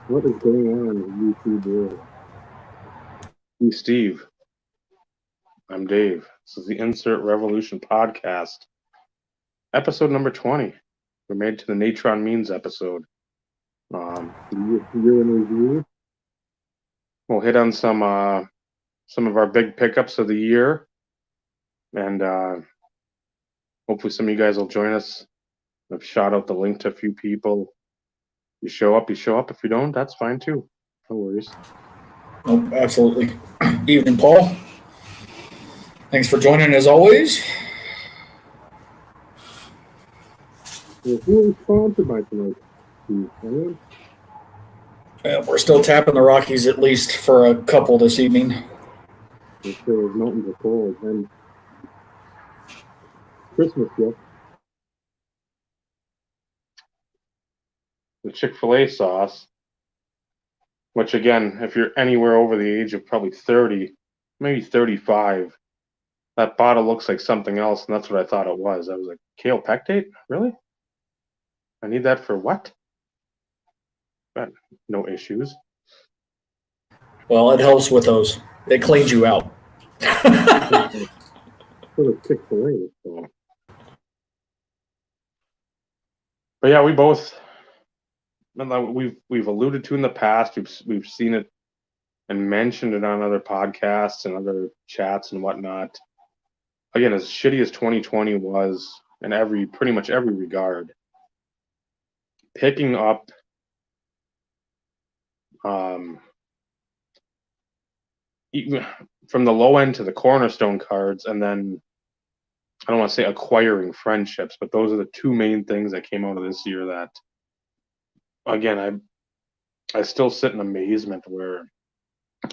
What is going on in YouTube world? Hey, Steve. I'm Dave. This is the Insert Revolution podcast, episode number 20. We're made to the Natron Means episode. Year in review. We'll hit on some of our big pickups of the year, and hopefully some of you guys will join us. I've shot out the link to a few people. You show up, you show up. If you don't, that's fine too. No worries. Oh, absolutely. Evening, Paul. Thanks for joining as always. Well, who is sponsored by tonight? Anyone? We're still tapping the Rockies at least for a couple this evening. I'm sure his mountains are cold. And Christmas gift. The Chick-fil-A sauce, which again, if you're anywhere over the age of probably 30, maybe 35, that bottle looks like something else, and that's what I thought it was. I was like, kale pectate? Really? I need that for what? But no issues. Well, it helps with those. It cleans you out. For the Chick-fil-A. So. But yeah, we've alluded to in the past. We've seen it and mentioned it on other podcasts and other chats and whatnot. Again, as shitty as 2020 was in pretty much every regard, picking up even from the low end to the cornerstone cards, and then I don't want to say acquiring friendships, but those are the two main things that came out of this year that, again, I still sit in amazement where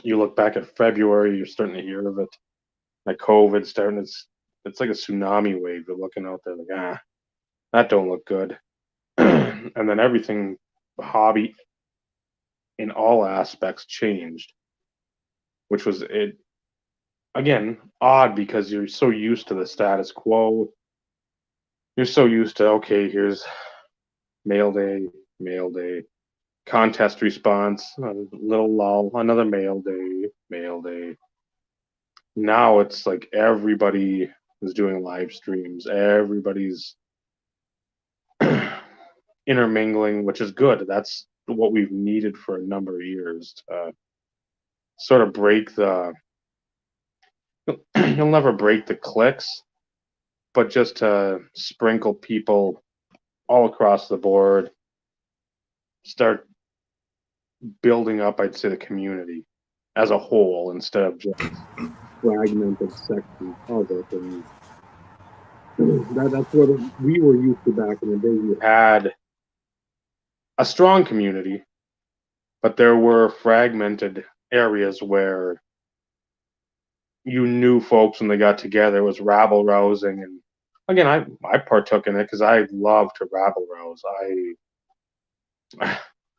you look back at February, you're starting to hear of it, like COVID starting. It's like a tsunami wave. You're looking out there like, that don't look good. And then everything, hobby in all aspects changed, which was it. Again, odd because you're so used to the status quo. You're so used to, okay, here's mail day, contest response, a little lull, another mail day. Now it's like everybody is doing live streams. Everybody's intermingling, which is good. That's what we've needed for a number of years to sort of break the you'll never break the clicks, but just to sprinkle people all across the board, start building up, I'd say, the community as a whole instead of just Fragmented sections of it. And that's what we were used to back in the day. You had a strong community, but there were fragmented areas where you knew folks when they got together. It was rabble rousing, and again, I partook in it because I love to rabble rouse.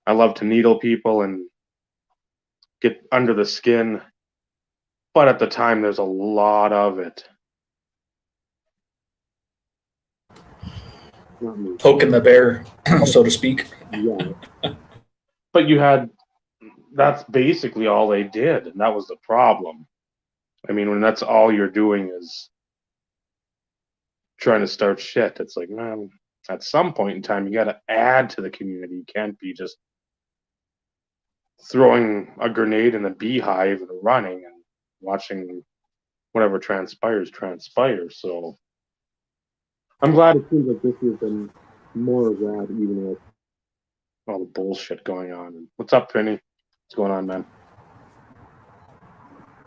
I love to needle people and get under the skin, but at the time, there's a lot of it. Poking the bear, so to speak. Yeah. But that's basically all they did, and that was the problem. I mean, when that's all you're doing is trying to start shit, it's like, man, at some point in time, you got to add to the community. You can't be just throwing a grenade in the beehive and running and watching whatever transpires. So I'm glad it seems like this year's been more of that, even with all the bullshit going on. What's up, Vinny? What's going on, man?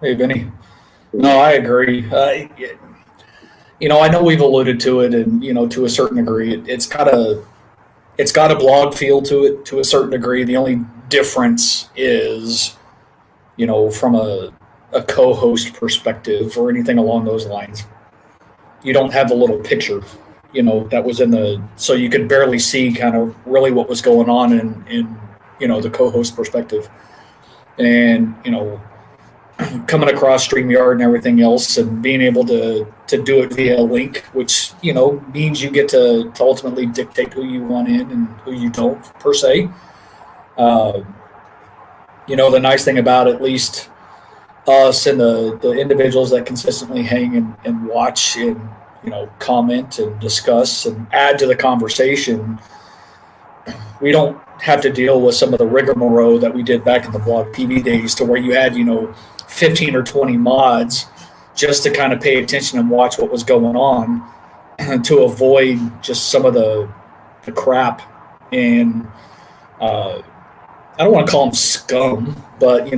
Hey, Vinny. No, I agree. I know we've alluded to it, and to a certain degree, it's got a blog feel to it to a certain degree. The only difference is, from a co-host perspective or anything along those lines, you don't have the little picture, that was so you could barely see kind of really what was going on in the co-host perspective, and coming across StreamYard and everything else, and being able to do it via a link, which means you get to ultimately dictate who you want in and who you don't, per se. the nice thing about at least us and the individuals that consistently hang and watch and, comment and discuss and add to the conversation, we don't have to deal with some of the rigmarole that we did back in the blog PV days, to where you had, 15 or 20 mods just to kind of pay attention and watch what was going on to avoid just some of the crap. And I don't want to call them scum, but,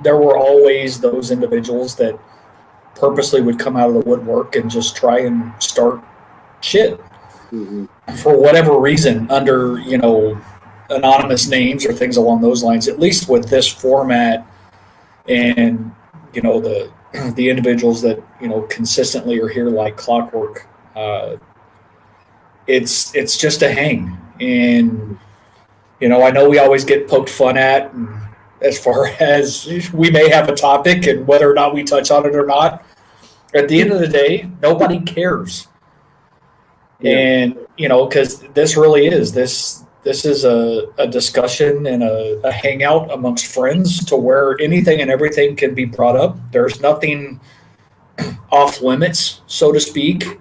there were always those individuals that purposely would come out of the woodwork and just try and start shit for whatever reason under, anonymous names or things along those lines. At least with this format and, the individuals that, consistently are here like clockwork, it's just a hang. And, I know we always get poked fun at, and as far as we may have a topic and whether or not we touch on it or not, at the end of the day, nobody cares. Yeah. And, because this really is, this is a discussion and a hangout amongst friends, to where anything and everything can be brought up. There's nothing off limits, so to speak.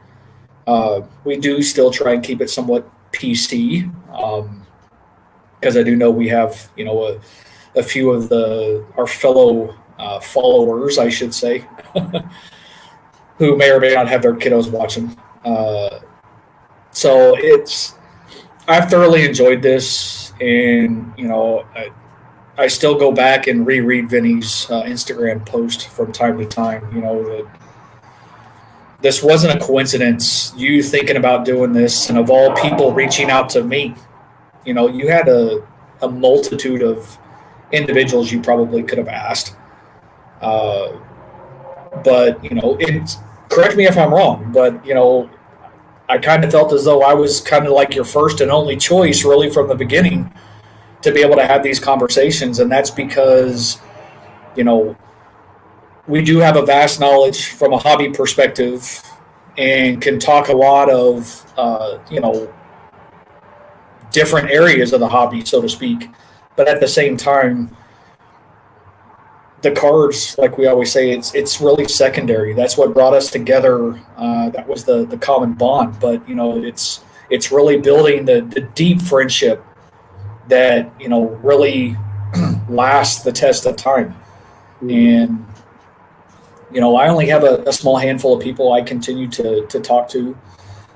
We do still try and keep it somewhat PC, because I do know we have, a few of our fellow followers, I should say, who may or may not have their kiddos watching. So I've thoroughly enjoyed this, and, I still go back and reread Vinny's Instagram post from time to time, that this wasn't a coincidence, you thinking about doing this, and of all people reaching out to me. You had a multitude of individuals you probably could have asked. But, correct me if I'm wrong, but, I kind of felt as though I was kind of like your first and only choice, really, from the beginning, to be able to have these conversations. And that's because, we do have a vast knowledge from a hobby perspective, and can talk a lot of, different areas of the hobby, so to speak. But at the same time, the cards, like we always say, it's really secondary. That's what brought us together. That was the common bond. But, it's really building the deep friendship that, really lasts the test of time. And, I only have a small handful of people I continue to talk to.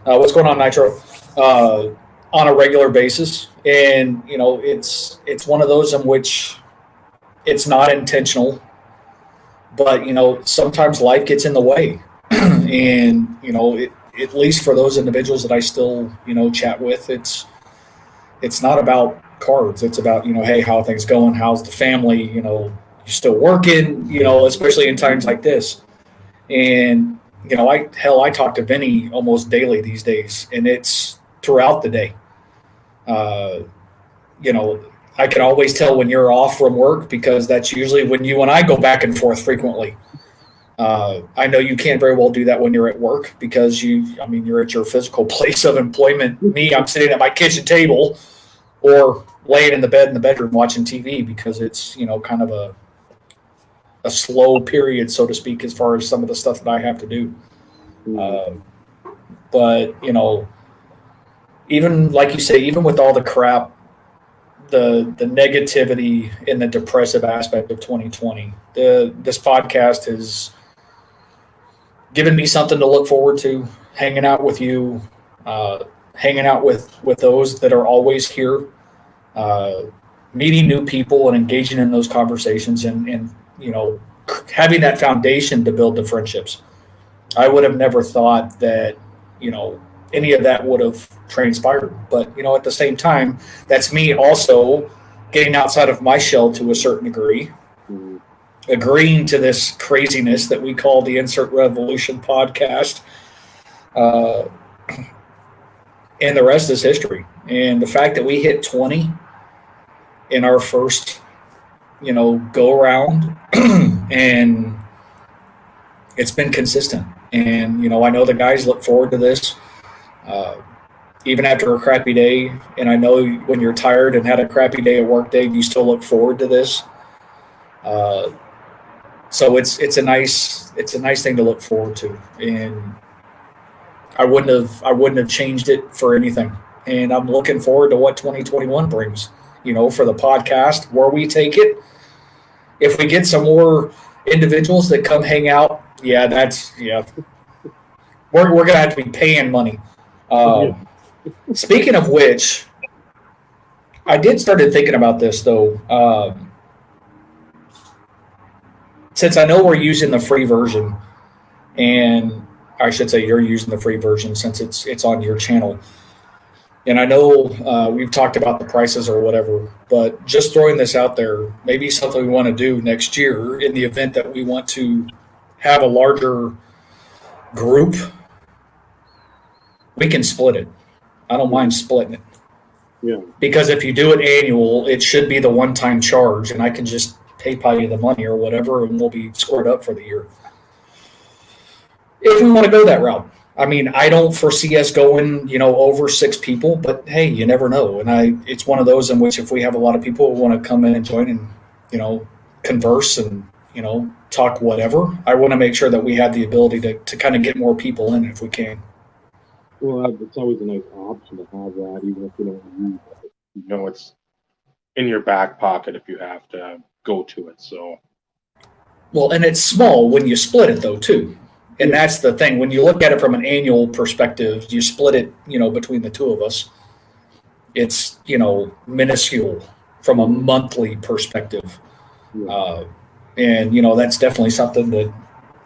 What's going on, Nitro? On a regular basis. And, it's one of those in which it's not intentional, but, sometimes life gets in the way. And, at least for those individuals that I still, chat with, it's not about cards. It's about, hey, how are things going? How's the family? You're still working, especially in times like this. And, I talk to Vinny almost daily these days, and it's throughout the day. I can always tell when you're off from work, because that's usually when you and I go back and forth frequently. I know you can't very well do that when you're at work, because you're at your physical place of employment. Me, I'm sitting at my kitchen table or laying in the bed in the bedroom watching TV, because it's, kind of a slow period, so to speak, as far as some of the stuff that I have to do. But, even like you say, even with all the crap, the negativity and the depressive aspect of 2020, this podcast has given me something to look forward to, hanging out with you, hanging out with those that are always here, meeting new people and engaging in those conversations, and having that foundation to build the friendships. I would have never thought that, any of that would have transpired. But, at the same time, that's me also getting outside of my shell to a certain degree, agreeing to this craziness that we call the Insert Revolution podcast. And the rest is history. And the fact that we hit 20 in our first, go around, and it's been consistent. And, I know the guys look forward to this. Even after a crappy day, and I know when you're tired and had a crappy day at work day, you still look forward to this. So it's a nice thing to look forward to, and I wouldn't have changed it for anything. And I'm looking forward to what 2021 brings. For the podcast, where we take it. If we get some more individuals that come hang out, we're gonna have to be paying money. Speaking of which, I did started thinking about this though. Since I know we're using the free version, and I should say you're using the free version since it's on your channel. And I know we've talked about the prices or whatever, but just throwing this out there, maybe something we want to do next year in the event that we want to have a larger group, we can split it. I don't mind splitting it. Yeah. Because if you do it annual, it should be the one-time charge, and I can just PayPal you the money or whatever, and we'll be squared up for the year. If we want to go that route. I mean, I don't foresee us going, over 6 people, but hey, you never know. And it's one of those in which if we have a lot of people who want to come in and join and, converse and, talk whatever, I want to make sure that we have the ability to kind of get more people in if we can. Well, it's always a nice option to have that, even if you don't use it. It's in your back pocket if you have to go to it. So, well, and it's small when you split it though too, and that's the thing. When you look at it from an annual perspective, you split it, between the two of us. It's minuscule from a monthly perspective, Yeah. and that's definitely something that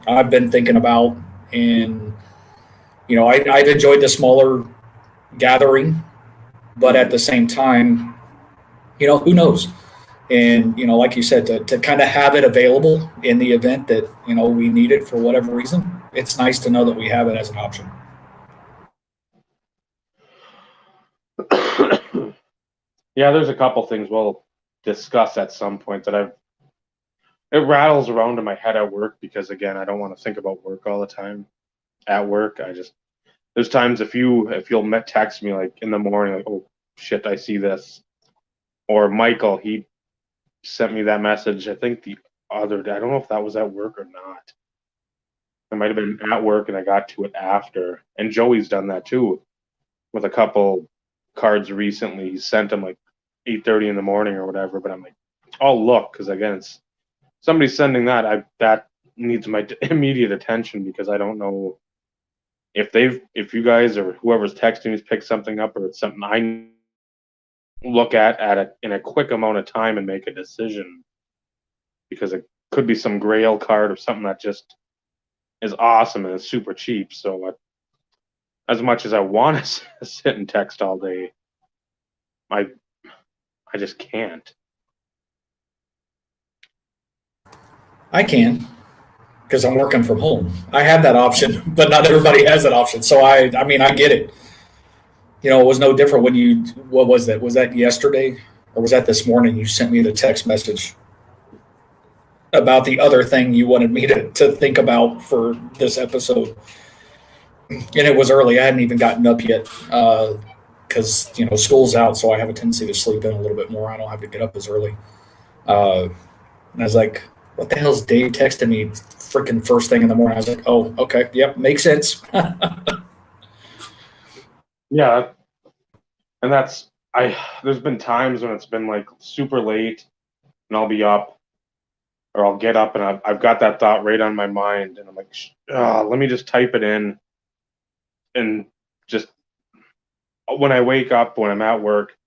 I've been thinking about. And I've enjoyed the smaller gathering, but at the same time, who knows? And, like you said, to kind of have it available in the event that, we need it for whatever reason, it's nice to know that we have it as an option. Yeah, there's a couple things we'll discuss at some point that it rattles around in my head at work because, again, I don't want to think about work all the time at work. There's times if you'll text me like in the morning, like, oh shit, I see this. Or Michael, he sent me that message, I think the other day. I don't know if that was at work or not. It might have been at work and I got to it after. And Joey's done that too with a couple cards recently. He sent them like 8:30 in the morning or whatever, but I'm like, I'll look, because again, it's somebody's sending that. That needs my immediate attention because I don't know if you guys or whoever's texting has picked something up or it's something I look at it in a quick amount of time and make a decision, because it could be some grail card or something that just is awesome and is super cheap. So as much as I want to sit and text all day, I just can't. I can, because I'm working from home. I have that option, but not everybody has that option. So I get it. It was no different when what was that? Was that yesterday or was that this morning? You sent me the text message about the other thing you wanted me to think about for this episode. And it was early. I hadn't even gotten up yet because, school's out. So I have a tendency to sleep in a little bit more. I don't have to get up as early. And I was like, what the hell is Dave texting me freaking first thing in the morning? I was like, oh, okay. Yep. Makes sense. Yeah. And there's been times when it's been like super late and I'll be up or I'll get up and I've got that thought right on my mind. And I'm like, let me just type it in. And just when I wake up, when I'm at work,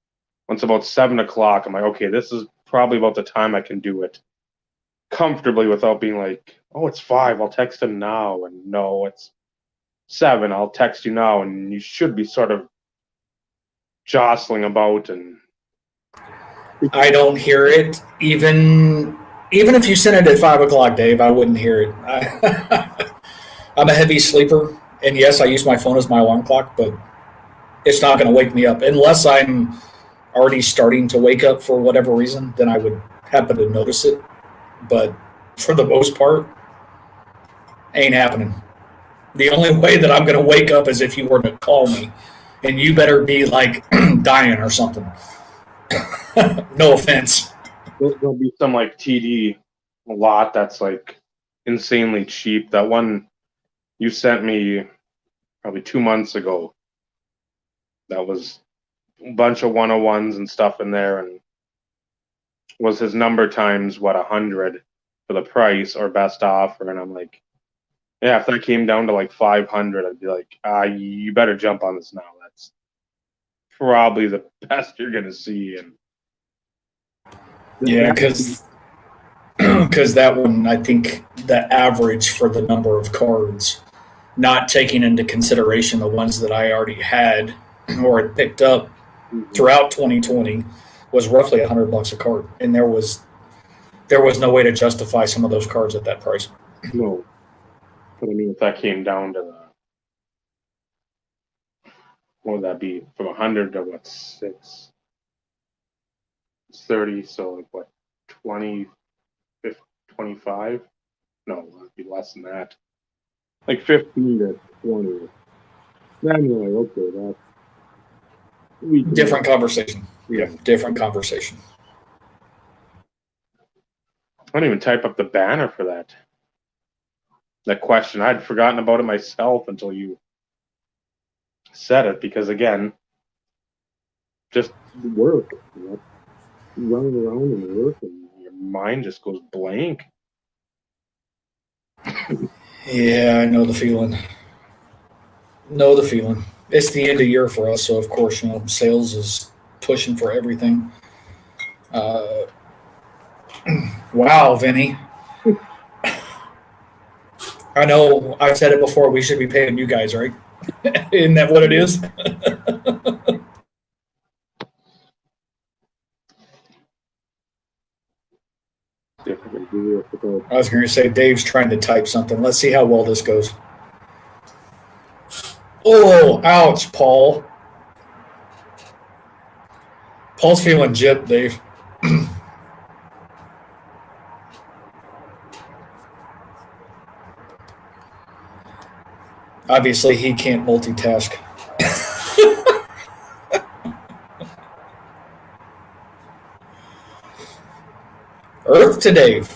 when it's about 7 o'clock, I'm like, okay, this is probably about the time I can do it comfortably without being like, oh, it's 5, I'll text him now. And no, it's 7, I'll text you now. And you should be sort of jostling about. And I don't hear it. Even if you sent it at 5 o'clock, Dave, I wouldn't hear it. I'm a heavy sleeper. And yes, I use my phone as my alarm clock, but it's not going to wake me up unless I'm already starting to wake up for whatever reason. Then I would happen to notice it. But for the most part, ain't happening. The only way that I'm going to wake up is if you were to call me, and you better be like dying or something. No offense. There'll be some like TD a lot that's like insanely cheap. That one you sent me probably 2 months ago, that was a bunch of 101s and stuff in there, and was his number times what 100 for the price or best offer, and I'm like, yeah, if that came down to like 500, I'd be like, you better jump on this now. That's probably the best you're gonna see. And Yeah, because that one, I think the average for the number of cards, not taking into consideration the ones that I already had or had picked up throughout 2020, was roughly $100 a card, and there was no way to justify some of those cards at that price. no, but I mean, if that came down to what would that be, from 100 to what, 30, so like what, 20, 50, 25? No, it'd be less than that. Like 15 to 20. Then you're like, okay, that's different conversation. Yeah, different conversation. I don't even type up the banner for that question. I'd forgotten about it myself until you said it, because again, just work. You know, running around and work, and your mind just goes blank. Yeah, I know the feeling. It's the end of year for us, so of course, sales is pushing for everything. Wow, Vinny. I know I've said it before, we should be paying you guys, right? Isn't that what it is? I was going to say, Dave's trying to type something. Let's see how well this goes. Oh, ouch, Paul. Paul's feeling gypped, Dave. Obviously, he can't multitask. Earth to Dave.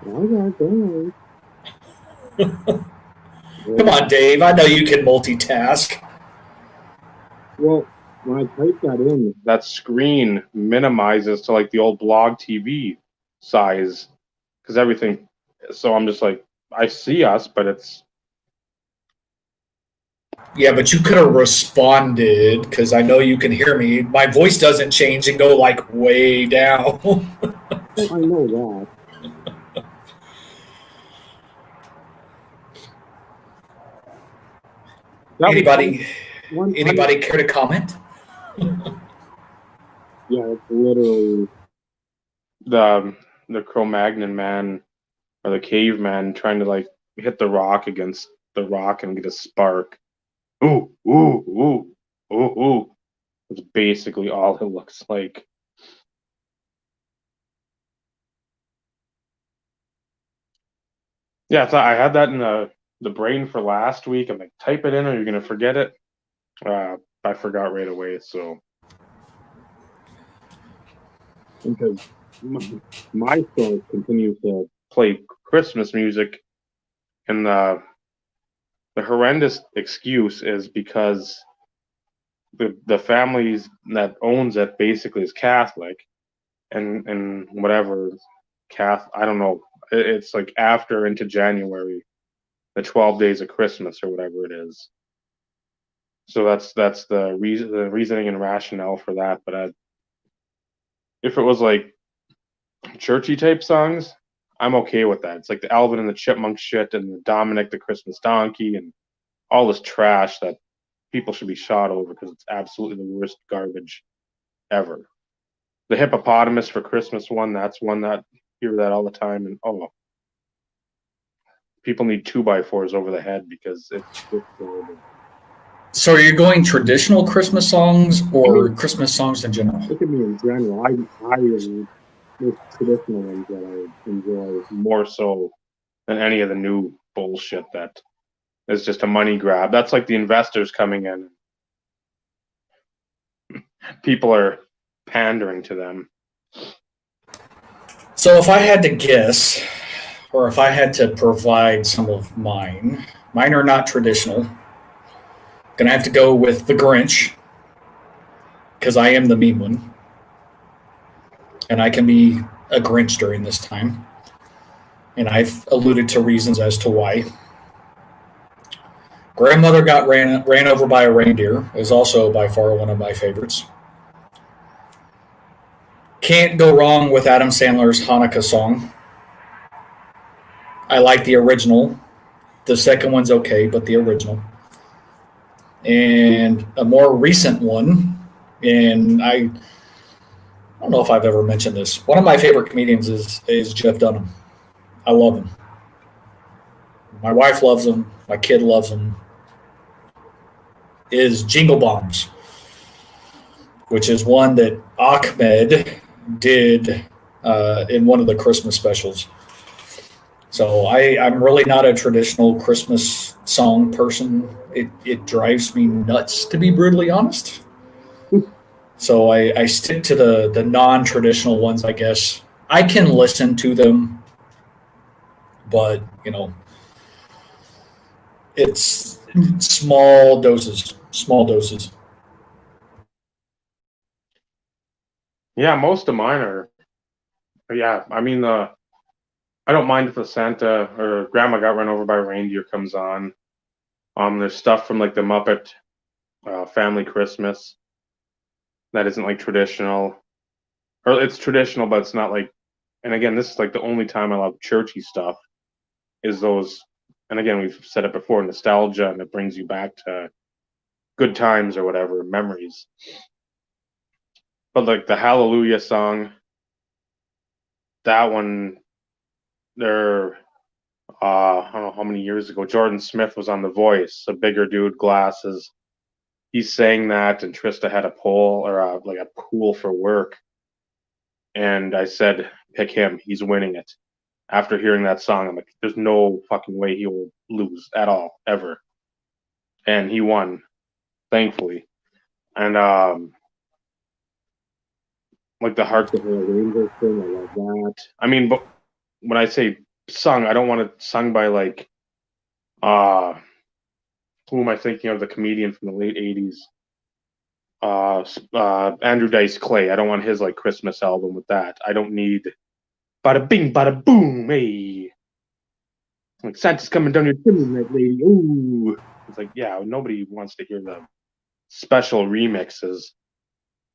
Come on, Dave. I know you can multitask. Well, when I type that in, that screen minimizes to like the old blog TV size, because everything. So I'm just like, I see us, but it's. Yeah, but you could have responded, because I know you can hear me. My voice doesn't change and go like way down. I know that. Anybody care to comment? Yeah, it's literally the Cro-Magnon man or the caveman trying to like hit the rock against the rock and get a spark. Ooh, ooh, ooh, ooh, ooh. That's basically all it looks like. Yeah, so I had that in the brain for last week. I'm like, type it in or you're gonna forget it. I forgot right away. So because my store continues to play Christmas music, and the horrendous excuse is because the families that owns it basically is Catholic, and whatever Catholic, I don't know. It's like after into January, the 12 days of Christmas or whatever it is. So that's the reasoning and rationale for that. But if it was like churchy type songs, I'm okay with that. It's like the Alvin and the Chipmunk shit and the Dominic the Christmas Donkey and all this trash that people should be shot over because it's absolutely the worst garbage ever. The Hippopotamus for Christmas one, that's one that I hear that all the time, and people need 2x4s over the head because it's horrible. So are you going traditional Christmas songs or Christmas songs in general? Look at me in general. I there's traditional ones that I enjoy more so than any of the new bullshit that is just a money grab. That's like the investors coming in. People are pandering to them. So if I had to guess, or if I had to provide some of mine are not traditional. Gonna have to go with the Grinch because I am the mean one, and I can be a Grinch during this time. And I've alluded to reasons as to why. Grandmother got ran over by a reindeer is also by far one of my favorites. Can't go wrong with Adam Sandler's Hanukkah song. I like the original. The second one's okay, but the original. And a more recent one, and I don't know if I've ever mentioned this. One of my favorite comedians is Jeff Dunham. I love him. My wife loves him. My kid loves him. Is Jingle Bombs, which is one that Ahmed did in one of the Christmas specials. So I'm really not a traditional Christmas song person. It drives me nuts, to be brutally honest. So I stick to the non-traditional ones, I guess. I can listen to them, but, it's small doses. Yeah, most of mine are. Yeah, I mean, I don't mind if the Santa or Grandma got run over by a reindeer comes on. There's stuff from like the Muppet Family Christmas that isn't like traditional, or it's traditional, but it's not like. And again, this is like the only time I love churchy stuff is those. And again, we've said it before, nostalgia, and it brings you back to good times or whatever, memories. But like the Hallelujah song, that one, there, I don't know how many years ago, Jordan Smith was on The Voice, a bigger dude, glasses. He sang that, and Trista had a poll or like a pool for work. And I said, pick him. He's winning it. After hearing that song, I'm like, there's no fucking way he will lose at all, ever. And he won, thankfully. And like the Hark the Herald Angels thing, I love that. I mean, but when I say sung, I don't want it sung by like who am I thinking of? The comedian from the late '80s, Andrew Dice Clay. I don't want his like Christmas album with that. I don't need bada bing, bada boom, hey. Like Santa's coming down your chimney, that lady. Ooh, it's like, yeah, nobody wants to hear the special remixes.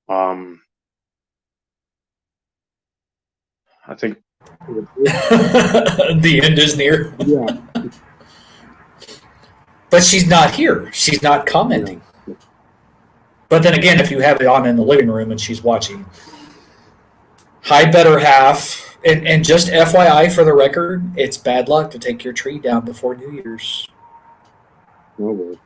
I think The end is near. Yeah. But she's not here. She's not commenting. But then again, if you have it on in the living room and she's watching, hi, better half. And just FYI for the record, it's bad luck to take your tree down before New Year's. Oh, well.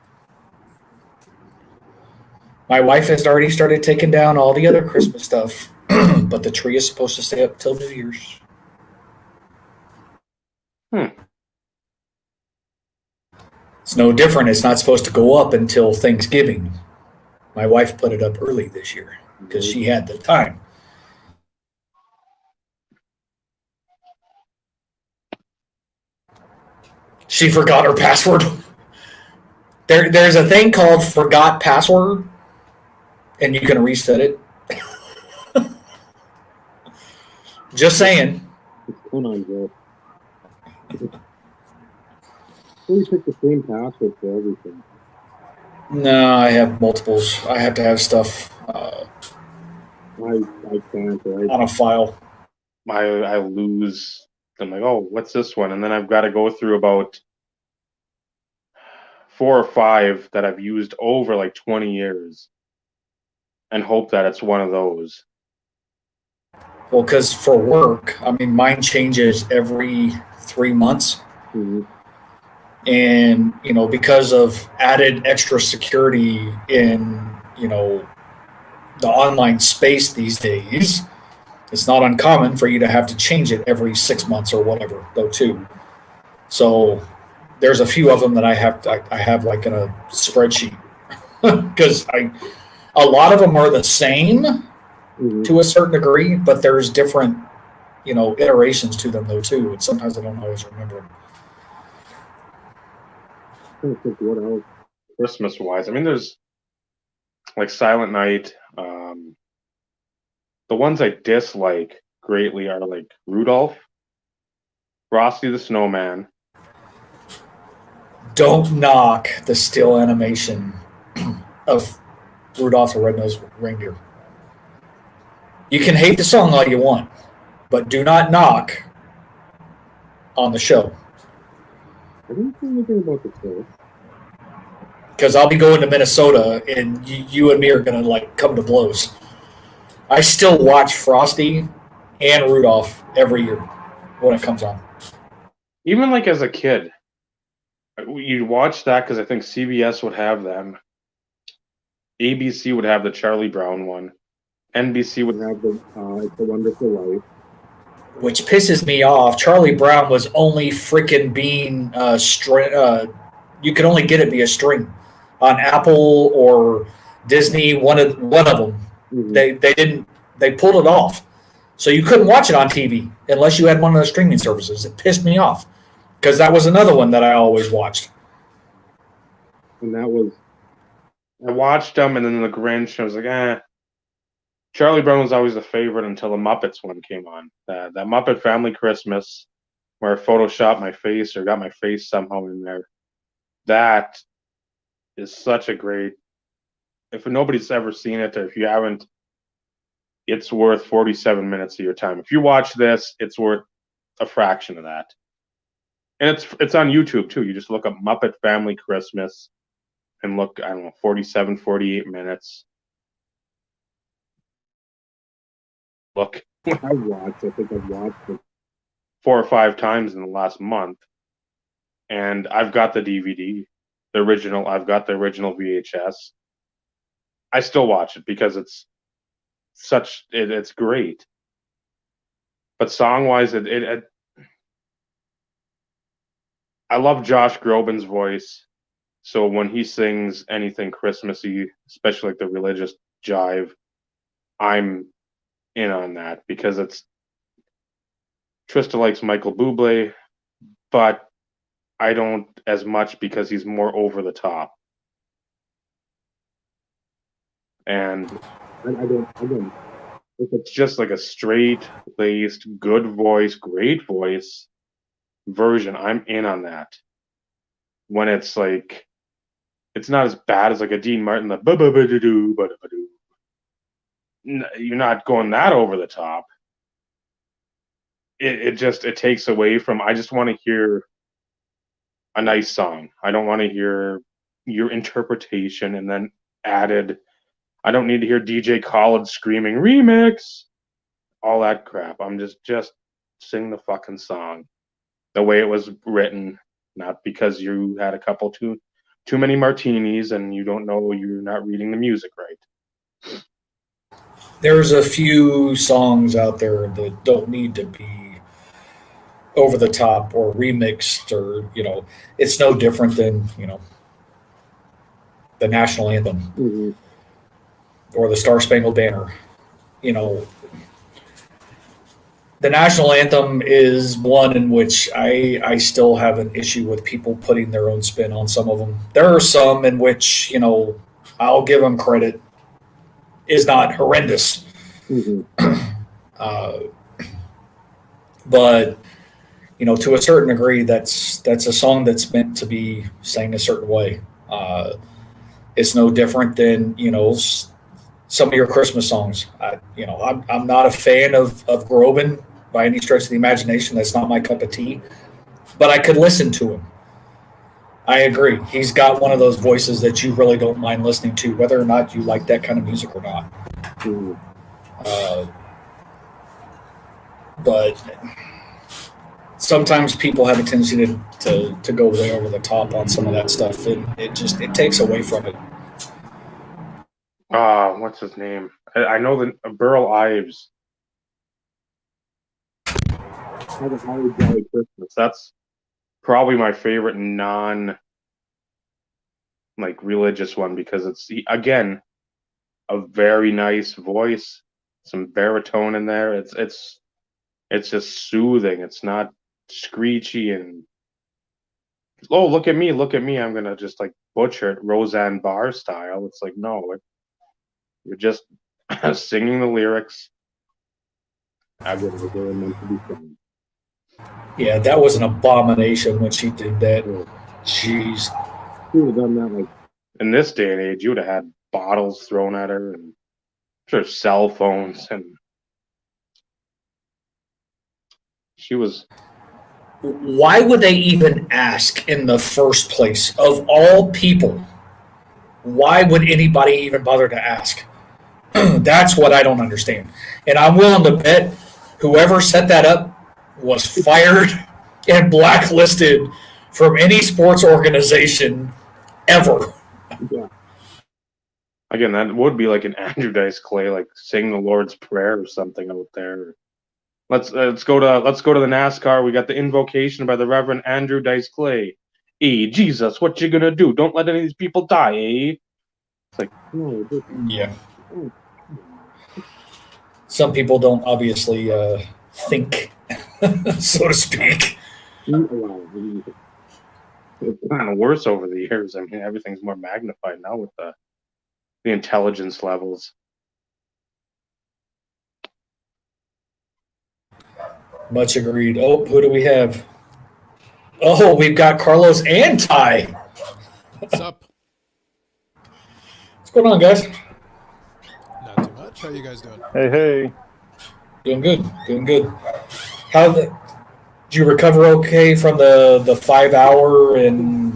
My wife has already started taking down all the other Christmas stuff, but the tree is supposed to stay up till New Year's. It's no different. It's not supposed to go up until Thanksgiving. My wife put it up early this year because she had the time. She forgot her password. There's a thing called forgot password, and you can reset it. Just saying. It's going on, Joe. We pick the same password for everything. No, I have multiples. I have to have stuff I can't, right? on a file. I lose. I'm like, oh, what's this one? And then I've got to go through about 4 or 5 that I've used over like 20 years and hope that it's one of those. Well, because for work, I mean, mine changes every 3 months. Mm-hmm. And, because of added extra security in, the online space these days, it's not uncommon for you to have to change it every 6 months or whatever, though, too. So there's a few of them that I have like in a spreadsheet because a lot of them are the same to a certain degree, but there's different iterations to them though too, and sometimes I don't always remember them. I think what else? Christmas wise, I mean, there's like Silent Night. The ones I dislike greatly are like Rudolph, Frosty the Snowman. Don't knock the still animation of Rudolph the Red-Nosed Reindeer. You can hate the song all you want, but do not knock on the show. I don't know anything about the show. Because I'll be going to Minnesota, and you and me are going to like come to blows. I still watch Frosty and Rudolph every year when it comes on. Even like as a kid, you'd watch that because I think CBS would have them. ABC would have the Charlie Brown one. NBC would have the It's a Wonderful Life. Which pisses me off. Charlie Brown was only freaking being you could only get it via string on Apple or Disney. One of them. Mm-hmm. They pulled it off, so you couldn't watch it on TV unless you had one of the streaming services. It pissed me off because that was another one that I always watched. And that was, I watched them, and then the Grinch. I was like, eh. Charlie Brown was always a favorite until the Muppets one came on. That Muppet Family Christmas, where I photoshopped my face or got my face somehow in there. That is such a great. If nobody's ever seen it, or if you haven't, it's worth 47 minutes of your time. If you watch this, it's worth a fraction of that. And it's on YouTube too. You just look up Muppet Family Christmas and look, I don't know, 47, 48 minutes. Look. I think I've watched it 4 or 5 times in the last month. And I've got the DVD, the original. I've got the original VHS. I still watch it because it's great. But song-wise, I love Josh Groban's voice. So when he sings anything Christmassy, especially like the religious jive, I'm in on that because Trista likes Michael Bublé, but I don't as much because he's more over the top. And I don't. If it's just like a straight-laced, good voice, great voice version, I'm in on that. When it's like, it's not as bad as like a Dean Martin, the ba-ba-ba-da-doo, ba-da-ba-doo. You're not going that over the top. It takes away from, I just want to hear a nice song. I don't want to hear your interpretation and then added. I don't need to hear DJ Khaled screaming remix, all that crap. I'm just sing the fucking song the way it was written, not because you had a couple too many martinis and you don't know, you're not reading the music right. There's a few songs out there that don't need to be over the top or remixed, or it's no different than the national anthem. Mm-hmm. Or the Star Spangled Banner. The national anthem is one in which I still have an issue with people putting their own spin on some of them. There are some in which, I'll give them credit, is not horrendous. Mm-hmm. But, to a certain degree, that's a song that's meant to be sang a certain way. It's no different than, some of your Christmas songs. I'm not a fan of Groban by any stretch of the imagination. That's not my cup of tea. But I could listen to him. I agree. He's got one of those voices that you really don't mind listening to, whether or not you like that kind of music or not. Mm-hmm. But sometimes people have a tendency to go way over the top on some of that stuff, and it takes away from it. What's his name? I know the Burl Ives. Have a Holly Jolly Christmas. That's probably my favorite religious one because it's, again, a very nice voice, some baritone in there. It's It's just soothing. It's not screechy and oh, look at me, look at me. I'm gonna just like butcher it Roseanne Barr style. It's like no, you're just singing the lyrics. I would have been meant to be sung. Yeah, that was an abomination when she did that. Yeah. Jeez. She would have done that like In this day and age, you would have had bottles thrown at her and I'm sure cell phones, and she was. Why would they even ask in the first place? Of all people, why would anybody even bother to ask? That's what I don't understand. And I'm willing to bet whoever set that up was fired and blacklisted from any sports organization ever. yeah. Again, that would be like an Andrew Dice Clay, like sing the Lord's Prayer or something out there. Let's go to the NASCAR. We got the invocation by the Reverend Andrew Dice Clay. Hey, Jesus, what you gonna do? Don't let any of these people die, eh? It's like No, Yeah. Some people don't obviously think, so to speak. it's kind of worse over the years. I mean, everything's more magnified now with the intelligence levels. Much agreed. Oh, who do we have? Oh, we've got Carlos and Ty. What's up? What's going on, guys? Not too much. How you guys doing? Hey. Doing good. Doing good. Did you recover okay from the 5 hour and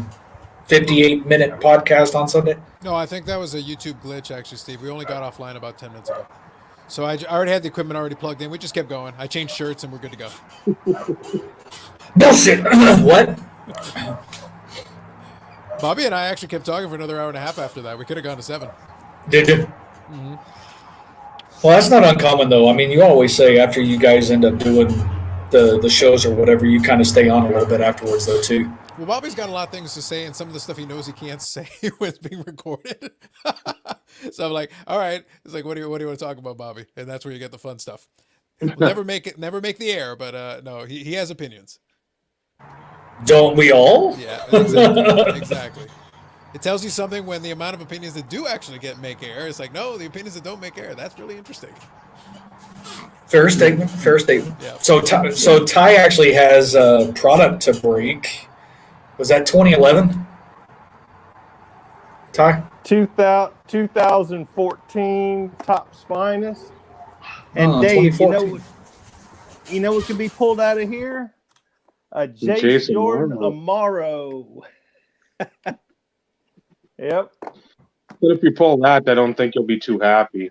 58-minute podcast on Sunday? No, I think that was a YouTube glitch, actually, Steve. We only got offline about 10 minutes ago. So I already had the equipment already plugged in. We just kept going. I changed shirts and we're good to go. Bullshit. What? Bobby and I actually kept talking for another hour and a half after that. We could have gone to 7. Did you? Mm-hmm. Well, that's not uncommon, though. I mean, you always say after you guys end up doing the shows or whatever, you kind of stay on a little bit afterwards, though, too. Well, Bobby's got a lot of things to say, and some of the stuff he knows he can't say when it's being recorded. So I'm like, all right. It's like, what do you want to talk about, Bobby? And that's where you get the fun stuff. We'll never make the air, but no, he has opinions. Don't we all? Yeah, exactly. Exactly. It tells you something when the amount of opinions that do actually make air. It's like, no, the opinions that don't make air. That's really interesting. Fair statement. Fair statement. Yeah. So Ty actually has a product to break. Was that 2011? Ty? 2014 Topps Finest. And Dave, 2014. you know what can be pulled out of here? A Jason Jordan Amaro. Amaro. Yep. But if you pull that, I don't think you'll be too happy.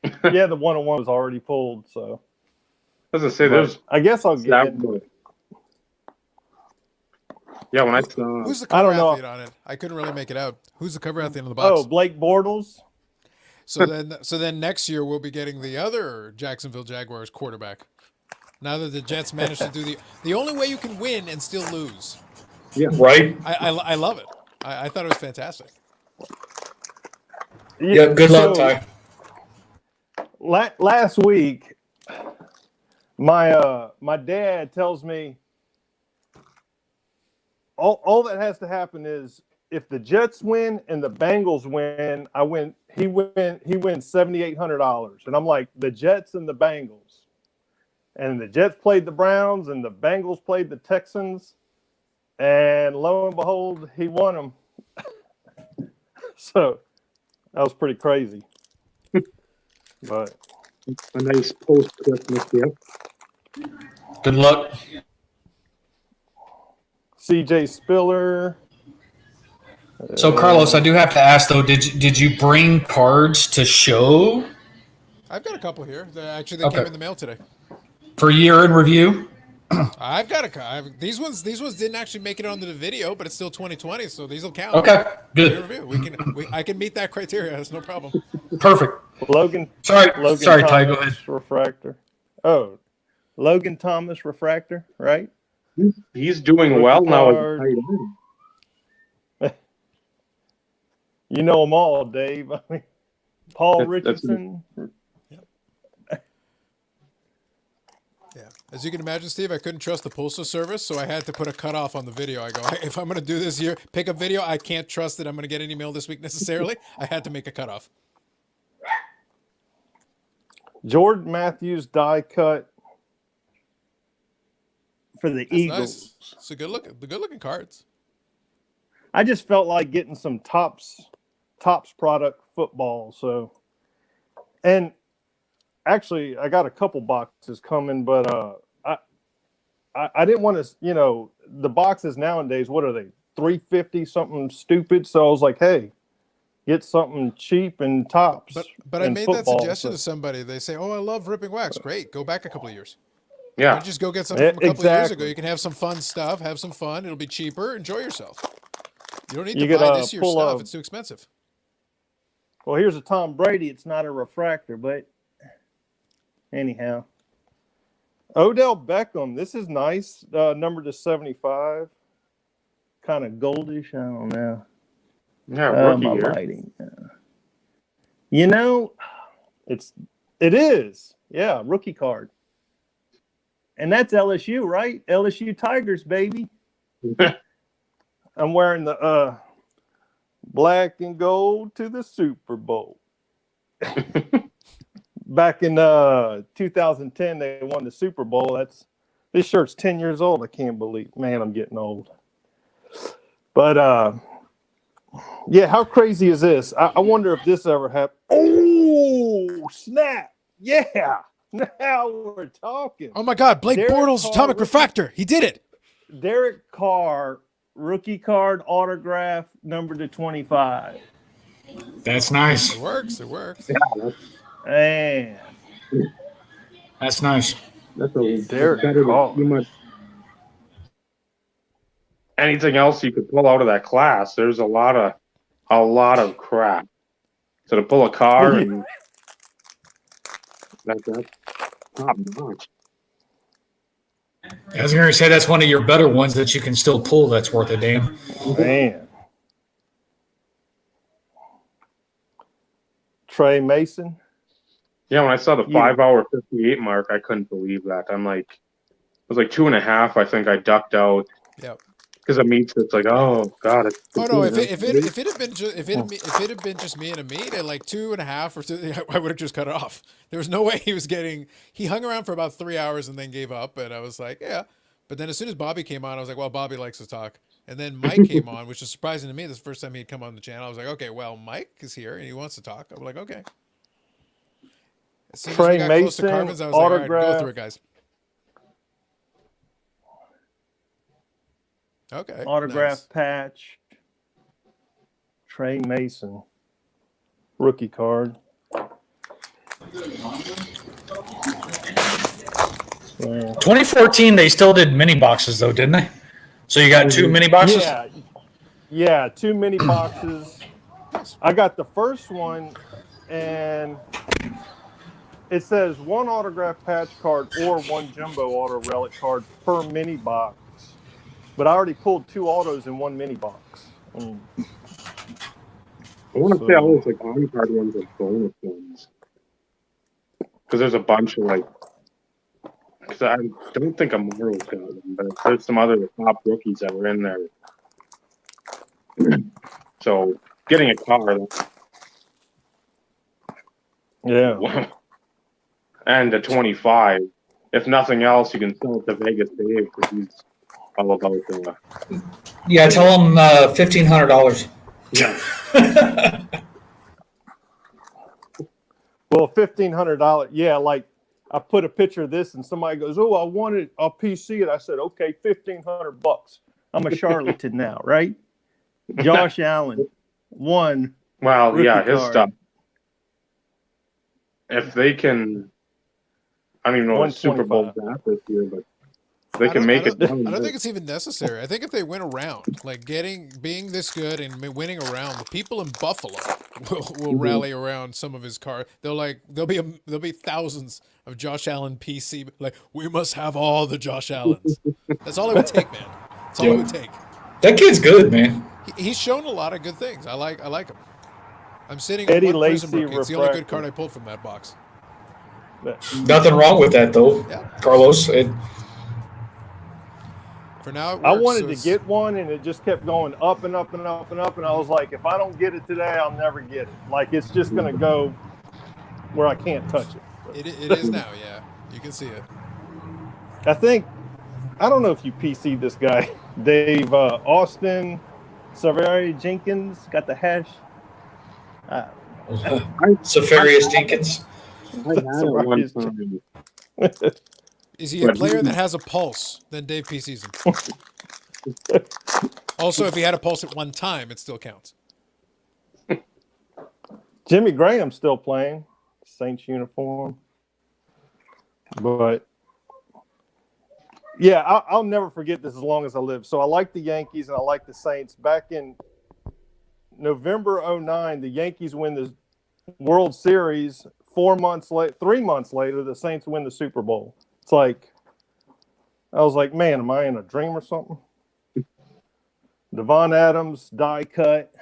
Yeah, the 101 was already pulled, so. As I say, there's. I guess I'll get into it. Yeah, when I saw. Who's the I cover don't know. athlete on it? I couldn't really make it out. Who's the cover athlete on the box? Oh, Blake Bortles. So then next year we'll be getting the other Jacksonville Jaguars quarterback. Now that the Jets managed to do the only way you can win and still lose. Yeah. Right? I love it. I thought it was fantastic. Yeah, good luck, Ty. Last week, my dad tells me all that has to happen is if the Jets win and the Bengals win, I win. He wins $7,800, and I'm like, the Jets and the Bengals, and the Jets played the Browns and the Bengals played the Texans, and lo and behold, he won them. So that was pretty crazy. But A nice post-Christmas gift. Good luck. CJ Spiller. So, Carlos, I do have to ask, though, did you bring cards to show I've got a couple here. They came in the mail today. for year in review? I've got these ones didn't actually make it onto the video, but it's still 2020, so these will count. Okay, Year good. review. I can meet that criteria. That's no problem. Perfect. Logan. Sorry, Thomas Ty, go ahead. Refractor. Oh, Logan Thomas refractor, right? He's doing Rookie well now. card. You know them all, Dave. I mean, Paul That's- Richardson. As you can imagine, Steve, I couldn't trust the postal service, so I had to put a cutoff on the video. I go, if I'm going to do this here, pick a video, I can't trust that I'm going to get any mail this week necessarily. I had to make a cutoff. Jordan Matthews die cut for the That's Eagles. nice. It's a good looking cards. I just felt like getting some tops product football. So, and actually, I got a couple boxes coming, but I didn't want to. You know, the boxes nowadays, what are they? $350 something stupid. So I was like, hey, get something cheap and tops. But I in made football, that suggestion so. to somebody. They say, "Oh, I love ripping wax." Great, go back a couple of years. Yeah. You just go get something from a couple of years ago. Exactly. You can have some fun stuff, have some fun. It'll be cheaper. Enjoy yourself. You don't need You to buy could, this year's pull stuff. a- It's too expensive. Well, here's a Tom Brady. It's not a refractor, but anyhow. Odell Beckham. This is nice. Number to 75. Kind of goldish. I don't know. Yeah, rookie My year. lighting. You know, it is. Yeah, rookie card. And that's LSU, right? LSU Tigers, baby. I'm wearing the black and gold to the Super Bowl. Back in 2010, they won the Super Bowl. This shirt's 10 years old. I can't believe. Man, I'm getting old. But yeah, how crazy is this? I wonder if this ever happened. Oh, snap! Yeah, now we're talking. Oh my God, Blake Derek Bortles, Carr, atomic rookie. refractor. He did it. Derek Carr, rookie card, autograph, number to 25. That's nice. It works. It works. Man, That's nice. That's a Derek better Carr. than too much. Anything else you could pull out of that class? There's a lot of crap. So to pull a car and that's top notch. I was going to say that's one of your better ones that you can still pull that's worth a damn. man. Trey Mason. Yeah, when I saw the Yeah. 5-hour 58 mark, I couldn't believe that. I'm like, it was like 2.5. I think I ducked out. Yep. Because of meats, it's like, oh god. Oh no! If it had been just me and a meat at like 2.5 or 2, I would have just cut it off. There was no way he was getting. He hung around for about 3 hours and then gave up. And I was like, yeah. But then as soon as Bobby came on, I was like, well, Bobby likes to talk. And then Mike came on, which is surprising to me. This is the first time he'd come on the channel. I was like, okay, well, Mike is here and he wants to talk. I'm like, okay. As soon as we Trey got close to Mason, Carvin's, I was like, all right, go autograph. through it, guys. Okay. Autograph nice. patch. Trey Mason. Rookie card. So, 2014, they still did mini boxes though, didn't they? So you got 2 mini boxes? yeah, 2 mini boxes. I got the first one, and it says 1 autograph patch card or 1 jumbo auto relic card per mini box. But I already pulled 2 autos in 1 mini box. I want to say all those like on card ones are bonus ones. Because there's a bunch of like. Because I don't think Amoro's got them, but there's some other top rookies that were in there. So getting a car. Yeah. And a 25. If nothing else, you can sell it to Vegas Dave because he's all about Yeah, tell them $1,500. yeah. Well, $1,500. Yeah, like I put a picture of this, and somebody goes, "Oh, I wanted a PC," and I said, "Okay, $1,500. I'm a charlatan now, right?" Josh Allen, 1. Well, Rookie yeah, his card. stuff. If they can, I don't even know what Super Bowl 125. that this year, but if they can make it I done. don't think it's even necessary. I think if they win around, like being this good and winning around, the people in Buffalo will rally around some of his car. There'll be thousands of Josh Allen PC. Like, we must have all the Josh Allens. That's all it would take, man. That's all it would take. That kid's good, man. He's shown a lot of good things. I like him. I'm sitting Eddie on one Prism Lacy rookie. It's the only good refractor. card I pulled from that box. Nothing wrong with that, though, Yeah. Carlos. For now, it works. I wanted so to it's- get one, and it just kept going up and up and up and up. And I was like, if I don't get it today, I'll never get it. Like, it's just going to go where I can't touch it. It is now, yeah. You can see it. I don't know if you PC'd this guy, Dave Austin, Savary Jenkins, got the hash. Safarius Jenkins. I had it one time. Is he a But player he- that has a pulse? Then Dave PCs him. Also, if he had a pulse at one time, it still counts. Jimmy Graham's still playing, Saints uniform. But yeah, I'll never forget this as long as I live. So I like the Yankees and I like the Saints. Back in November '09, the Yankees win the World Series. 3 months later, the Saints win the Super Bowl. It's like, I was like, man, am I in a dream or something? Devon Adams, die cut.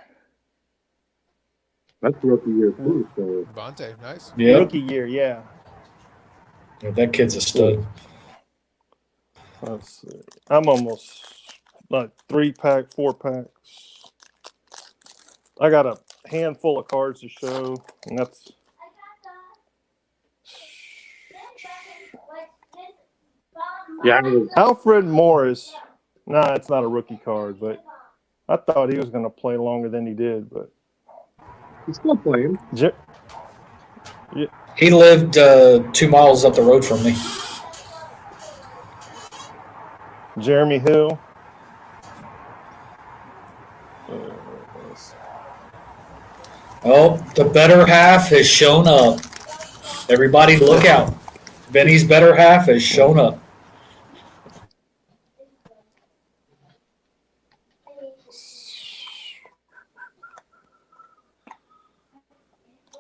That's rookie year too. So Bonte, nice. Yeah, Rookie year, yeah. that kid's a stud. Let's see. I'm almost like 3-pack, 4-packs. I got a handful of cards to show, and that's yeah, it was, Alfred Morris. Nah, it's not a rookie card, but I thought he was going to play longer than he did. But he's still playing. He lived 2 miles up the road from me. Jeremy Hill. Oh, the better half has shown up. Everybody look out. Benny's better half has shown up.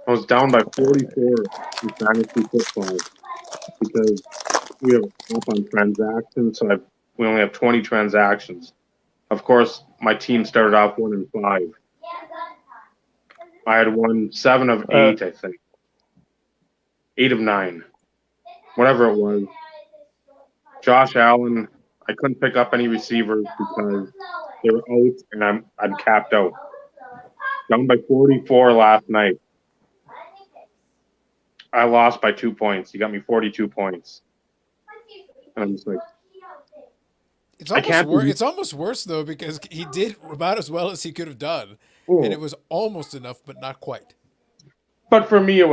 I was down by 44 in fantasy football because we have up on transactions, so we only have 20 transactions. Of course, my team started off 1-5. I had won 7 of 8, I think. 8 of 9. Whatever it was. Josh Allen, I couldn't pick up any receivers because they were out and I'm capped out. Down by 44 last night. I lost by 2 points. He got me 42 points. And I'm just like, It's almost worse though because he did about as well as he could have done, and it was almost enough, but not quite. But for me, it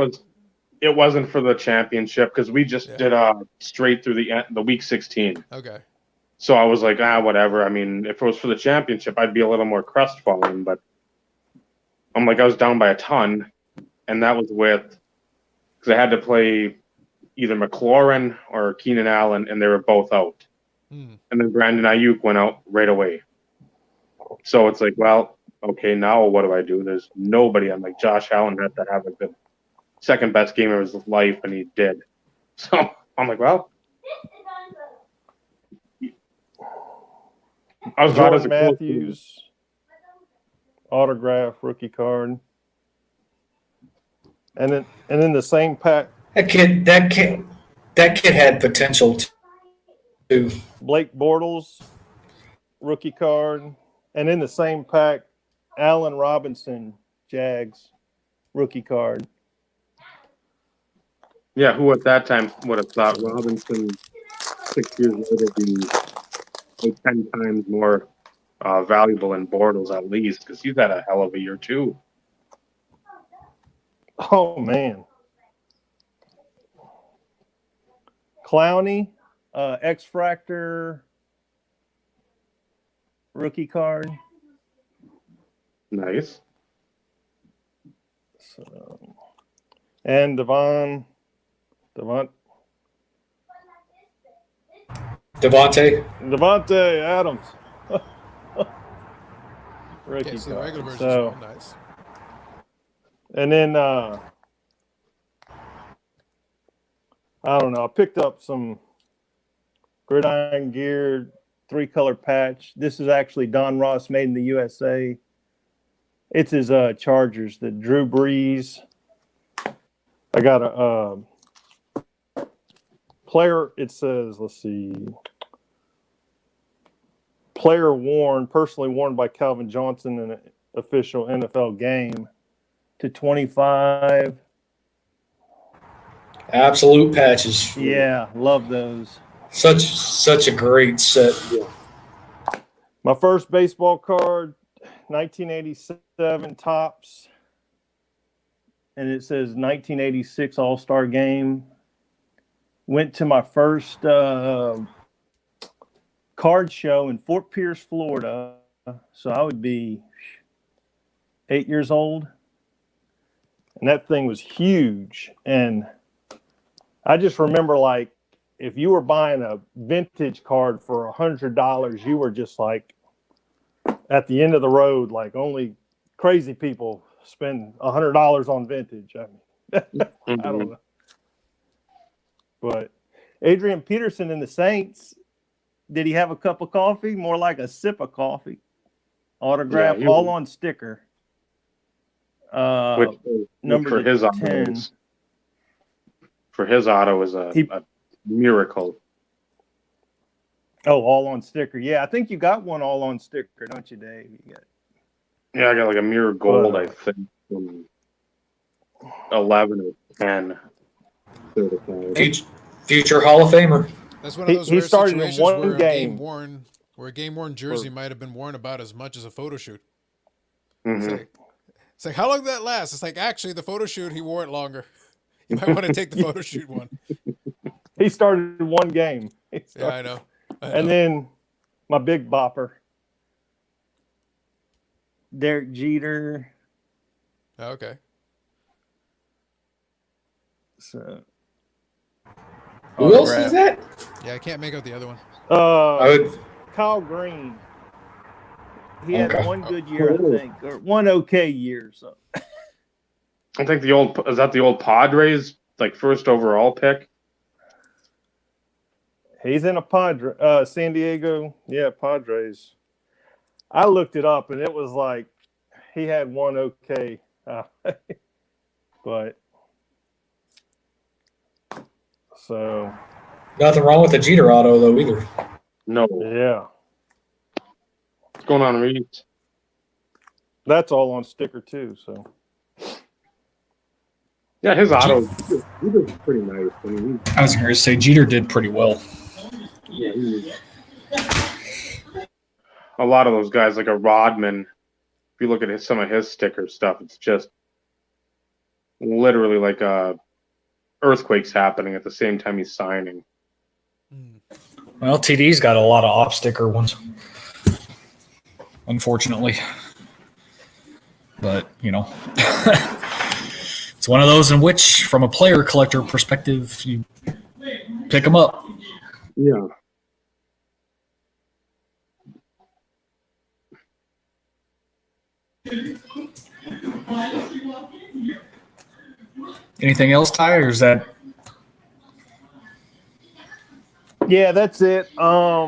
wasn't for the championship because we just did straight through the week 16. Okay. So I was like, whatever. I mean, if it was for the championship, I'd be a little more crestfallen. But I'm like, I was down by a ton, and that was because I had to play either McLaurin or Keenan Allen, and they were both out. And then Brandon Ayuk went out right away. So it's like, well, okay, now what do I do? There's nobody. I'm like, Josh Allen had to have like the second best game of his life, and he did. So I'm like, well, I was glad as Jordan a Matthews autograph rookie card. And then the same pack. That kid had potential too. Blake Bortles rookie card. And in the same pack, Allen Robinson Jags rookie card. Yeah, who at that time would have thought Robinson 6 years later be like 10 times more valuable than Bortles at least, because he's had a hell of a year too. Oh, man. Clowney, X-Fractor rookie card. Nice. So, and Devontae Adams. Rookie Okay, so the card. regular version So, is nice. and then I don't know. I picked up some Gridiron Gear 3-color patch. This is actually Don Ross made in the USA. It's his Chargers, the Drew Brees. I got a player. It says, let's see, player worn, personally worn by Calvin Johnson in an official NFL game to 25. Absolute patches. Yeah, love those. Such a great set. My first baseball card, 1987 Topps, and it says 1986 All-Star Game. Went to my first card show in Fort Pierce, Florida. So I would be 8 years old. And that thing was huge. And I just remember, like, if you were buying a vintage card for $100, you were just like at the end of the road, like only crazy people spend $100 on vintage. I mean, I don't know. But Adrian Peterson in the Saints, did he have a cup of coffee? More like a sip of coffee. Autograph, all on sticker. Which number for his 10. For his auto is a miracle. Oh, all on sticker. Yeah, I think you got one all on sticker, don't you, Dave? You got. Yeah, I got like a mirror gold, I think, from 11 or 10. Future Hall of Famer. That's one of those He rare started in situations one where game. a game worn jersey might have been worn about as much as a photo shoot. Mm-hmm. It's like, how long did that last? It's like, actually, the photo shoot, he wore it longer. You might want to take the photo shoot one. He started one game. Yeah, I know. And then my big bopper, Derek Jeter. Okay. So, Who else is that? Yeah, I can't make out the other one. Kyle Green. He had Okay. one good year, I think, or one okay year. So I think the old Padres like first overall pick. he's in a San Diego, Padres. I looked it up, and it was like he had one okay, but so Nothing wrong with the Jeter auto though either. No, yeah, what's going on, Reed? that's all on sticker too. So Yeah, his auto. He was pretty nice. I mean, I was going to say Jeter did pretty well. A lot of those guys, like a Rodman. If you look at some of his sticker stuff, it's just literally like earthquakes happening at the same time he's signing. Well, TD's got a lot of off sticker ones, unfortunately. But, you know, it's one of those in which, from a player collector perspective, you pick them up. yeah. Anything else, Ty, or is that? yeah, that's it. I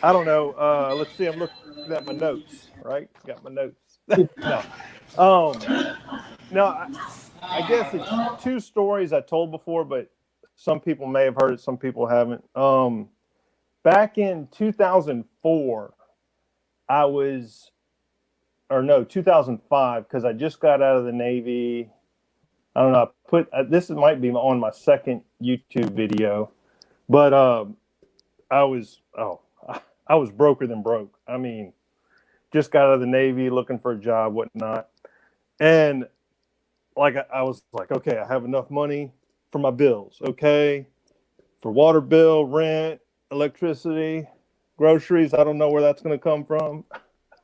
don't know. Let's see. I'm looking at my notes. Right, got my notes. No. I guess it's two stories I told before, but some people may have heard it, some people haven't. Back in 2004, 2005, because I just got out of the Navy. I don't know. This might be on my second YouTube video, but I was broker than broke. I mean, just got out of the Navy, looking for a job, whatnot, and like I was like, okay, I have enough money for my bills, okay, for water bill, rent, electricity, groceries. I don't know where that's going to come from,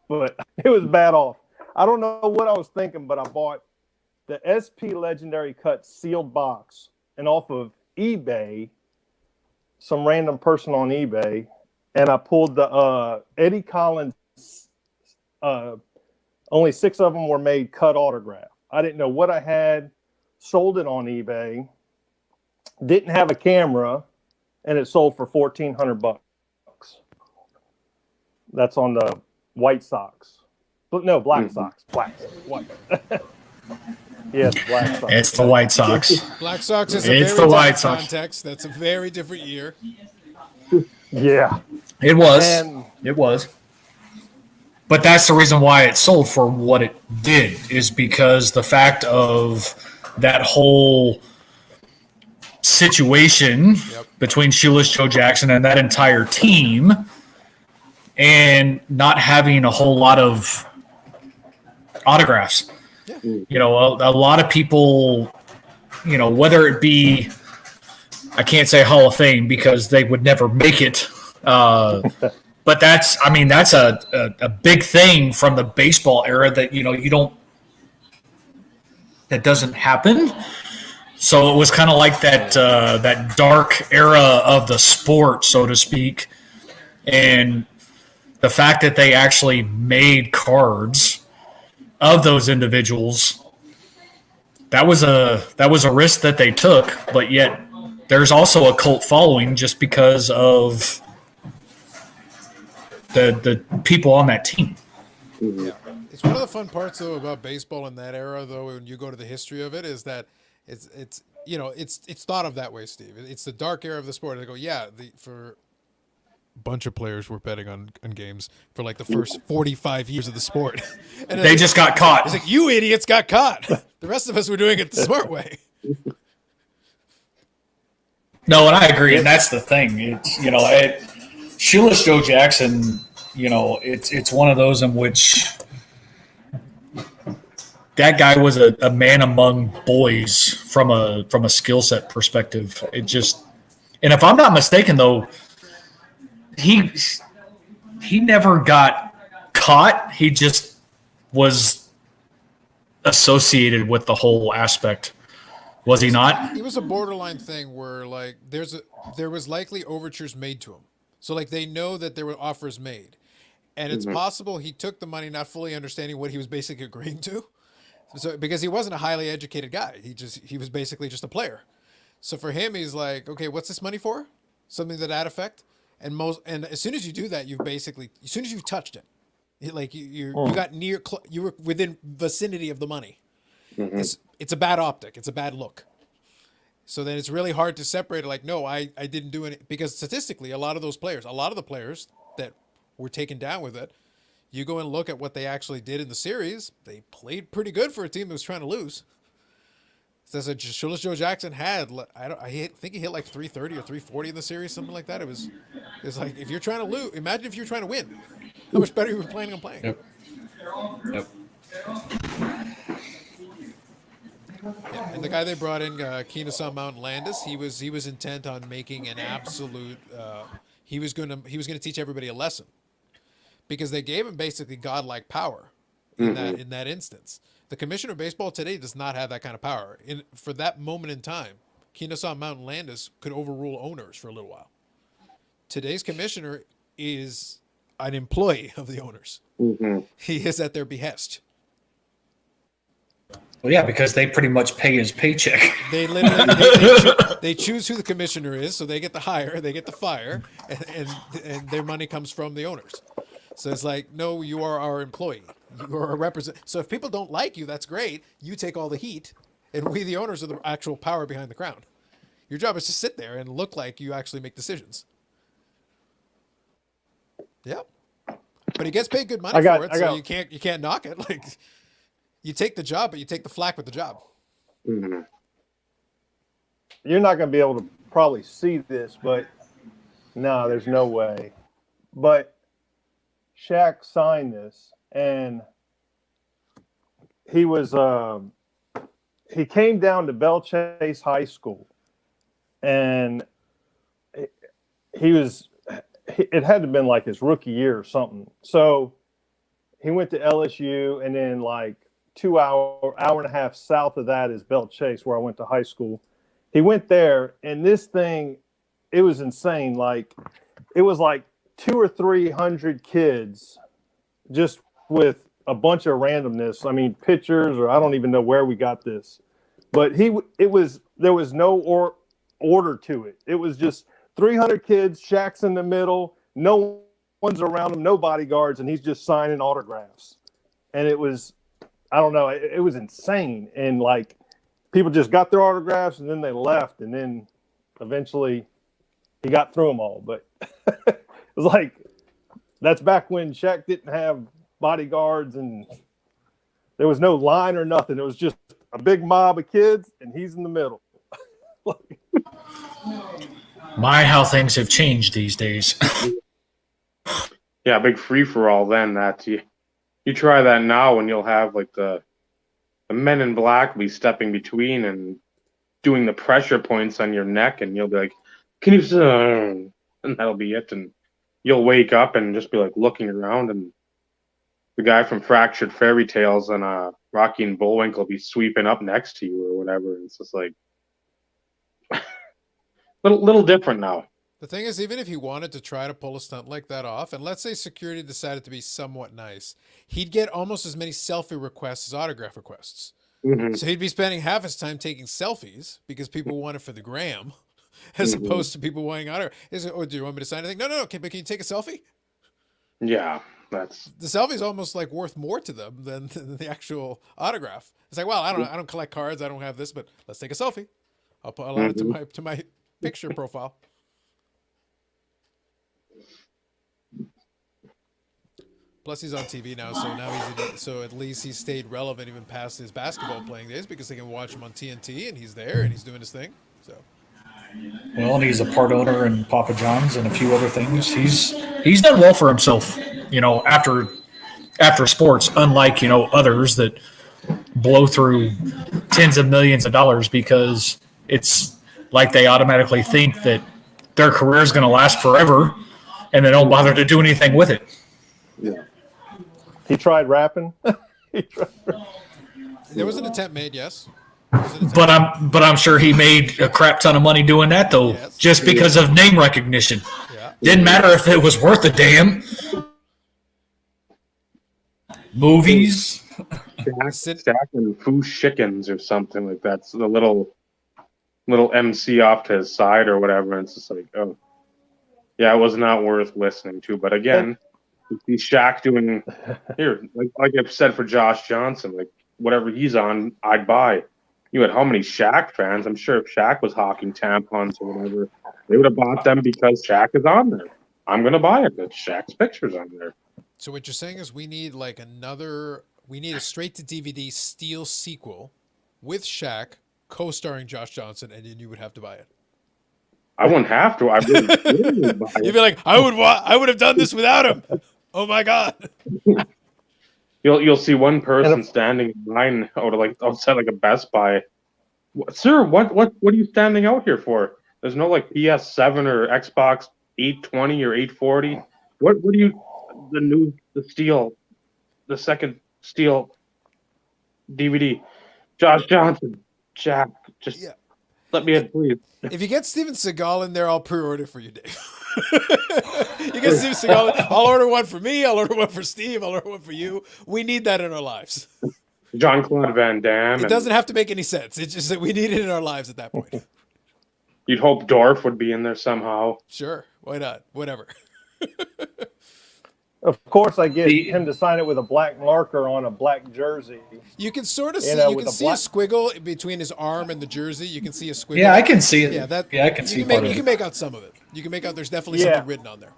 but it was bad off. I don't know what I was thinking, but I bought the SP Legendary Cut sealed box, and off of eBay, some random person on eBay, and I pulled the Eddie Collins. Only 6 of them were made cut autograph. I didn't know what I had. Sold it on eBay. Didn't have a camera, and it sold for $1,400. That's on the White Sox. But no, Black Sox. Black. White. Yeah, the Black Sox. It's the White Sox. Black Sox is a It's very the White different Sox. context. That's a very different year. Yeah. It was. And It was. But that's the reason why it sold for what it did, is because the fact of that whole situation between Shoeless Joe Jackson and that entire team, and not having a whole lot of autographs. You know, a lot of people, you know, whether it be, I can't say Hall of Fame because they would never make it. But that's a big thing from the baseball era that, you know, that doesn't happen. So it was kind of like that dark era of the sport, so to speak. And the fact that they actually made cards of those individuals, that was a risk that they took, but yet there's also a cult following just because of the people on that team. Yeah. It's one of the fun parts though about baseball in that era though, when you go to the history of it, is that it's you know, it's thought of that way, Steve. It's the dark era of the sport. They go, yeah, for a bunch of players were betting on games for like the first 45 years of the sport. And They just got caught. It's like, you idiots got caught. The rest of us were doing it the smart way. No, and I agree, and that's the thing. It's, you know, Shoeless Joe Jackson, you know, it's one of those in which that guy was a man among boys from a skill set perspective. It just, and if I'm not mistaken though, he never got caught. He just was associated with the whole aspect. Was he not? It was a borderline thing where like there was likely overtures made to him. So like they know that there were offers made. And it's possible he took the money not fully understanding what he was basically agreeing to. So because he wasn't a highly educated guy. He was basically just a player. So for him he's like, okay, what's this money for? Something to that effect. And as soon as you do that, as soon as you touched it, you got you were within vicinity of the money. It's a bad optic. It's a bad look. So then it's really hard to separate it. Like, no, I didn't do it, because statistically, a lot of the players that were taken down with it, you go and look at what they actually did in the series. They played pretty good for a team that was trying to lose. So Shoeless Joe Jackson had, I think he hit like 330 or 340 in the series, something like that. It's like, if you're trying to lose, imagine if you're trying to win. How much better you were planning on playing. Yep. Yeah, and the guy they brought in, Kenesaw Mountain Landis, he was intent on making an absolute. He was going to teach everybody a lesson, because they gave him basically godlike power in that instance. The commissioner of baseball today does not have that kind of power. For that moment in time, Kenesaw Mountain Landis could overrule owners for a little while. Today's commissioner is an employee of the owners. He is at their behest. Well, yeah, because they pretty much pay his paycheck. They literally they choose who the commissioner is, so they get the hire, they get the fire, and their money comes from the owners. So it's like, no, you are our employee. You are a representative. So if people don't like you, that's great. You take all the heat, and we, the owners, are the actual power behind the crown. Your job is to sit there and look like you actually make decisions. Yep. But he gets paid good money for it, so you can't knock it. Like, you take the job, but you take the flack with the job. You're not going to be able to probably see this, but no, there's no way. But Shaq signed this, and he was he came down to Bell Chase High School, and it had to have been like his rookie year or something. So he went to LSU, and then like hour and a half south of that is Bell Chase, where I went to high school. He went there, and this thing, it was insane. Like, it was like 200 or 300 kids, just with a bunch of randomness. I mean, pictures, or I don't even know where we got this, but there was no order to it. It was just 300 kids, Shaq's in the middle, no one's around him, no bodyguards, and he's just signing autographs. And it was I don't know. It was insane. And like people just got their autographs and then they left. And then eventually he got through them all. But it was like, that's back when Shaq didn't have bodyguards and there was no line or nothing. It was just a big mob of kids and he's in the middle. My, how things have changed these days. Yeah, big free for all. Then that you try that now, and you'll have like the men in black be stepping between and doing the pressure points on your neck, and you'll be like, "Can you?" And that'll be it, and you'll wake up and just be like looking around, and the guy from Fractured Fairy Tales and Rocky and Bullwinkle will be sweeping up next to you or whatever. And it's just like little different now. The thing is, even if he wanted to try to pull a stunt like that off, and let's say security decided to be somewhat nice, he'd get almost as many selfie requests as autograph requests. Mm-hmm. So he'd be spending half his time taking selfies because people want it for the gram, as opposed to people wanting autograph. Is it, oh, do you want me to sign anything? No. Can you take a selfie? Yeah, that's The selfie's almost like worth more to them than the actual autograph. It's like, well, I don't collect cards, I don't have this, but let's take a selfie. I'll add it to my picture profile. Plus, he's on TV now, so at least he stayed relevant even past his basketball playing days because they can watch him on TNT, and he's there and he's doing his thing. So, Well, and he's a part owner in Papa John's and a few other things. He's done well for himself, after sports, unlike, others that blow through tens of millions of dollars because it's like they automatically think that their career is going to last forever and they don't bother to do anything with it. yeah. He tried rapping. there was an attempt made, yes. But I'm sure he made a crap ton of money doing that though, Yes. just because of name recognition. Yeah. Didn't matter if it was worth a damn. Movies. Stacking Foo Chickens or something like that. So the little MC off to his side or whatever. And it's just like, oh, yeah, it was not worth listening to. But again, you see Shaq doing here, like I've said for Josh Johnson, like whatever he's on, I'd buy. You had how many Shaq fans? I'm sure if Shaq was hawking tampons or whatever, they would have bought them because Shaq is on there. I'm gonna buy it. That Shaq's picture's on there. So what you're saying is we need a straight to DVD Steel sequel with Shaq co-starring Josh Johnson, and then you would have to buy it. I wouldn't have to. I would buy it. You'd be like, I would have done this without him. Oh my God. You'll see one person standing in line outside like a Best Buy. Sir, what are you standing out here for? There's no like PS7 or Xbox 820 or 840. What do you the second Steel DVD? Josh Johnson, Jack, just let me in, please. If you get Steven Seagal in there, I'll pre-order for you, Dave. You get Steven Seagal. I'll order one for me. I'll order one for Steve. I'll order one for you. We need that in our lives. Jean-Claude Van Damme. It doesn't have to make any sense. It's just that we need it in our lives at that point. You'd hope Dorf would be in there somehow. Sure. Why not? Whatever. Of course, I get him to sign it with a black marker on a black jersey. You can sort of see, You know, you with can a see black- a squiggle between his arm and the jersey. You can see a squiggle. Yeah, I can see it. Yeah, I can see you part can of you it. can make out some of it. You can make out there's definitely Yeah. something written on there.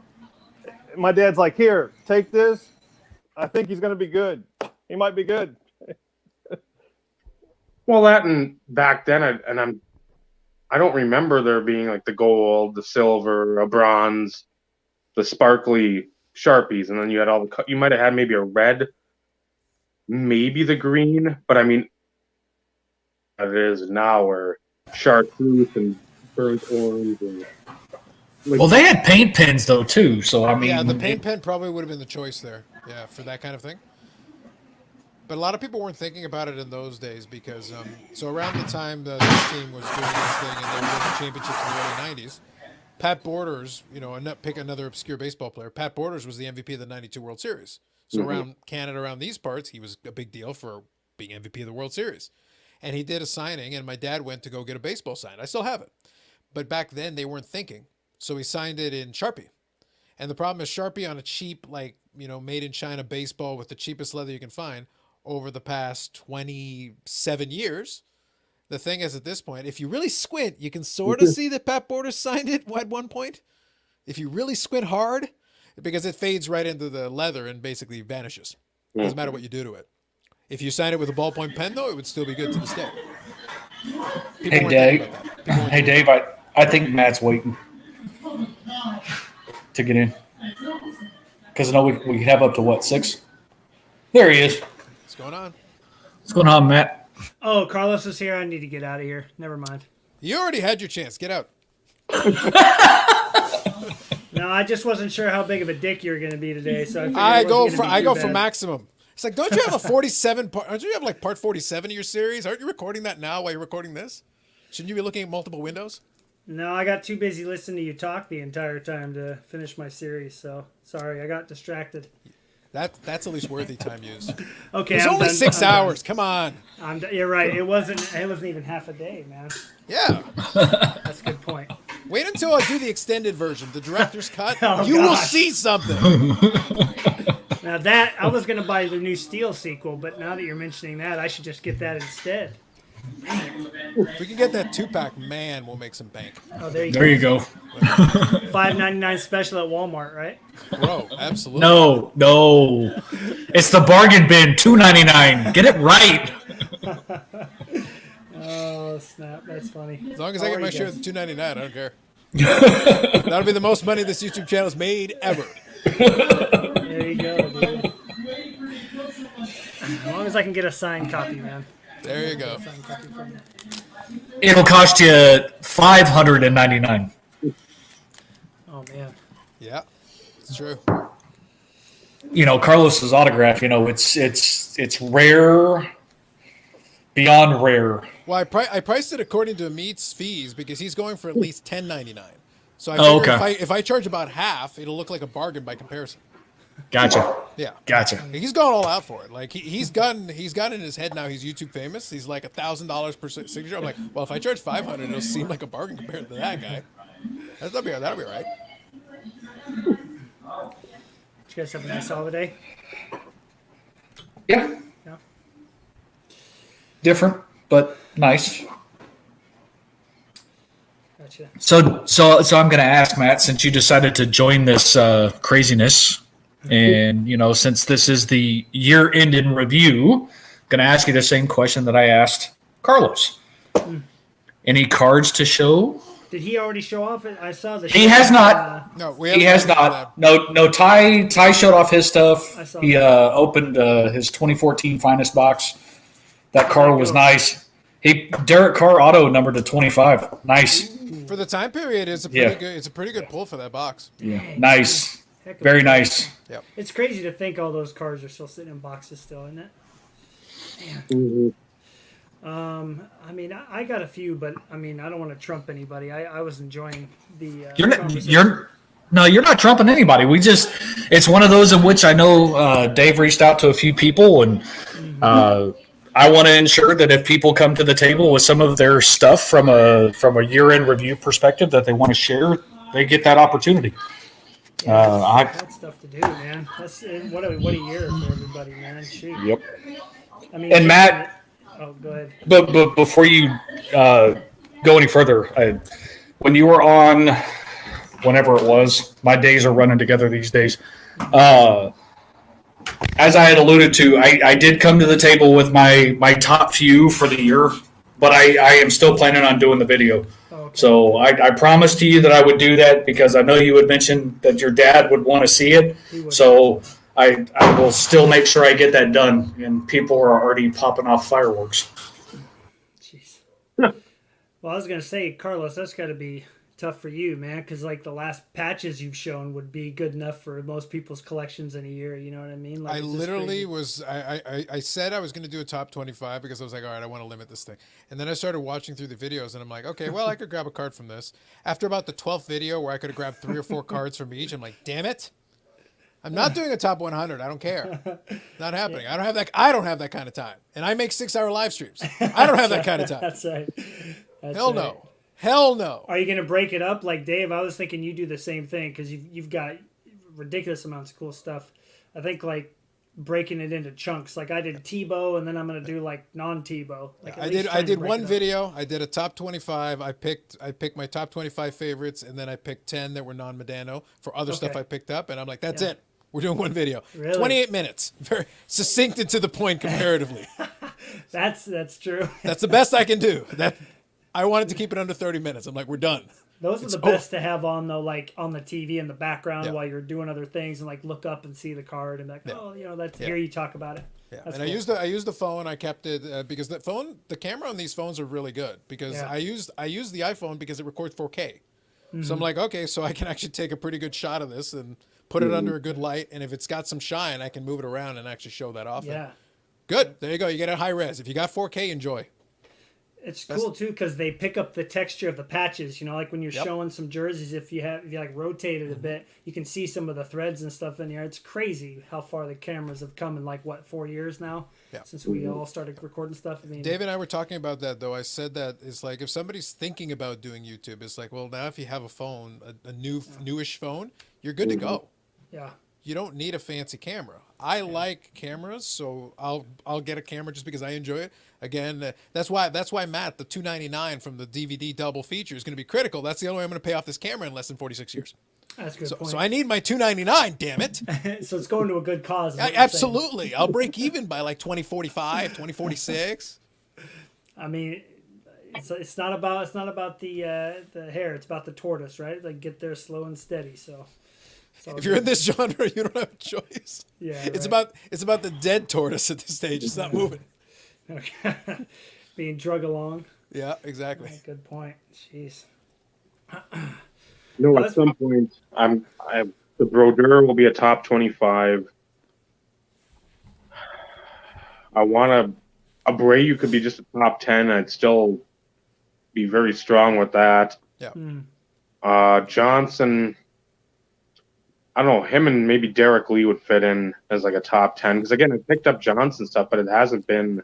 My dad's like, here, take this. I think he's going to be good. He might be good. Well, that and back then, I don't remember there being like the gold, the silver, a bronze, the sparkly Sharpies, and then you had all the. You might have had maybe a red, maybe the green, but I mean, it is now where chartreuse and burnt orange. And, like, Well, they had paint pens though too, so I mean, Yeah, the paint pen probably would have been the choice there. Yeah, for that kind of thing. But a lot of people weren't thinking about it in those days because, so around the time this team was doing this thing and they were winning championships in the early 90s, Pat Borders, pick another obscure baseball player. Pat Borders was the MVP of the 92 World Series. So around Canada, around these parts, he was a big deal for being MVP of the World Series. And he did a signing, and my dad went to go get a baseball signed. I still have it. But back then, they weren't thinking. So he signed it in Sharpie. And the problem is Sharpie on a cheap, made in China baseball with the cheapest leather you can find over the past 27 years. The thing is, at this point, if you really squint, you can sort of see that Pat Borders signed it at one point. If you really squint hard, because it fades right into the leather and basically vanishes. Doesn't matter what you do to it. If you sign it with a ballpoint pen, though, it would still be good to this day. Hey, Dave. Hey, Dave, I think Matt's waiting to get in. Because I know we can have up to, what, 6? There he is. What's going on? What's going on, Matt? Oh, Carlos is here. I need to get out of here. Never mind. You already had your chance. Get out. No, I just wasn't sure how big of a dick you were going to be today, so I go for for maximum. It's like, don't you have a 47 part? Don't you have like part 47 of your series? Aren't you recording that now while you're recording this? Shouldn't you be looking at multiple windows? No, I got too busy listening to you talk the entire time to finish my series, so sorry, I got distracted. That's at least worthy time used. Okay, It's I'm only done. 6 I'm done. hours. Come on. You're right. It wasn't even half a day, man. Yeah. That's a good point. Wait until I do the extended version, the director's cut. Oh, You will gosh. see something. Now that I was gonna buy the new Steel sequel, but now that you're mentioning that, I should just get that instead. If we can get that 2-pack, man, we'll make some bank. Oh, there you There you go. $5.99 special at Walmart, right? Bro, absolutely. No. It's the bargain bin, $2.99. Get it right. Oh snap! That's funny. As long as How I are get my you share guys? of the $2.99, I don't care. That'll be the most money this YouTube channel's made ever. There you go, dude. As long as I can get a signed copy, man. There you go. Signed copy from you. It'll cost you $599. Oh man. Yeah, it's true. You know, Carlos's autograph. You know, it's rare, beyond rare. Well, I priced it according to Meat's fees because he's going for at least $10.99. So I Oh, figure okay. if I charge about half, it'll look like a bargain by comparison. Gotcha. Yeah. Gotcha. He's gone all out for it. Like he's got in his head now. He's YouTube famous. He's like $1,000 per signature. I'm like, well, if I charge $500, it'll seem like a bargain compared to that guy. That'll be all right. Did you guys have a nice holiday? Yeah. Yeah. Different, but nice. Gotcha. So I'm going to ask Matt, since you decided to join this craziness, and you know, since this is the year-end in review, going to ask you the same question that I asked Carlos. Any cards to show? Did he already show off? I saw the. He has not. No, we He has not. No. Ty showed off his stuff. I saw He that. opened his 2014 finest box. That card was nice. Derek Carr auto numbered to 25. Nice. For the time period, it's a pretty good pull for that box. Yeah. Nice. Heck of a- Very nice. It's crazy to think all those cards are still sitting in boxes still, isn't it? Mhm. I mean, I got a few, but I mean, I don't want to trump anybody. I was enjoying the. You're not trumping anybody. It's one of those in which I know Dave reached out to a few people, and I want to ensure that if people come to the table with some of their stuff from a year-end review perspective that they want to share, they get that opportunity. That's stuff to do, man. That's what a year for everybody, man. Shoot. Yep. I mean, And Matt, oh, go ahead. but before you go any further, when you were on, whenever it was, my days are running together these days. As I had alluded to, I did come to the table with my top few for the year, but I am still planning on doing the video. Okay. So I promised to you that I would do that because I know you had mentioned that your dad would want to see it. He would. So I will still make sure I get that done, and people are already popping off fireworks. Jeez. Well, I was gonna say, Carlos, that's got to be tough for you, man, because like the last patches you've shown would be good enough for most people's collections in a year. You know what I mean? Like, I it's just literally crazy. I said I was going to do a top 25 because I was like, all right, I want to limit this thing. And then I started watching through the videos and I'm like, okay, well, I could grab a card from this. After about the 12th video where I could have grabbed 3 or 4 cards from each, I'm like, damn it. I'm not doing a top 100. I don't care. Not happening. I don't have that kind of time. And I make 6-hour live streams. I don't have that kind of time. That's right. That's Hell right. no. Hell no. Are you gonna break it up like Dave? I was thinking you do the same thing because you've got ridiculous amounts of cool stuff. I think like breaking it into chunks. Like I did Tebow, and then I'm gonna do like non-Tebow. Like at least try I and did break one it up. video. I did a top 25. I picked my top 25 favorites, and then I picked 10 that were non-Medano for other stuff Okay. I picked up. And I'm like, that's Yeah. it. We're doing one video. Really? 28 minutes. Very succinct and to the point comparatively. That's true. That's the best I can do. That I wanted to keep it under 30 minutes. I'm like, we're done. Those are the best to have on though, like on the TV in the background Yeah. while you're doing other things, and like look up and see the card and like, oh, you know, that's Yeah. here you talk about it. Yeah, That's and cool. I used the phone. I kept it because the camera on these phones are really good because Yeah. I used the iPhone because it records 4K. So I'm Mm-hmm. like, okay, so I can actually take a pretty good shot of this and put it under a good light, and if it's got some shine, I can move it around and actually show that off. Yeah. Good. There you go. You get a high res. If you got 4K, enjoy. It's cool too because they pick up the texture of the patches. You know, like when you're Yep. showing some jerseys, if you like rotate it a bit, you can see some of the threads and stuff in there. It's crazy how far the cameras have come in like what 4 years now Yeah. since we all started recording stuff. I mean, Dave and I were talking about that though. I said that it's like if somebody's thinking about doing YouTube, it's like, well, now if you have a phone, a newish phone, you're good to go. yeah, You don't need a fancy camera. I like cameras, so I'll get a camera just because I enjoy it. Again, that's why Matt, the $299 from the DVD double feature is going to be critical. That's the only way I'm going to pay off this camera in less than 46 years. that's a good So, point. so I need my $299. Damn it! So it's going to a good cause. is what you're saying. Absolutely, I'll break even by like 2045, 2046. I mean, it's not about the hair. It's about the tortoise, right? Like get there slow and steady. So If you're in this genre, you don't have a choice. Yeah, it's right. about the dead tortoise at this stage. It's not moving. being drug along. Yeah, exactly. Good point. Jeez. No, at some point, the Brodeur will be a top 25. I want a Abreu could be just a top 10. I'd still be very strong with that. Yeah. Johnson, I don't know, him and maybe Derek Lee would fit in as like a top 10. Because again, I picked up Johnson stuff, but it hasn't been.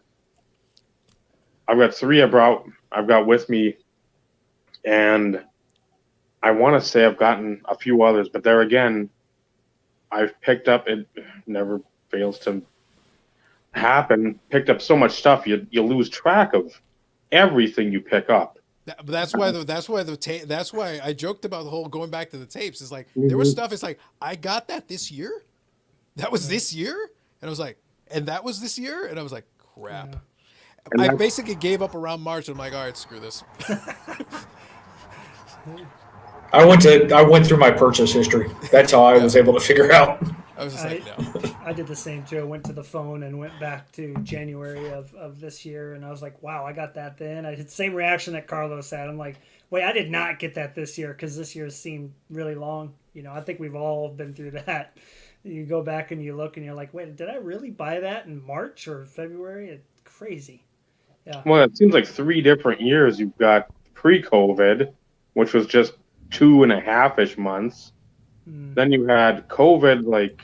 I've got 3 I've got with me, and I want to say I've gotten a few others, but there again, I've picked up. It never fails to happen. Picked up so much stuff, you lose track of everything you pick up. But that's why I joked about the whole going back to the tapes. Is like there was stuff. It's like I got that this year. That was this year, and I was like, and that was this year, and I was like, crap. I basically gave up around March. And I'm like, all right, screw this. I went through my purchase history. That's how I was able to figure out. I was just like, no. I did the same too. I went to the phone and went back to January of this year, and I was like, wow, I got that then. I had the same reaction that Carlos had. I'm like, wait, I did not get that this year because this year seemed really long. You know, I think we've all been through that. You go back and you look and you're like, wait, did I really buy that in March or February? It's crazy. Yeah. Well, it seems like 3 different years. You've got pre-COVID, which was just 2.5-ish months. Then you had COVID, like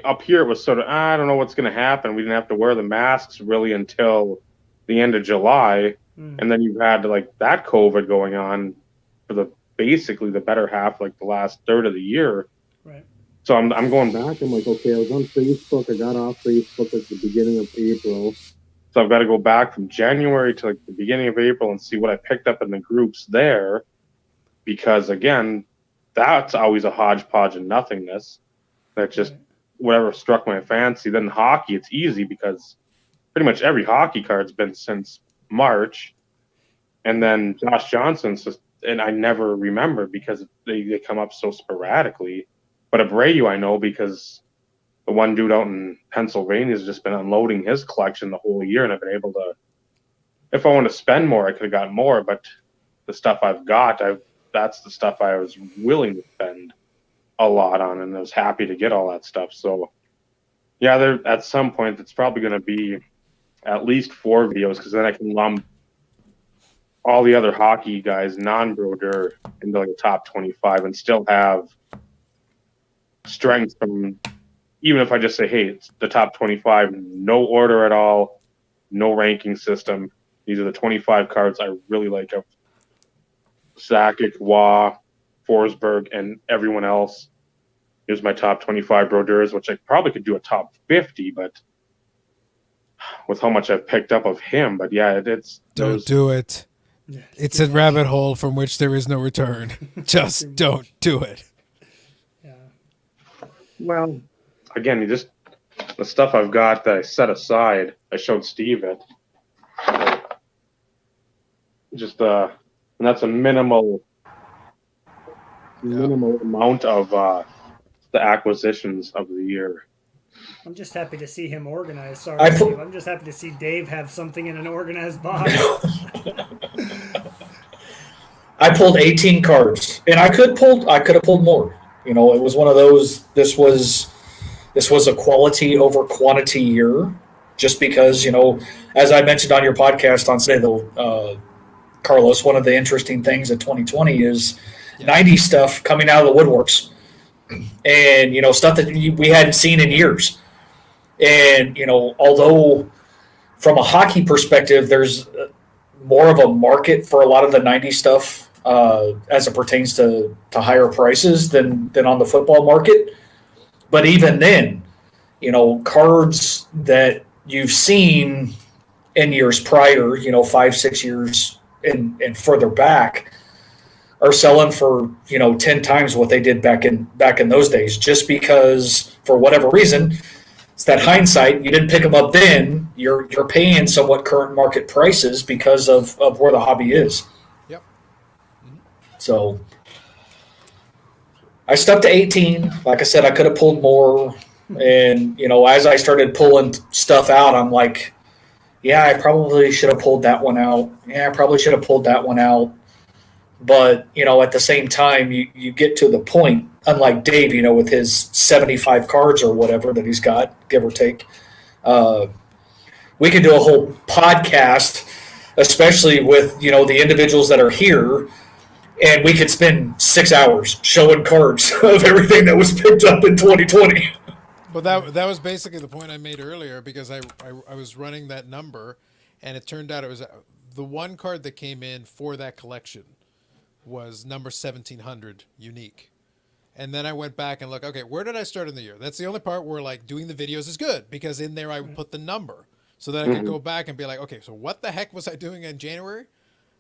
up here it was sort of, I don't know what's going to happen. We didn't have to wear the masks really until the end of July. And then you had like that COVID going on for basically the better half, like the last third of the year. Right. So I'm going back. I'm like, okay, I was on Facebook. I got off Facebook at the beginning of April. So I've got to go back from January to like the beginning of April and see what I picked up in the groups there. Because again, that's always a hodgepodge of nothingness. That just whatever struck my fancy. Then hockey, it's easy because pretty much every hockey card's been since March. And then Josh Johnson's just, and I never remember because they come up so sporadically. But Abreu I know because the one dude out in Pennsylvania has just been unloading his collection the whole year, and I've been able to, if I want to spend more, I could have gotten more, but the stuff I've got, that's the stuff I was willing to spend a lot on, and I was happy to get all that stuff. So, yeah, there at some point, it's probably going to be at least 4 videos, because then I can lump all the other hockey guys, non-Brodeur, into like a top 25 and still have strength from, even if I just say, hey, it's the top 25, no order at all, no ranking system. These are the 25 cards I really like of Sakic, Waugh, Forsberg, and everyone else. Here's my top 25 brodeurs, which I probably could do a top 50, but with how much I've picked up of him. But yeah, it's Don't do it. Yeah, It's a rabbit hole from which there is no return. Just don't do it. Yeah. well, again, you just the stuff I've got that I set aside. I showed Steve it. Just and that's a minimal amount of the acquisitions of the year. I'm just happy to see him organized. Sorry, I put- Steve. I'm just happy to see Dave have something in an organized box. I pulled 18 cards, and I could have pulled more. You know, it was one of those. This was a quality over quantity year, just because, you know, as I mentioned on your podcast on Sunday, though, Carlos, one of the interesting things in 2020 is 90 stuff coming out of the woodworks, and, you know, stuff that we hadn't seen in years. And, you know, although from a hockey perspective, there's more of a market for a lot of the 90 stuff as it pertains to higher prices than on the football market. But even then, you know, cards that you've seen in years prior, you know, 5-6 years and further back, are selling for, you know, 10 times what they did back in those days, just because for whatever reason, it's that hindsight. You didn't pick them up then. You're paying somewhat current market prices because of where the hobby is. Yep. So I stuck to 18. Like I said, I could have pulled more. And, you know, as I started pulling stuff out, I'm like, yeah, I probably should have pulled that one out. Yeah, I probably should have pulled that one out. But, you know, at the same time, you get to the point, unlike Dave, you know, with his 75 cards or whatever that he's got, give or take. We could do a whole podcast, especially with, you know, the individuals that are here, and we could spend 6 hours showing cards of everything that was picked up in 2020. But that was basically the point I made earlier, because I was running that number, and it turned out it was the one card that came in for that collection was number 1700 unique. And then I went back and looked, okay, where did I start in the year? That's the only part where, like, doing the videos is good, because in there I would put the number so that I could go back and be like, okay, so what the heck was I doing in January?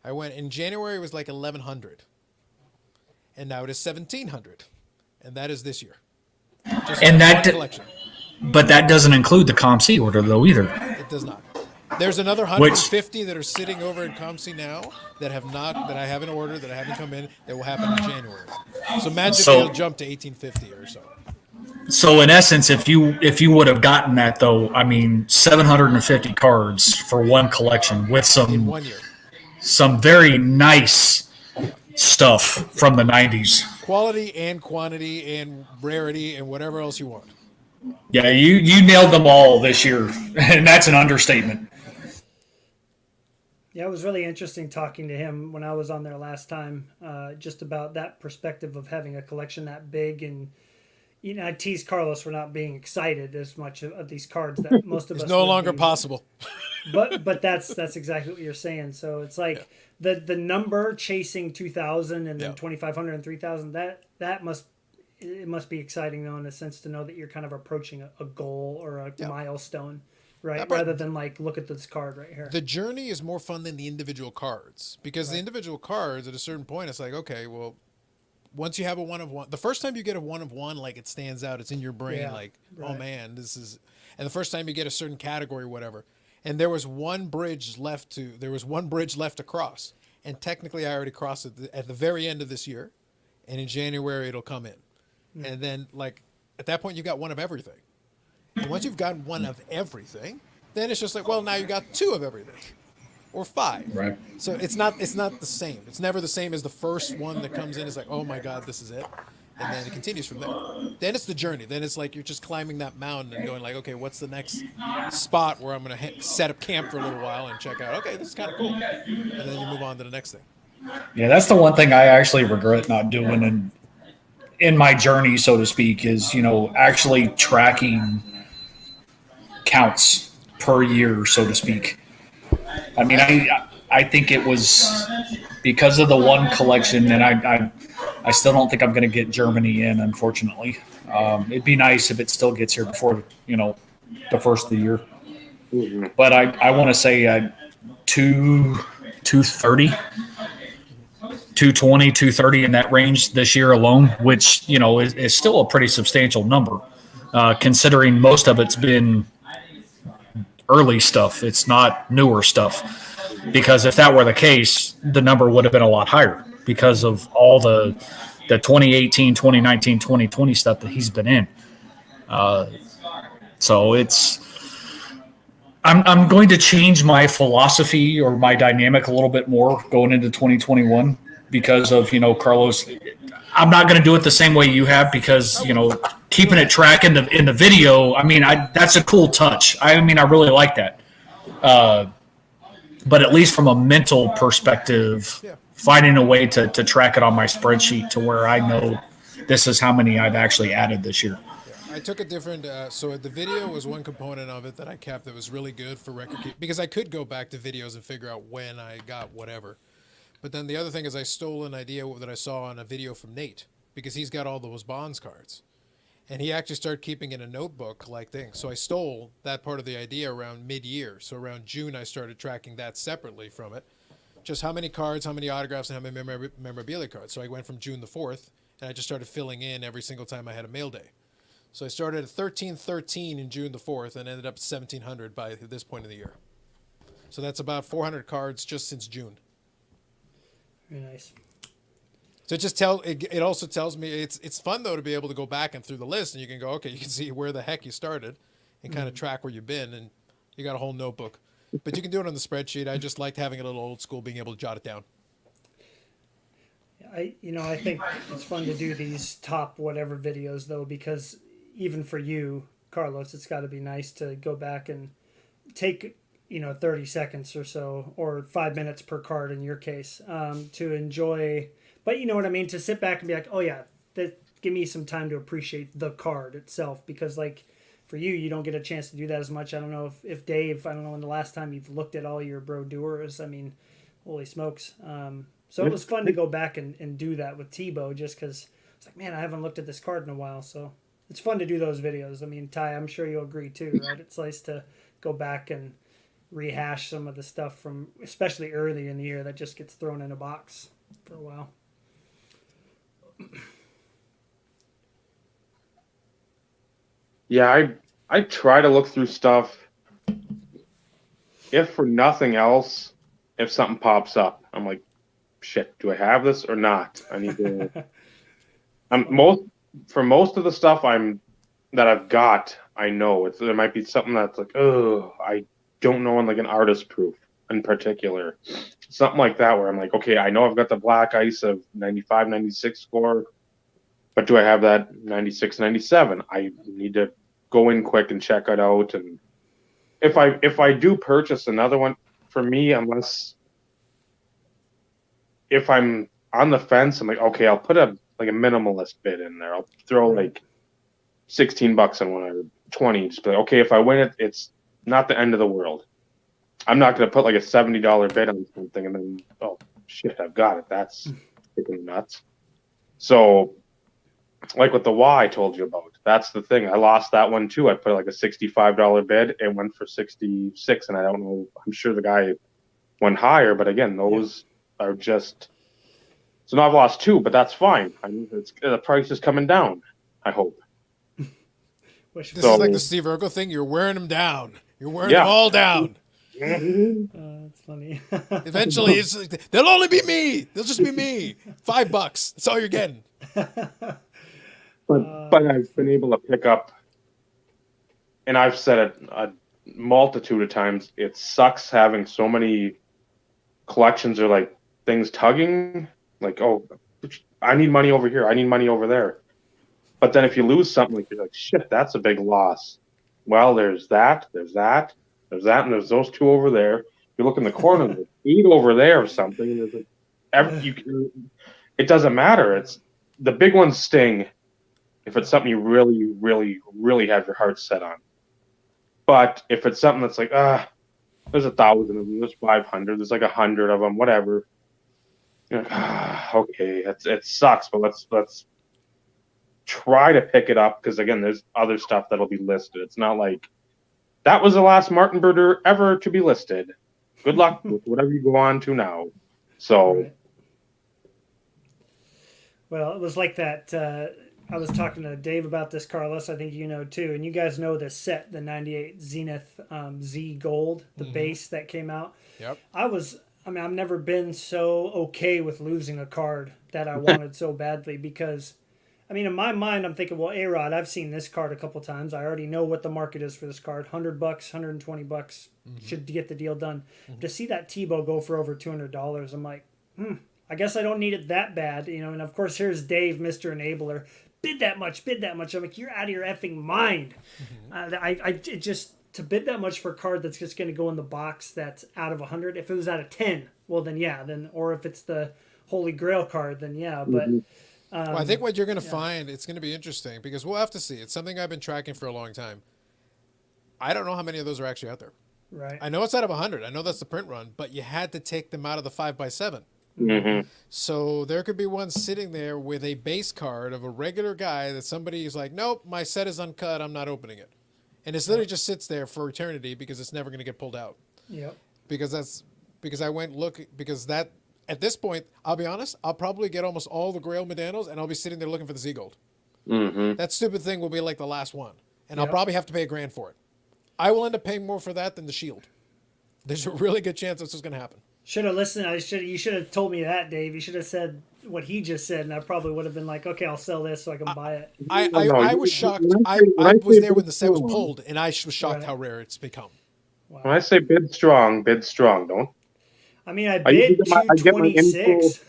I went in January, it was like 1100. And now it is 1700. And that is this year. Just And that one collection. But that doesn't include the ComC order, though, either. It does not. There's another 150 that are sitting over in ComC now that I haven't ordered, that I haven't come in, that will happen in January. So magically it'll jump to 1850 or so. So in essence, if you would have gotten that, though, I mean, 750 cards for one collection with In 1 year. some very nice stuff from the 90s. Quality and quantity and rarity and whatever else you want. Yeah, you nailed them all this year, and that's an understatement. Yeah, it was really interesting talking to him when I was on there last time, just about that perspective of having a collection that big. And, you know, I teased Carlos for not being excited as much of these cards that most of us It's no would longer be. possible. But that's exactly what you're saying. So it's like the number chasing 2,000 and then 2,500 and 3,000. That must be exciting, though, in a sense, to know that you're kind of approaching a goal or a milestone, right? Rather than like, look at this card right here. The journey is more fun than the individual cards, because the individual cards at a certain point, it's like, okay, well, once you have a one of one, the first time you get a one of one, like, it stands out, it's in your brain, oh man, this is, and the first time you get a certain category, whatever, and there was one bridge left to cross, and technically I already crossed it at the very end of this year, and in January it'll come in. And then, like, at that point, you got one of everything. And once you've gotten one of everything, then it's just like, well, now you got two of everything, or five. Right. So it's not the same. It's never the same as the first one that comes in. It's like, oh my God, this is it, and then it continues from there. Then it's the journey. Then it's like you're just climbing that mountain and going like, okay, what's the next spot where I'm going to set up camp for a little while and check out? Okay, this is kind of cool, and then you move on to the next thing. Yeah, that's the one thing I actually regret not doing in my journey, so to speak, is, you know, actually tracking counts per year, so to speak. I mean, I think it was because of the one collection, and I still don't think I'm going to get Germany in, unfortunately. It'd be nice if it still gets here before, the first of the year. Mhm. But I want to say 230, 220, 230 in that range this year alone, which, is still a pretty substantial number, considering most of it's been early stuff. It's not newer stuff. Because if that were the case, the number would have been a lot higher because of all the 2018, 2019, 2020 stuff that he's been in. So I'm going to change my philosophy or my dynamic a little bit more going into 2021 because of, Carlos. I'm not going to do it the same way you have because, keeping it track in the video. I mean, that's a cool touch. I mean, I really like that. But at least from a mental perspective, finding a way to track it on my spreadsheet to where I know this is how many I've actually added this year. Yeah, I took a different. So the video was one component of it that I kept that was really good for record keep because I could go back to videos and figure out when I got whatever. But then the other thing is I stole an idea that I saw on a video from Nate because he's got all those bonds cards, and he actually started keeping in a notebook like thing. So I stole that part of the idea around mid-year. So around June I started tracking that separately from it, just how many cards, how many autographs, and how many memorabilia cards. So I went from June the 4th, and I just started filling in every single time I had a mail day. So I started at 1313 in June the 4th and ended up at 1700 by this point of the year. So that's about 400 cards just since June. Very nice. So it also tells me it's fun though to be able to go back and through the list and you can go, okay, you can see where the heck you started and kind of track where you've been, and you got a whole notebook. But you can do it on the spreadsheet. I just liked having a little old school, being able to jot it down. I think it's fun to do these top whatever videos though, because even for you, Carlos, it's got to be nice to go back and take 30 seconds or so, or 5 minutes per card in your case, to enjoy. But you know what I mean, to sit back and be like, oh yeah, give me some time to appreciate the card itself, because like for you, you don't get a chance to do that as much. I don't know if Dave, I don't know when the last time you've looked at all your brochures. I mean, holy smokes. So it was fun to go back and do that with Tebow, just because it's like, man, I haven't looked at this card in a while. So it's fun to do those videos. I mean, Ty, I'm sure you'll agree too, right? It's nice to go back and rehash some of the stuff from, especially early in the year, that just gets thrown in a box for a while. Yeah, I try to look through stuff. If for nothing else, if something pops up, I'm like, shit, do I have this or not? I need to. For most of the stuff that I've got, I know there might be something that's like, oh, I don't know, on like an artist proof in particular, something like that, where I'm like, okay, I know I've got the black ice of 95, 96 score, but do I have that 96, 97? I need to go in quick and check it out. And if I do purchase another one, for me, if I'm on the fence, I'm like, okay, I'll put a minimalist bid in there. I'll throw like $16 on one or 20. Just be like, okay, if I win it, it's not the end of the world. I'm not going to put like a $70 bid on something and then, oh shit, I've got it. That's freaking nuts. So, like with the Y I told you about, that's the thing. I lost that one too. I put like a $65 bid. It went for 66, and I don't know. I'm sure the guy went higher, but again, those are just. So now I've lost two, but that's fine. I mean, the price is coming down, I hope. This is like the Steve Urkel thing. You're wearing them down. You're wearing them all down. That's funny. Eventually, they'll only be me. They'll just be me. $5. That's all you're getting. But I've been able to pick up, and I've said it a multitude of times, it sucks having so many collections or like things tugging. Like, oh, I need money over here. I need money over there. But then if you lose something, you're like, shit, that's a big loss. Well, there's that, and there's those two over there. You look in the corner, there's 8 over there or something. And there's it doesn't matter. It's the big ones sting if it's something you really, really, really have your heart set on. But if it's something that's like, there's 1,000 of them, there's 500, there's like 100 of them, whatever. You're like, okay, it sucks, but let's try to pick it up because again, there's other stuff that'll be listed. It's not like that was the last Martin Birder ever to be listed. Good luck with whatever you go on to now. So, Right. Well, it was like that. I was talking to Dave about this, Carlos. I think you know too, and you guys know the set, the '98 Zenith Z Gold, the base that came out. Yep. I mean, I've never been so okay with losing a card that I wanted so badly because, I mean, in my mind, I'm thinking, well, A-Rod, I've seen this card a couple times. I already know what the market is for this card. $100, $120 should get the deal done. To see that Tebow go for over $200, I'm like, I guess I don't need it that bad, you know. And of course, here's Dave, Mr. Enabler. Bid that much, bid that much. I'm like, you're out of your effing mind. It just to bid that much for a card that's just going to go in the box that's out of 100. If it was out of 10, well then yeah, then or if it's the Holy Grail card, then yeah. But Well, I think what you're going to find, it's going to be interesting because we'll have to see. It's something I've been tracking for a long time. I don't know how many of those are actually out there. right, I know it's out of 100. I know that's the print run, but you had to take them out of the 5x7. So there could be one sitting there with a base card of a regular guy that somebody's like, nope, my set is uncut. I'm not opening it. And it literally just sits there for eternity because it's never going to get pulled out. yep. Because I went look, because that, at this point, I'll be honest, I'll probably get almost all the Grail Medanos and I'll be sitting there looking for the Z Gold. That stupid thing will be like the last one. And I'll probably have to pay $1,000 for it. I will end up paying more for that than the Shield. There's a really good chance this is going to happen. Should have listened. You should have told me that, Dave. You should have said what he just said, and I probably would have been like, okay, I'll sell this so I can buy it. I was shocked. I was there when the set was pulled, and I was shocked how rare it's become. Wow. when I say bid strong, don't. I mean, I bid I get my info. 226.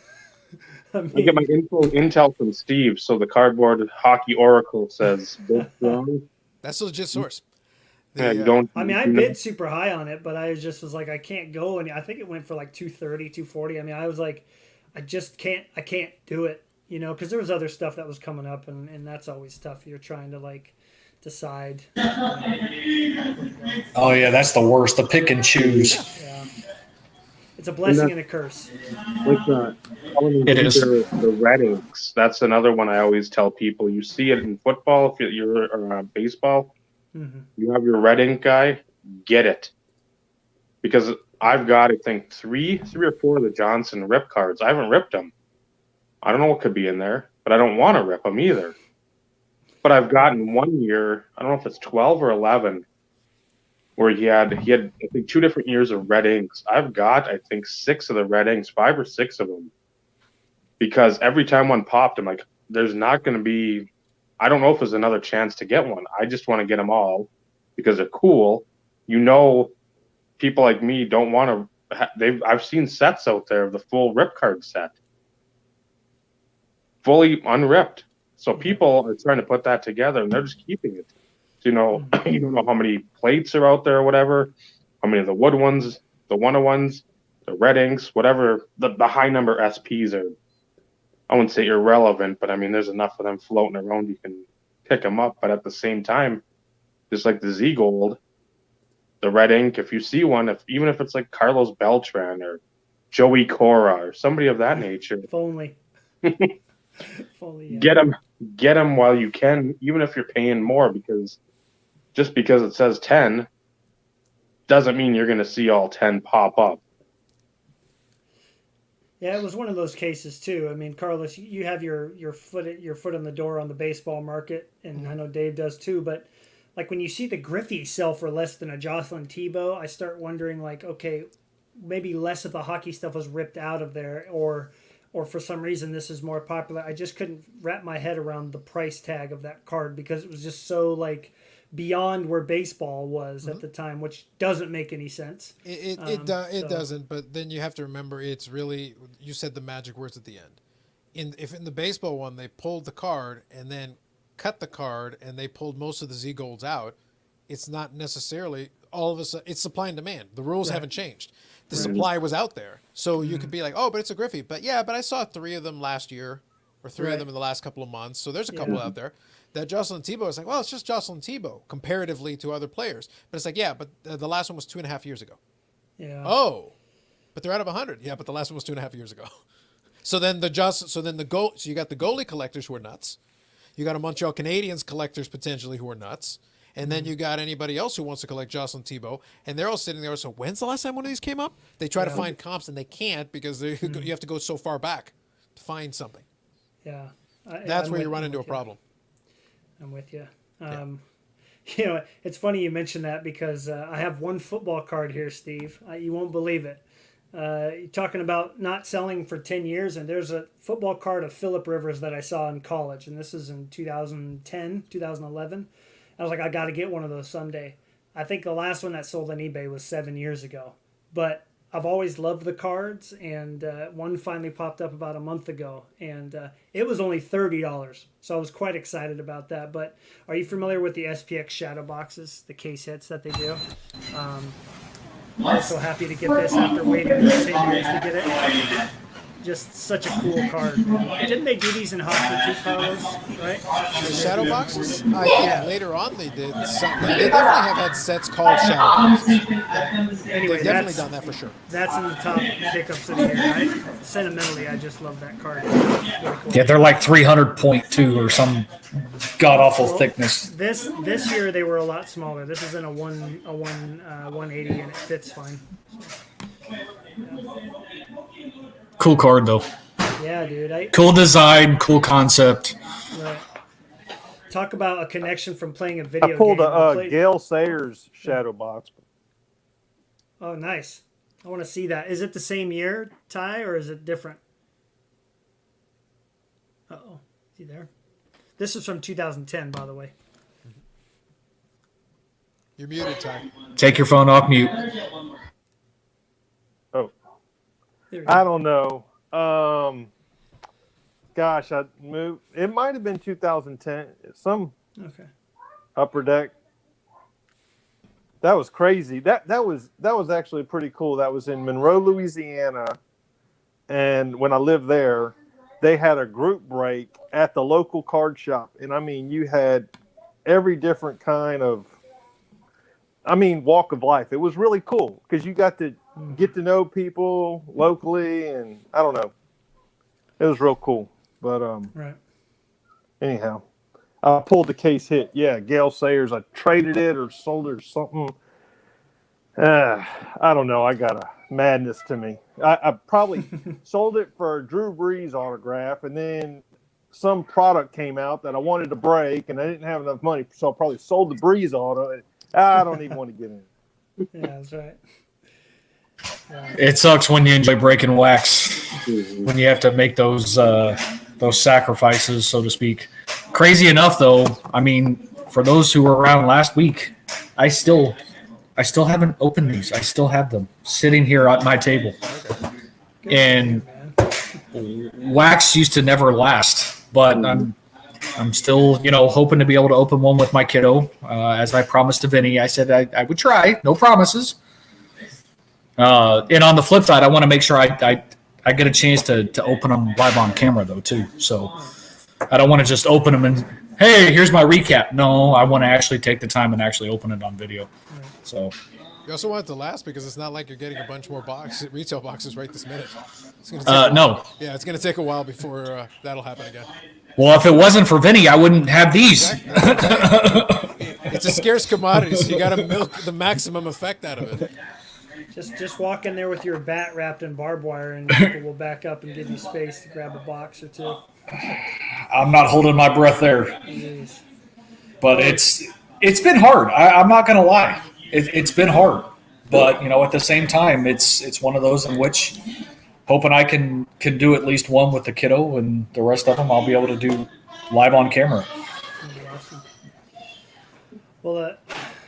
I I get my info intel from Steve, so the cardboard hockey oracle says bid strong. That's a legit source. Yeah, you don't. I mean, I bid super high on it, but I just was like, I can't go. And I think it went for like 230, 240. I mean, I was like, I can't do it, you know, because there was other stuff that was coming up, and that's always tough. You're trying to like decide. Oh yeah, that's the worst. The pick and choose. Yeah. It's a blessing and a curse. Like It is. The red inks. That's another one I always tell people. You see it in football, if you're baseball. You have your red ink guy, get it. Because I've got, I think, three or four of the Johnson rip cards. I haven't ripped them. I don't know what could be in there, but I don't want to rip them either. But I've gotten 1 year, I don't know if it's 12 or 11, where he had I think 2 different years of red inks. I've got, I think, 6 of the red inks, 5 or 6 of them. Because every time one popped, I'm like, there's not going to be, I don't know if there's another chance to get one. I just want to get them all because they're cool. You know, people like me don't want to. I've seen sets out there of the full rip card set, fully unripped. So people are trying to put that together, and they're just keeping it. So, you know, you don't know how many plates are out there or whatever, how many of the wood ones, the one-of-ones, the red inks, whatever. The high number SPs are, I wouldn't say irrelevant, but I mean, there's enough of them floating around. You can pick them up, but at the same time, just like the Z Gold, the red ink, if you see one, even if it's like Carlos Beltran or Joey Cora or somebody of that nature, If only. If only, yeah. get them while you can, even if you're paying more, because just because it says 10 doesn't mean you're going to see all 10 pop up. Yeah, it was one of those cases too. I mean, Carlos, you have your foot on the door on the baseball market, and I know Dave does too. But like when you see the Griffey sell for less than a Jocelyn Tebow, I start wondering like, okay, maybe less of the hockey stuff was ripped out of there, or for some reason this is more popular. I just couldn't wrap my head around the price tag of that card because it was just so like beyond where baseball was at the time, which doesn't make any sense. It doesn't, but then you have to remember it's really, you said the magic words at the end. If in the baseball one they pulled the card and then cut the card and they pulled most of the Z Golds out, it's not necessarily all of a sudden, it's supply and demand. The rules haven't changed. The supply was out there. So you could be like, oh, but it's a Griffey. But yeah, but I saw 3 of them last year or 3 of them in the last couple of months. So there's a couple out there. That Jocelyn Tebow is like, well, it's just Jocelyn Tebow comparatively to other players. But it's like, yeah, but the last one was 2.5 years ago. Yeah. Oh, but they're out of 100. Yeah, but the last one was 2.5 years ago. So then so you got the goalie collectors who are nuts. You got a Montreal Canadiens collectors potentially who are nuts. And then you got anybody else who wants to collect Jocelyn Thibault, and they're all sitting there. So when's the last time one of these came up? They try to find comps, and they can't because you have to go so far back to find something. Yeah. That's where you run into a problem. I'm with you. You know, it's funny you mentioned that because I have one football card here, Steve. You won't believe it. You're talking about not selling for 10 years, and there's a football card of Phillip Rivers that I saw in college, and this is in 2010, 2011. I was like, I got to get one of those someday. I think the last one that sold on eBay was 7 years ago. But I've always loved the cards, and one finally popped up about a month ago, and it was only $30. So I was quite excited about that. But are you familiar with the SPX shadow boxes, the case hits that they do? I'm also happy to get this after waiting 10 years to get it. Just such a cool card. Didn't they do these in hockey too, Carlos? Right? The shadow boxes? I think later on they did. They definitely have had sets called shadow boxes. Anyway, They've definitely done that for sure. That's in the top pickups of the year, right? Sentimentally, I just love that card. Really cool. Yeah, they're like 300.2 or some god awful thickness. This year they were a lot smaller. This is in a 180 and it fits fine. Cool card though. Yeah, dude. Cool design, cool concept. Right. Talk about a connection from playing a video I pulled game. a Gale Sayers shadow box. Oh, nice. I want to see that. Is it the same year, Ty, or is it different? Uh-oh. Is he there? This is from 2010, by the way. You're muted, Ty. Take your phone off mute. Oh, There we go. I don't know. Gosh, I moved. It might have been 2010. Some Okay. upper deck. That was crazy. That was actually pretty cool. That was in Monroe, Louisiana, and when I lived there, they had a group break at the local card shop, and I mean, you had every different kind of, walk of life. It was really cool because you got to get to know people locally, and I don't know, it was real cool. But Right. anyhow, I pulled the case hit. Yeah, Gale Sayers. I traded it or sold it or something. I don't know. I got a madness to me. I probably sold it for a Drew Brees autograph, and then some product came out that I wanted to break, and I didn't have enough money, so I probably sold the Brees auto. I don't even want to get in. Yeah, that's right. It sucks when you enjoy breaking wax, when you have to make those sacrifices, so to speak. Crazy enough, though, for those who were around last week, I still haven't opened these. I still have them sitting here at my table. And wax used to never last, but I'm still, hoping to be able to open one with my kiddo. As I promised to Vinny, I said I would try. No promises. And on the flip side, I want to make sure I get a chance to open them live on camera, though, too. So I don't want to just open them and, hey, here's my recap. No, I want to actually take the time and actually open it on video. So You also want it to last because it's not like you're getting a bunch more retail boxes right this minute. It's gonna take no. Yeah, it's going to take a while before that'll happen again. Well, if it wasn't for Vinny, I wouldn't have these. Exactly. It's a scarce commodity, so you got to milk the maximum effect out of it. Just walk in there with your bat wrapped in barbed wire, and people will back up and give you space to grab a box or two. I'm not holding my breath there. Jeez. But it's been hard. I'm not going to lie. It's been hard. But, at the same time, it's one of those in which hoping I can do at least one with the kiddo, and the rest of them I'll be able to do live on camera. That'd be awesome. Well,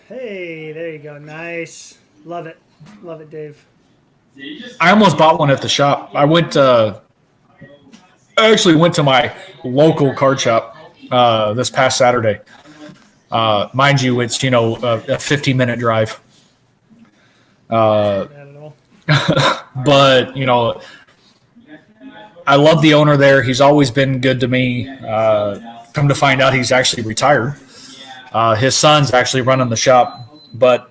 hey, there you go. Nice. Love it. Love it, Dave. I almost bought one at the shop. I actually went to my local card shop this past Saturday. Mind you, it's, a 50-minute drive. Not at all. But, I love the owner there. He's always been good to me. Come to find out, he's actually retired. His son's actually running the shop. But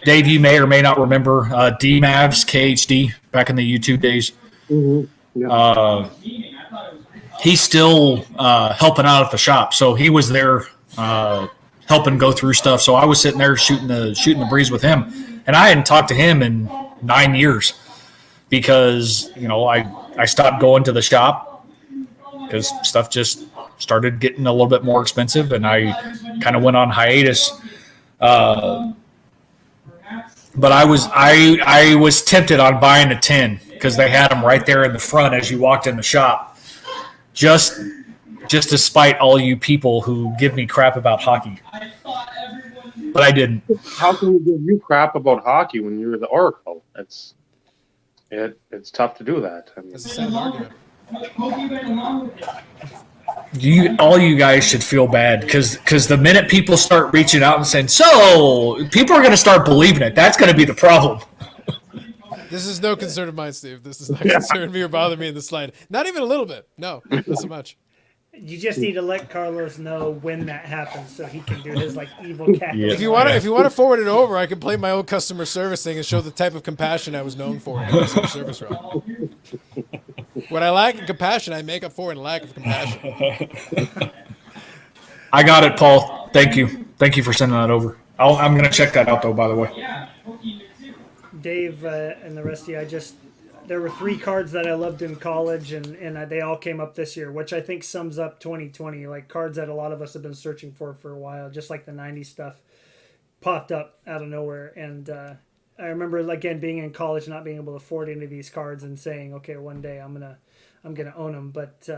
Dave, you may or may not remember D-Mavs, KHD, back in the YouTube days. Mm-hmm. Yeah. he's still helping out at the shop. So he was there helping go through stuff. So I was sitting there shooting the breeze with him, and I hadn't talked to him in 9 years because I stopped going to the shop because stuff just started getting a little bit more expensive, and I kind of went on hiatus. But I was tempted on buying a 10 because they had them right there in the front as you walked in the shop. Just to spite all you people who give me crap about hockey. But I didn't. How can we give you crap about hockey when you're the Oracle? It's tough to do that. I mean, That's a sound argument. All you guys should feel bad because the minute people start reaching out and saying, so people are going to start believing it. That's going to be the problem. This is no concern of mine, Steve. This does not concern me or bother me in the slightest. Not even a little bit. No, not so much. You just need to let Carlos know when that happens so he can do his evil cat. Yeah. If you want to forward it over, I can play my old customer service thing and show the type of compassion I was known for in the customer service role. What I lack in compassion, I make up for in lack of compassion. I got it, Paul. Thank you. Thank you for sending that over. I'm going to check that out, though, by the way. Dave and the rest of you, there were 3 cards that I loved in college, and they all came up this year, which I think sums up 2020. Like cards that a lot of us have been searching for a while, just like the 90s stuff popped up out of nowhere. And I remember, again, being in college, not being able to afford any of these cards and saying, okay, one day I'm gonna own them. But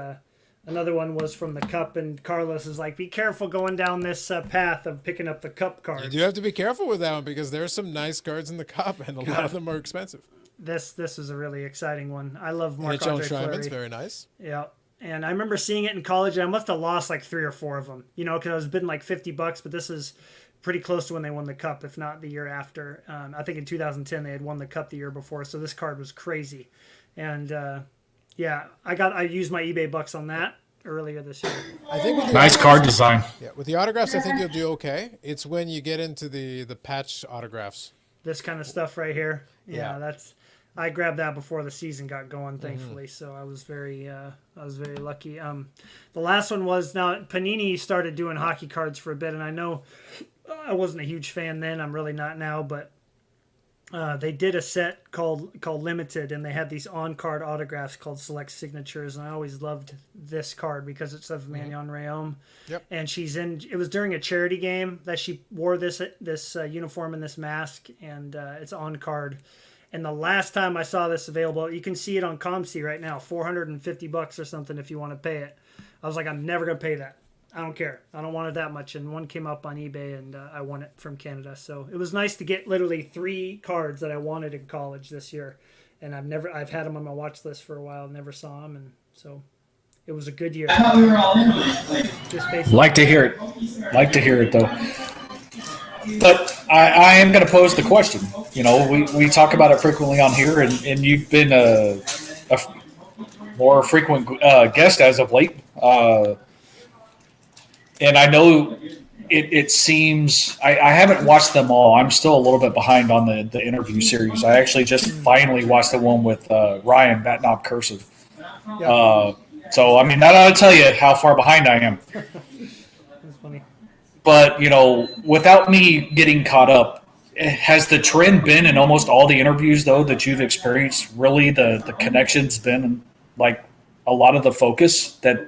another one was from the Cup, and Carlos is like, be careful going down this path of picking up the Cup cards. You do have to be careful with that one because there are some nice cards in the Cup, and a lot of them are expensive. This is a really exciting one. I love Marc NHL Andre Shriman's Fleury. very nice. Yeah. And I remember seeing it in college, and I must have lost 3 or 4 of them, because it was been $50, but this is pretty close to when they won the Cup, if not the year after. I think in 2010 they had won the Cup the year before, so this card was crazy. And I used my eBay bucks on that earlier this year. I think with Nice card design. Yeah, with the autographs, I think you'll do okay. It's when you get into the patch autographs. This kind of stuff right here. Yeah. I grabbed that before the season got going, thankfully. So I was very lucky. The last one was, now Panini started doing hockey cards for a bit, and I know I wasn't a huge fan then. I'm really not now, but they did a set called Limited, and they had these on-card autographs called Select Signatures, and I always loved this card because it's of Magnon Rhéaume. Yep. And it was during a charity game that she wore this uniform and this mask, and it's on-card. And the last time I saw this available, you can see it on ComC right now, $450 or something if you want to pay it. I was like, I'm never going to pay that. I don't care. I don't want it that much. And one came up on eBay, and I won it from Canada. So it was nice to get literally 3 cards that I wanted in college this year. And I've had them on my watch list for a while, never saw them. And so it was a good year. Like to hear it, though. But I am going to pose the question. We talk about it frequently on here, and you've been a more frequent guest as of late. And I know it seems I haven't watched them all. I'm still a little bit behind on the interview series. I actually just finally watched the one with Ryan, That Knob Cursive. So, I mean, that ought to tell you how far behind I am. That's funny. But, without me getting caught up, has the trend been in almost all the interviews, though, that you've experienced, really the connection's been, like, a lot of the focus that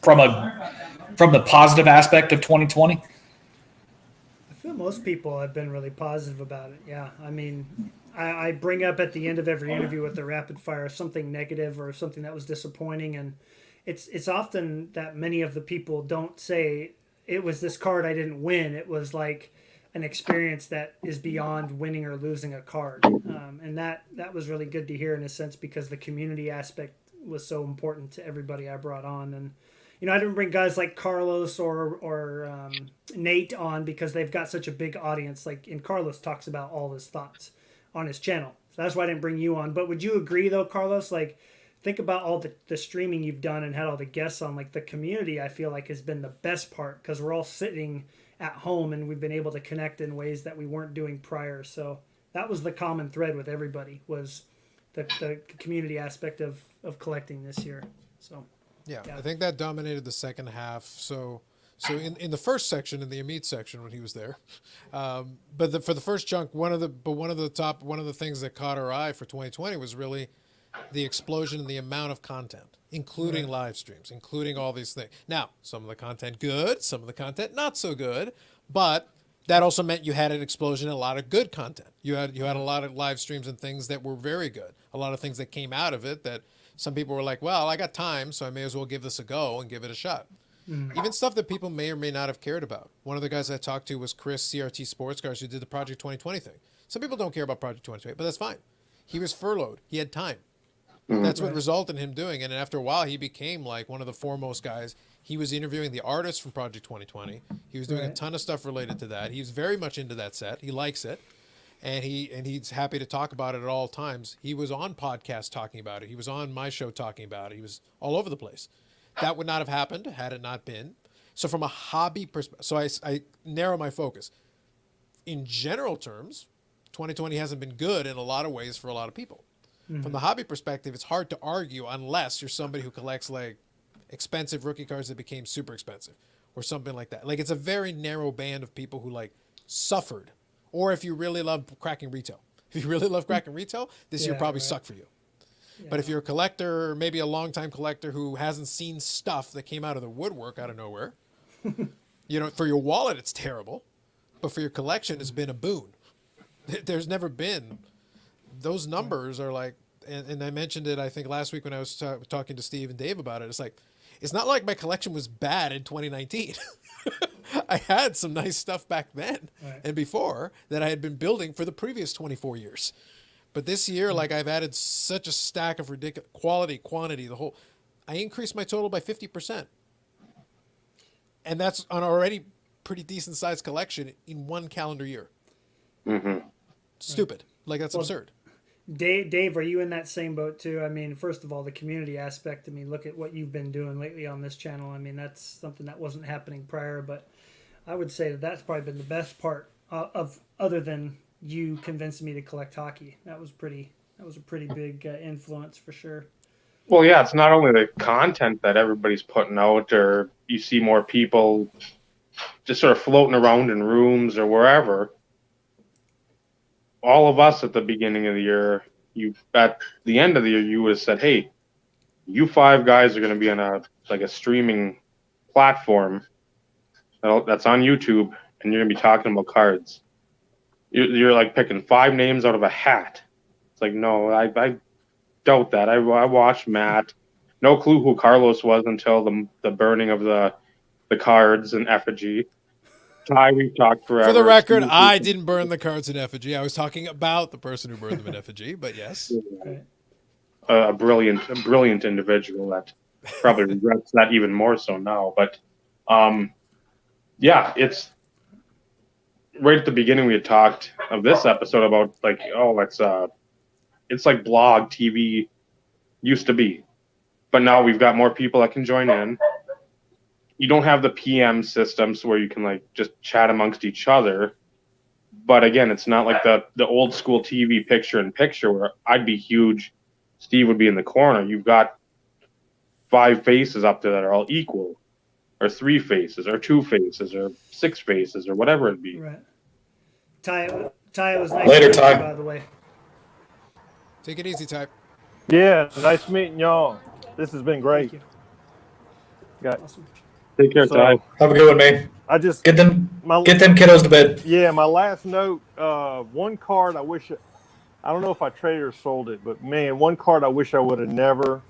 from the positive aspect of 2020? I feel most people have been really positive about it. Yeah. I mean, I bring up at the end of every interview with the rapid fire something negative or something that was disappointing. And it's often that many of the people don't say it was this card I didn't win. It was like an experience that is beyond winning or losing a card. And that was really good to hear in a sense because the community aspect was so important to everybody I brought on. And, I didn't bring guys like Carlos or Nate on because they've got such a big audience. And Carlos talks about all his thoughts on his channel. So that's why I didn't bring you on. But would you agree, though, Carlos? Think about all the streaming you've done and had all the guests on. The community, I feel like, has been the best part because we're all sitting at home and we've been able to connect in ways that we weren't doing prior. So that was the common thread with everybody was the community aspect of collecting this year. So Yeah, Yeah. I think that dominated the second half. So in the first section, in the Amit section when he was there, for the first chunk, one of the things that caught our eye for 2020 was really the explosion in the amount of content, including live streams, including all these things. Now, some of the content good, some of the content not so good, but that also meant you had an explosion in a lot of good content. You had a lot of live streams and things that were very good. A lot of things that came out of it that some people were like, well, I got time, so I may as well give this a go and give it a shot. Even stuff that people may or may not have cared about. One of the guys I talked to was Chris, CRT Sports Cars, who did the Project 2020 thing. Some people don't care about Project 2020, but that's fine. He was furloughed. He had time. That's what resulted in him doing it. And after a while, he became like one of the foremost guys. He was interviewing the artists from Project 2020. He was doing a ton of stuff related to that. He was very much into that set. He likes it. And he's happy to talk about it at all times. He was on podcasts talking about it. He was on my show talking about it. He was all over the place. That would not have happened had it not been. So from a hobby perspective, so I narrow my focus. In general terms, 2020 hasn't been good in a lot of ways for a lot of people. From the hobby perspective, it's hard to argue unless you're somebody who collects like expensive rookie cards that became super expensive or something like that. Like it's a very narrow band of people who like suffered. Or if you really love cracking retail. If you really love cracking retail, this year probably sucked for you. Yeah. But if you're a collector, or maybe a longtime collector who hasn't seen stuff that came out of the woodwork out of nowhere, for your wallet, it's terrible. But for your collection, it's been a boon. There's never been. Those numbers are like, and I mentioned it, I think, last week when I was talking to Steve and Dave about it. It's like, it's not like my collection was bad in 2019. I had some nice stuff back then and before that I had been building for the previous 24 years. But this year, like I've added such a stack of ridiculous quality, quantity, I increased my total by 50%. And that's an already pretty decent sized collection in one calendar year. Stupid. Like that's absurd. Dave, are you in that same boat too? I mean, first of all, the community aspect. I mean, look at what you've been doing lately on this channel. I mean, that's something that wasn't happening prior, but I would say that's probably been the best part of other than you convincing me to collect hockey. That was a pretty big influence for sure. Well, yeah, it's not only the content that everybody's putting out, or you see more people just sort of floating around in rooms or wherever. All of us at the beginning of the year, at the end of the year, you would have said, "Hey, you 5 guys are going to be on a streaming platform that's on YouTube, and you're going to be talking about cards." You're like picking 5 names out of a hat. It's like, no, I doubt that. I watched Matt. No clue who Carlos was until the burning of the cards in effigy. Ty, we've talked forever. For the record, I didn't burn the cards in effigy. I was talking about the person who burned them in effigy, but yes. A brilliant individual that probably regrets that even more so now. But yeah, it's right at the beginning we had talked of this episode about like, it's like blog TV used to be. But now we've got more people that can join in. You don't have the PM systems where you can like just chat amongst each other. But again, it's not like the old school TV picture in picture where I'd be huge, Steve would be in the corner. You've got 5 faces up there that are all equal, or 3 faces, or 2 faces, or 6 faces, or whatever it be. Right. Ty, it was nice Later, meeting Ty. you, by the way. Take it easy, Ty. Yeah, nice meeting y'all. This has been great. Thank Got Awesome. Take care, Ty. Have a good one, man. I just Get them kiddos to bed. Yeah, my last note. One card I wish I don't know if I traded or sold it, but man, one card I wish I would have never.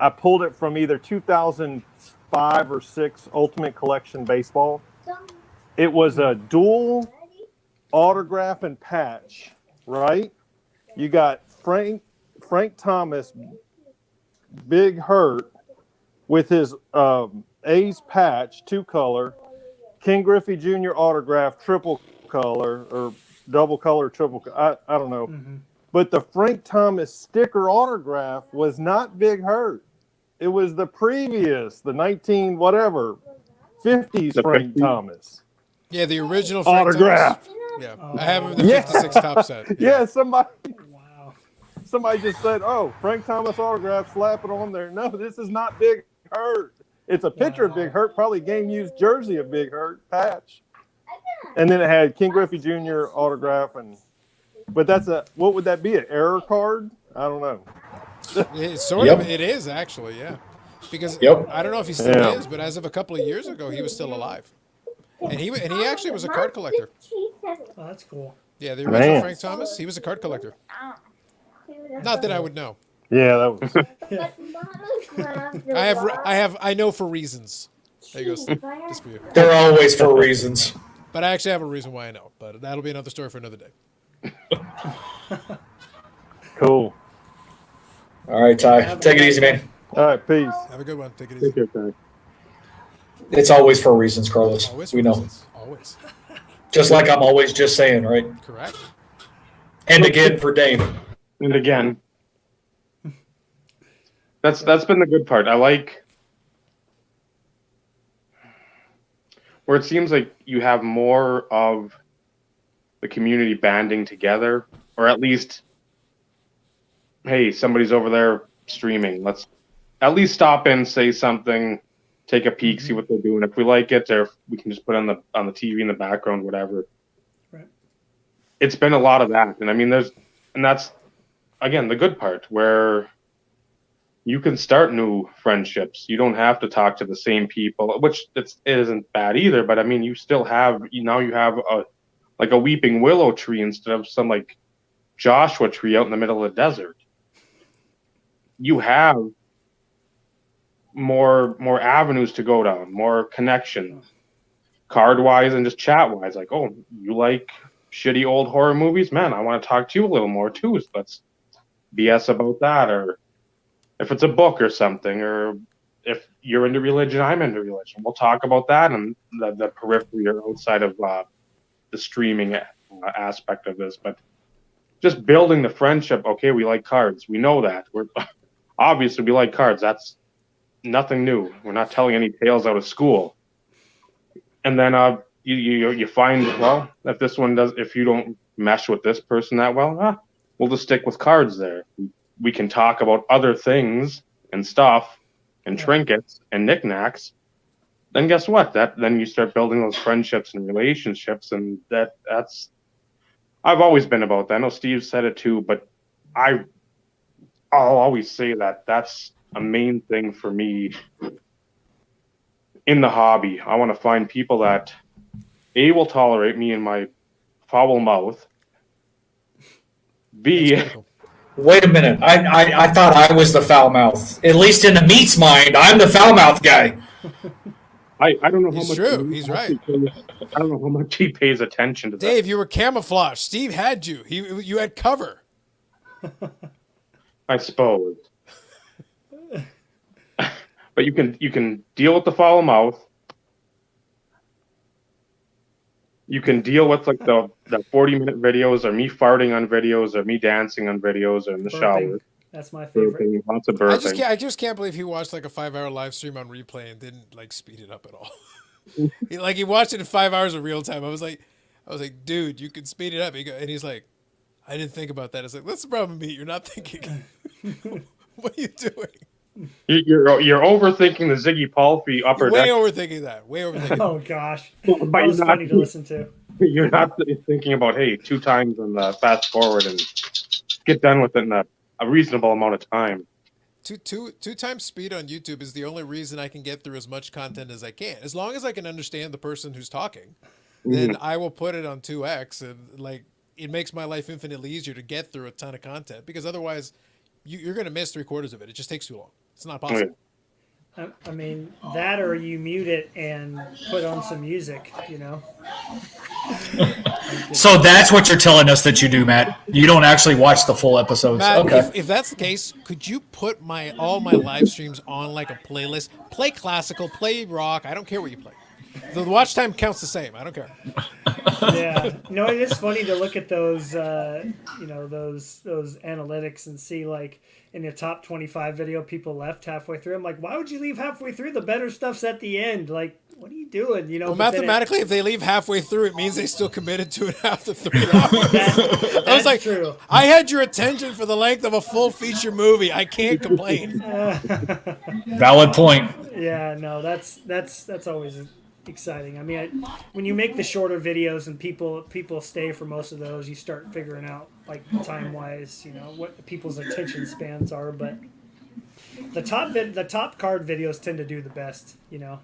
I pulled it from either 2005 or 6 Ultimate Collection Baseball. It was a dual autograph and patch, right? You got Frank Thomas, Big Hurt, with his A's patch, 2-color, Ken Griffey Jr. autograph, triple color or double color, triple. I don't know. But the Frank Thomas sticker autograph was not Big Hurt. It was the previous, the 19 whatever, 50s Frank Thomas. Yeah, the original Frank autograph. Thomas. Yeah, I have him in the 56 top set. Yeah, somebody. Wow. somebody just said, "Oh, Frank Thomas autograph, slap it on there." No, this is not Big Hurt. It's a picture of Big Hurt, probably game used jersey of Big Hurt patch, and then it had King Griffey Jr. autograph, but that's what would that be? An error card? I don't know. It's sort of. It is actually, yeah. Because I don't know if he still is, but as of a couple of years ago, he was still alive, and he actually was a card collector. Oh, that's cool. Yeah, the original Frank Thomas, he was a card collector. Not that I would know. Yeah, that was. I know for reasons. There you go. Just for you. They're always for reasons. But I actually have a reason why I know. But that'll be another story for another day. Cool. All right, Ty. Take it easy, man. All right, peace. Have a good one. Take it easy. Take care, Ty. It's always for reasons, Carlos. Always we know. Reasons. Always. Just like I'm always just saying, right? Correct. And again for Dave. And again. That's been the good part. I like where it seems like you have more of the community banding together, or at least, hey, somebody's over there streaming. Let's at least stop in, say something, take a peek, see what they're doing. If we like it, or if we can just put it on the TV in the background, whatever. Right. It's been a lot of that, and I mean, that's again the good part where you can start new friendships. You don't have to talk to the same people, which it isn't bad either. But I mean, you still have you have a weeping willow tree instead of some like Joshua tree out in the middle of the desert. You have more avenues to go down, more connections, card wise and just chat wise. Like, oh, you like shitty old horror movies, man? I want to talk to you a little more too. So let's BS about that, or if it's a book or something, or if you're into religion, I'm into religion. We'll talk about that and the periphery or outside of the streaming aspect of this. But just building the friendship. Okay, we like cards. We know that. We're obviously we like cards. That's nothing new. We're not telling any tales out of school. And then you find, well, if you don't mesh with this person that well, we'll just stick with cards there. We can talk about other things and stuff and trinkets and knickknacks. Then guess what? Then you start building those friendships and relationships, and that's I've always been about that. I know Steve said it too, but I'll always say that's a main thing for me in the hobby. I want to find people that A, will tolerate me and my foul mouth. B, wait a minute. I thought I was the foul mouth. At least in the meat's mind, I'm the foul mouth guy. I don't know how He's much. true. He's right. I don't know how much he pays attention to that. Dave, you were camouflaged. Steve had you. You had cover. I suppose. But you can deal with the foul mouth. You can deal with like the 40-minute videos, or me farting on videos, or me dancing on videos, or in the shower. That's my favorite. Burping, lots of burping. I just can't believe he watched like a 5-hour live stream on replay and didn't like speed it up at all. he watched it in 5 hours of real time. I was like, dude, you can speed it up. And he's like, I didn't think about that. It's like, that's the problem with me. You're not thinking. What are you doing? You're overthinking the Ziggy Palfy upper Way deck. overthinking that. Way overthinking. Oh gosh, But that was funny to listen to. You're not thinking about, hey, 2 times and fast forward and get done with it in a reasonable amount of time. Two times speed on YouTube is the only reason I can get through as much content as I can. As long as I can understand the person who's talking, then I will put it on 2x, and like it makes my life infinitely easier to get through a ton of content, because otherwise you're going to miss 3/4 of it. It just takes too long. It's not possible. I mean, that or you mute it and put on some music, you know? So that's what you're telling us that you do, Matt. You don't actually watch the full episodes. Matt, Okay. if that's the case, could you put all my live streams on like a playlist? Play classical, play rock. I don't care what you play. The watch time counts the same. I don't care. Yeah. No, it is funny to look at those, those analytics and see like in the top 25 video people left halfway through. I'm like, why would you leave halfway through? The better stuff's at the end. Like, what are you doing? You know, Well, but then mathematically, if they leave halfway through, it means they still committed to it after 3 hours. that's I was like, true. I had your attention for the length of a full feature movie. I can't complain. Valid point. Yeah, no, that's always exciting. I mean, when you make the shorter videos and people stay for most of those, you start figuring out like time wise, you know, what people's attention spans are. But the top card videos tend to do the best, you know.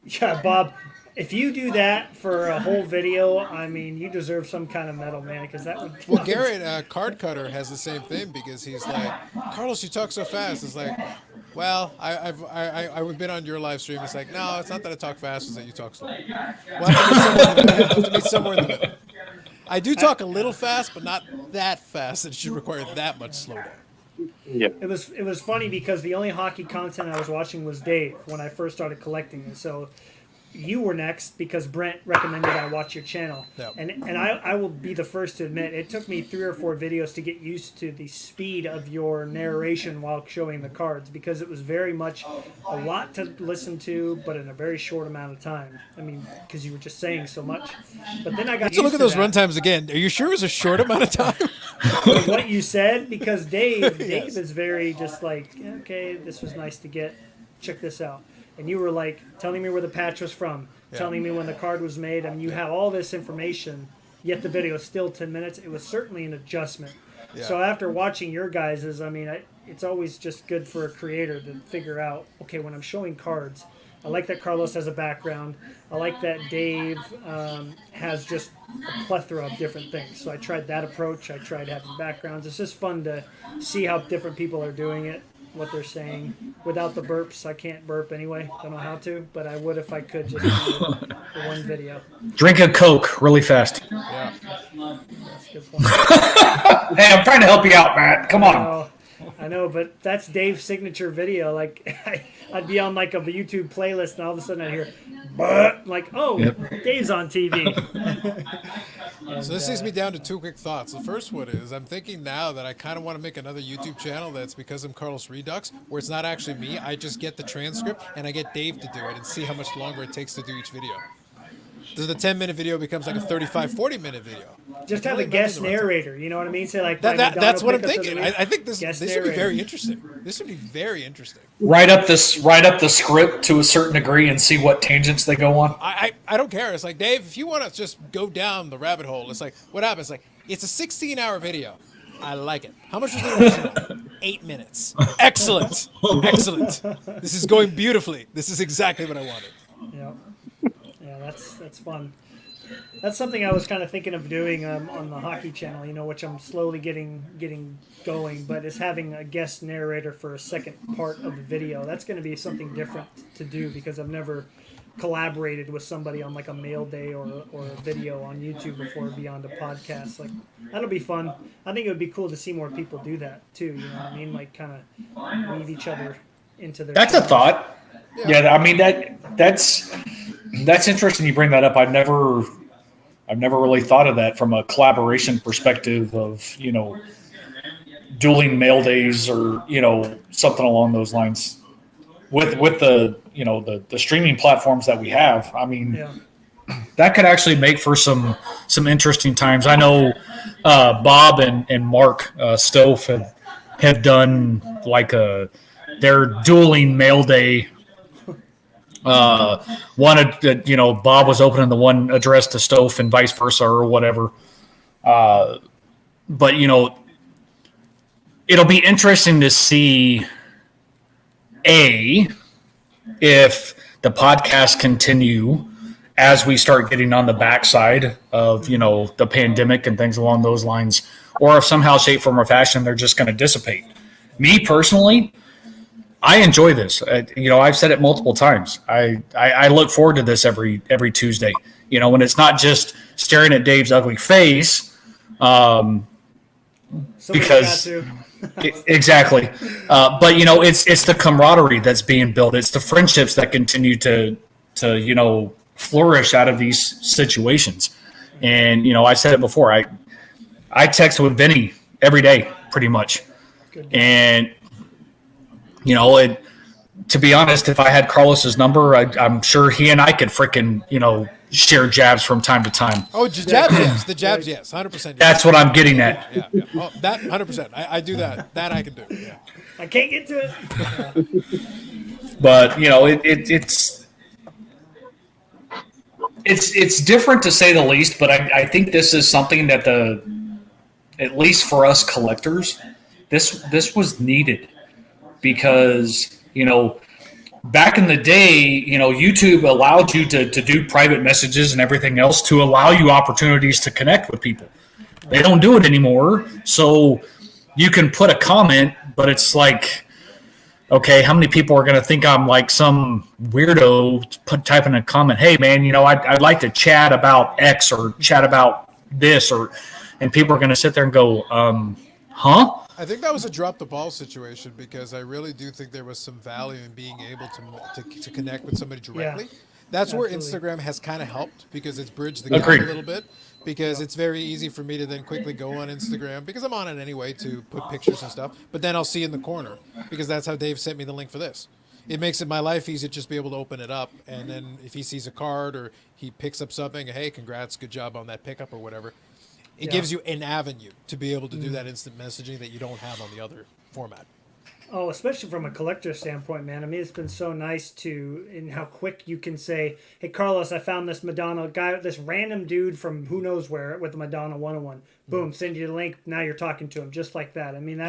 Yeah, Bob, if you do that for a whole video, I mean, you deserve some kind of medal, man, because that would. Well, Garrett, Card Cutter, has the same thing because he's like, Carlos, you talk so fast. It's like, well, I've been on your live stream. It's like, no, it's not that I talk fast, it's that you talk slow. We'll have to meet somewhere in the middle. I do talk a little fast, but not that fast that it should require that much slowdown. Yeah. It was funny because the only hockey content I was watching was Dave when I first started collecting it. So you were next because Brent recommended I watch your channel. Yep. And I will be the first to admit it took me 3 or 4 videos to get used to the speed of your narration while showing the cards because it was very much a lot to listen to, but in a very short amount of time. I mean, because you were just saying so much. But then I got Let's look used at to those that. runtimes again. Are you sure it was a short amount of time? What you said because Dave Yes. is very just like, okay, this was nice to get. Check this out. And you were like telling me where the patch was from, telling me when the card was made. I mean, you have all this information, yet the video is still 10 minutes. It was certainly an adjustment. Yeah. So after watching your guys's, I mean, it's always just good for a creator to figure out, okay, when I'm showing cards, I like that Carlos has a background. I like that Dave has just a plethora of different things. So I tried that approach. I tried having backgrounds. It's just fun to see how different people are doing it, what they're saying. Without the burps, I can't burp anyway. Don't know how to, but I would if I could just do the one video. Drink a Coke really fast. Yeah. That's a good point. Hey, I'm trying to help you out, Matt. Come on. I know, but that's Dave's signature video. Like, I'd be on like a YouTube playlist, and all of a sudden I'd hear, "But," like, oh, Dave's on TV. So this leads me down to 2 quick thoughts. The first one is I'm thinking now that I kind of want to make another YouTube channel that's because I'm Carlos Redux, where it's not actually me. I just get the transcript and I get Dave to do it and see how much longer it takes to do each video. So the 10-minute video becomes like a 35, 40-minute video. Just have a guest narrator. You know what I mean? Say like That's what I'm pick us of the thinking. week. I think this Guest would be narrator. very interesting. This would be very interesting. Write up the script to a certain degree and see what tangents they go on. I don't care. It's like, Dave, if you want to just go down the rabbit hole, it's like, what happens? Like, it's a 16-hour video. I like it. How much was the original? 8 minutes. Excellent. Excellent. This is going beautifully. This is exactly what I wanted. Yeah, that's fun. That's something I was kind of thinking of doing on the hockey channel, you know, which I'm slowly getting going, but is having a guest narrator for a second part of the video. That's going to be something different to do because I've never collaborated with somebody on like a mail day or a video on YouTube before beyond a podcast. Like, that'll be fun. I think it would be cool to see more people do that too, you know what I mean? Like, kind of weave each other into their That's a thought. Yeah, I mean that's interesting you bring that up. I've never really thought of that from a collaboration perspective of, you know, dueling mail days or, you know, something along those lines. With the, you know, the streaming platforms that we have, I mean, that could actually make for some interesting times. I know Bob and Mark Stoff have done like their dueling mail day. You know, Bob was opening the one addressed to Stoff and vice versa or whatever. But, you know, it'll be interesting to see, if the podcasts continue as we start getting on the backside of, you know, the pandemic and things along those lines, or if somehow, shape, form, or fashion, they're just going to dissipate. Me personally, I enjoy this. You know, I've said it multiple times. I look forward to this every Tuesday. You know, when it's not just staring at Dave's ugly face, because exactly. But you know, it's the camaraderie that's being built. It's the friendships that continue to you know, flourish out of these situations. And you know, I said it before. I text with Vinny every day, pretty much, and you know, to be honest, if I had Carlos's number, I'm sure he and I could frickin', share jabs from time to time. Oh, jabs, yes. The jabs, yes. 100%. Yes. That's what I'm getting at. Yeah. Oh, that 100%. I do that. That I can do. Yeah. I can't get to it. But it's different to say the least. But I think this is something that at least for us collectors, this was needed because back in the day, YouTube allowed you to do private messages and everything else to allow you opportunities to connect with people. They don't do it anymore. So you can put a comment, but it's like, okay, how many people are going to think I'm like some weirdo typing a comment? Hey, man, I'd like to chat about X or chat about this, and people are going to sit there and go, huh? I think that was a drop the ball situation because I really do think there was some value in being able to connect with somebody directly. Yeah, that's absolutely. where Instagram has kind of helped because it's bridged the gap a little bit. Because it's very easy for me to then quickly go on Instagram because I'm on it anyway to put pictures and stuff. But then I'll see in the corner because that's how Dave sent me the link for this. It makes it my life easy to just be able to open it up. And then if he sees a card or he picks up something, hey, congrats, good job on that pickup or whatever. It gives you an avenue to be able to do that instant messaging that you don't have on the other format. Oh, especially from a collector standpoint, man. I mean, it's been so nice in how quick you can say, hey, Carlos, I found this Madonna guy, this random dude from who knows where with the Madonna 101. Boom, send you the link. Now you're talking to him just like that. I mean,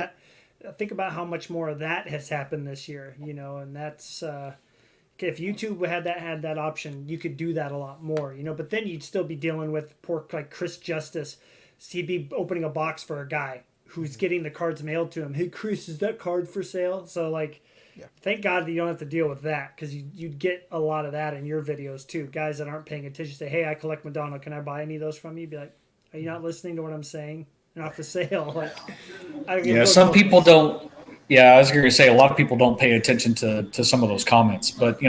think about how much more of that has happened this year, and that's, if YouTube had that option, you could do that a lot more, but then you'd still be dealing with poor, like Chris Justice. He'd be opening a box for a guy who's getting the cards mailed to him. Hey, Chris, is that card for sale? So, thank God that you don't have to deal with that because you'd get a lot of that in your videos, too. Guys that aren't paying attention say, hey, I collect Madonna. Can I buy any of those from you? Be like, are you not listening to what I'm saying? They're not for sale. Some people don't. Yeah, I was going to say a lot of people don't pay attention to some of those comments. But,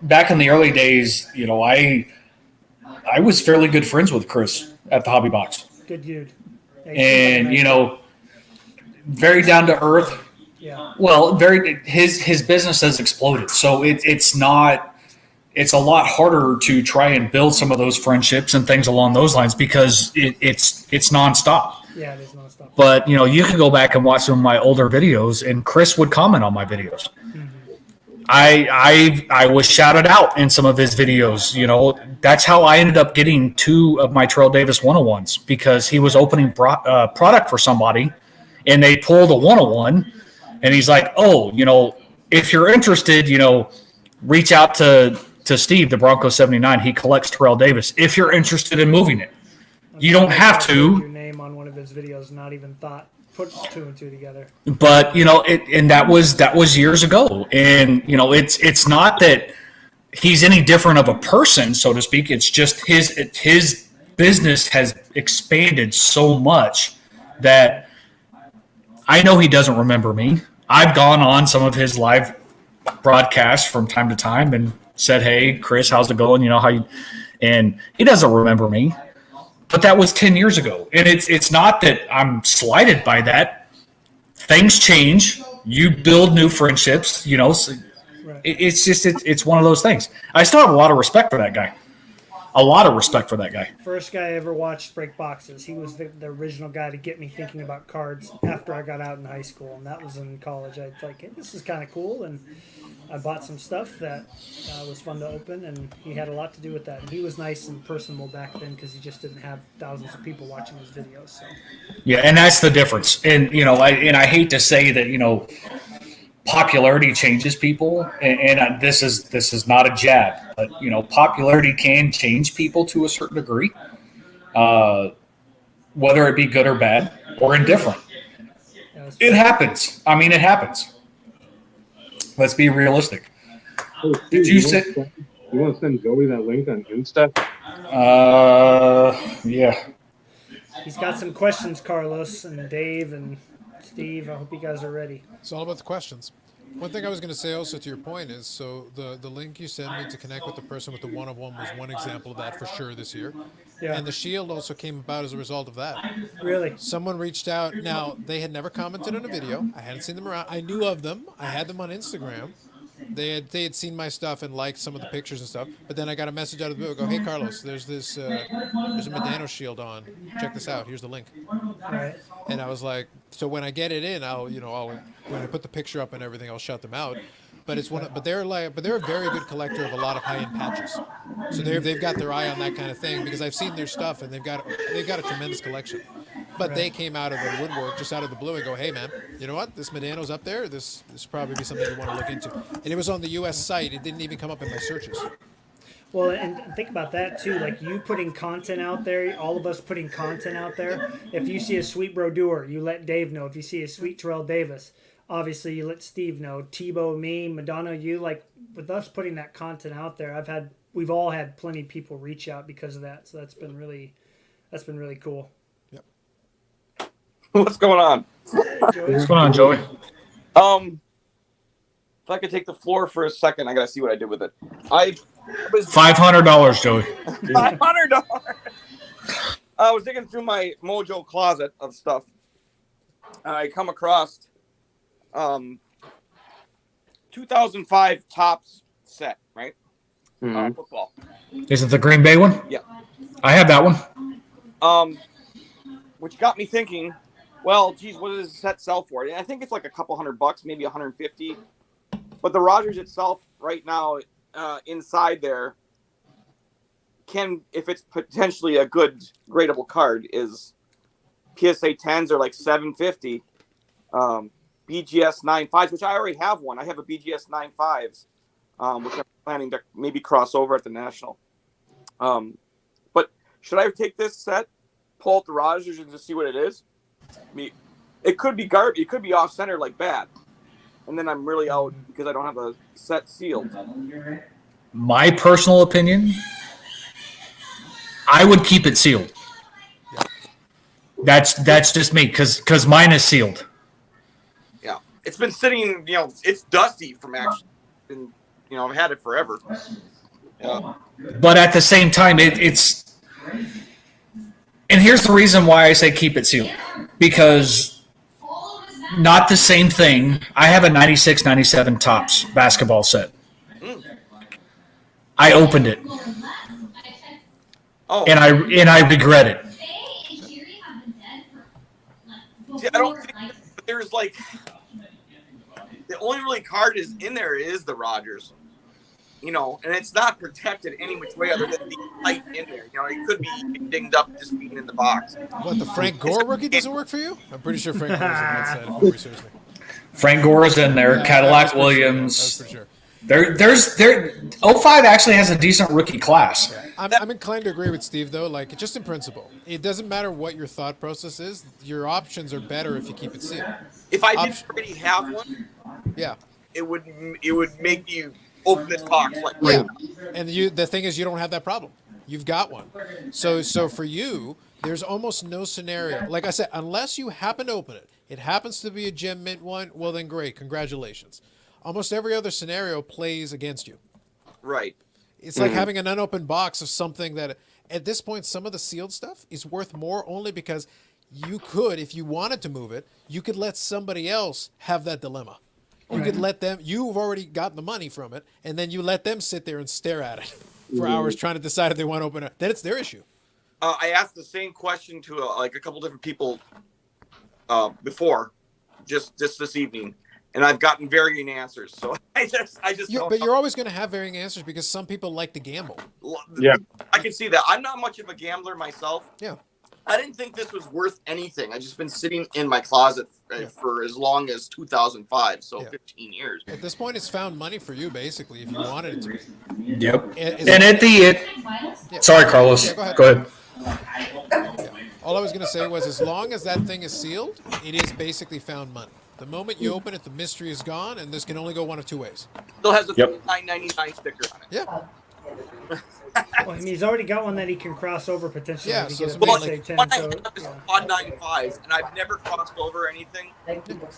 back in the early days, I was fairly good friends with Chris at the Hobby Box. Good dude. And very down to earth. Yeah. Well, his business has exploded, so it's a lot harder to try and build some of those friendships and things along those lines because it's nonstop. Yeah, it is nonstop. But you can go back and watch some of my older videos, and Chris would comment on my videos. I was shouted out in some of his videos. That's how I ended up getting 2 of my Trail Davis 101s because he was opening product for somebody, and they pulled a 101, and he's like, "Oh, if you're interested, reach out to Steve, the Bronco 79. He collects Trail Davis. If you're interested in moving it, you don't have to." Your name on one of his videos, not even put 2 and 2 together. But and that was years ago, and it's not that he's any different of a person, so to speak. It's just his business has expanded so much that I know he doesn't remember me. I've gone on some of his live broadcasts from time to time and said, "Hey, Chris, how's it going? How you?" And he doesn't remember me. But that was 10 years ago. And it's not that I'm slighted by that. Things change. You build new friendships, So Right. It's one of those things. I still have a lot of respect for that guy. A lot of respect for that guy. First guy I ever watched break boxes. He was the original guy to get me thinking about cards after I got out in high school. And that was in college. I was like, hey, this is kind of cool. And I bought some stuff that was fun to open, and he had a lot to do with that. And he was nice and personable back then because he just didn't have thousands of people watching his videos. So. Yeah, and that's the difference. And I hate to say that popularity changes people, and this is not a jab, but popularity can change people to a certain degree, whether it be good or bad or indifferent. It happens. I mean, it happens. Let's be realistic. Oh, Did you say? You want to send Joey that link on Insta? Yeah. He's got some questions, Carlos and Dave and Steve. I hope you guys are ready. It's all about the questions. One thing I was going to say also to your point is, so the link you sent me to connect with the person with the one-of-one was one example of that for sure this year. Yeah. And the shield also came about as a result of that. Really? Someone reached out. Now, they had never commented on a video. I hadn't seen them around. I knew of them. I had them on Instagram. They had seen my stuff and liked some of the pictures and stuff. But then I got a message out of the blue. Go, hey Carlos, there's there's a Medano shield on. Check this out. Here's the link. Right. And I was like, so when I get it in, I'll when I put the picture up and everything, I'll shut them out. But they're a very good collector of a lot of high-end patches. So they've got their eye on that kind of thing because I've seen their stuff and they've got a tremendous collection. But they came out of the woodwork, just out of the blue, and go, hey man, you know what? This Medano's up there. This probably be something you want to look into. And it was on the U.S. site. It didn't even come up in my searches. Well, and think about that too. Like you putting content out there, all of us putting content out there. If you see a sweet Brodeur, you let Dave know. If you see a sweet Terrell Davis, obviously you let Steve know. Tebow, me, Madonna, you. Like with us putting that content out there, we've all had plenty of people reach out because of that. So that's been really cool. Yep. What's going on? What's going on, Joey? If I could take the floor for a second, I gotta see what I did with it. I was $500, Joey. $500. I was digging through my Mojo closet of stuff. I come across 2005 Topps set, right? Football. Is it the Green Bay one? Yeah. I have that one. Which got me thinking, well, geez, what does the set sell for? And I think it's like a couple $100, maybe 150. But the Rogers itself right now, inside there, if it's potentially a good gradable card, is PSA 10s are like 750. BGS 95s, which I already have one. I have a BGS 95s, which I'm planning to maybe cross over at the National. But should I take this set, pull out the Rogers, and just see what it is? I mean, it could be garbage. It could be off center like bad, and then I'm really out because I don't have a set sealed. My personal opinion, I would keep it sealed. That's just me because mine is sealed. Yeah, it's been sitting. It's dusty from actually, and I've had it forever. Yeah. But at the same time, it's. And here's the reason why I say keep it sealed. Because not the same thing. I have a 96-97 Topps basketball set. I opened it. Oh. And I regret it. See, I don't think there's like the only really card is in there is the Rogers. And it's not protected any which way other than the light in there. It could be dinged up just being in the box. What, the Frank Gore rookie doesn't work for you? I'm pretty sure Frank Gore's on that side. If you research me. Frank Gore's in there. Yeah, Cadillac that's for Williams. Sure. That's for sure. 05 actually has a decent rookie class. Yeah. I'm inclined to agree with Steve, though. Like, just in principle, it doesn't matter what your thought process is. Your options are better if you keep it sealed. If I didn't already have one, yeah, it would make you open this box like yeah. And the thing is, you don't have that problem. You've got one. So for you, there's almost no scenario. Like I said, unless you happen to open it, it happens to be a gem mint one. Well, then great, congratulations. Almost every other scenario plays against you. Right. It's like having an unopened box of something that, at this point, some of the sealed stuff is worth more only because you could, if you wanted to move it, you could let somebody else have that dilemma. You could let them, you've already gotten the money from it, and then you let them sit there and stare at it for hours trying to decide if they want to open it. Then it's their issue. I asked the same question to a couple different people before, just this evening, and I've gotten varying answers. So I just don't But you're always going to have varying answers because some people like to gamble. Yeah. I can see that. I'm not much of a gambler myself. Yeah. I didn't think this was worth anything. I just been sitting in my closet for as long as 2005, so 15 years. At this point, it's found money for you, basically, if you wanted it to be. Yep. Sorry, Carlos. Yeah, go ahead. Yeah. All I was going to say was, as long as that thing is sealed, it is basically found money. The moment you open it, the mystery is gone, and this can only go one of two ways. Still has a Yep. $9.99 sticker on it. Yeah. Well, I mean, he's already got one that he can cross over potentially Yeah, to so get it's a been PSA like- 10. One I So, have is yeah. Quad 95s, and I've never crossed over anything,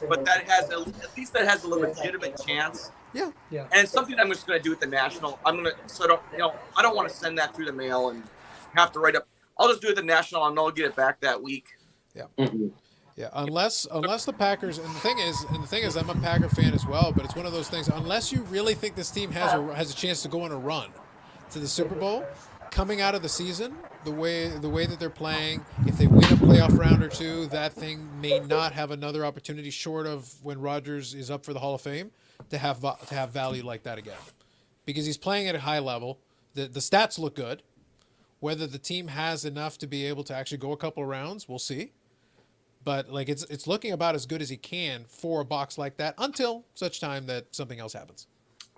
but that has at least that has a legitimate chance. Yeah. Yeah. And it's something I'm just going to do at the national. I don't want to send that through the mail and have to write up. I'll just do it at the national, and I'll get it back that week. Mhm. Yeah, unless the Packers, and the thing is, I'm a Packer fan as well, but it's one of those things. Unless you really think this team has a chance to go on a run to the Super Bowl, coming out of the season, the way that they're playing, if they win a playoff round or two, that thing may not have another opportunity short of when Rodgers is up for the Hall of Fame to have value like that again, because he's playing at a high level. The stats look good. Whether the team has enough to be able to actually go a couple of rounds, we'll see. But like it's looking about as good as he can for a box like that until such time that something else happens.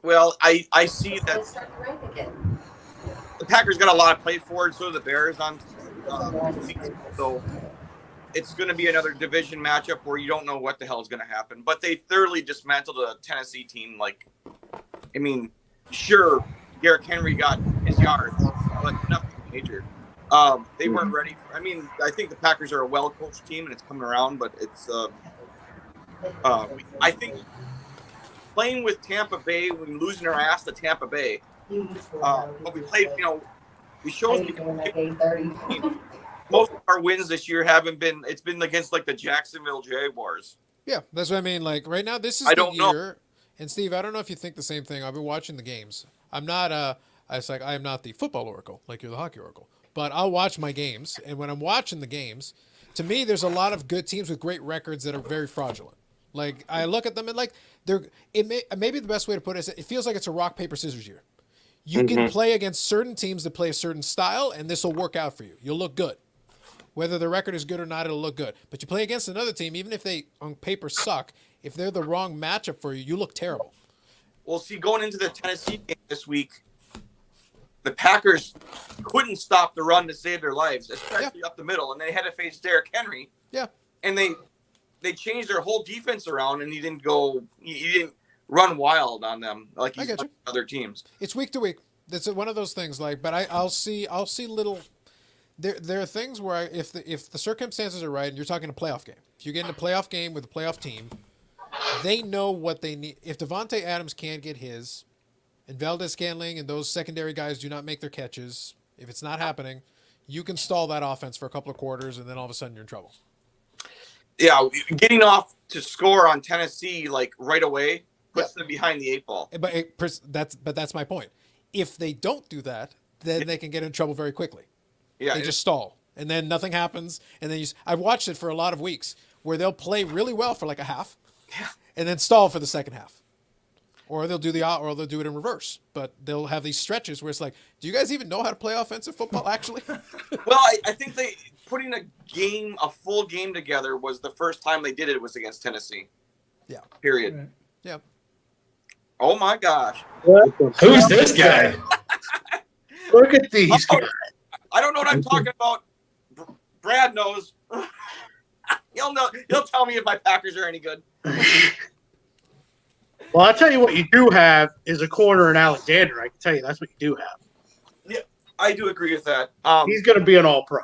Well, I see that the Packers got a lot of play for it, so do the Bears on 2 weeks. So it's going to be another division matchup where you don't know what the hell is going to happen. But they thoroughly dismantled a Tennessee team. Like, I mean, sure, Derrick Henry got his yards, but nothing major. They weren't ready. I think the Packers are a well-coached team, and it's coming around. But it's, I think playing with Tampa Bay, when losing our ass to Tampa Bay, but we played. We showed most of our wins this year haven't been. It's been against like the Jacksonville Jaguars. Yeah, that's what I mean. Like right now, this is I the don't know. year. And Steve, I don't know if you think the same thing. I've been watching the games. I'm not. I am not the football oracle like you're the hockey oracle. But I'll watch my games, and when I'm watching the games, to me, there's a lot of good teams with great records that are very fraudulent. Like I look at them and like maybe the best way to put it is it feels like it's a rock paper scissors year. You can play against certain teams that play a certain style, and this will work out for you. You'll look good. Whether the record is good or not, it'll look good. But you play against another team, even if they on paper suck, if they're the wrong matchup for you, you look terrible. Well, see, going into the Tennessee game this week, the Packers couldn't stop the run to save their lives, especially up the middle, and they had to face Derrick Henry. Yeah. And they changed their whole defense around, and he didn't run wild on them like he's done other teams. It's week to week. It's one of those things. Like, but I'll see little. There are things where if the circumstances are right, and you're talking a playoff game, if you get in a playoff game with a playoff team, they know what they need. If Devontae Adams can't get his, and Valdez-Scantling and those secondary guys do not make their catches, if it's not happening, you can stall that offense for a couple of quarters, and then all of a sudden you're in trouble. Yeah, getting off to score on Tennessee like right away puts them behind the 8 ball. But that's my point. If they don't do that, then they can get in trouble very quickly. Yeah, They just stall, and then nothing happens, and then I've watched it for a lot of weeks where they'll play really well for like a half, and then stall for the second half. Or they'll do it in reverse, but they'll have these stretches where it's like, do you guys even know how to play offensive football? Actually, well, I think they putting a full game together was the first time they did it was against Tennessee. Yeah. Period. Right. Yeah. Oh my gosh. Who's this guy? Look at these guys. I don't know what I'm talking about. Brad knows. He'll know. He'll tell me if my Packers are any good. Well, I'll tell you what you do have is a corner in Alexander. I can tell you that's what you do have. Yeah, I do agree with that. He's going to be an all-pro.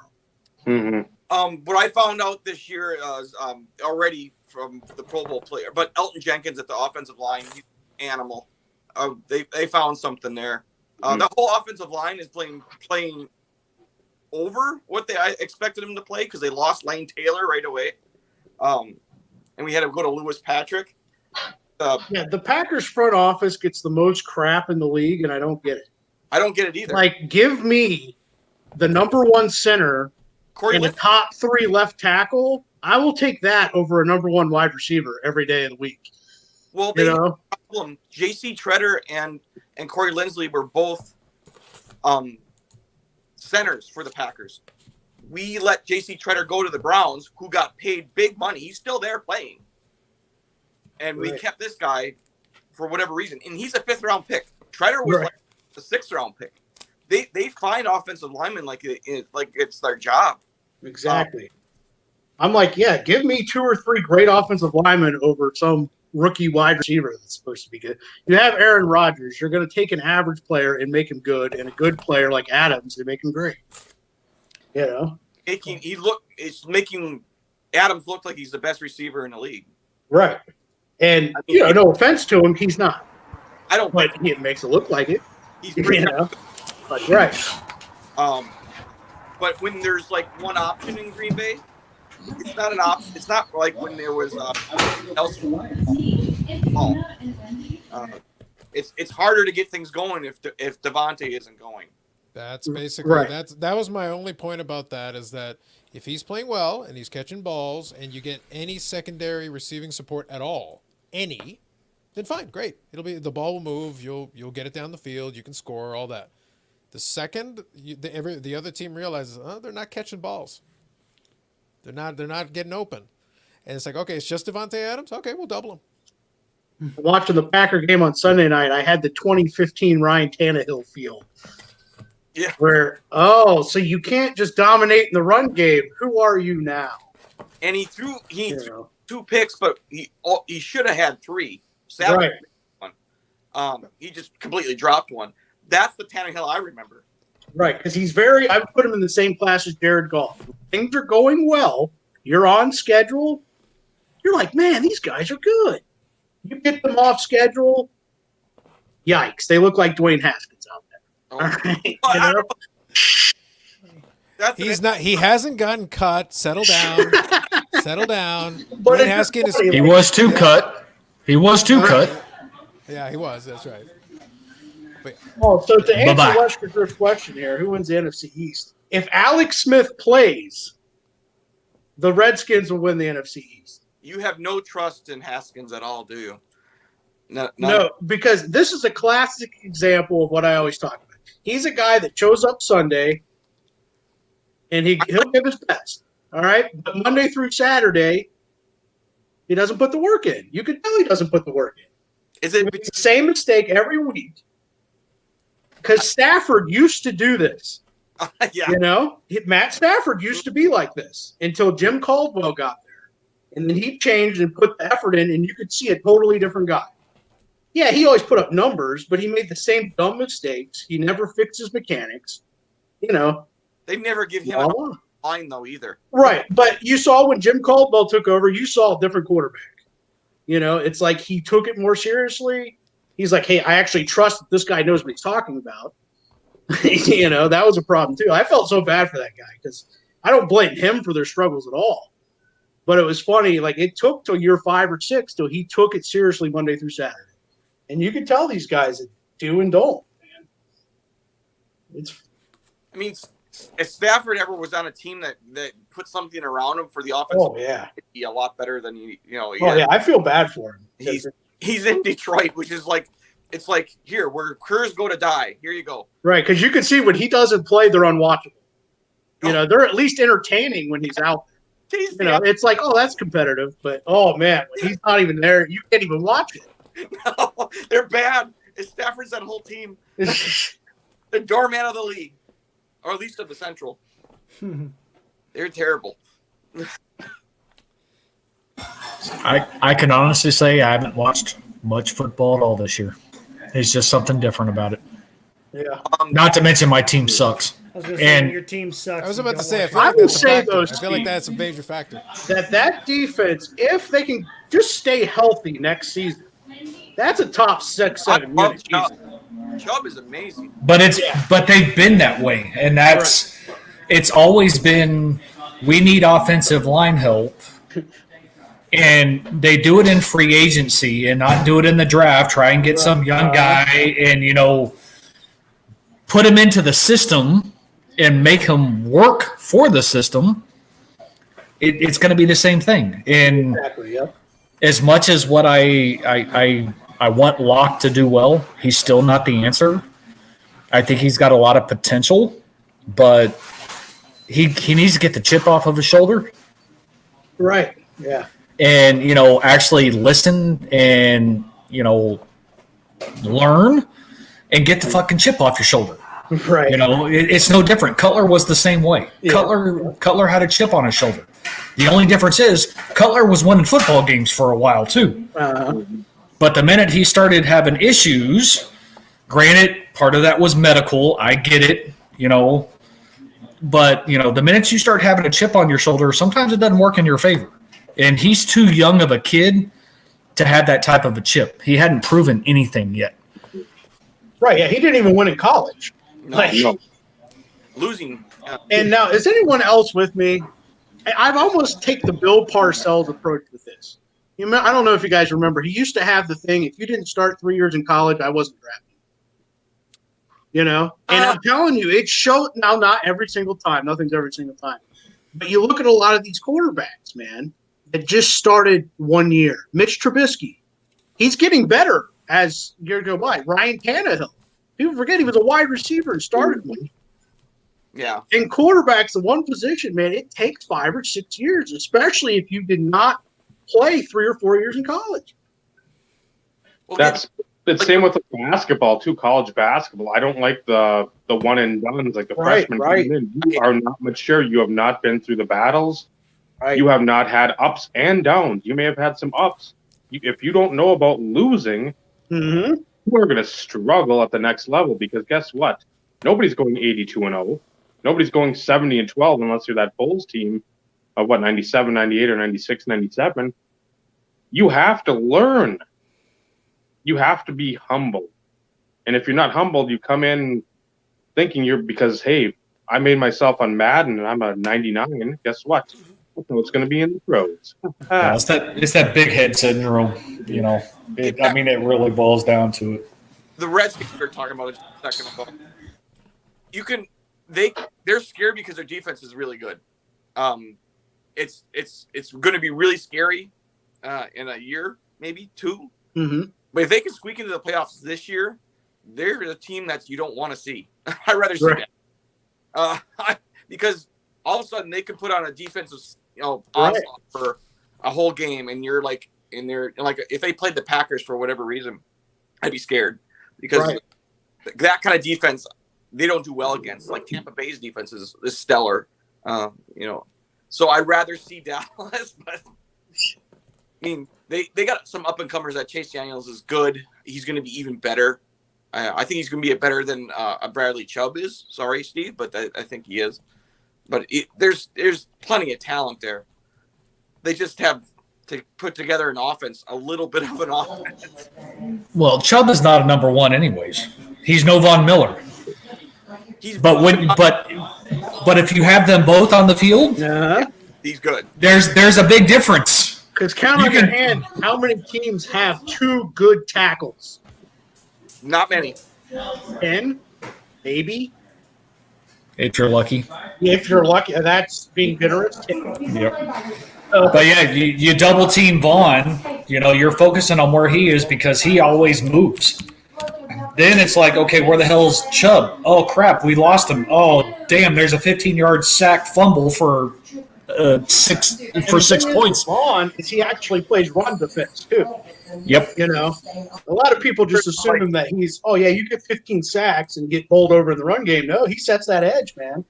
What I found out this year is already from the Pro Bowl player, but Elton Jenkins at the offensive line, he's an animal. They found something there. The whole offensive line is playing over what I expected them to play because they lost Lane Taylor right away, and we had to go to Lewis Patrick. The Packers front office gets the most crap in the league, and I don't get it. I don't get it either. Like, give me the number one center Corey and the Linsley, top 3 left tackle. I will take that over a number 1 wide receiver every day of the week. well, they have a problem. J.C. Treader and Corey Linsley were both centers for the Packers. We let J.C. Treader go to the Browns, who got paid big money. He's still there playing. And we kept this guy for whatever reason. And he's a 5th-round pick. Treader was like a 6th-round pick. They find offensive linemen like it's their job. Exactly. I'm like, give me 2 or 3 great offensive linemen over some rookie wide receiver that's supposed to be good. You have Aaron Rodgers. You're going to take an average player and make him good, and a good player like Adams and make him great. You know, it's making Adams look like he's the best receiver in the league. right? And no offense to him, he's not. I don't. But he makes it look like it. He's pretty. But, right. But when there's like one option in Green Bay, it's not an option. It's not like when there was Nelson. It's harder to get things going if Devontae isn't going. That's basically that was my only point about that, is that if he's playing well and he's catching balls and you get any secondary receiving support at all, then fine, great. The ball will move. You'll get it down the field. You can score, all that. The second the other team realizes, they're not catching balls. They're not getting open, and it's like, okay, it's just Devontae Adams. Okay, we'll double him. Watching the Packer game on Sunday night, I had the 2015 Ryan Tannehill feel. Yeah. Where, so you can't just dominate in the run game. Who are you now? And he threw 2 picks, but he should have had 3. Right. One. He just completely dropped one. That's the Tannehill I remember. Right, because I would put him in the same class as Jared Goff. Things are going well. You're on schedule. You're like, man, these guys are good. You get them off schedule. Yikes! They look like Dwayne Haskins out there. All right, He's not. He hasn't gotten cut. Settle down. Settle down. But Dwayne Haskins He was too cut. Yeah, he was. That's right. So to answer Wester's question here, who wins the NFC East? If Alex Smith plays, the Redskins will win the NFC East. You have no trust in Haskins at all, do you? No, because this is a classic example of what I always talk about. He's a guy that shows up Sunday, and he'll give his best. All right? But Monday through Saturday, he doesn't put the work in. You can tell he doesn't put the work in. Is it the same mistake every week? Because Stafford used to do this. Yeah. Matt Stafford used to be like this until Jim Caldwell got there. And then he changed and put the effort in, and you could see a totally different guy. Yeah, he always put up numbers, but he made the same dumb mistakes. He never fixed his mechanics. They never give him a line, though, either. Right. But you saw when Jim Caldwell took over, you saw a different quarterback. It's like he took it more seriously. He's like, hey, I actually trust that this guy knows what he's talking about. That was a problem, too. I felt so bad for that guy because I don't blame him for their struggles at all. But it was funny. Like, it took till year 5 or 6 till he took it seriously Monday through Saturday. And you can tell these guys that do and don't, man. If Stafford ever was on a team that put something around him for the offense, it'd be a lot better than I feel bad for him. He's in Detroit, which is like, it's like, here, where careers go to die. Here you go. Right, because you can see when he doesn't play, they're unwatchable. They're at least entertaining when he's out there. It's like, that's competitive. But, man, when he's not even there, you can't even watch it. No, they're bad. Stafford's that whole team. The doorman of the league, or at least of the Central. They're terrible. I can honestly say I haven't watched much football at all this year. There's just something different about it. Yeah. Not to mention my team sucks. I was going to say your team sucks. I was about to say, I feel like that's a major factor. That defense, if they can just stay healthy next season, that's a top 6-7 unit. Chubb is amazing. But they've been that way, and it's always been we need offensive line help. And they do it in free agency and not do it in the draft. Try and get some young guy and, put him into the system and make him work for the system. It's going to be the same thing. And as much as what I want Locke to do well, he's still not the answer. I think he's got a lot of potential, but he needs to get the chip off of his shoulder. Right, yeah. And, actually listen and, learn and get the fucking chip off your shoulder. Right. It's no different. Cutler was the same way. Yeah. Cutler had a chip on his shoulder. The only difference is Cutler was winning football games for a while too. But the minute he started having issues, granted, part of that was medical. I get it, But, the minute you start having a chip on your shoulder, sometimes it doesn't work in your favor. And he's too young of a kid to have that type of a chip. He hadn't proven anything yet. Right, yeah, he didn't even win in college. No. Losing. And now, is anyone else with me? I've almost taken the Bill Parcells approach with this. I don't know if you guys remember. He used to have the thing, if you didn't start 3 years in college, I wasn't drafting. And I'm telling you, it showed. Now, not every single time. Nothing's every single time. But you look at a lot of these quarterbacks, man, that just started 1 year. Mitch Trubisky, he's getting better as years go by. Ryan Tannehill. People forget he was a wide receiver and started one. Yeah. And quarterbacks, the one position, man, it takes 5 or 6 years, especially if you did not play 3 or 4 years in college. Well, that's the same with basketball too. College basketball. I don't like the one and dones like the freshmen. Right. You are not mature. You have not been through the battles. Right. You have not had ups and downs. You may have had some ups. If you don't know about losing, you are going to struggle at the next level because guess what? Nobody's going 82-0. Nobody's going 70-12 unless you're that Bulls team of 97, 98, or 96, 97. You have to learn. You have to be humble. And if you're not humbled, you come in thinking because, hey, I made myself on Madden and I'm a 99. Guess what? It's going to be in the pros. It's that big head syndrome, it really boils down to it. The Redskins we were talking about a second ago. They're scared because their defense is really good. It's going to be really scary in a year, maybe 2. But if they can squeak into the playoffs this year, they're a team that you don't want to see. I'd rather see that because all of a sudden they can put on a defensive, onslaught for a whole game, and you're like, if they played the Packers for whatever reason, I'd be scared because that kind of defense they don't do well against. Like Tampa Bay's defense is stellar, So I'd rather see Dallas, but I mean they got some up and comers. That Chase Daniels is good. He's going to be even better. I think he's going to be better than Bradley Chubb is. Sorry, Steve, but I think he is. But there's plenty of talent there. They just have to put together an offense, a little bit of an offense. Well, Chubb is not a number one anyways. He's no Von Miller. But if you have them both on the field, he's good. There's a big difference. Because count on your hand, how many teams have 2 good tackles? Not many. 10, maybe. If you're lucky. If you're lucky, that's being generous. Yep. But yeah, you double team Vaughn. You're focusing on where he is because he always moves. Then it's like, okay, where the hell's Chubb? Oh crap, we lost him. Oh damn, there's a 15-yard sack fumble for 6 points. Vaughn is he actually plays run defense too. Yep. A lot of people just assume that he's, you get 15 sacks and get bowled over in the run game. No, he sets that edge, man.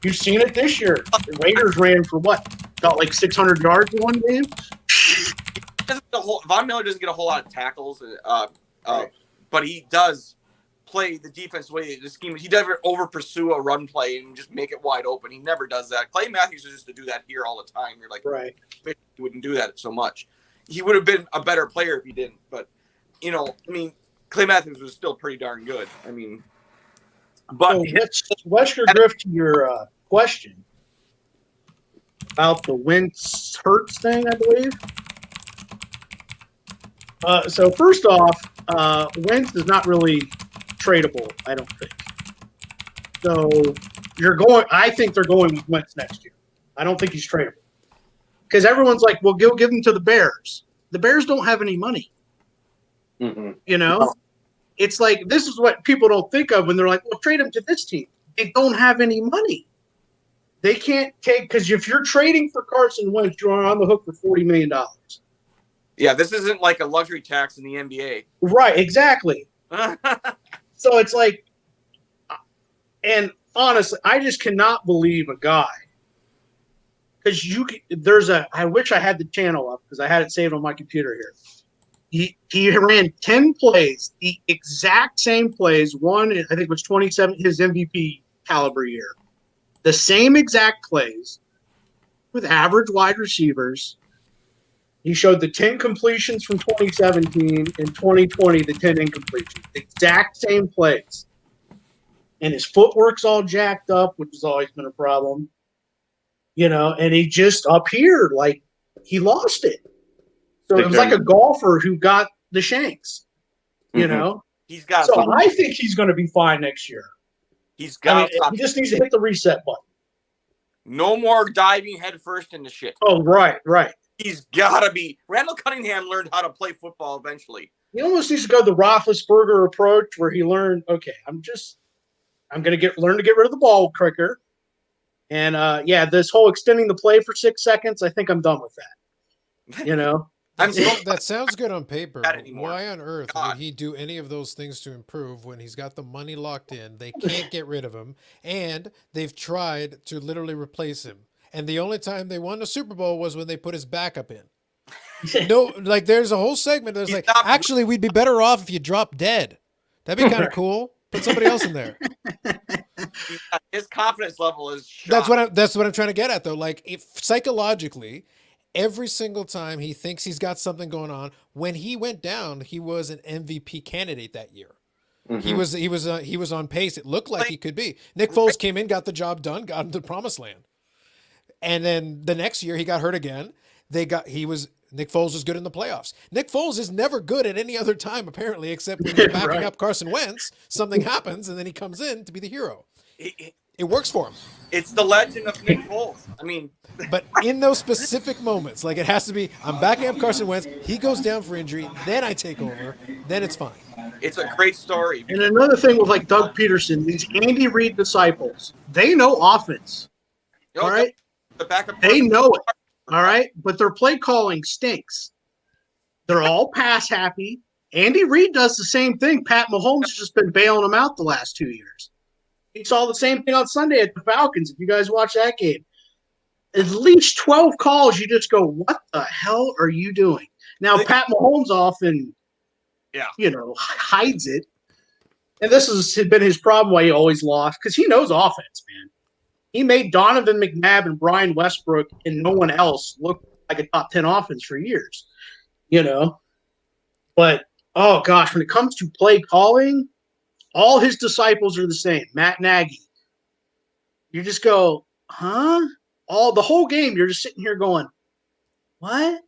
You've seen it this year. The Raiders ran for about like 600 yards in one game. Von Miller doesn't get a whole lot of tackles, but he does play the defense way the scheme. He doesn't over pursue a run play and just make it wide open. He never does that. Clay Matthews used to do that here all the time. You're like, right. He wouldn't do that so much. He would have been a better player if he didn't. But, Clay Matthews was still pretty darn good. But what's your drift to your question about the Wentz Hurts thing, I believe? So first off, Wentz is not really tradable, I don't think. So I think they're going with Wentz next year. I don't think he's tradable. Because everyone's like, well, give him to the Bears. The Bears don't have any money. It's like, this is what people don't think of when they're like, well, trade him to this team. They don't have any money. They can't because if you're trading for Carson Wentz, you're on the hook for $40 million. Yeah, this isn't like a luxury tax in the NBA. Right, exactly. So it's like, and honestly, I just cannot believe a guy because I wish I had the channel up because I had it saved on my computer here. He ran 10 plays, the exact same plays. One, I think, was 27, his MVP caliber year. The same exact plays with average wide receivers. He showed the 10 completions from 2017 and 2020, the 10 incompletions. The exact same plays. And his footwork's all jacked up, which has always been a problem. And he just up here, like, he lost it. So it was like a golfer who got the shanks, He's got. So I think he's going to be fine next year. He's got. He just needs to hit the reset button. No more diving headfirst into shit. Oh, right. He's got to be. Randall Cunningham learned how to play football eventually. He almost needs to go the Roethlisberger approach, where he learned, okay, I'm going to learn to get rid of the ball quicker. And this whole extending the play for 6 seconds, I think I'm done with that. That sounds good on paper. But why on earth would he do any of those things to improve when he's got the money locked in? They can't get rid of him, and they've tried to literally replace him. And the only time they won the Super Bowl was when they put his backup in. No, like there's a whole segment that's like, actually, we'd be better off if you dropped dead. That'd be kind of cool. Put somebody else in there. His confidence level is shot. That's what I'm trying to get at, though. Like, if psychologically, every single time he thinks he's got something going on, when he went down, he was an MVP candidate that year. Mm-hmm. He was on pace. It looked like he could be. Nick Foles came in, got the job done, got into the promised land. And then the next year he got hurt again. Nick Foles was good in the playoffs. Nick Foles is never good at any other time, apparently, except when he's backing up Carson Wentz. Something happens, and then he comes in to be the hero. It works for him. It's the legend of Nick Foles. I mean, but in those specific moments, like it has to be, I'm backing up Carson Wentz. He goes down for injury, then I take over. Then it's fine. It's a great story. And another thing with like Doug Peterson, these Andy Reid disciples, they know offense. All right, the backup. They know it. All right, but their play calling stinks. They're all pass happy. Andy Reid does the same thing. Pat Mahomes has just been bailing them out the last 2 years. He saw the same thing on Sunday at the Falcons. If you guys watch that game, at least 12 calls, you just go, what the hell are you doing? Now, Pat Mahomes often, hides it. And this has been his problem why he always lost, because he knows offense, man. He made Donovan McNabb and Brian Westbrook and no one else look like a top 10 offense for years, But, oh, gosh, when it comes to play calling, all his disciples are the same. Matt Nagy. You just go, huh? The whole game, you're just sitting here going, what?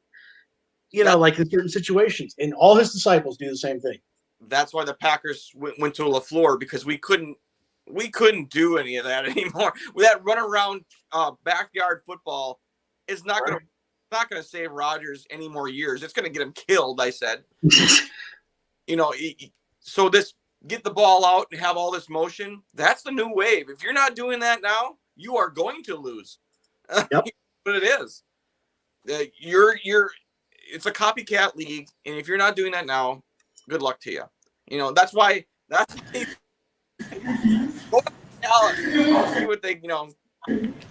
Like in certain situations. And all his disciples do the same thing. That's why the Packers went to LaFleur, because we couldn't do any of that anymore. That run around backyard football is not going to save Rodgers any more years. It's going to get him killed, I said. So this get the ball out and have all this motion, that's the new wave. If you're not doing that now, you are going to lose. Yep. But it is. It's a copycat league, and if you're not doing that now, good luck to you. That's why see what they,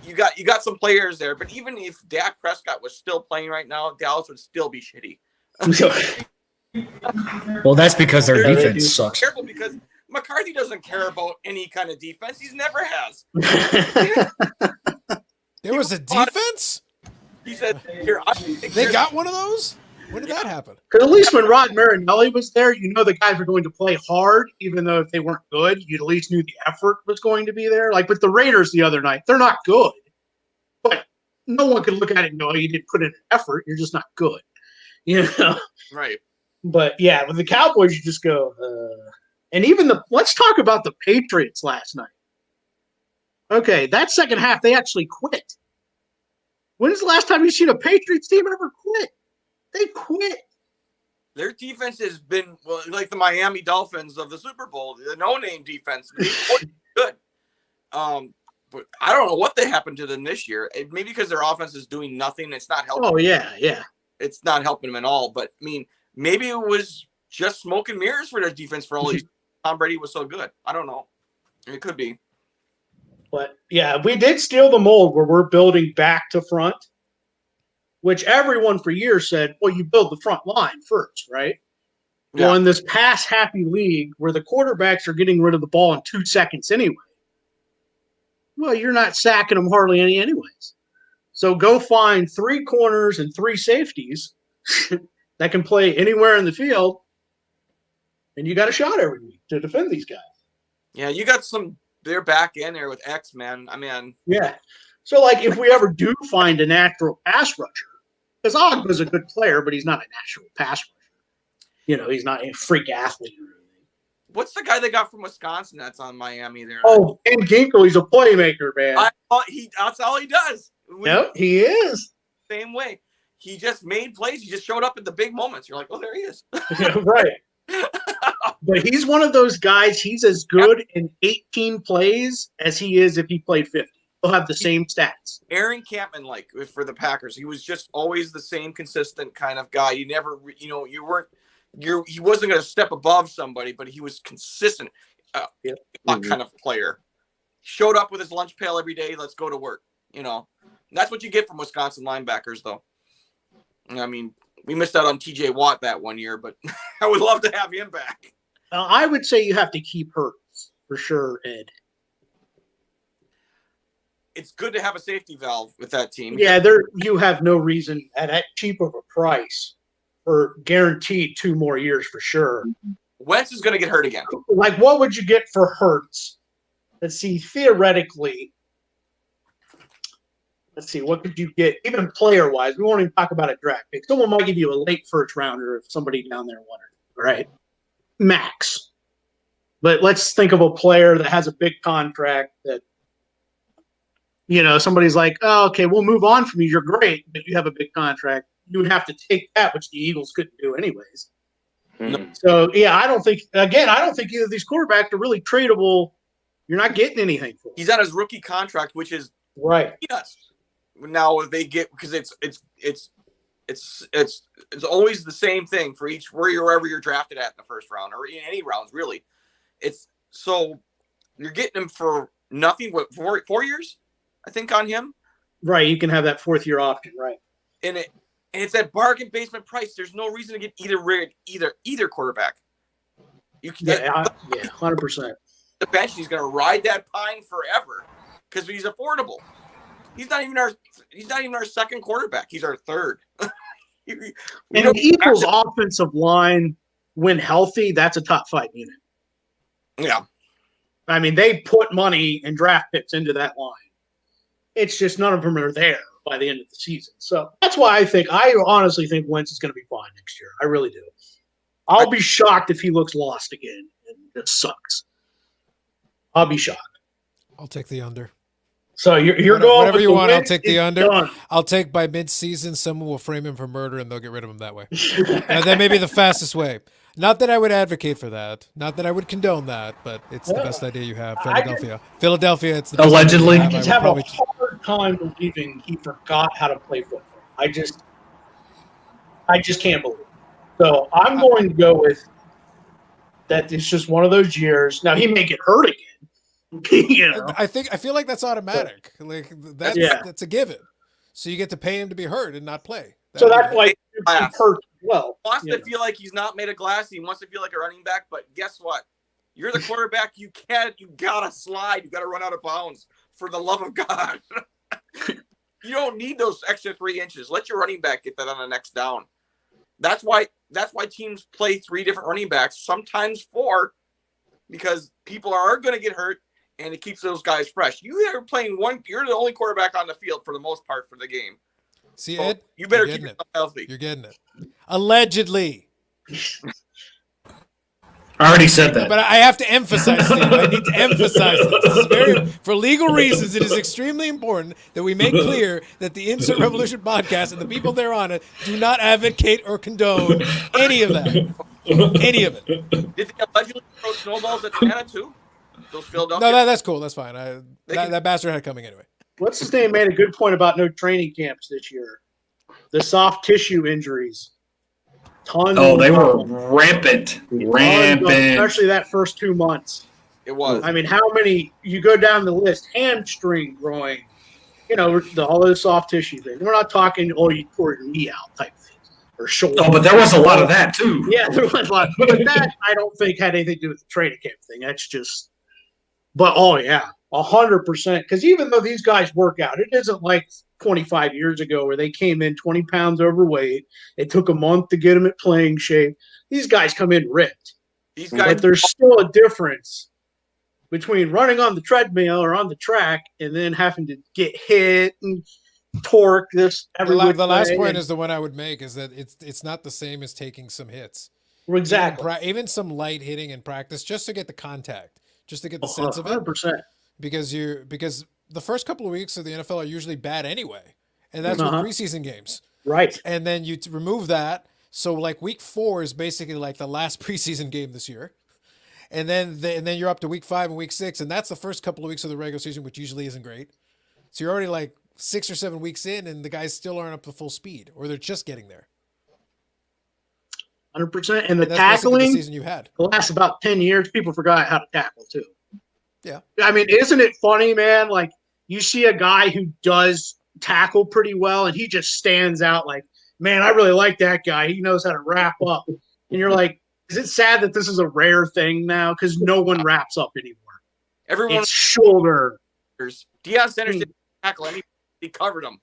you got some players there, but even if Dak Prescott was still playing right now, Dallas would still be shitty. Well, that's because their defense sucks. Careful, because McCarthy doesn't care about any kind of defense. He's never has. There was a defense? He said, they got one of those? When did that happen? Because at least when Rod Marinelli was there, the guys were going to play hard, even though if they weren't good, you at least knew the effort was going to be there. Like with the Raiders the other night, they're not good. But no one could look at it and go, you didn't put in an effort. You're just not good. Right. But, yeah, with the Cowboys, you just go, and even let's talk about the Patriots last night. Okay, that second half, they actually quit. When's the last time you've seen a Patriots team ever quit? They quit. Their defense has been like the Miami Dolphins of the Super Bowl, the no-name defense. Good. But I don't know what they happened to them this year. Maybe because their offense is doing nothing. It's not helping. Oh, yeah. It's not helping them at all. But, I mean, maybe it was just smoke and mirrors for their defense for all these. Tom Brady was so good. I don't know. It could be. But yeah, we did steal the mold where we're building back to front, which everyone for years said, well, you build the front line first, right? Yeah. Well, in this pass happy league where the quarterbacks are getting rid of the ball in 2 seconds anyway, well, you're not sacking them hardly anyways. So go find 3 corners and 3 safeties that can play anywhere in the field, and you got a shot every week to defend these guys. Yeah, you got some. They're back in there with X, man. I mean, Yeah. So, like, if we ever do find a natural pass rusher, because Ogba's a good player, but he's not a natural pass rusher. He's not a freak athlete or anything. what's the guy they got from Wisconsin that's on Miami there? Oh, and Ginkle, he's a playmaker, man. That's all he does. Yep, he is. Same way. He just made plays. He just showed up at the big moments. You're like, oh, there he is. Right. But he's one of those guys, he's as good in 18 plays as he is if he played 50. He'll have the same stats. Aaron Campman, like for the Packers, he was just always the same consistent kind of guy. You never, he wasn't going to step above somebody, but he was consistent, kind of player. Showed up with his lunch pail every day. Let's go to work. That's what you get from Wisconsin linebackers, though. I mean, we missed out on TJ Watt that one year, but I would love to have him back. I would say you have to keep Hurts for sure, Ed. It's good to have a safety valve with that team. Yeah, you have no reason at that cheap of a price for guaranteed 2 more years for sure. Wentz is going to get hurt again. Like, what would you get for Hurts? Let's see, theoretically, what could you get, even player-wise? We won't even talk about a draft pick. Someone might give you a late first rounder if somebody down there wanted it, right? Max. But let's think of a player that has a big contract that, somebody's like, oh, okay, we'll move on from you. You're great, but you have a big contract. You would have to take that, which the Eagles couldn't do anyways. Mm-hmm. So, yeah, I don't think either of these quarterbacks are really tradable. You're not getting anything for him. He's on his rookie contract, which is right. Peanuts. Now they get, because it's always the same thing for wherever you're drafted at in the first round or in any rounds really. It's so you're getting him for nothing. What 4 years? I think on him. Right, you can have that 4th year option, right? And it's that bargain basement price. There's no reason to get either quarterback. You can get 100%. The bench. He's going to ride that pine forever because he's affordable. He's not even our second quarterback. He's our third. And the Eagles' offensive line, when healthy, that's a top 5 unit. Yeah. I mean, they put money and draft picks into that line. It's just none of them are there by the end of the season. So that's why I honestly think Wentz is going to be fine next year. I really do. I'll be shocked if he looks lost again and it sucks. I'll be shocked. I'll take the under. So you're going whatever you want. Win, I'll take the under. Done. I'll take by mid-season. Someone will frame him for murder, and they'll get rid of him that way. And that may be the fastest way. Not that I would advocate for that. Not that I would condone that. But it's the best idea you have. Philadelphia. It's the best allegedly. I just have a hard time believing he forgot how to play football. I just can't believe it. So I'm going to go with that. It's just one of those years. Now he may get hurt again. I feel like that's automatic. Like that's a given. So you get to pay him to be hurt and not play. So that's why he's hurt well. He wants to feel like he's not made of glass. He wants to feel like a running back. But guess what? You're the quarterback. You gotta slide. You gotta run out of bounds. For the love of God, you don't need those extra 3 inches. Let your running back get that on the next down. That's why teams play 3 different running backs, sometimes 4, because people are going to get hurt. And it keeps those guys fresh. You are playing one. You're the only quarterback on the field for the most part for the game. See, so Ed, you better keep yourself healthy. You're getting it. Allegedly. I already said that. But I have to emphasize, Steve. I need to emphasize this. For legal reasons, it is extremely important that we make clear that the Insert Revolution podcast and the people there on it do not advocate or condone any of that. Any of it. Did they allegedly throw snowballs at Atlanta too? Those Philadelphia? No, that's cool. That's fine. That bastard had it coming anyway. What's his name made a good point about no training camps this year. The soft tissue injuries. They were rampant. Especially that first 2 months. It was. I mean, how many you go down the list? Hamstring growing, all this soft tissue thing. We're not talking, you tore your knee out type thing or shoulder. Oh, but there was a lot of that too. Yeah, there was a lot. But that I don't think had anything to do with the training camp thing. That's just. But 100%. Because even though these guys work out, it isn't like 25 years ago where they came in 20 pounds overweight. It took a month to get them at playing shape. These guys come in ripped. But there's still a difference between running on the treadmill or on the track and then having to get hit and torque this every The last point is the one I would make is that it's not the same as taking some hits. Exactly. Even some light hitting in practice just to get the contact, just to get the sense of it. 100%. Because the first couple of weeks of the NFL are usually bad anyway, and that's with preseason games. Right. And then you remove that, so like week 4 is basically like the last preseason game this year. And then you're up to week 5 and week 6, and that's the first couple of weeks of the regular season, which usually isn't great. So you're already like 6 or 7 weeks in, and the guys still aren't up to full speed, or they're just getting there. 100%. And the tackling, the season you had. The last about 10 years, people forgot how to tackle too. Yeah. I mean, isn't it funny, man? Like you see a guy who does tackle pretty well, and he just stands out like, man, I really like that guy. He knows how to wrap up. And you're like, is it sad that this is a rare thing now? Because no one wraps up anymore. Everyone's shoulder. Deion Sanders didn't tackle anybody. He covered him.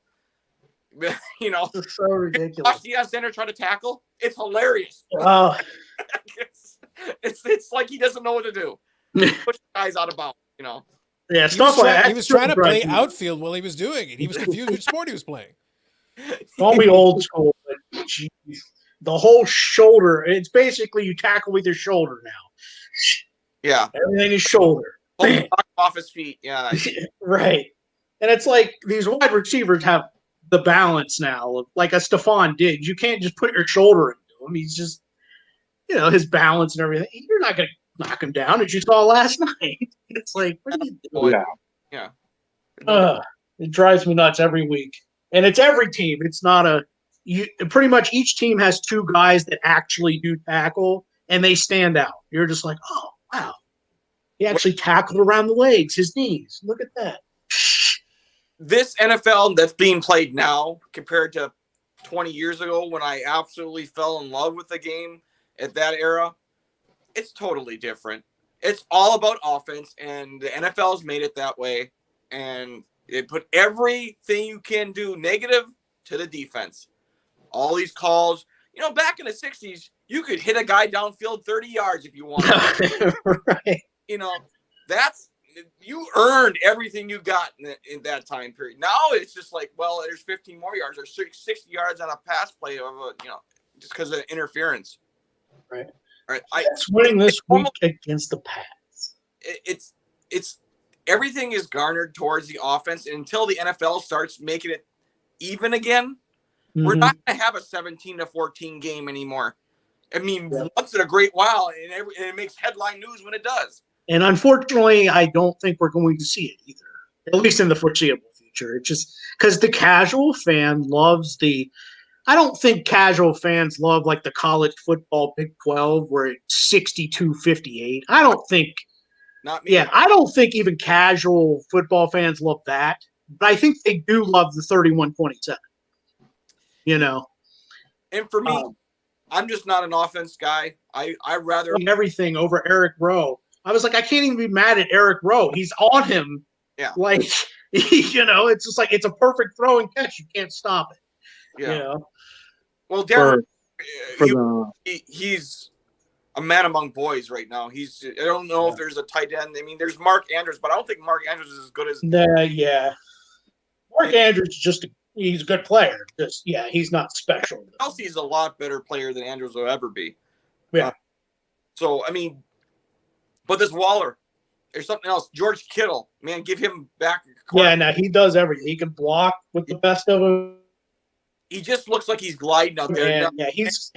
It's so ridiculous. Watch Deion Sanders try to tackle. It's hilarious. Oh. it's like he doesn't know what to do. Push guys out of bounds, Yeah, stuff like that. He was trying to play outfield while he was doing it. He was confused which sport he was playing. Don't be old school, but geez, the whole shoulder. It's basically you tackle with your shoulder now. Yeah, everything is shoulder. Off his feet. Yeah, right. And it's like these wide receivers have the balance now, of, like a Stephon Diggs. You can't just put your shoulder into him. He's just, his balance and everything. You're not going to knock him down, as you saw last night. It's like, what are you doing? Yeah. It drives me nuts every week. And it's every team. It's not pretty much each team has 2 guys that actually do tackle, and they stand out. You're just like, oh, wow. He actually tackled around the legs, his knees. Look at that. This NFL that's being played now compared to 20 years ago when I absolutely fell in love with the game at that era, it's totally different. It's all about offense, and the NFL has made it that way. And it put everything you can do negative to the defense. All these calls. Back in the 60s, you could hit a guy downfield 30 yards if you wanted. Right. You earned everything you got in that time period. Now it's just like, well, there's 15 more yards or 60 yards on a pass play of just because of interference. Right. All right. It's winning this week against the Pats. It's everything is garnered towards the offense, and until the NFL starts making it even again, we're not going to have a 17-14 game anymore. I mean, once in a great while, and it makes headline news when it does. And unfortunately, I don't think we're going to see it either, at least in the foreseeable future. It's just because the casual fan loves I don't think casual fans love like the college football Big 12 where it's 62-58. I don't think. Not me. Yeah, I don't think even casual football fans love that. But I think they do love the 31-27. And for me, I'm just not an offense guy. I rather everything over Eric Rowe. I was like, I can't even be mad at Eric Rowe. He's on him. Yeah. Like, it's just like it's a perfect throw and catch. You can't stop it. Yeah. Well, Derek, he's a man among boys right now. I don't know if there's a tight end. I mean, there's Mark Andrews, but I don't think Mark Andrews is as good as. Yeah. Mark Andrews is he's a good player. He's not special. Kelsey's a lot better player than Andrews will ever be. Yeah. So, I mean, but this Waller, there's something else. George Kittle, man, give him back. Yeah, no, he does everything. He can block with the best of them. He just looks like he's gliding out there. Yeah, he's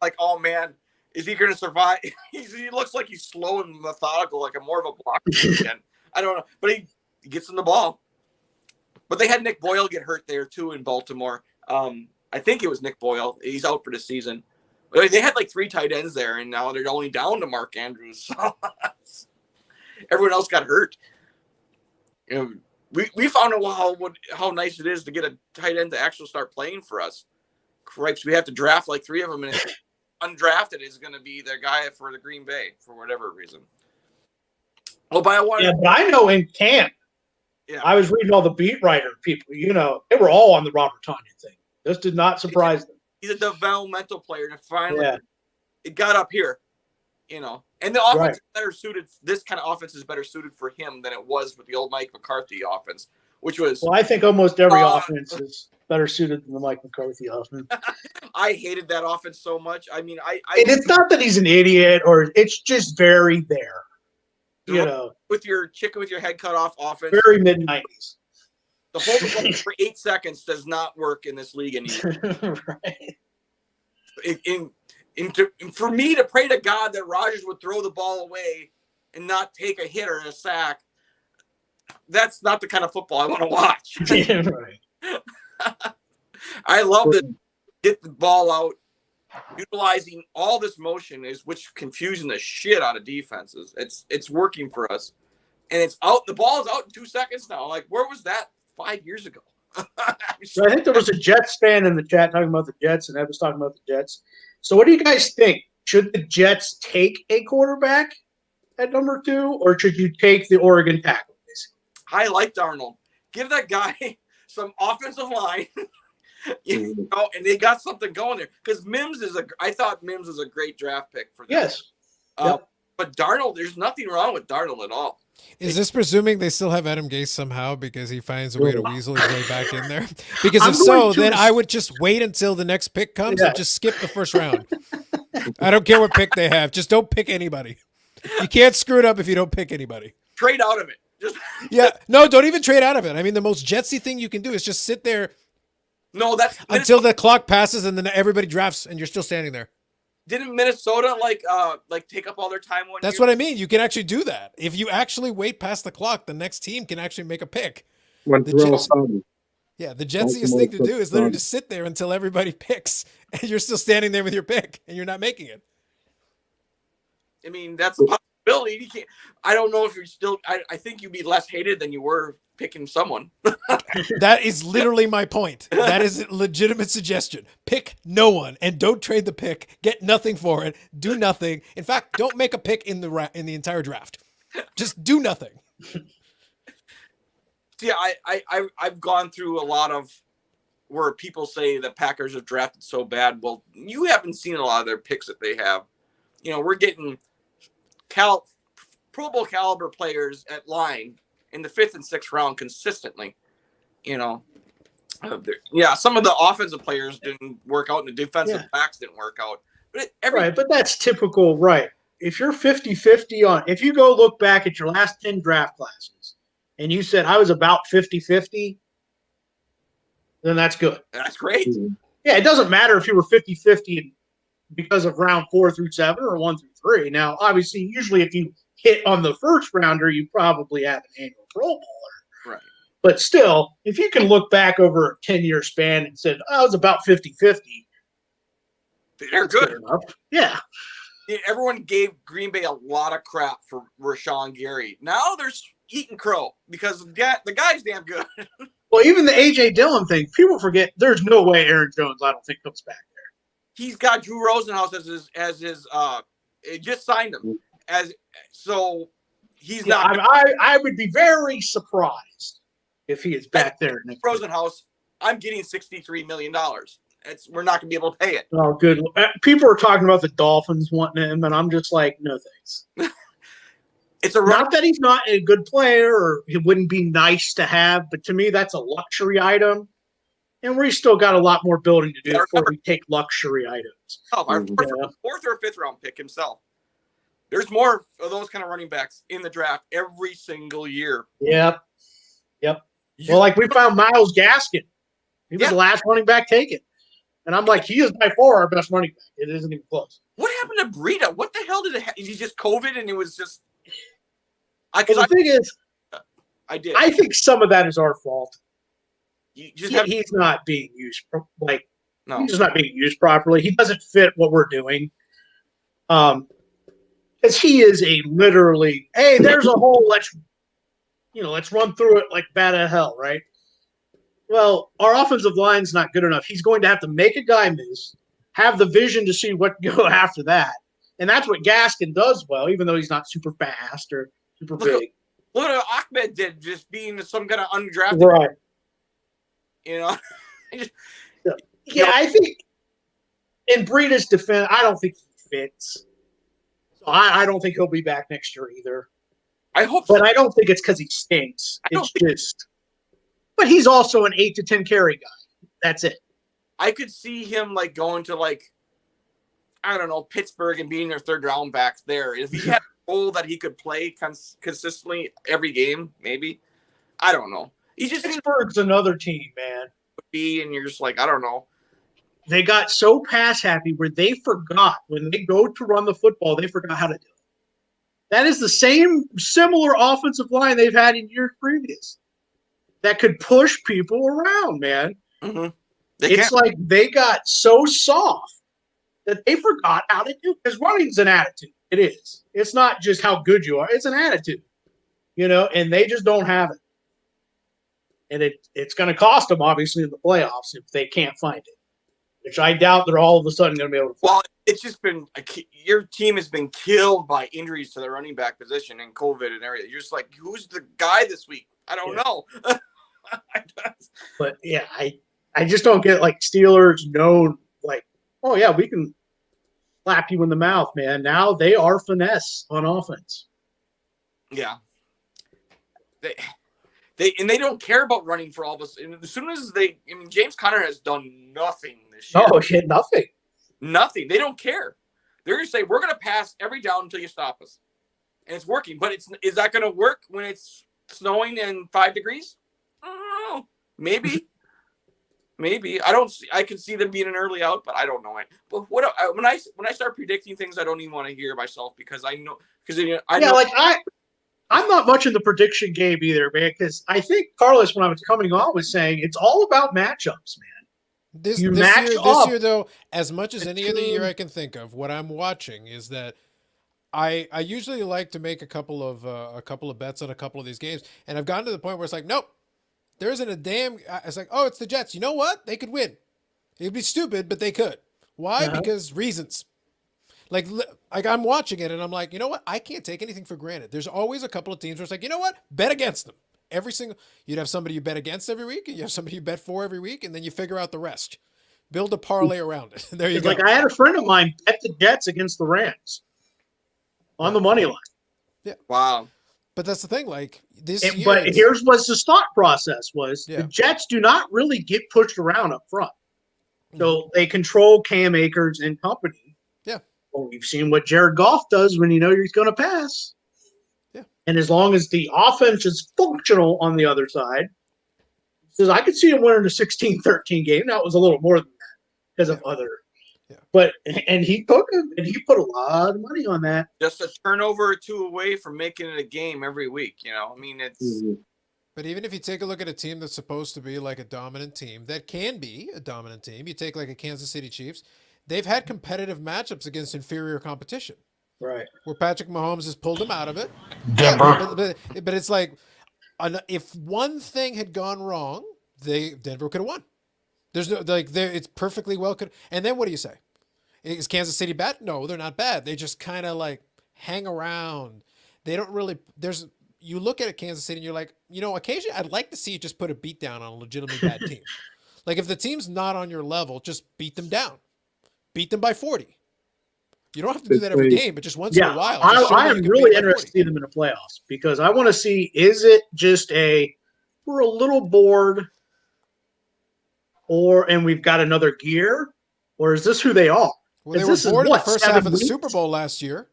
like, oh man, is he going to survive? He looks like he's slow and methodical, like more of a blocker. I don't know, but he gets in the ball. But they had Nick Boyle get hurt there too in Baltimore. I think it was Nick Boyle. He's out for the season. But they had like 3 tight ends there, and now they're only down to Mark Andrews. everyone else got hurt. We found out how nice it is to get a tight end to actually start playing for us. Cripes, we have to draft like 3 of them, and undrafted is going to be the guy for the Green Bay for whatever reason. Oh, but I know in camp, I was reading all the beat writer people. They were all on the Robert Tonyan thing. This did not surprise them. He's a developmental player, and finally it got up here. And the offense is better suited. This kind of offense is better suited for him than it was with the old Mike McCarthy offense, which was. Well, I think almost every offense is better suited than the Mike McCarthy offense. I hated that offense so much. I mean, and it's not that he's an idiot, or it's just very there. With your chicken with your head cut off offense, very mid-90s. The hold the ball for 8 seconds does not work in this league anymore. Right. For me to pray to God that Rodgers would throw the ball away and not take a hit or a sack, that's not the kind of football I want to watch. Yeah, right. I love to get the ball out, utilizing all this motion, which confusing the shit out of defenses. It's working for us, and it's out. The ball is out in 2 seconds now. Like, where was that 5 years ago? So I think there was a Jets fan in the chat talking about the Jets, and Ed was talking about the Jets. So what do you guys think? Should the Jets take a quarterback at number 2, or should you take the Oregon tackle? I like Darnold. Give that guy some offensive line, and they got something going there. Because I thought Mims is a great draft pick for them. Yes. But Darnold, there's nothing wrong with Darnold at all. Is this presuming they still have Adam Gase somehow because he finds a way to weasel his way back in there? Because if so, then I would just wait until the next pick comes and just skip the first round. I don't care what pick they have. Just don't pick anybody. You can't screw it up if you don't pick anybody. Trade out of it. No, don't even trade out of it. I mean, the most Jetsy thing you can do is just sit there. No, that's until the clock passes and then everybody drafts and you're still standing there. Didn't Minnesota like take up all their time one That's year? what I mean. You can actually do that. If you actually wait past the clock, the next team can actually make a pick. The jetsiest thing to do is literally just sit there until everybody picks and you're still standing there with your pick and you're not making it. I mean, that's a possibility. You can't, I don't know if you're still I think you'd be less hated than you were picking someone. That is literally my point. That is a legitimate suggestion. Pick no one and don't trade the pick. Get nothing for it. Do nothing. In fact, don't make a pick in the entire draft. Just do nothing. See, I've gone through a lot of where people say the Packers have drafted so bad. Well, you haven't seen a lot of their picks that they have. We're getting Pro Bowl caliber players at line in the 5th and 6th round consistently. Some of the offensive players didn't work out and the defensive backs didn't work out. But that's typical, right? If you're 50-50 if you go look back at your last 10 draft classes and you said I was about 50-50, then that's good. That's great. Yeah, it doesn't matter if you were 50-50 because of round 4 through 7 or 1 through 3. Now, obviously, usually if you hit on the first rounder, you probably have an annual Pro Bowler. Right. But still, if you can look back over a 10-year span and said, I was about 50-50. They're good. Yeah. Everyone gave Green Bay a lot of crap for Rashawn Gary. Now they're eating crow because the guy's damn good. Well, even the A.J. Dillon thing, people forget there's no way Aaron Jones, I don't think, comes back there. He's got Drew Rosenhaus as his just signed him. So he's not. I would be very surprised if he is back there. Rosenhaus, I'm getting $63 million. We're not going to be able to pay it. Oh, good. People are talking about the Dolphins wanting him, and I'm just like, no thanks. Not that he's not a good player or it wouldn't be nice to have, but to me, that's a luxury item. And we still got a lot more building to do before we take luxury items. Our 4th or 5th round pick himself. There's more of those kind of running backs in the draft every single year. Yep. Well, like we found Myles Gaskin. He was the last running back taken. And I'm like, he is by far our best running back. It isn't even close. What happened to Breida? What the hell did it happen? Is he just COVID and it was just... the thing is, I think some of that is our fault. He's not being used He's just not being used properly. He doesn't fit what we're doing. Because he is a literally, hey, there's a hole. Let's run through it like bat out of hell, right? Well, our offensive line's not good enough. He's going to have to make a guy miss, have the vision to see what to go after that. And that's what Gaskin does well, even though he's not super fast or super big. Look at what Ahmed did, just being some kind of undrafted. Right. You know? Yeah, I think in Breida's defense, I don't think he fits. So I don't think he'll be back next year either. I hope But so. I don't think it's because he stinks. But he's also an 8 to 10 carry guy. That's it. I could see him like going to like, I don't know, Pittsburgh and being their third round back there. If he had a role that he could play consistently every game, maybe. I don't know. He just Pittsburgh's another team, man. and you're just like, I don't know. They got so pass happy where they forgot when they go to run the football, they forgot how to do it. That is the same similar offensive line they've had in years previous that could push people around, man. Mm-hmm. It's like they got so soft that they forgot how to do it. Because running's an attitude. It is. It's not just how good you are. It's an attitude, and they just don't have it. And it's going to cost them, obviously, in the playoffs if they can't find it, which I doubt they're all of a sudden going to be able to find. Well, it's just been your team has been killed by injuries to the running back position and COVID and everything. You're just like, who's the guy this week? I don't know. But yeah, I just don't get like Steelers known like, oh yeah, we can slap you in the mouth, man. Now they are finesse on offense. Yeah. They don't care about running for all of us. And as soon as James Conner has done nothing this year. Oh, shit, nothing. Nothing. They don't care. They're going to say, we're going to pass every down until you stop us. And it's working. But is that going to work when it's snowing and 5 degrees? I don't know. Maybe. Maybe. I could see them being an early out, but I don't know it. But when I start predicting things, I don't even want to hear myself because I know. I'm not much in the prediction game either, man, because I think Carlos, when I was coming on, was saying it's all about matchups, man. This year, though, as much as any other year I can think of, what I'm watching is that I usually like to make a couple of bets on a couple of these games, and I've gotten to the point where it's like, nope, there isn't a damn. It's like, oh, it's the Jets. You know what? They could win. It'd be stupid, but they could. Why? Uh-huh. Because reasons. Like I'm watching it and I'm like, you know what? I can't take anything for granted. There's always a couple of teams where it's like, you know what? Bet against them. You'd have somebody you bet against every week, and you have somebody you bet for every week, and then you figure out the rest. Build a parlay around it. There you go. Like I had a friend of mine bet the Jets against the Rams on the money line. Yeah. Wow. But that's the thing. Like but here's what his thought process was: the Jets do not really get pushed around up front, so they control Cam Akers and company. Yeah. Well, we've seen what Jared Goff does when you know he's going to pass. Yeah. And as long as the offense is functional on the other side, says I could see him winning a 16-13 game. That was a little more than that because of other. Yeah. But and he took him and he put a lot of money on that. Just a turnover or two away from making it a game every week. I mean, it's. Mm-hmm. But even if you take a look at a team that's supposed to be like a dominant team, that can be a dominant team. You take like a Kansas City Chiefs. They've had competitive matchups against inferior competition. Right. Where Patrick Mahomes has pulled them out of it. Denver. But it's like, if one thing had gone wrong, Denver could have won. There's no, it's perfectly well could. And then what do you say? Is Kansas City bad? No, they're not bad. They just kind of like hang around. They don't really, you look at Kansas City and you're like, occasionally I'd like to see you just put a beat down on a legitimately bad team. Like if the team's not on your level, just beat them down. Beat them by 40. You don't have to do that every game, but just once in a while. I am really interested to see them in the playoffs because I want to see, is it just we're a little bored and we've got another gear, or is this who they are? Well, they were bored in the first half of the Super Bowl last year.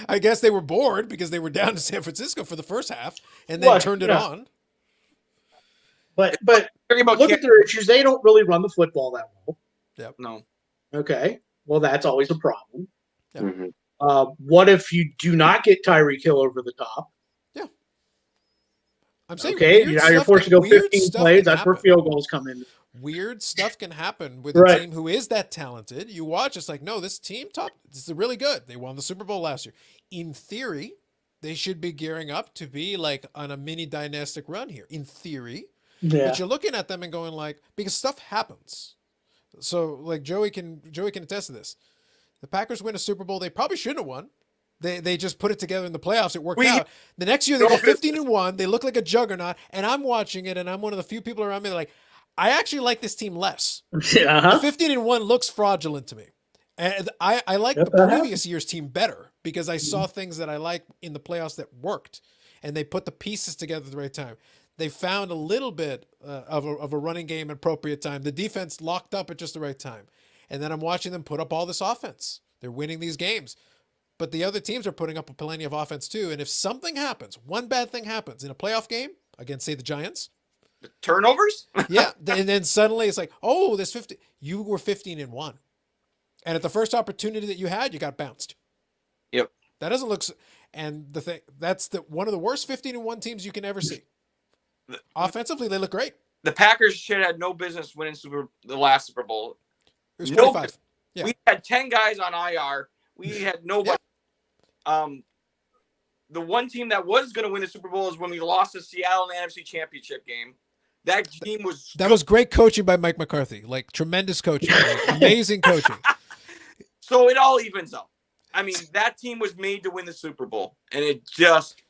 I guess they were bored because they were down to San Francisco for the first half and then turned it on. But look at their issues. They don't really run the football that well. Yep. No. Okay. Well, that's always a problem. Yeah. Mm-hmm. What if you do not get Tyreek Hill over the top? Yeah. I'm saying you're forced to go 15 plays. That's where field goals come in. weird stuff can happen with a Right. team who is that talented. You watch, it's like, no, this is really good. They won the Super Bowl last year. In theory, they should be gearing up to be like on a mini dynastic run here. In theory. Yeah. But you're looking at them and going like, because stuff happens. So like Joey can attest to this. The Packers win a Super Bowl they probably shouldn't have won. They just put it together in the playoffs. It worked out. The next year they go 15-1. They look like a juggernaut, and I'm watching it, and I'm one of the few people around me that are like, I actually like this team less. Uh-huh. The 15-1 looks fraudulent to me, and I like Yep, the that previous year's team better because I saw things that I like in the playoffs that worked, and they put the pieces together at the right time. They found a little bit of a running game at appropriate time. The defense locked up at just the right time, and then I'm watching them put up all this offense. They're winning these games. But the other teams are putting up plenty of offense too. And if something happens, one bad thing happens in a playoff game against, say, the Giants, Turnovers? yeah, and then suddenly it's like, oh, this 50. You were 15-1, and at the first opportunity that you had, you got bounced. Yep. That doesn't look. And the thing that's one of the worst 15-1 teams you can ever see. Offensively, they look great. The Packers should have had no business winning the last Super Bowl. It was No 45. Yeah. We had 10 guys on IR. We had nobody. The one team that was going to win the Super Bowl is when we lost to Seattle in the NFC Championship game. That team was That was great coaching by Mike McCarthy. Like tremendous coaching, like, amazing coaching. So it all evens out. I mean, that team was made to win the Super Bowl, and it just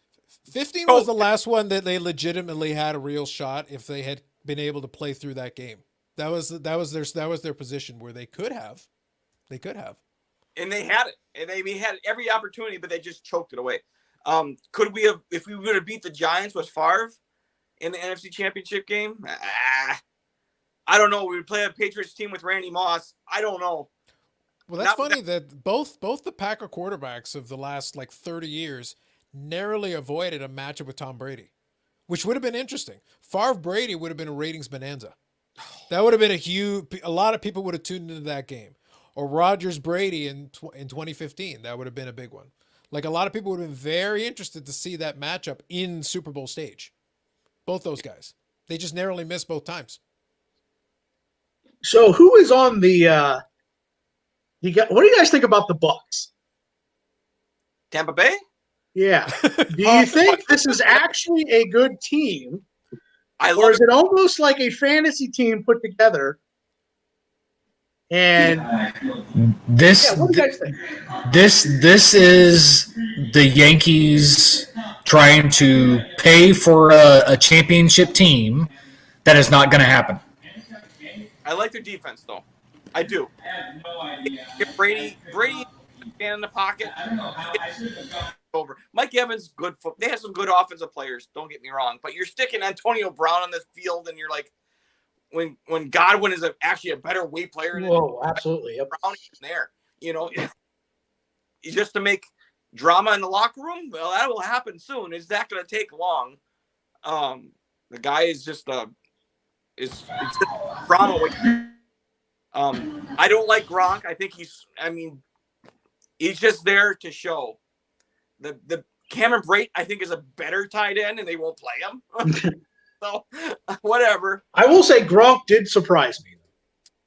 15 was the last one that they legitimately had a real shot if they had been able to play through that game. That was their position where they could have. And they had it. And they had every opportunity, but they just choked it away. Could we have, if we would have beat the Giants with Favre in the NFC Championship game? I don't know. We would play a Patriots team with Randy Moss. I don't know. Well, that's funny that both the Packer quarterbacks of the last like 30 years narrowly avoided a matchup with Tom Brady, which would have been interesting. Favre Brady would have been a ratings bonanza. That would have been a lot of people would have tuned into that game. Or Rodgers Brady in 2015, that would have been a big one. Like a lot of people would have been very interested to see that matchup in Super Bowl stage. Both those guys, they just narrowly missed both times. So who is on the? What do you guys think about the Bucks? Tampa Bay? Yeah. Do you think this is actually a good team, or is it almost like a fantasy team put together? And this, what do you guys think? this is the Yankees trying to pay for a championship team that is not going to happen. I like their defense, though. I do. If Brady stand in the pocket. Over. Mike Evans, good foot. They have some good offensive players. Don't get me wrong, but you're sticking Antonio Brown on the field, and you're like, when Godwin is actually a better way player. Whoa, absolutely. Yep. Brown there, just to make drama in the locker room. Well, that will happen soon. It's not going to take long. The guy is just it's drama. I don't like Gronk. I think he's just there to show. The Cameron Brate, I think, is a better tight end, and they won't play him. So, whatever. I will say Gronk did surprise me.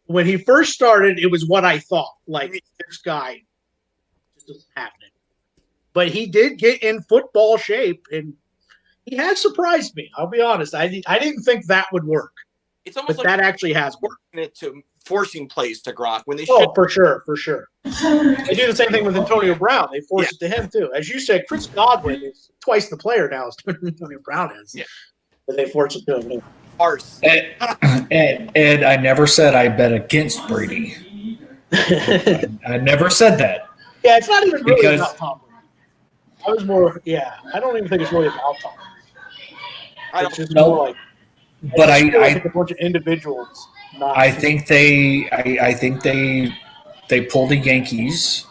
When he first started, it was what I thought. Like, this guy just doesn't have it. But he did get in football shape, and he has surprised me. I'll be honest. I didn't think that would work. It's almost but like that actually has worked. It to forcing plays to Gronk when they should. Oh, for sure. They do the same thing with Antonio Brown. They force it to him, too. As you said, Chris Godwin is twice the player now as Antonio Brown is. Yeah. But they force it to him. Farce. And I never said I bet against Brady. I never said that. Yeah, it's not even really about Tom Brady. I was more, I don't even think it's really about Tom Brady. It's just more like, but I a bunch of individuals. I think they pulled the Yankees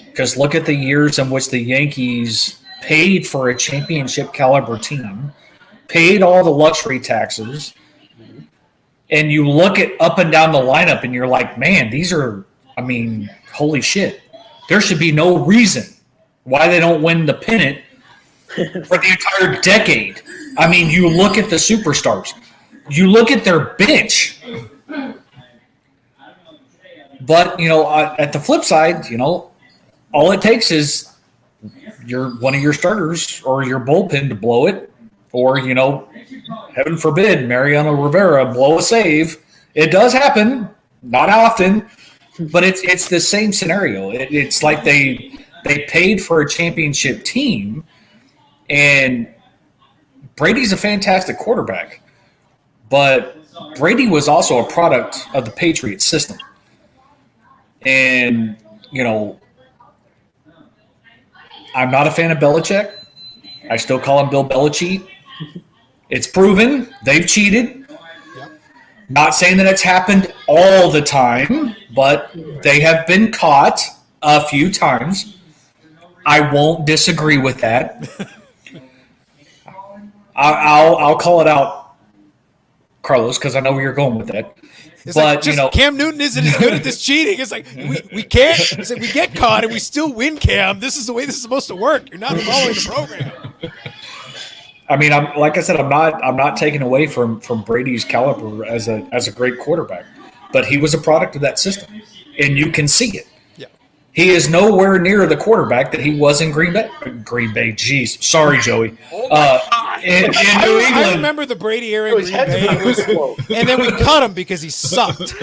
because look at the years in which the Yankees paid for a championship caliber team, paid all the luxury taxes, and you look at up and down the lineup and you're like, man, holy shit. There should be no reason why they don't win the pennant for the entire decade. I mean, you look at the superstars. You look at their bench. But, at the flip side, all it takes is one of your starters or your bullpen to blow it, or, heaven forbid, Mariano Rivera blow a save. It does happen, not often, but it's the same scenario. It's like they paid for a championship team, and Brady's a fantastic quarterback, but Brady was also a product of the Patriots system. And, I'm not a fan of Belichick. I still call him Bill Belichick. It's proven they've cheated. Yep. Not saying that it's happened all the time, but they have been caught a few times. I won't disagree with that. I'll call it out, Carlos, because I know where you're going with that. It's but like Cam Newton isn't as good at this cheating. It's like we can't. It's like we get caught and we still win, Cam. This is the way this is supposed to work. You're not following the program. I mean, like I said, I'm not taking away from Brady's caliber as a great quarterback, but he was a product of that system, and you can see it. Yeah, he is nowhere near the quarterback that he was in Green Bay. Green Bay, jeez, sorry, Joey. In New England, I remember the Brady era in Green Bay, and then we cut him because he sucked.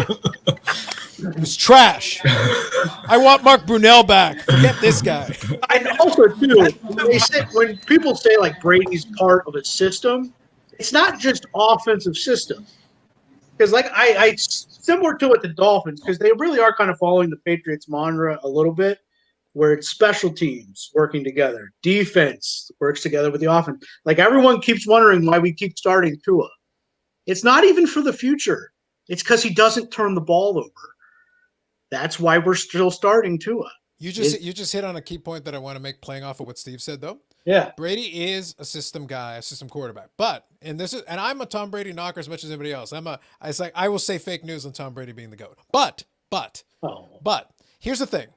He was trash. I want Mark Brunell back. Forget this guy. And also, too, when people say like Brady's part of a system, it's not just offensive system. Because like I similar to what the Dolphins, because they really are kind of following the Patriots mantra a little bit, where it's special teams working together, defense works together with the offense. Like everyone keeps wondering why we keep starting Tua. It's not even for the future. It's because he doesn't turn the ball over. That's why we're still starting Tua. You just hit on a key point that I want to make, playing off of what Steve said, though. Yeah, Brady is a system guy, a system quarterback. But and I'm a Tom Brady knocker as much as anybody else. I will say fake news on Tom Brady being the GOAT. But here's the thing.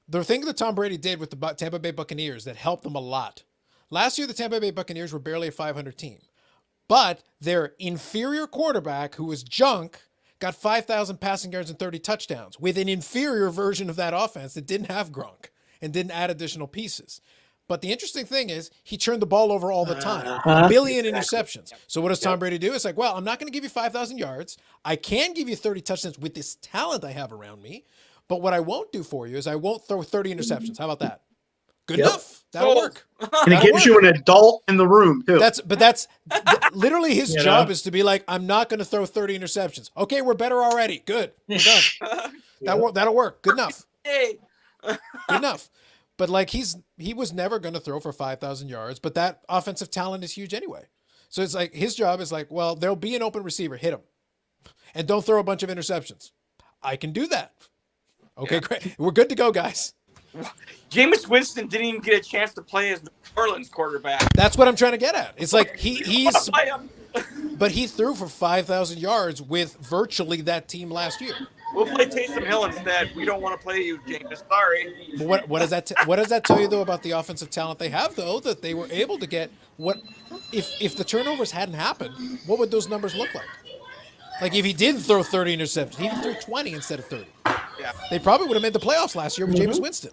The thing that Tom Brady did with the Tampa Bay Buccaneers that helped them a lot. Last year, the Tampa Bay Buccaneers were barely a 500 team. But their inferior quarterback, who was junk, got 5,000 passing yards and 30 touchdowns with an inferior version of that offense that didn't have Gronk and didn't add additional pieces. But the interesting thing is he turned the ball over all the time. A billion interceptions. So what does Tom Brady do? It's like, well, I'm not going to give you 5,000 yards. I can give you 30 touchdowns with this talent I have around me. But what I won't do for you is I won't throw 30 interceptions. How about that? Good enough. That'll work. And it gives you an adult in the room too. That's literally his job is to be like, I'm not going to throw 30 interceptions. Okay, we're better already. Good. We're done. That'll work. Good enough. Good enough. But like he was never going to throw for 5,000 yards, but that offensive talent is huge anyway. So it's like his job is like, well, there'll be an open receiver, hit him. And don't throw a bunch of interceptions. I can do that. Okay, great. We're good to go, guys. Jameis Winston didn't even get a chance to play as New Orleans quarterback. That's what I'm trying to get at. It's like he's but he threw for 5,000 yards with virtually that team last year. We'll play Taysom Hill instead. We don't want to play you, Jameis. Sorry. But what does that tell you though about the offensive talent they have though, that they were able to get? What if the turnovers hadn't happened, what would those numbers look like? Like if he did throw 30 interceptions, he threw 20 instead of 30. Yeah. They probably would have made the playoffs last year with Jameis Winston.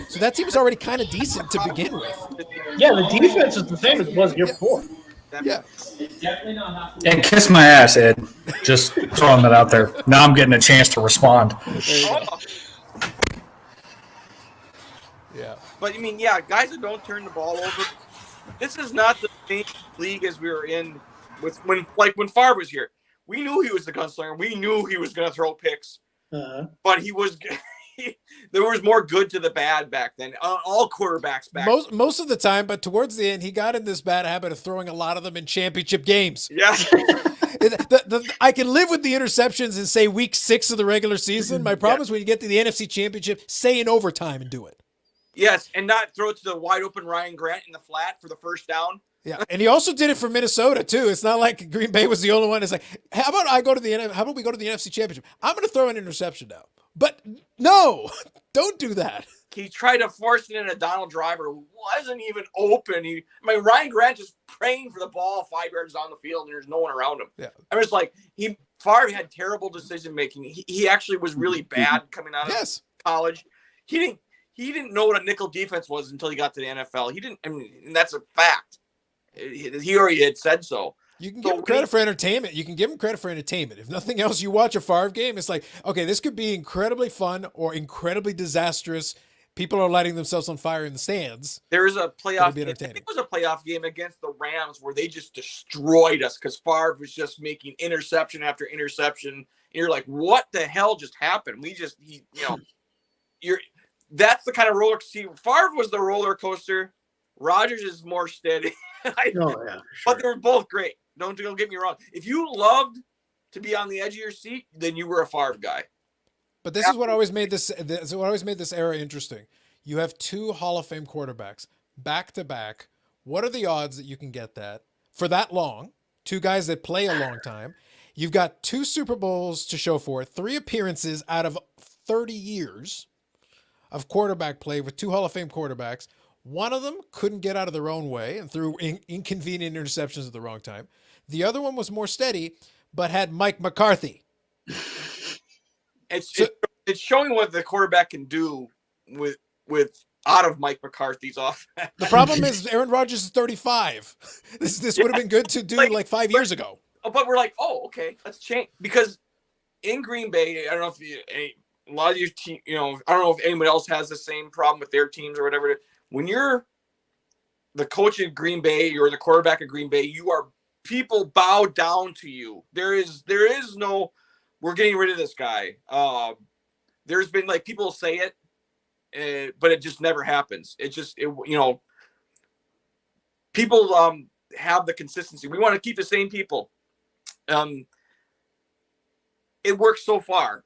So that team was already kind of decent to begin with. Yeah, the defense is the same as it was year before. Yeah. And kiss my ass, Ed. Just throwing that out there. Now I'm getting a chance to respond. Yeah. But I mean, yeah, guys that don't turn the ball over. This is not the same league as we were in with when Favre was here. We knew he was the gunslinger. We knew he was going to throw picks. But he was. There was more good to the bad back then. All quarterbacks back. Most of the time, but towards the end, he got in this bad habit of throwing a lot of them in championship games. Yeah. I can live with the interceptions and say week 6 of the regular season. My problem is when you get to the NFC Championship, say in overtime and do it. Yes, and not throw it to the wide open Ryan Grant in the flat for the first down. Yeah, and he also did it for Minnesota too. It's not like Green Bay was the only one. It's like, how about we go to the NFC Championship? I'm going to throw an interception now. But no, don't do that. he tried to force it in a Donald Driver who wasn't even open. Ryan Grant just praying for the ball 5 yards down the field and there's no one around him. Yeah. I was like, Favre had terrible decision making. He actually was really bad coming out of college. He didn't know what a nickel defense was until he got to the NFL. He didn't. I mean, and that's a fact. He already had said so. You can give him credit for entertainment. You can give him credit for entertainment. If nothing else, you watch a Favre game, it's like, okay, this could be incredibly fun or incredibly disastrous. People are lighting themselves on fire in the stands. There is a playoff game. I think it was a playoff game against the Rams where they just destroyed us because Favre was just making interception after interception. And you're like, what the hell just happened? That's the kind of roller. See, Favre was the roller coaster. Rodgers is more steady. Sure. But they were both great. Don't get me wrong. If you loved to be on the edge of your seat, then you were a Favre guy. But this is what always made this era interesting. You have 2 Hall of Fame quarterbacks back to back. What are the odds that you can get that for that long? 2 guys that play a long time. You've got 2 Super Bowls to show for it, 3 appearances out of 30 years of quarterback play with 2 Hall of Fame quarterbacks. One of them couldn't get out of their own way and threw inconvenient interceptions at the wrong time. The other one was more steady, but had Mike McCarthy. It's showing what the quarterback can do with out of Mike McCarthy's offense. The problem is Aaron Rodgers is 35. This would have been good to do like 5 years ago. But we're like, oh, okay, let's change because in Green Bay, I don't know if a lot of your team, I don't know if anyone else has the same problem with their teams or whatever. When you're the coach of Green Bay or the quarterback of Green Bay, people bow down to you. There is no, we're getting rid of this guy. There's been like people say it, but it just never happens. People have the consistency. We want to keep the same people. It works so far.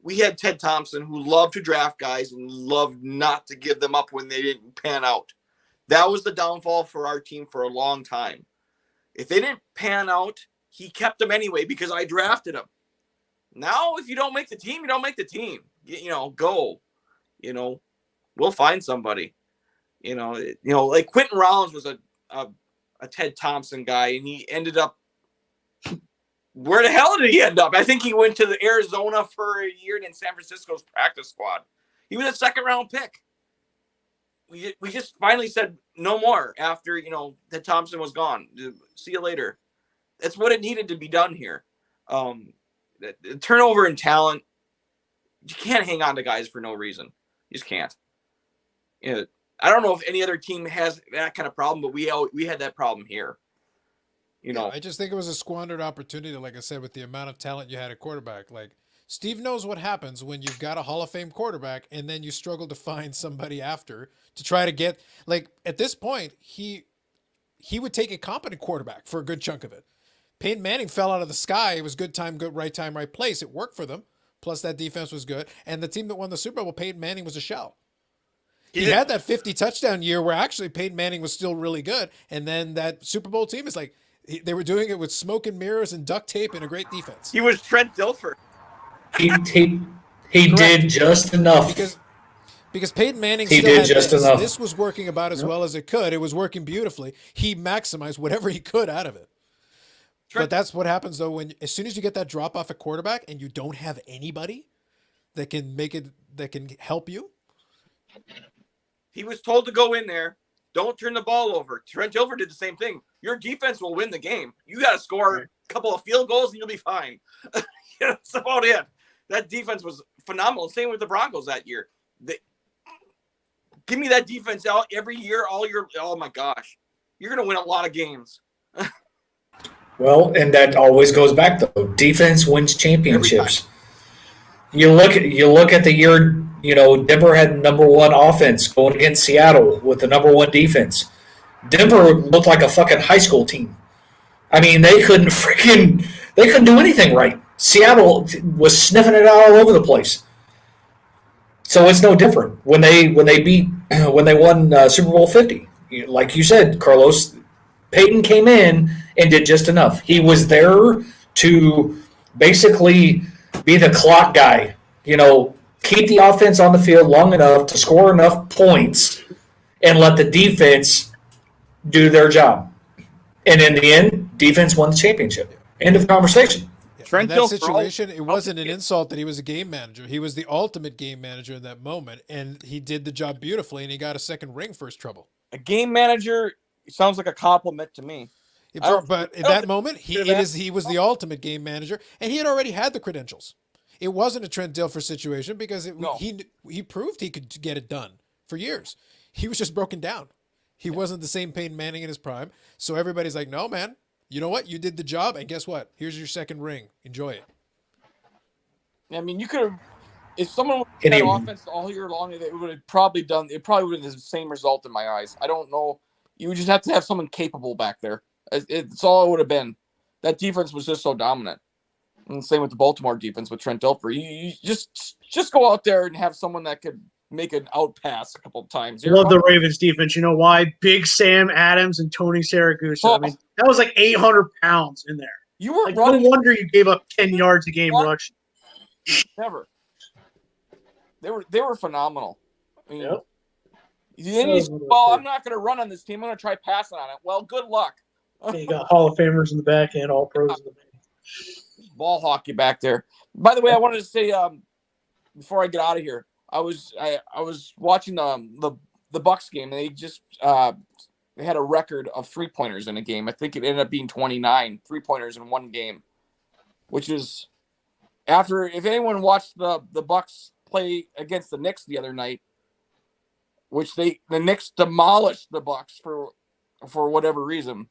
We had Ted Thompson who loved to draft guys and loved not to give them up when they didn't pan out. That was the downfall for our team for a long time. If they didn't pan out, he kept them anyway because I drafted them. Now, if you don't make the team, you don't make the team. Go. We'll find somebody. Like Quentin Rollins was a Ted Thompson guy, and he ended up. Where the hell did he end up? I think he went to the Arizona for a year and in San Francisco's practice squad. He was a 2nd-round pick. We just finally said no more after, that Thompson was gone. See you later. That's what it needed to be done here. The turnover in talent, you can't hang on to guys for no reason. You just can't. I don't know if any other team has that kind of problem, but we had that problem here. I just think it was a squandered opportunity, like I said, with the amount of talent you had at quarterback. Like, Steve knows what happens when you've got a Hall of Fame quarterback and then you struggle to find somebody after to try to get, like, at this point, he would take a competent quarterback for a good chunk of it. Peyton Manning fell out of the sky. It was good time, right place. It worked for them. Plus, that defense was good. And the team that won the Super Bowl, Peyton Manning was a shell. He had that 50 touchdown year where actually Peyton Manning was still really good. And then that Super Bowl team is like, they were doing it with smoke and mirrors and duct tape and a great defense. He was Trent Dilfer. He did just enough. Because Peyton Manning he still did had just this. enough. This was working about as well as it could. It was working beautifully. He maximized whatever he could out of it. But that's what happens though as soon as you get that drop off at quarterback and you don't have anybody that can help you. He was told to go in there. Don't turn the ball over. Trent Dilfer did the same thing. Your defense will win the game. You got to score a couple of field goals and you'll be fine. That's about it. That defense was phenomenal. Same with the Broncos that year. Give me that defense out every year, all year. Oh my gosh, you're going to win a lot of games. Well, and that always goes back though. Defense wins championships. You look at the year. Denver had number 1 offense going against Seattle with the number 1 defense. Denver looked like a fucking high school team. I mean, they couldn't do anything right. Seattle was sniffing it out all over the place. So it's no different when they won Super Bowl 50. Like you said, Carlos, Peyton came in and did just enough. He was there to basically be the clock guy, keep the offense on the field long enough to score enough points and let the defense do their job. And in the end, defense won the championship. End of the conversation. Yeah, Trent in that Hill, situation, it wasn't an take it. insult that he was a game manager. He was the ultimate game manager in that moment, and he did the job beautifully, and he got a second ring for his trouble. A game manager sounds like a compliment to me. But in that moment, he was the ultimate game manager, and he had already had the credentials. It wasn't a Trent Dilfer situation because he proved he could get it done for years. He was just broken down. He wasn't the same Peyton Manning in his prime. So everybody's like, no, man, you know what? You did the job, and guess what? Here's your second ring. Enjoy it. I mean, you could have, if someone had offense all year long, it would have probably would have the same result in my eyes. I don't know. You would just have to have someone capable back there. It's all it would have been. That defense was just so dominant. And same with the Baltimore defense with Trent Dilfer. You just go out there and have someone that could make an out pass a couple of times. Love the Ravens defense. You know why? Big Sam Adams and Tony Saragusa. I mean, that was like 800 pounds in there. You were like, running. No wonder you gave up 10 yards a game rushing. Never. They were phenomenal. I mean, yep. I'm not going to run on this team. I'm going to try passing on it. Well, good luck. You got Hall of Famers in the back and all pros in the back. Ball hockey back there. By the way, I wanted to say before I get out of here, I was watching the Bucks game. And they just they had a record of 3-pointers in a game. I think it ended up being 29 3-pointers in one game, which is if anyone watched the Bucks play against the Knicks the other night, which the Knicks demolished the Bucks for whatever reason.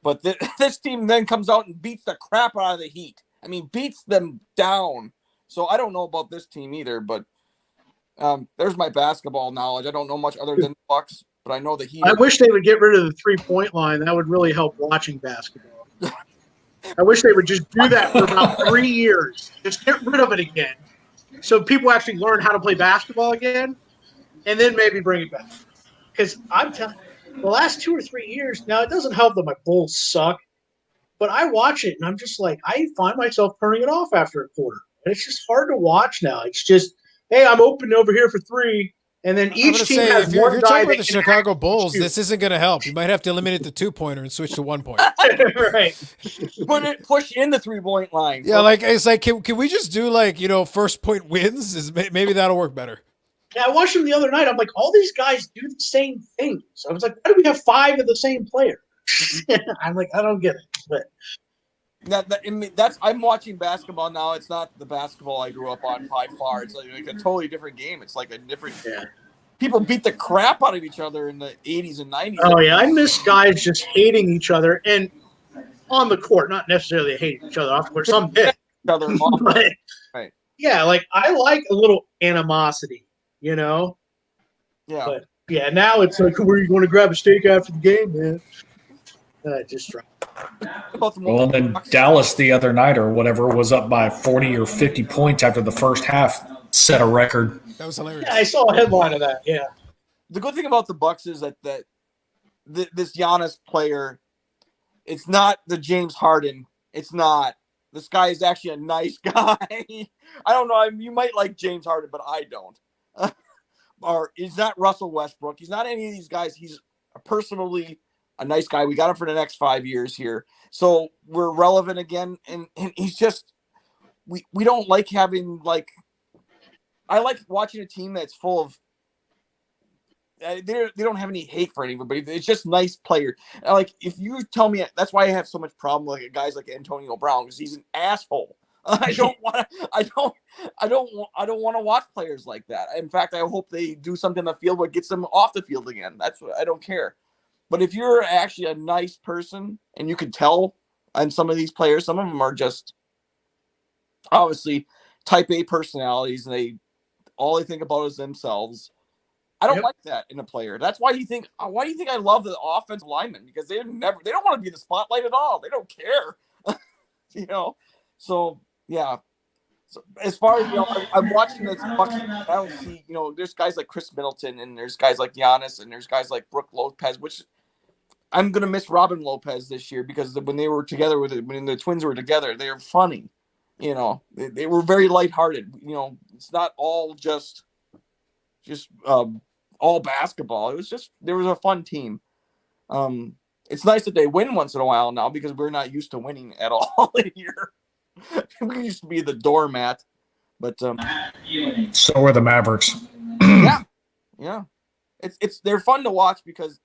But this team then comes out and beats the crap out of the Heat. I mean, beats them down. So I don't know about this team either, but there's my basketball knowledge. I don't know much other than the Bucks, but I know the Heat. I wish they would get rid of the 3-point line. That would really help watching basketball. I wish they would just do that for about 3 years. Just get rid of it again, so people actually learn how to play basketball again, and then maybe bring it back. Because I'm telling you, the last 2 or 3 years, now it doesn't help that my Bulls suck, but I watch it and I'm just like, I find myself turning it off after a quarter. And it's just hard to watch now. It's just, hey, I'm open over here for 3, and then each team has if one you're guy talking about that the can Chicago Bulls, shoot. this isn't going to help. You might have to eliminate the 2-pointer and switch to 1-point. Right. Push in the 3-point line. Yeah, it's like can we just do first point wins? Maybe that'll work better. Yeah, I watched them the other night. I'm like, all these guys do the same things. I was like, why do we have 5 of the same player? I'm like, I don't get it. But I'm watching basketball now. It's not the basketball I grew up on by far. It's like a totally different game. It's like a different. Yeah. People beat the crap out of each other in the 80s and 90s. Oh yeah, I miss guys just hating each other and on the court, not necessarily hating each other off the court. Some did. Right. Yeah, like I like a little animosity. You know? Yeah. But yeah, now it's like, where are you going to grab a steak after the game, man? Just right. Well, and then Dallas the other night or whatever was up by 40 or 50 points after the first half, set a record. That was hilarious. Yeah, I saw a headline of that, yeah. The good thing about the Bucks is that this Giannis player, it's not the James Harden. It's not. This guy is actually a nice guy. I don't know. You might like James Harden, but I don't. Or he's not Russell Westbrook. He's not any of these guys. He's personally a nice guy. We got him for the next 5 years here. So we're relevant again. And he's just, we don't like having I like watching a team that's full of, they don't have any hate for anybody. It's just nice player. Like if you tell me, that's why I have so much problem with guys like Antonio Brown, because he's an asshole. I don't want to watch players like that. In fact, I hope they do something on the field that gets them off the field again. That's what I don't care. But if you're actually a nice person, and you can tell on some of these players, some of them are just obviously type A personalities, and all they think about is themselves. I don't like that in a player. That's why you think I love the offensive linemen, because they don't want to be in the spotlight at all. They don't care. So yeah. So as far as I'm watching this Bucks, I don't see, there's guys like Chris Middleton, and there's guys like Giannis, and there's guys like Brooke Lopez, which I'm gonna miss Robin Lopez this year, because when they were together when the Twins were together, they were funny. You know, they were very lighthearted. You know, it's not all just all basketball. It was just there was a fun team. It's nice that they win once in a while now because we're not used to winning at all here. We used to be the doormat, but So are the Mavericks. yeah, it's they're fun to watch because,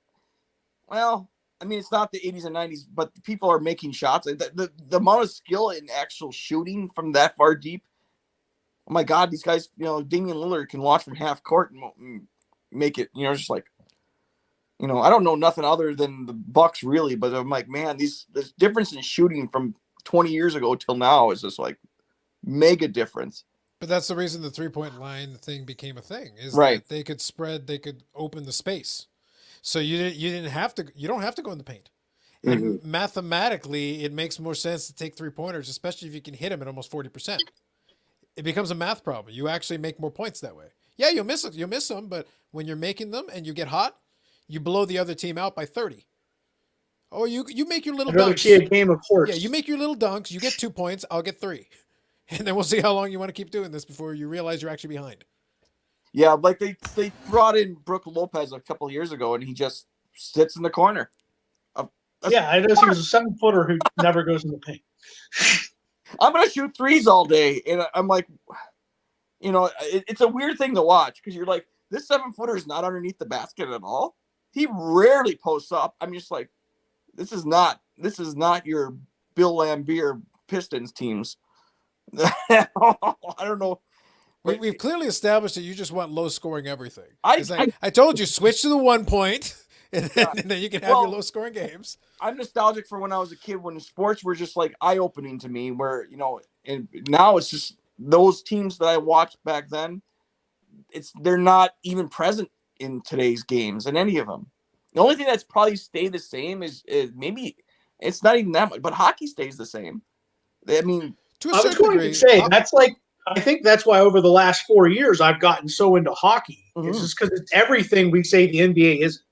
well, I mean, it's not the 80s and 90s, but people are making shots. The amount of skill in actual shooting from that far deep. Oh my God, these guys, you know, Damian Lillard can launch from half court and make it, you know, just like, you know, I don't know nothing other than the Bucks really, but I'm like, man, this difference in shooting from 20 years ago till now is just like mega difference. But that's the reason the 3-point line thing became a thing. Is Right. that they could spread, they could open the space. So you don't have to go in the paint. And mathematically, it makes more sense to take 3-pointers, especially if you can hit them at almost 40%. It becomes a math problem. You actually make more points that way. Yeah, you'll miss them, but when you're making them and you get hot, you blow the other team out by 30. Oh, you make your little I'd rather dunks. see a game of horse. Yeah, you make your little dunks. You get 2 points. I'll get 3. And then we'll see how long you want to keep doing this before you realize you're actually behind. Yeah, like they brought in Brook Lopez a couple of years ago, and he just sits in the corner. Yeah, I noticed he was a 7-footer who never goes in the paint. I'm gonna shoot threes all day, and I'm like, you know, it's a weird thing to watch because you're like, this 7-footer is not underneath the basket at all. He rarely posts up. I'm just like, this is not your Bill Laimbeer Pistons teams. I don't know. We've clearly established that you just want low scoring everything. I told you, switch to the 1 point, and then you can have your low scoring games. I'm nostalgic for when I was a kid when sports were just like eye opening to me. Where, you know, and now it's just those teams that I watched back then. They're not even present in today's games in any of them. The only thing that's probably stayed the same is maybe it's not even that much, but hockey stays the same. I mean, to a I was certain going degree, to say that's like, I think that's why over the last 4 years I've gotten so into hockey. It's just because it's everything we say the NBA isn't.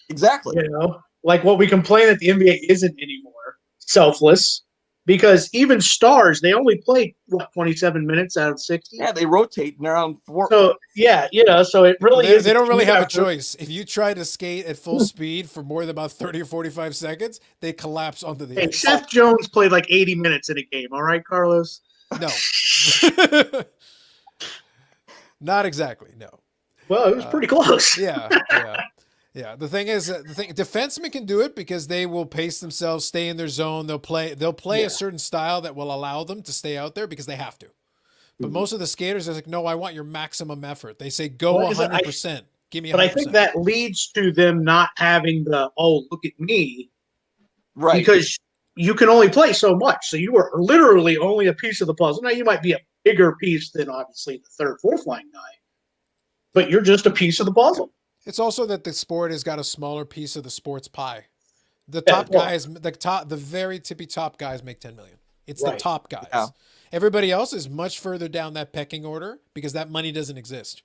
Exactly. You know, like what we complain that the NBA isn't anymore. Selfless. Because even stars, they only play 27 minutes out of 60. Yeah, they rotate and they're on 4. So yeah, you know, so it really is. They don't really have a effort. choice. If you try to skate at full speed for more than about 30 or 45 seconds, they collapse onto the Hey, ice. Seth Jones played like 80 minutes in a game. All right, Carlos. No. Not exactly. No. Well, it was pretty close. Yeah. Yeah. The thing is, defensemen can do it because they will pace themselves, stay in their zone. They'll play a certain style that will allow them to stay out there because they have to. But most of the skaters are like, no, I want your maximum effort. They say go 100%. Give me 100%. But I think that leads to them not having the, oh, look at me. Right. Because you can only play so much. So you are literally only a piece of the puzzle. Now, you might be a bigger piece than obviously the third, fourth line guy, but you're just a piece of the puzzle. It's also that the sport has got a smaller piece of the sports pie. The top guys, the very tippy top guys make 10 million. It's the top guys. Yeah. Everybody else is much further down that pecking order because that money doesn't exist.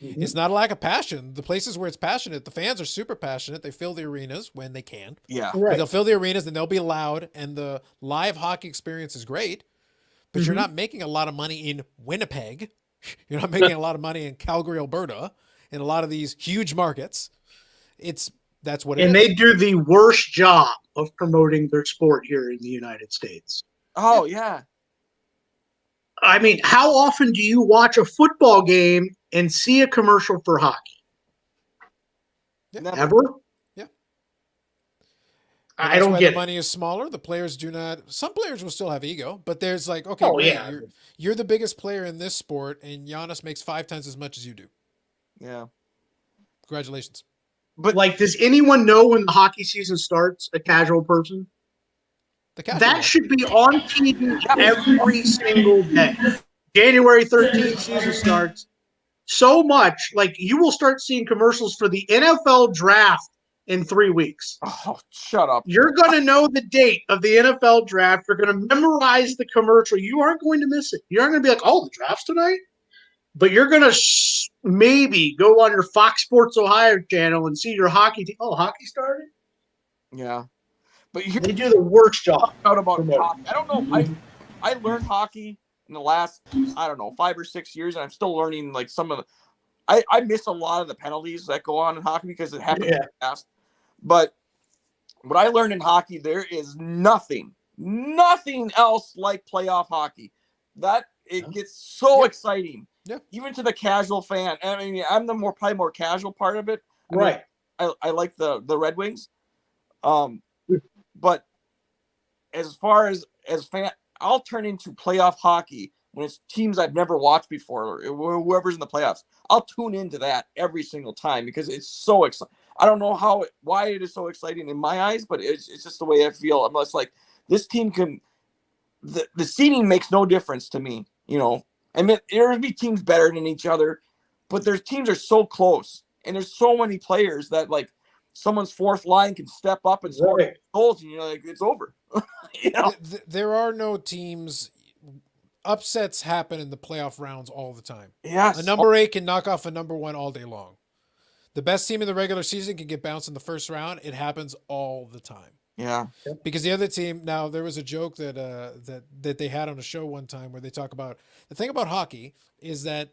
Mm-hmm. It's not a lack of passion. The places where it's passionate, the fans are super passionate. They fill the arenas when they can. Yeah. Right. They'll fill the arenas and they'll be loud, and the live hockey experience is great, but you're not making a lot of money in Winnipeg. You're not making a lot of money in Calgary, Alberta, in a lot of these huge markets. That's what it is. And they do the worst job of promoting their sport here in the United States. Oh, yeah. I mean, how often do you watch a football game and see a commercial for hockey? Yeah. Ever? Yeah. I don't get it. The money is smaller. The players do not. Some players will still have ego, but there's like, okay, you're the biggest player in this sport, and Giannis makes 5 times as much as you do. Yeah. Congratulations. But like, does anyone know when the hockey season starts? A casual person? That should be on TV every single day. January 13th, season starts. So much, like, you will start seeing commercials for the NFL draft in 3 weeks. Oh, shut up. You're going to know the date of the NFL draft. You're going to memorize the commercial. You aren't going to miss it. You aren't going to be like, oh, the draft's tonight? But you're going to maybe go on your Fox Sports Ohio channel and see your hockey team. Oh, hockey started? Yeah. But they do the worst job. About hockey. I don't know. I learned hockey in the last, I don't know, 5 or 6 years, and I'm still learning like some of the. I miss a lot of the penalties that go on in hockey because it happens fast. But what I learned in hockey, there is nothing else like playoff hockey. That it gets so exciting, even to the casual fan. I mean, I'm the probably more casual part of it. I mean, I like the Red Wings, but as far as fan, I'll turn into playoff hockey when it's teams I've never watched before, or whoever's in the playoffs. I'll tune into that every single time because it's so exciting. I don't know why it is so exciting in my eyes, but it's just the way I feel. I'm just like, this team can. The seeding makes no difference to me. You know, I mean, there will be teams better than each other, but their teams are so close, and there's so many players that like someone's fourth line can step up and score goals, and you're like, it's over. You know? There are no teams. Upsets happen in the playoff rounds all the time. Yes. A number 8 can knock off a number 1 all day long. The best team in the regular season can get bounced in the first round. It happens all the time. Yeah. Because the other team, now there was a joke that they had on a show one time where they talk about the thing about hockey is that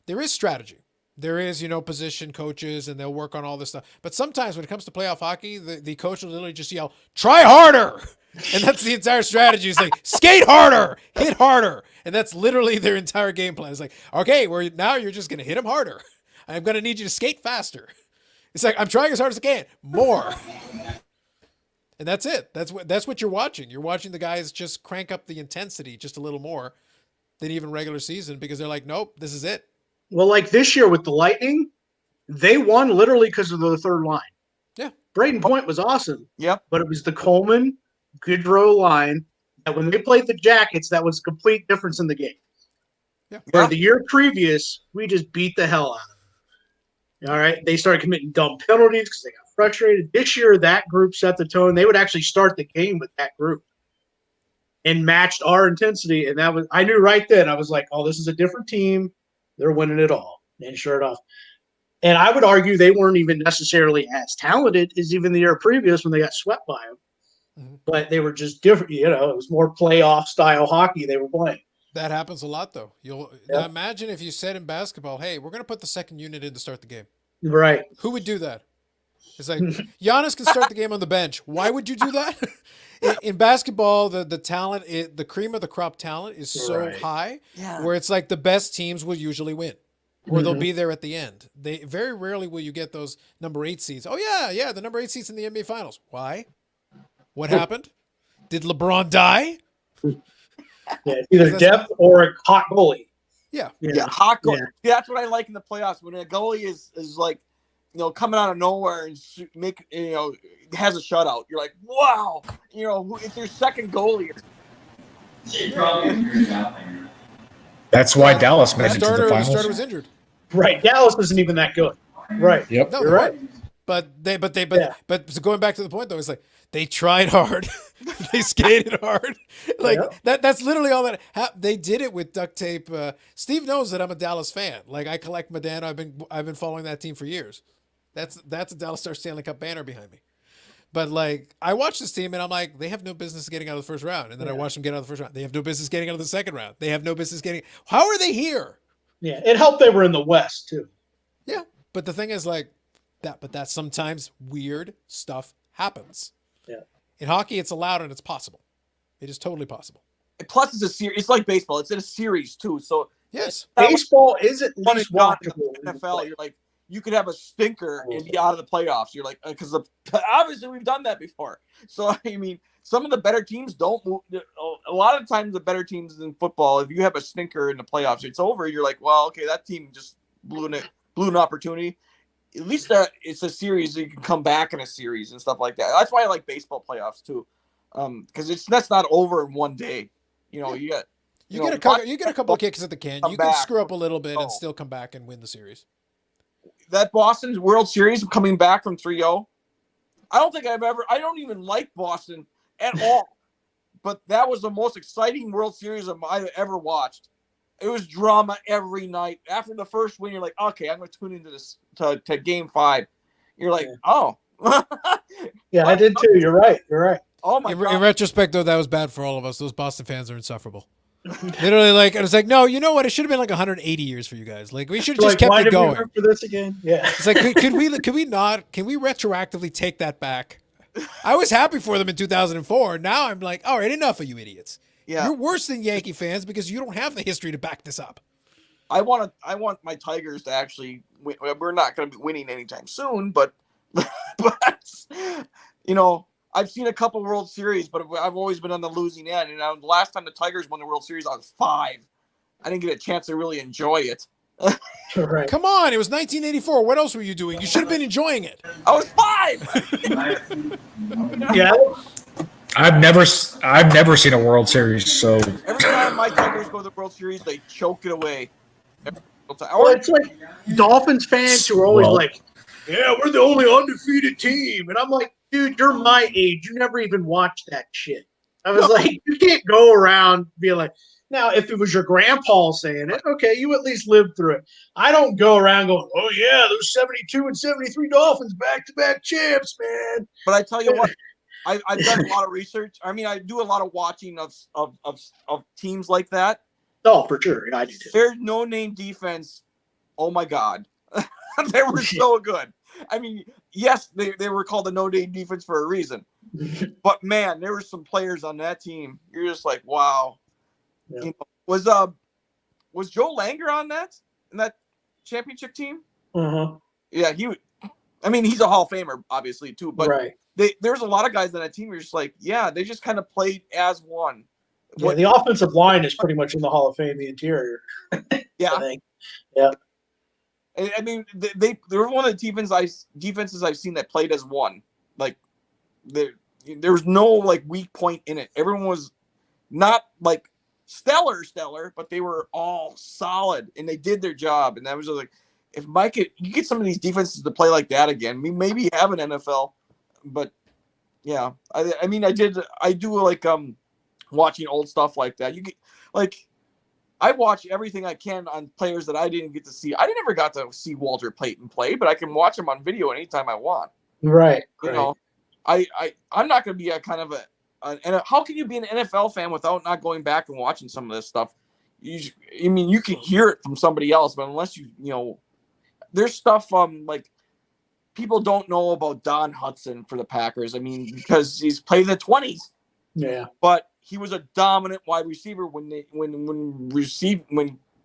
there is strategy. There is, position coaches, and they'll work on all this stuff. But sometimes when it comes to playoff hockey, the coach will literally just yell, "Try harder!" And that's the entire strategy. It's like, skate harder, hit harder. And that's literally their entire game plan. It's like, okay, now you're just going to hit them harder. I'm going to need you to skate faster. It's like, I'm trying as hard as I can. More. And that's it. That's what you're watching. You're watching the guys just crank up the intensity just a little more than even regular season because they're like, nope, this is it. Well, like this year with the Lightning, they won literally because of the third line. Yeah. Braden Point was awesome. Yep. But it was the Coleman, Goodrow line that when they played the Jackets, that was a complete difference in the game. Yeah. Where the year previous, we just beat the hell out of them. All right. They started committing dumb penalties because they got frustrated. This year, that group set the tone. They would actually start the game with that group and matched our intensity. And I knew right then, I was like, oh, this is a different team. They're winning it all. And sure enough. And I would argue they weren't even necessarily as talented as even the year previous when they got swept by them. Mm-hmm. But they were just different. It was more playoff style hockey they were playing. That happens a lot, though. Now imagine if you said in basketball, hey, we're going to put the second unit in to start the game. Right. Who would do that? It's like, Giannis can start the game on the bench. Why would you do that? In basketball, the talent, the cream of the crop talent is so high where it's like the best teams will usually win. Or they'll be there at the end. They very rarely will you get those number 8 seeds. Oh, yeah, the number 8 seeds in the NBA Finals. Why? What happened? Did LeBron die? Yeah, either depth or a hot goalie. Yeah, hot goalie. Yeah. That's what I like in the playoffs when a goalie is like, coming out of nowhere and has a shutout. You're like, wow, it's their second goalie. That's why Dallas made it to the finals. The starter was injured. Right, Dallas isn't even that good. Right. Yep. No, you're right. But going back to the point though, it's like they tried hard, they skated hard, that's literally all that. They did it with duct tape. Steve knows that I'm a Dallas fan. Like I collect Medano. I've been following that team for years. That's a Dallas Star Stanley Cup banner behind me. But like I watch this team and I'm like, they have no business getting out of the first round. And then I watch them get out of the first round. They have no business getting out of the second round. They have no business getting. How are they here? Yeah, it helped they were in the West too. Yeah, but the thing is like that. But that sometimes weird stuff happens. Yeah. In hockey, it's allowed and it's possible. It is totally possible. Plus, it's a series. It's like baseball. It's in a series too. So yes, baseball is at least watchable. NFL, you're like, you could have a stinker and be out of the playoffs. You're like, because obviously we've done that before. So I mean, some of the better teams don't move. A lot of times, the better teams in football, if you have a stinker in the playoffs, it's over. You're like, well, okay, that team just blew an opportunity. At least it's a series. You can come back in a series and stuff like that. That's why I like baseball playoffs too, because that's not over in one day. You get a couple of kicks at the can. You can screw up a little bit and still come back and win the series. That Boston's World Series coming back from 3-0. I don't even like Boston at all. But that was the most exciting World Series I've ever watched. It was drama every night. After the first win, you're like, okay, I'm going to tune into this to Game 5. You're like, oh. Yeah, I did too. You're right. Oh my In god! retrospect, though, that was bad for all of us. Those Boston fans are insufferable. Literally, like, I was like, no, you know what? It should have been like 180 years for you guys. Like, we should have just kept why it did we going. root for this again? Yeah. It's like, could we retroactively take that back? I was happy for them in 2004. Now I'm like, all right, enough of you idiots. Yeah, You're worse than Yankee fans because you don't have the history to back this up. I want my Tigers to actually win. We're not going to be winning anytime soon, but you know, I've seen a couple World Series, but I've always been on the losing end. And the last time the Tigers won the World Series, I was 5. I didn't get a chance to really enjoy it. Right. Come on, it was 1984. What else were you doing? You should have been enjoying it. I was 5. Yeah. I've never seen a World Series, so Every time my Tigers go to the World Series, they choke it away. Well, it's like Dolphins fans who are always Well- like, yeah, we're the only undefeated team. And I'm like, dude, you're my age. You never even watched that shit. I was like, you can't go around being like, now, if it was your grandpa saying it, okay, you at least lived through it. I don't go around going, oh, yeah, those 72 and 73 Dolphins back-to-back champs, man. But I tell you what, I've done a lot of research. I mean, I do a lot of watching of teams like that. Oh, for sure. Yeah, I do too. Their no-name defense, oh my God. They were so good. I mean, yes, they were called the no-name defense for a reason. But, man, there were some players on that team. You're just like, wow. Yeah. You know, was Joe Langer on that in that championship team? Uh-huh. Yeah, he's a Hall of Famer, obviously, too. But Right. there's a lot of guys on that team who are just like, yeah, they just kind of played as one. Yeah, the offensive line is pretty much in the Hall of Fame, the interior. Yeah. I think. Yeah. I mean, they were one of the defenses I've seen that played as one. Like, there was no, like, weak point in it. Everyone was not, like, stellar, but they were all solid, and they did their job. And that was like, if Mike, you get some of these defenses to play like that again, we maybe have an NFL. But, yeah. I mean, I do, like, watching old stuff like that. You get, like, I watch everything I can on players that I didn't get to see. I never got to see Walter Payton play, but I can watch him on video anytime I want. Right. You know, I'm not going to be a kind of and how can you be an NFL fan without not going back and watching some of this stuff? You can hear it from somebody else, but unless you know, there's stuff like people don't know about Don Hudson for the Packers. I mean, because he's played in the 20s. Yeah. But he was a dominant wide receiver when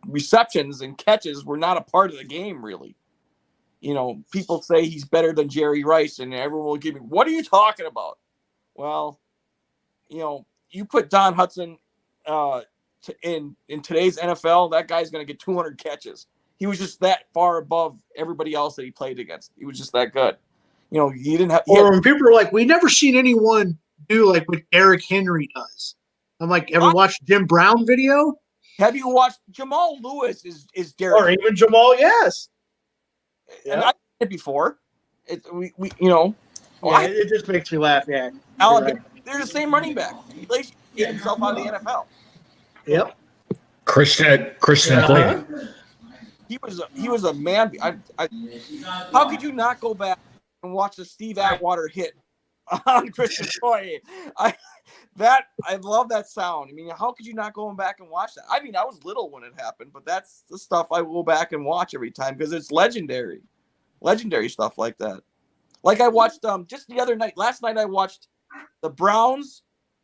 receptions and catches were not a part of the game, really. You know, people say he's better than Jerry Rice, and everyone will give me, what are you talking about? Well, you know, you put Don Hudson in today's NFL, that guy's going to get 200 catches. He was just that far above everybody else that he played against. He was just that good. You know, he didn't have. Or when people are like, we never seen anyone do like what Derrick Henry does. I'm like, ever watched Jim Brown video? Have you watched Jamal Lewis? Is Derrick Or even Jamal? Yes. And I did it before. We you know. Yeah, it just makes me laugh. Yeah. Alabama, they're the same running back. He plays himself out of the NFL. Yep. Christian Athletic. He was a man. How could you not go back and watch the Steve Atwater hit on Christian Troy? I love that sound. I mean, how could you not go back and watch that? I mean, I was little when it happened, but that's the stuff I will go back and watch every time because it's legendary stuff like that. Like I watched just the other night. Last night I watched the Browns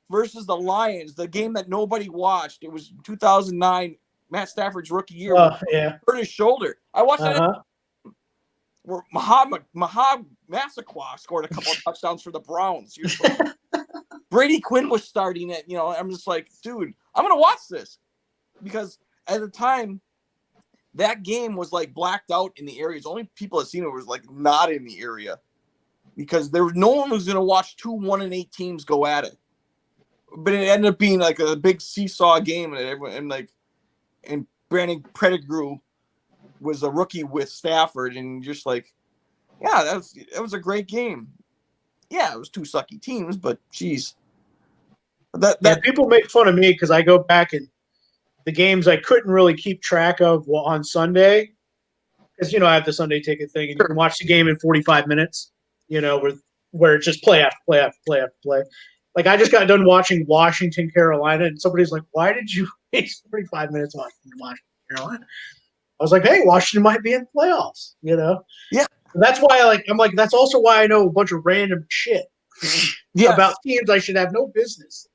versus the Lions, the game that nobody watched. It was 2009, Matt Stafford's rookie year. Yeah. Hurt his shoulder. I watched that where Mahad Massaquoi scored a couple of touchdowns for the Browns. Brady Quinn was starting it. You know, I'm just like, dude, I'm gonna watch this because at the time that game was like blacked out in the areas. Only people that seen it was like not in the area because there was no one was gonna watch 2 1-8 teams go at it. But it ended up being like a big seesaw game, and everyone and Brandon Pettigrew was a rookie with Stafford, and just like, yeah, that was a great game. Yeah, it was 2 sucky teams, but geez. That people make fun of me because I go back and the games I couldn't really keep track of on Sunday because, you know, I have the Sunday ticket thing and you can watch the game in 45 minutes, you know, where it's just play after play after play after play. Like I just got done watching Washington, Carolina, and somebody's like, "Why did you waste 45 minutes watching Washington, Carolina?" I was like, "Hey, Washington might be in the playoffs." Yeah. That's why, I'm like, that's also why I know a bunch of random shit about teams I should have no business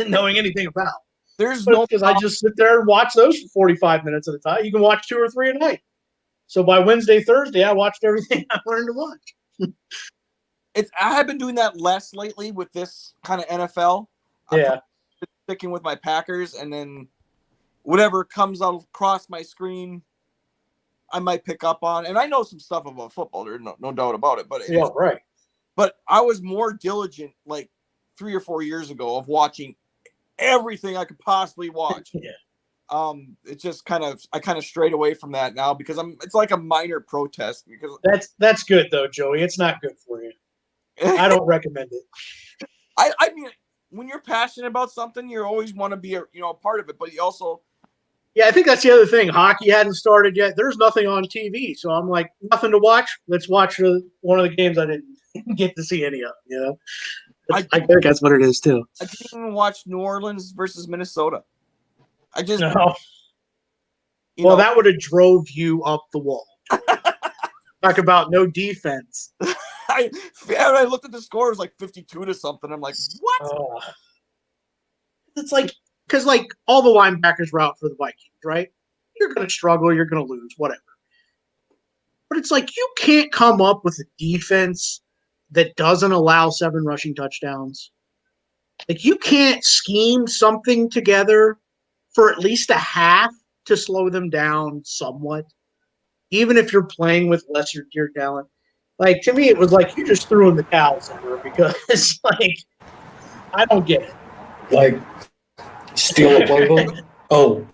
knowing anything about. There's Because I just sit there and watch those for 45 minutes at a time. You can watch 2 or 3 a night. So by Wednesday, Thursday, I watched everything I learned to watch. I have been doing that less lately with this kind of NFL. Yeah. I'm sticking with my Packers, and then whatever comes across my screen, I might pick up on. And I know some stuff about football. There's no doubt about it. But right. But I was more diligent like 3 or 4 years ago of watching everything I could possibly watch. Yeah. It's just I kind of strayed away from that now because it's like a minor protest because that's good though, Joey. It's not good for you. I don't recommend it. I mean, when you're passionate about something, you always want to be a part of it, but you also. Yeah, I think that's the other thing. Hockey hadn't started yet. There's nothing on TV, so I'm like, nothing to watch. Let's watch one of the games I didn't get to see any of. I think that's what it is too. I didn't even watch New Orleans versus Minnesota. I just no. Well, that would have drove you up the wall. Talk about no defense. I looked at the score, it was like 52 to something. I'm like, what? It's like, because all the linebackers were out for the Vikings, right? You're going to struggle, you're going to lose, whatever. But it's like you can't come up with a defense that doesn't allow 7 rushing touchdowns. Like you can't scheme something together for at least a half to slow them down somewhat, even if you're playing with lesser tier talent. Like to me, it was like you just threw in the towel somewhere because I don't get it. Like steal a playbook. Oh,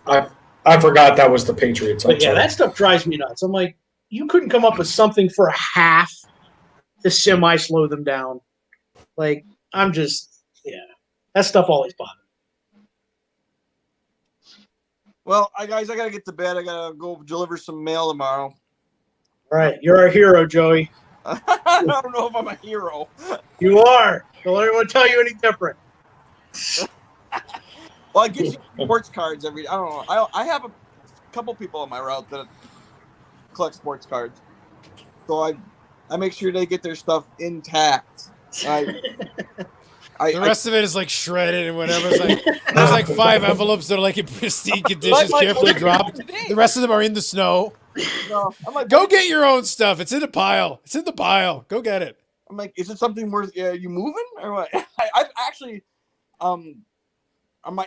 I forgot that was the Patriots. But yeah, that stuff drives me nuts. I'm like, you couldn't come up with something for a half to semi slow them down. Like I'm just that stuff always bothers me. Well, guys, I gotta get to bed. I gotta go deliver some mail tomorrow. All right, you're our hero, Joey. I don't know if I'm a hero. You are. Don't let anyone tell you any different. Well, I get you sports cards I don't know. I have a couple people on my route that collect sports cards, so I make sure they get their stuff intact. The rest of it is like shredded and whatever. It's like there's like 5 envelopes that are like in pristine condition, carefully dropped. The rest of them are in the snow. No, I'm like, go get your own stuff. It's in the pile. It's in the pile. Go get it. I'm like, is it something worth you moving or what? I've actually,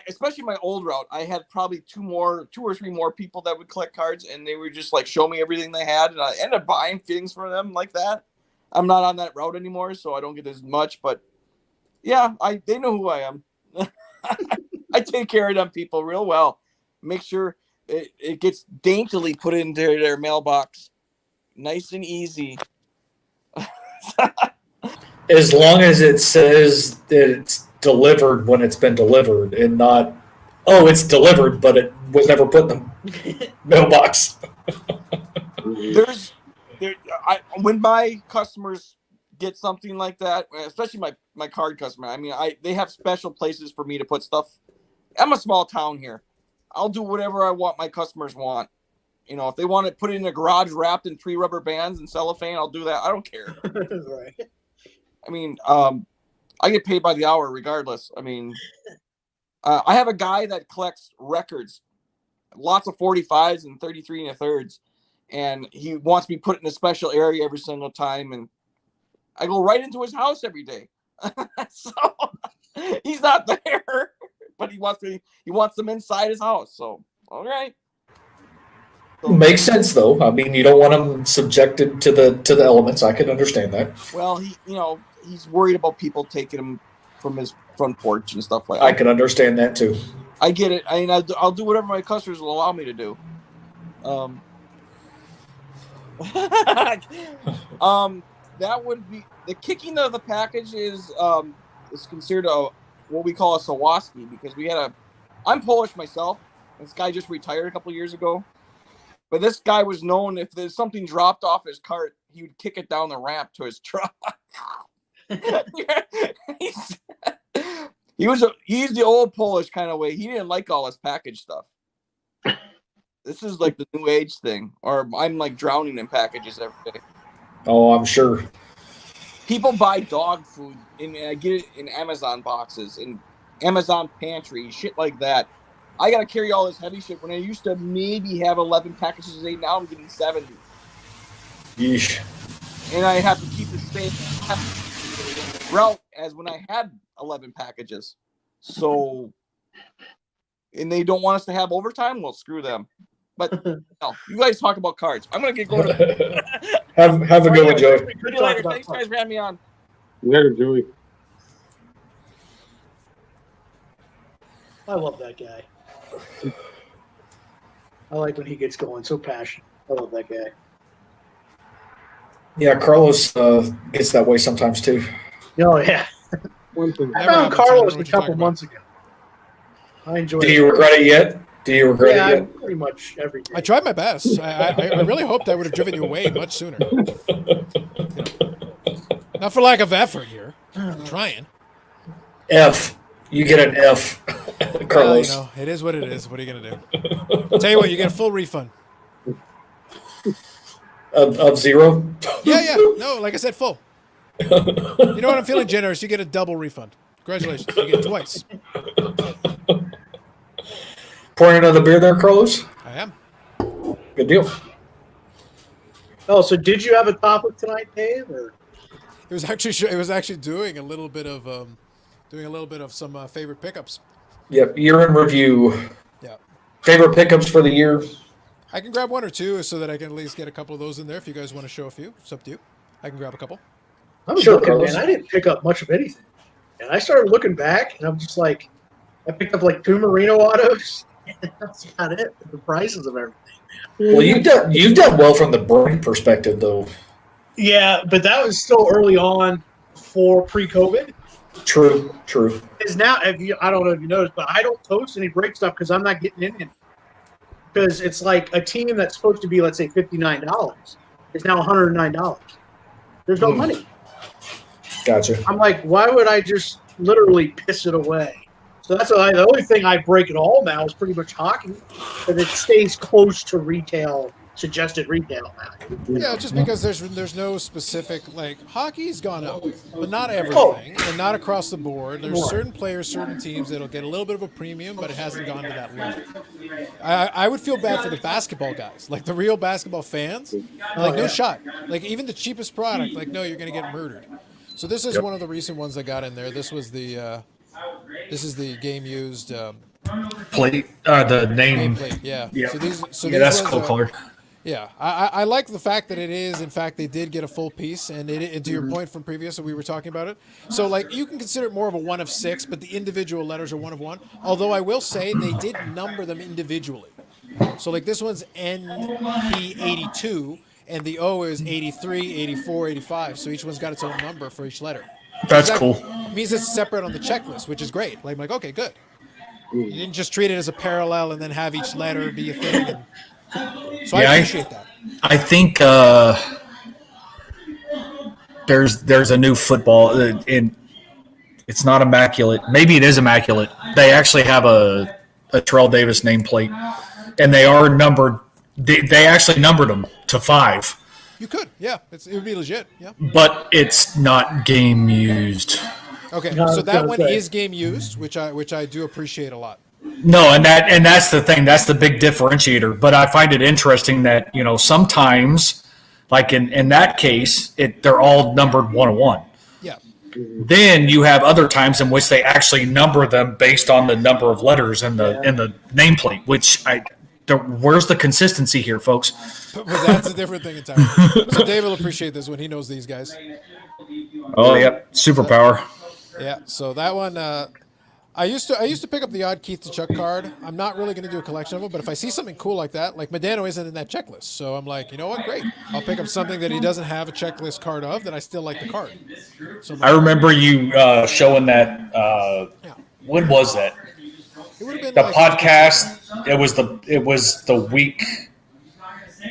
especially my old route, I had probably 2 or 3 more people that would collect cards, and they would just like show me everything they had, and I ended up buying things for them like that. I'm not on that route anymore, so I don't get as much, but yeah, they know who I am. I take care of them people real well. Make sure it gets daintily put into their mailbox, nice and easy. As long as it says that it's delivered when it's been delivered, and not, it's delivered, but it was never put in the mailbox. When my customers get something like that, especially my card customer, I mean, they have special places for me to put stuff. I'm a small town here. I'll do whatever I want my customers want. If they want to put it in a garage wrapped in 3 rubber bands and cellophane, I'll do that. I don't care. Right. I mean, I get paid by the hour regardless. I mean, I have a guy that collects records, lots of 45s and 33 1/3s, and he wants me put in a special area every single time, and I go right into his house every day. So he's not there, but he wants them inside his house. So all right. So, makes sense though. I mean, you don't want them subjected to the elements. I can understand that. Well, he's worried about people taking him from his front porch and stuff like that. I can understand that too. I get it. I mean, I'll do whatever my customers will allow me to do. That would be the kicking of the package is considered what we call a Sawaski, because I'm Polish myself. This guy just retired a couple years ago, but this guy was known, if there's something dropped off his cart, he would kick it down the ramp to his truck. He's the old Polish kind of way. He didn't like all this package stuff. This is like the new age thing, or I'm like drowning in packages every day. Oh, I'm sure. People buy dog food and I get it in Amazon boxes, in Amazon pantry, shit like that. I gotta carry all this heavy shit when I used to maybe have 11 packages a day. Now I'm getting 70. Yeesh. And I have to keep the same route as when I had 11 packages. So, and they don't want us to have overtime? Well, screw them. But no, you guys talk about cards. I'm gonna get going. Have a good one, Joey. See you later. Thanks, guys, for having me on. Later, Joey. I love that guy. I like when he gets going. So passionate. I love that guy. Yeah, Carlos gets that way sometimes too. Oh yeah. One thing. I Never found happens. I don't Carlos know a what you're couple talking months ago. I enjoyed Do it. you regret it yet? Yeah, pretty much every day. I tried my best. I really hoped I would have driven you away much sooner. Not for lack of effort here. I'm trying. F. You get an F, Carlos. Well, it is what it is. What are you going to do? I'll tell you what, you get a full refund. Of zero? Yeah. No, like I said, full. You know what? I'm feeling generous. You get a double refund. Congratulations. You get it twice. Pouring another beer there, Carlos? I am. Good deal. Oh, so did you have a topic tonight, Dave? Or? It was actually doing a little bit of some favorite pickups. Yep, year in review. Yeah. Favorite pickups for the year? I can grab one or two so that I can at least get a couple of those in there. If you guys want to show a few, it's up to you. I can grab a couple. I was Sure, looking, Carlos. man. I didn't pick up much of anything. And I started looking back, and I'm just like, I picked up like 2 Merino autos. That's about it. The prices of everything. Well, you've done well from the brand perspective, though. Yeah, but that was still early on for pre-COVID. True. Is now, I don't know if you noticed, but I don't post any break stuff because I'm not getting in it. Because it's like a team that's supposed to be, let's say, $59 is now $109. There's no money. Gotcha. I'm like, why would I just literally piss it away? So that's the only thing I break at all now is pretty much hockey, because it stays close to retail, suggested retail value. Yeah, just because there's no specific, like, hockey's gone up, but not everything, and not across the board. There's certain players, certain teams that'll get a little bit of a premium, but it hasn't gone to that level. I would feel bad for the basketball guys, like the real basketball fans. Like, no shot. Like, even the cheapest product, like, no, you're going to get murdered. So this is one of the recent ones that got in there. This was the this is the game used Plate, the name. nameplate. Yeah. Yeah. So these That's ones cool are- color. Yeah, I like the fact that it is, in fact, they did get a full piece, and to your point from previous that we were talking about it. So, like, you can consider it more of a 1 of 6, but the individual letters are 1 of 1. Although I will say they did number them individually. So, like, this one's NP82, and the O is 83, 84, 85. So each one's got its own number for each letter. That's That cool. means it's separate on the checklist, which is great. Like, I'm like, okay, good. You didn't just treat it as a parallel and then have each letter be a thing. So Yeah, I appreciate that. I think there's a new football in. It's not immaculate. Maybe it is immaculate. They actually have a Terrell Davis nameplate, and they are numbered. They actually numbered them to 5, You could, yeah. It would be legit, yeah. but it's not game used. Okay, No, I so was that gonna one say. is game used, which I do appreciate a lot. No, and that's the thing. That's the big differentiator. But I find it interesting that sometimes, like in that case, they're all numbered 101. Yeah. Then you have other times in which they actually number them based on the number of letters in the nameplate. Which where's the consistency here, folks? But that's a different thing entirely. So Dave will appreciate this when he knows these guys. Oh, yep, superpower. Yeah, so that one I used to pick up the odd Keith DeChuck card. I'm not really going to do a collection of them, but if I see something cool like that, like Medano isn't in that checklist, so I'm like, you know what, great. I'll pick up something that he doesn't have a checklist card of that I still like the card. So I remember you showing that. When was that? it would have been The like, podcast. It was the week.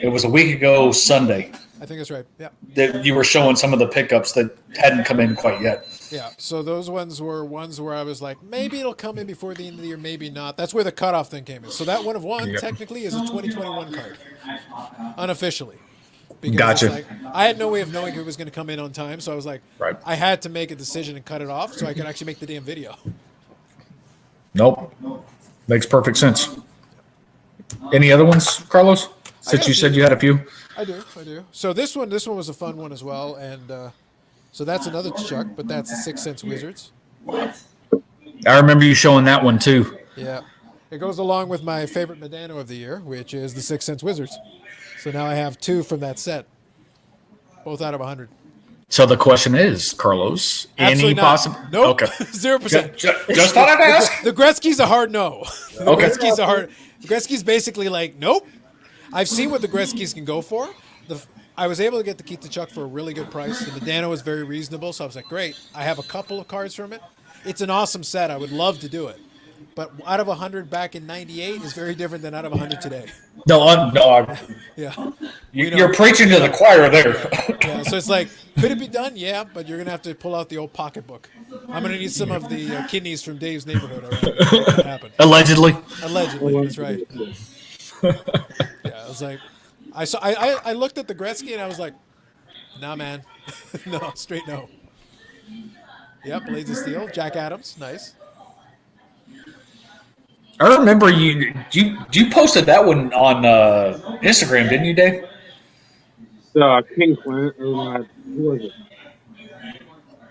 It was a week ago Sunday. I I think that's right. Yeah. that you were showing some of the pickups that hadn't come in quite yet. Yeah. So those ones were ones where I was like, maybe it'll come in before the end of the year, maybe not. That's where the cutoff thing came in. So that one of one Yep. technically is a 2021 card, unofficially. Because Gotcha. it's like, I had no way of knowing if it was going to come in on time, so I was like, Right. I had to make a decision and cut it off so I could actually make the damn video. Nope. Makes perfect sense. Any other ones, Carlos? Since got you a said few. you had a few. I do. So this one was a fun one as well, and so that's another Chuck, but that's the 6 Sense Wizards. I remember you showing that one too. Yeah, it goes along with my favorite Medano of the year, which is the 6 Sense Wizards. So now I have 2 from that set, both out of 100. So the question is, Carlos, Absolutely any not. possible? Nope. Okay. 0%. Just thought I'd ask. The Gretzky's a hard no. The Okay. Gretzky's a hard. The Gretzky's basically like, nope. I've seen what the Gretzky's can go for. I was able to get the Keith Chuck for a really good price. The Medano was very reasonable, so I was like, great. I have a couple of cards from it. It's an awesome set. I would love to do it. But out of 100 back in 98 is very different than out of 100 today. No. Yeah. You're preaching to the choir there. Yeah, so it's like, could it be done? Yeah, but you're going to have to pull out the old pocketbook. I'm going to need some of the kidneys from Dave's neighborhood already to make that happen. Allegedly. Allegedly, that's right. Yeah, I was like, I looked at the Gretzky and I was like, nah, man. No, straight no. Yep, Blades of Steel. Jack Adams, nice. I remember you posted that one on Instagram, didn't you, Dave? King Clancy. Who was it?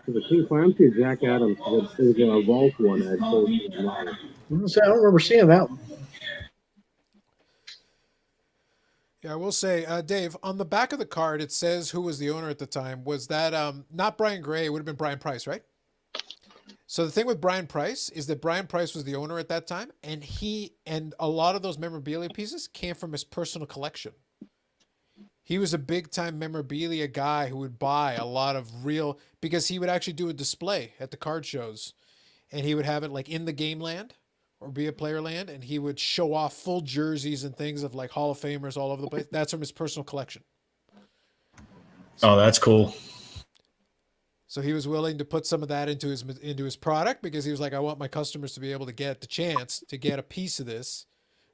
Was it King Clancy or Jack Adams? It was a Vault one I posted. I don't remember seeing that one. Yeah, I will say, Dave, on the back of the card, it says who was the owner at the time. Was that not Brian Gray? It would have been Brian Price, right? So the thing with Brian Price is that Brian Price was the owner at that time, and a lot of those memorabilia pieces came from his personal collection. He was a big-time memorabilia guy who would buy a lot of real, because he would actually do a display at the card shows, and he would have it like in the game land or be a player land, and he would show off full jerseys and things of like Hall of Famers all over the place. That's from his personal collection. Oh, that's cool. So he was willing to put some of that into his product because he was like, I want my customers to be able to get the chance to get a piece of this,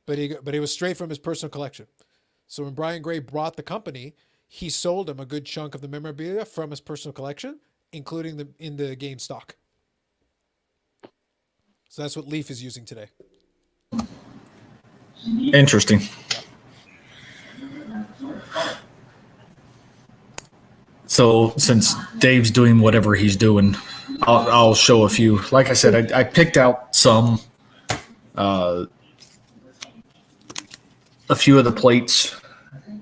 but it was straight from his personal collection. So when Brian Gray bought the company, he sold him a good chunk of the memorabilia from his personal collection, including in the game stock. So that's what Leaf is using today. Interesting. So since Dave's doing whatever he's doing, I'll show a few. Like I said, I picked out some, a few of the plates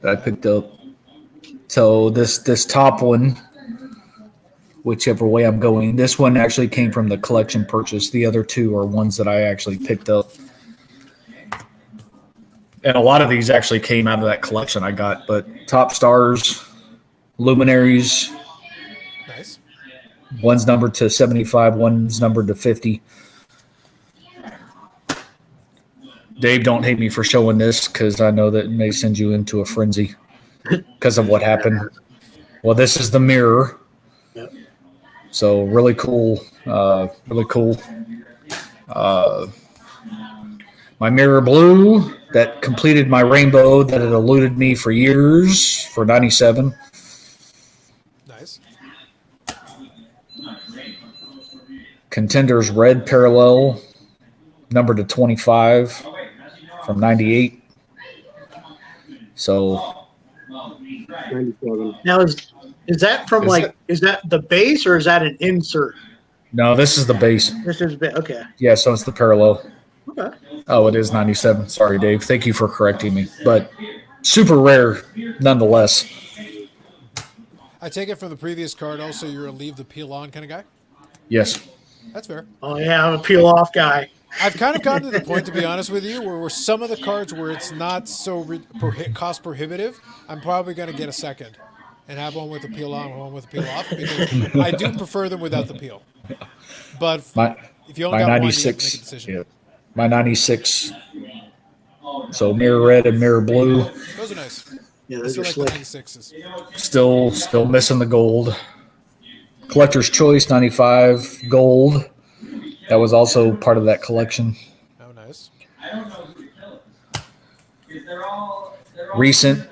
that I picked up. So this top one, whichever way I'm going, this one actually came from the collection purchase. The other two are ones that I actually picked up. And a lot of these actually came out of that collection I got, but Top Stars, Luminaries. Nice. One's numbered to 75, one's numbered to 50. Dave, don't hate me for showing this because I know that it may send you into a frenzy because of what happened. Well, this is the mirror. Yep. So really cool. Really cool. My mirror blue that completed my rainbow that had eluded me for years for 97. Nice. Contenders red parallel, numbered to 25 from 98. So 97. Now is that from is that the base or is that an insert? no, this is the base. This is okay. Yeah, so it's the parallel. Okay. Oh, it is 97. Sorry, Dave. Thank you for correcting me. But super rare nonetheless. I take it from the previous card also you're a leave the peel on kind of guy? Yes. That's fair. Oh yeah, I'm a peel off guy. I've kind of gotten to the point, to be honest with you, where some of the cards where it's not so cost prohibitive, I'm probably going to get a second and have one with the peel on and one with the peel off because I do prefer them without the peel. But if you only got one, you have to make a decision. Yeah, my 96. So mirror red and mirror blue. Those are nice. Yeah, I those still are like slick. the 96s. Still missing the gold. Collector's Choice 95 gold. That was also part of that collection. Oh, nice. Recent.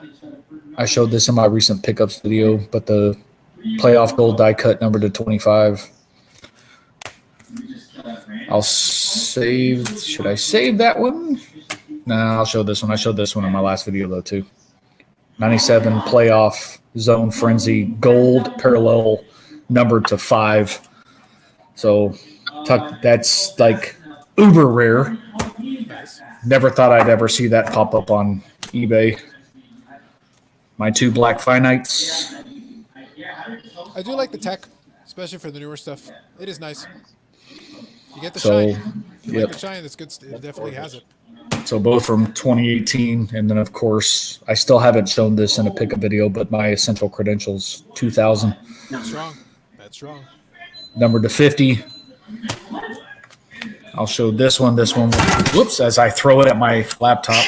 I showed this in my recent pickups video, but the playoff gold die cut number to 25. I'll save. Should I save that one? Nah, I'll show this one. I showed this one in my last video though too. 97 playoff zone frenzy gold parallel numbered to 5. So that's like uber rare. Nice. Never thought I'd ever see that pop up on eBay. My 2 black finites. I do like the tech, especially for the newer stuff. It is nice. You get the So, shine. If you yep. like the shine, it's good. It definitely has it. So both from 2018, and then of course I still haven't shown this in a pickup video, but my essential credentials 2000, Strong. That's strong. numbered to 50. I'll show this one. Whoops! As I throw it at my laptop.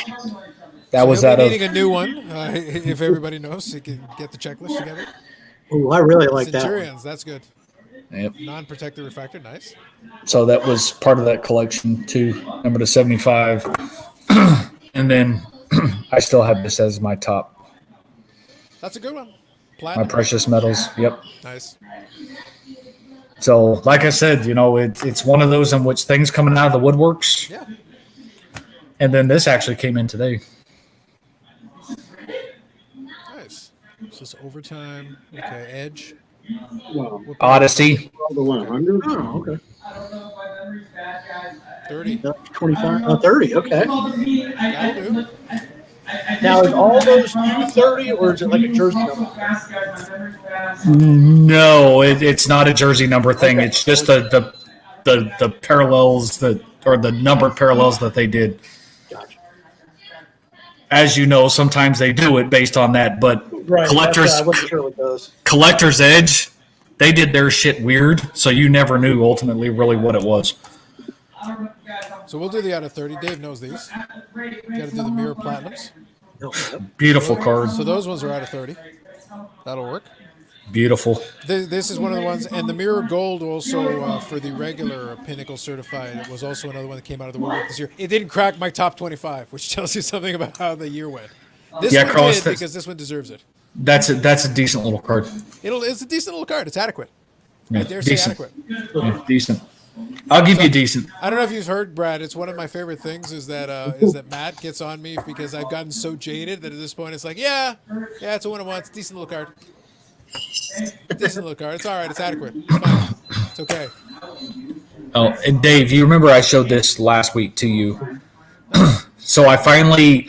That was He'll out be of. needing a new one. If everybody knows, so you can get the checklist together. Oh, I really like that one. Centurions, that's good. Yep. Non-protected refractor, nice. So that was part of that collection too, number to 75. And then I still have this as my top. That's a good one. My Platinum. precious metals. Yep. Nice. So, like I said, it's one of those in which things coming out of the woodworks. Yeah. And then this actually came in today. Nice. This is overtime. Okay, edge. Wow. Odyssey. The 100? Oh, okay. 30. 25, 30, okay. That'll do. Now, is all those 230 or is it like a jersey number? No, it's not a jersey number thing. Okay. It's just the parallels or the numbered parallels that they did. Gotcha. As you know, sometimes they do it based on that, but Right. collectors I wasn't sure what those. Collector's Edge, they did their shit weird, so you never knew ultimately really what it was. So we'll do the out of 30. Dave knows these. Got to do the mirror platinums. Beautiful card. So those ones are out of 30. That'll work. Beautiful. This is one of the ones, and the mirror gold also for the regular Pinnacle certified. It was also another one that came out of the woodwork this year. It didn't crack my top 25, which tells you something about how the year went. This Yeah, one Carlos, did because this one deserves it. That's a decent little card. It's a decent little card. It's adequate. Yeah, I dare say decent. adequate. Yeah, decent. I'll give you decent. I don't know if you've heard, Brad. It's one of my favorite things is that Matt gets on me because I've gotten so jaded that at this point it's like, yeah, it's a 1-1. It's a decent little card. Decent little card. It's all right. It's adequate. It's fine. It's okay. Oh, and Dave, you remember I showed this last week to you. So I finally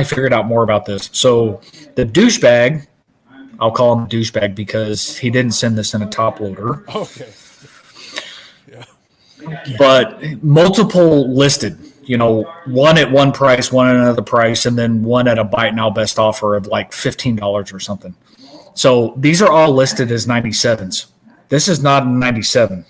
figured out more about this. So the douchebag, I'll call him a douchebag because he didn't send this in a top loader. Okay. But multiple listed, one at one price, one at another price, and then one at a buy it now best offer of like $15 or something. So these are all listed as 97s. This is not a 97.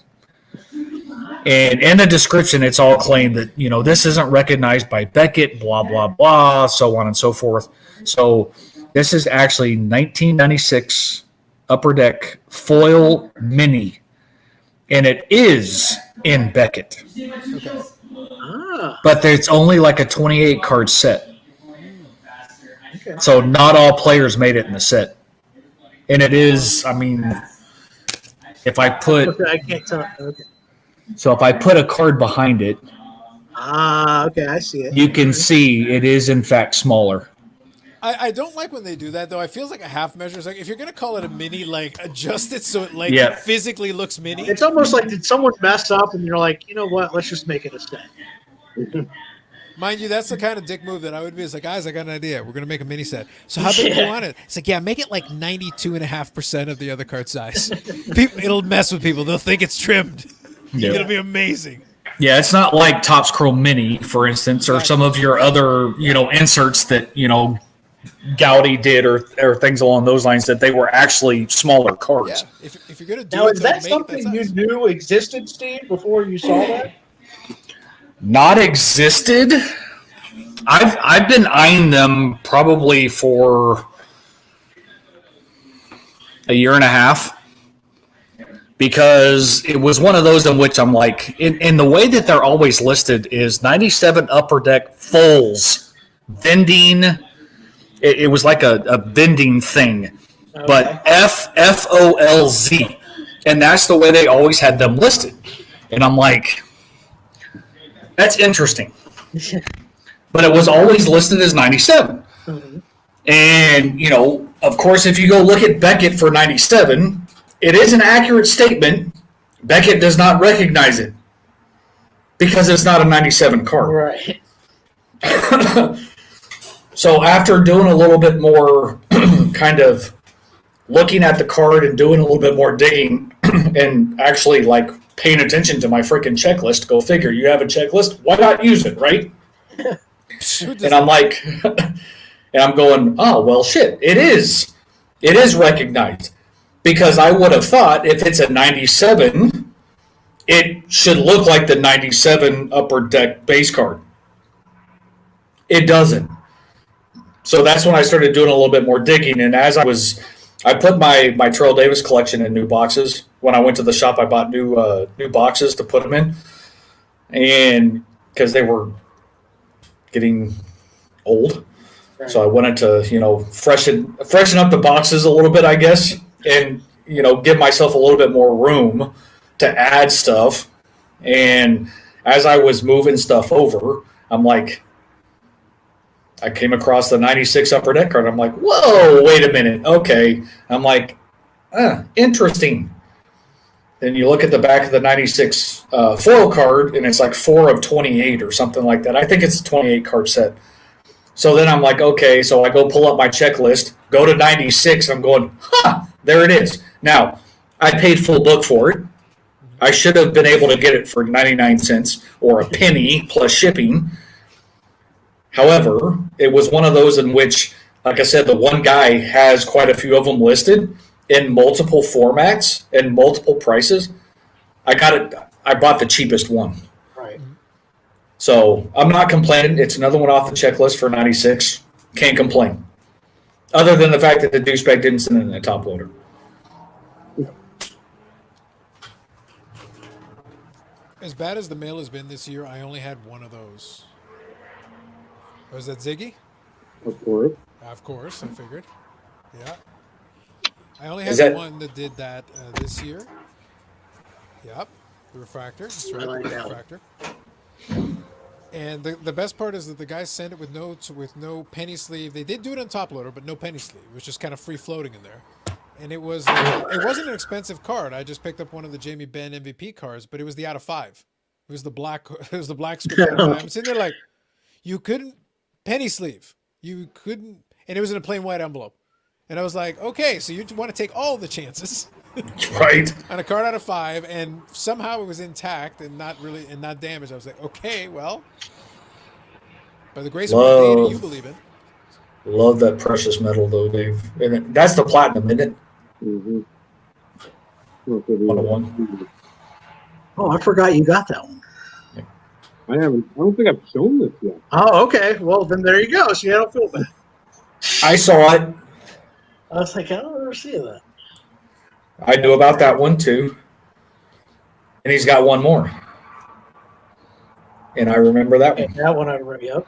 And in the description, it's all claimed that, this isn't recognized by Beckett, blah, blah, blah, so on and so forth. So this is actually 1996 Upper Deck foil mini. And it is in Beckett. Okay. But it's only like a 28 card set. So not all players made it in the set. And it is, if I put Okay, I can't tell. Okay. so if I put a card behind it, Okay, I see it. you can see it is in fact smaller. I don't like when they do that though. I feels like a half measure. It's like if you're gonna call it a mini, like adjust it so it Yeah. it physically looks mini. It's almost like did someone mess up and you're like, you know what? Let's just make it a set. Mind you, that's the kind of dick move that I would be. It's like, guys, I got an idea. We're gonna make a mini set. So how big do you want it? It's like, yeah, make it like 92.5% of the other card size. It'll mess with people. They'll think it's trimmed. Yeah. It'll be amazing. Yeah, it's not like Topps Chrome Mini, for instance, or some of your other, inserts that, Gaudy did or things along those lines that they were actually smaller cards. Yeah. If you're gonna do Now, it, is though, that make it something you size. knew existed, Steve, before you saw that? Not existed. I've been eyeing them probably for a year and a half because it was one of those in which I'm like, in the way that they're always listed is 97 Upper Deck Fulls vending. It was like a vending thing, but FFOLZ, and that's the way they always had them listed. And I'm like, that's interesting. But it was always listed as 97. Mhm. And, you know, of course, if you go look at Beckett for 97, it is an accurate statement. Beckett does not recognize it because it's not a 97 card. Right. So after doing a little bit more kind of looking at the card and doing a little bit more digging and actually like paying attention to my freaking checklist, go figure, you have a checklist, why not use it, right? And I'm like, and I'm going, oh, well, shit, it is recognized because I would have thought if it's a 97, it should look like the 97 Upper Deck base card. It doesn't. So that's when I started doing a little bit more digging. And as I put my Terrell Davis collection in new boxes. When I went to the shop, I bought new boxes to put them in. And because they were getting old. Right. So I wanted to, you know, freshen up the boxes a little bit, I guess, and, you know, give myself a little bit more room to add stuff. And as I was moving stuff over, I'm like, I came across the 96 Upper Deck card. I'm like, whoa, wait a minute. Okay. I'm like, interesting. Then you look at the back of the 96 foil card, and it's like 4 of 28 or something like that. I think it's a 28 card set. So then I'm like, okay, so I go pull up my checklist, go to 96, and I'm going, there it is. Now, I paid full book for it. I should have been able to get it for 99 cents or a penny plus shipping. However, it was one of those in which, like I said, the one guy has quite a few of them listed in multiple formats and multiple prices. I bought the cheapest one. Right. So I'm not complaining. It's another one off the checklist for 96. Can't complain. Other than the fact that the douchebag didn't send it in a top loader. As bad as the mail has been this year, I only had one of those. Was that Ziggy? Of course. Of course, I figured. Yeah. I only had one that did that this year. Yep. The refractor. That's right, I like the that one. refractor. And the best part is that the guys sent it with no penny sleeve. They did do it on top loader, but no penny sleeve. It was just kind of free floating in there. And it wasn't an expensive card. I just picked up one of the Jamie Benn MVP cards, but it was the out of 5. It was the black script out of 5. I'm sitting there like, you couldn't penny sleeve. You couldn't, and it was in a plain white envelope. And I was like, okay, so you want to take all the chances. Right. On a card out of 5, and somehow it was intact and not damaged. I was like, okay, well, by the grace of the data you believe in. Love that precious metal though, Dave. And that's the platinum, isn't it? Mm-hmm. 101. Oh, I forgot you got that one. I don't think I've shown this yet. Oh, okay. Well, then there you go. See, I don't feel bad. I saw it. I was like, I don't ever see that. I knew about that one too. And he's got one more. And I remember that one. That one I remember. Yep.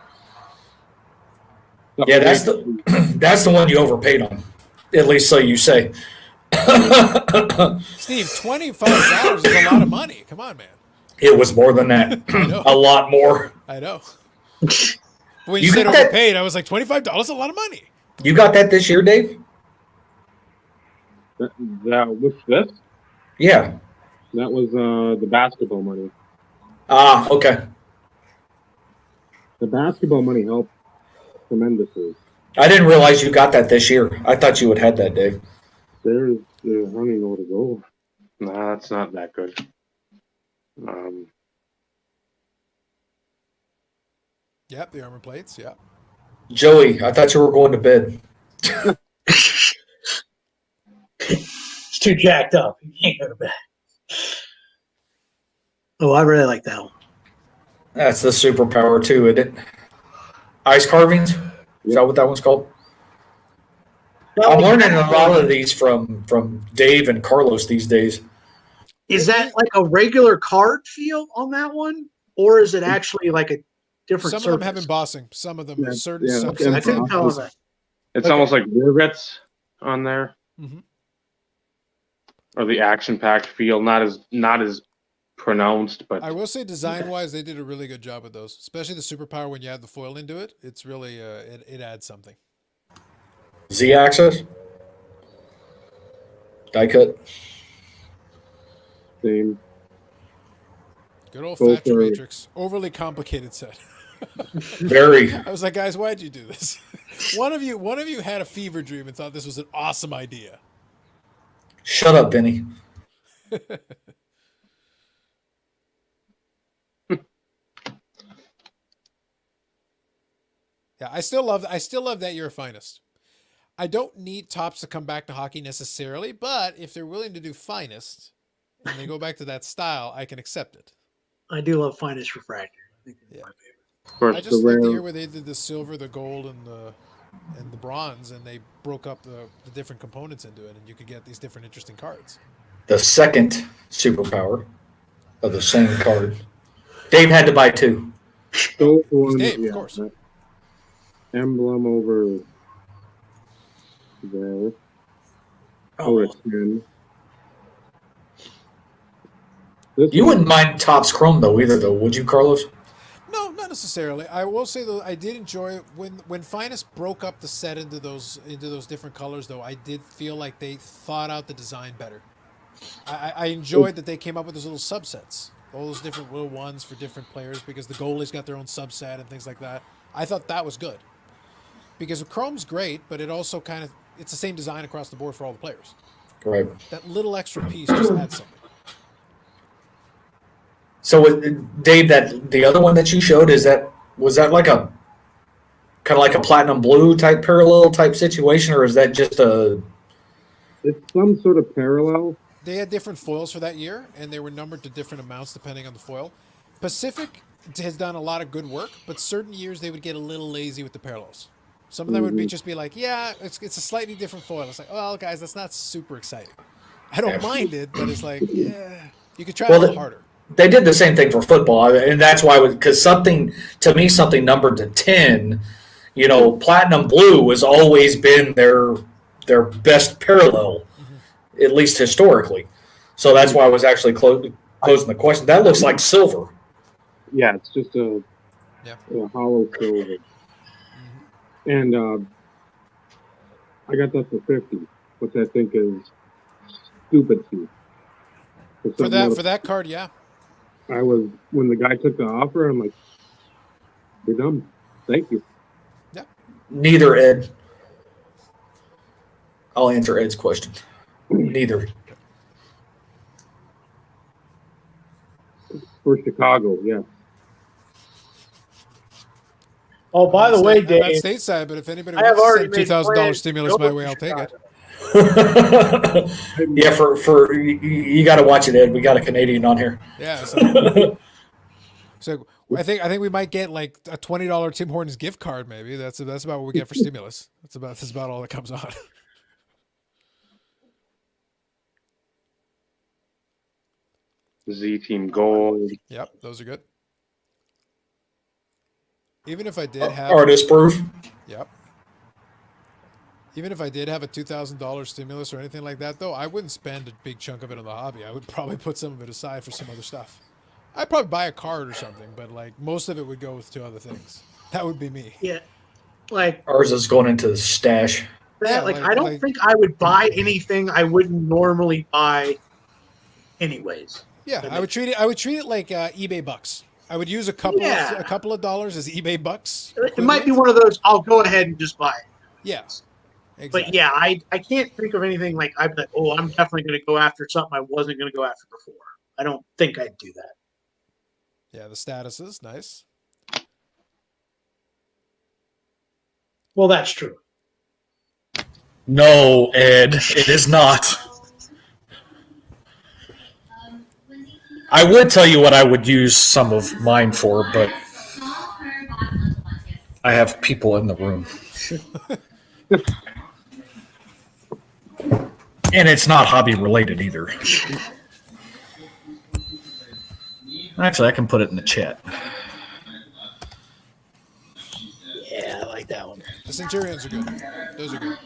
Yeah, that's the one you overpaid on. At least so you say. Steve, $25 is a lot of money. Come on, man. It was more than that. A lot more. I know. When you said overpaid, I was like, $25 is a lot of money. You got that this year, Dave? What's this? Yeah. That was the basketball money. Ah, okay. The basketball money helped tremendously. I didn't realize you got that this year. I thought you would have had that, Dave. I don't even know where to go. Nah, that's not that good. Yep, the armor plates. Yep. Joey, I thought you were going to bed. It's too jacked up. You can't go to bed. Oh, I really like that one. That's the superpower too, isn't it? Ice carvings? Is that what that one's called? I'm learning a lot of these from Dave and Carlos these days. Is that like a regular card feel on that one, or is it actually like a different? Some surface? of them have embossing. Some of them, certain yeah, subsets. I couldn't tell that. It's Okay. almost like rivets on there, Mhm. or the action-packed feel. Not as pronounced, but I will say, design-wise, they did a really good job with those, especially the superpower when you add the foil into it. It's really it adds something. Z-axis? Die cut? Same. Good old Both Thatcher are- Matrix. Overly complicated set. Very. I was like, guys, why'd you do this? One of you had a fever dream and thought this was an awesome idea. Shut up, Vinny. Yeah, I still love that you're a finest. I don't need Topps to come back to hockey necessarily, but if they're willing to do finest and they go back to that style, I can accept it. I do love Finest Refractor. I think it's Yeah. my favorite. Of course, I just the like the rare, year where they did the silver, the gold, and the bronze, and they broke up the different components into it, and you could get these different interesting cards. The second superpower of the same card. Dave had to buy two. those ones, Dave, of yeah, course. that emblem over there. Oh, it's in. This You one- wouldn't mind Topps Chrome though either, though, would you, Carlos? No, not necessarily. I will say though, I did enjoy it when Finest broke up the set into those different colors. Though I did feel like they thought out the design better. I enjoyed that they came up with those little subsets, all those different little ones for different players, because the goalies got their own subset and things like that. I thought that was good because Chrome's great, but it also it's the same design across the board for all the players. Right. That little extra piece just adds something. So, Dave, that the other one that you showed was that like a kind of like a platinum blue type parallel type situation, or is that just a? It's some sort of parallel. They had different foils for that year, and they were numbered to different amounts depending on the foil. Pacific has done a lot of good work, but certain years they would get a little lazy with the parallels. Some of them would just be like, yeah, it's a slightly different foil. It's like, well, guys, that's not super exciting. I don't mind it, but it's like, yeah, you could try a little harder. They did the same thing for football, and that's why, because something numbered to 10, platinum blue has always been their best parallel, at least historically. So that's why I was actually closing the question. That looks like silver. Yeah, it's just a hollow silver. And I got that for $50, which I think is stupid cheap. For that card, yeah. When the guy took the offer, I'm like, you're dumb. Thank you. Yeah. Neither, Ed. I'll answer Ed's question. Neither. For Chicago, yeah. Oh, by the way, I'm not Dave, stateside, but if anybody I have wants to already send made $2,000 plans stimulus to go my to way, I'll take it. Yeah, for you got to watch it, Ed. We got a Canadian on here. Yeah. So I think we might get like a $20 Tim Hortons gift card. Maybe that's about what we get for stimulus. That's about all that comes on. Z Team Gold. Yep, those are good. Even if I did have Artist proof. Yep. Even if I did have a $2,000 stimulus or anything like that, though, I wouldn't spend a big chunk of it on the hobby. I would probably put some of it aside for some other stuff. I'd probably buy a card or something, but like most of it would go to other things. That would be me. yeah, like Ours is going into the stash. that. Yeah, like, like- I don't like- think I would buy anything I wouldn't normally buy, anyways. Yeah, I would treat it like eBay bucks. I would use a couple of dollars as eBay bucks. It might be one of those. I'll go ahead and just buy it. Yes. Exactly. But yeah, I can't think of anything like I'd be like, oh, I'm definitely going to go after something I wasn't going to go after before. I don't think I'd do that. Yeah, the statuses, nice. Well, that's true. No, Ed, it is not. I would tell you what I would use some of mine for, but I have people in the room. And it's not hobby related either. Actually, I can put it in the chat. Yeah, I like that one. The Centurions are good. Those are good.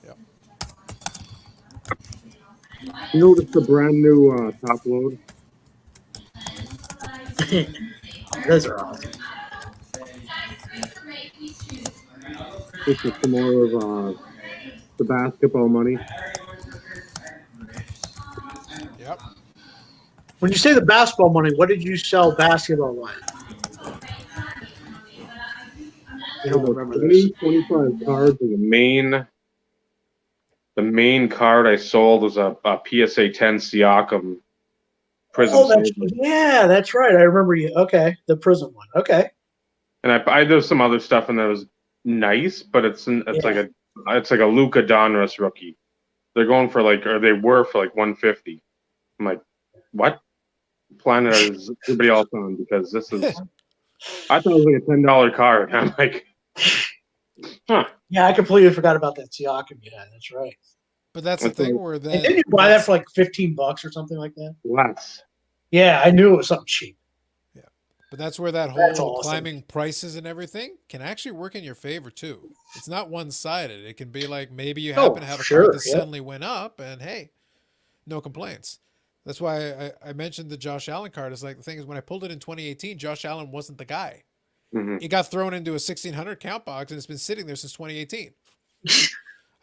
Yep. You noticed the brand new top load? Those are awesome. This is some more of the basketball money. Yep. When you say the basketball money, what did you sell basketball wise? You don't remember this. 25 cards. The main card I sold was a PSA 10 Siakam Prism. Oh, that's right. I remember you. Okay, the Prism one. Okay. And I there's some other stuff in there that was nice, but it's like a Luka Donruss rookie. They're going for they were for like 150. I'm like, what planet is everybody else on? Because this is, I thought it was like a $10 card. I'm like, huh. Yeah, I completely forgot about that Siakam. Yeah, that's right. But that's the thing where then. And didn't you buy that for like $15 or something like that? Less. Yeah, I knew it was something cheap. Yeah, but that's where that That's whole awesome. climbing prices and everything can actually work in your favor too. It's not one-sided. It can be like maybe you happen to have a card that suddenly went up, and hey, no complaints. That's why I mentioned the Josh Allen card. It's like the thing is when I pulled it in 2018, Josh Allen wasn't the guy. Mm-hmm. It got thrown into a 1600 count box, and it's been sitting there since 2018.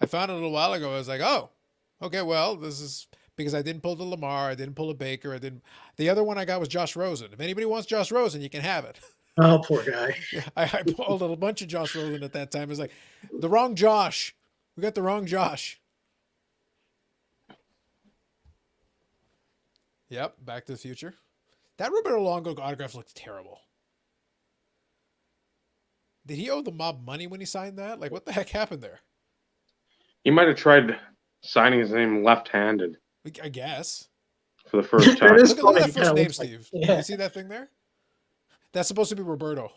I found it a little while ago. I was like, oh, okay, well, this is because I didn't pull the Lamar, I didn't pull a Baker, I didn't. The other one I got was Josh Rosen. If anybody wants Josh Rosen, you can have it. Oh, poor guy. Yeah, I pulled a bunch of Josh Rosen at that time. It was like the wrong Josh. We got the wrong Josh. Yep, Back to the Future. That Roberto Longo autograph looks terrible. Did he owe the mob money when he signed that? Like, what the heck happened there? He might have tried signing his name left-handed I guess. for the first time. That is Look at funny. that first Kinda name, looks like- Steve. yeah. You see that thing there? That's supposed to be Roberto.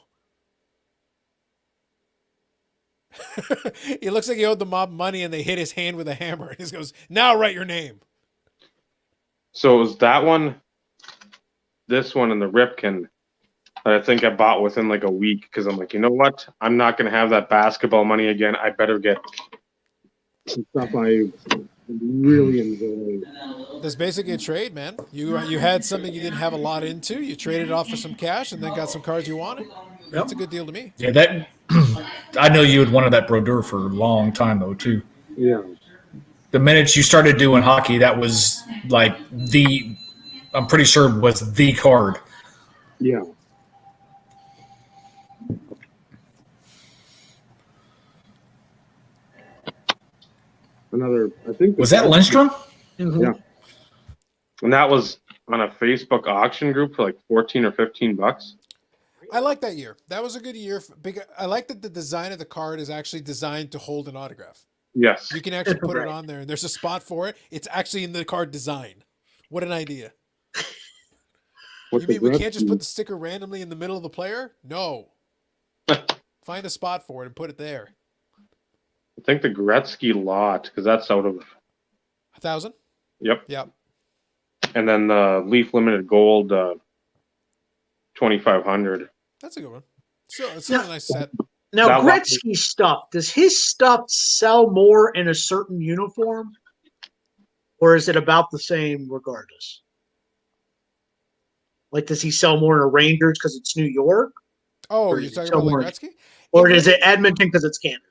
He looks like he owed the mob money and they hit his hand with a hammer. He goes, now write your name. So it was that one, this one, and the Ripken that I think I bought within like a week because I'm like, you know what? I'm not going to have that basketball money again. I better get Some stuff I really enjoy. That's basically a trade, man. You had something you didn't have a lot into. You traded it off for some cash and then got some cards you wanted. That's a good deal to me. Yeah, that I know you had wanted that Brodeur for a long time though too. Yeah. The minute you started doing hockey, that was like I'm pretty sure was the card. Yeah. Another, I think. Was that Lindstrom? Mhm. Yeah. and that was on a Facebook auction group for like 14 or 15 bucks. I like that year. That was a good year. Because I like that the design of the card is actually designed to hold an autograph. Yes. You can actually put it Right. on there, and there's a spot for it. It's actually in the card design. What an idea. With You the mean we can't just Gretzky. put the sticker randomly in the middle of the player? No. Find a spot for it and put it there. I think the Gretzky lot, because that's out of, 1,000? yep. Yep. And then the Leaf Limited Gold 2,500. That's a good one. So it's still a nice set. Now, That one- Gretzky stuff, does his stuff sell more in a certain uniform? Or is it about the same regardless? Like, does he sell more in a Rangers because it's New York? Oh, Or you're is it talking about somewhere- like Gretzky? Or is it Edmonton because it's Canada?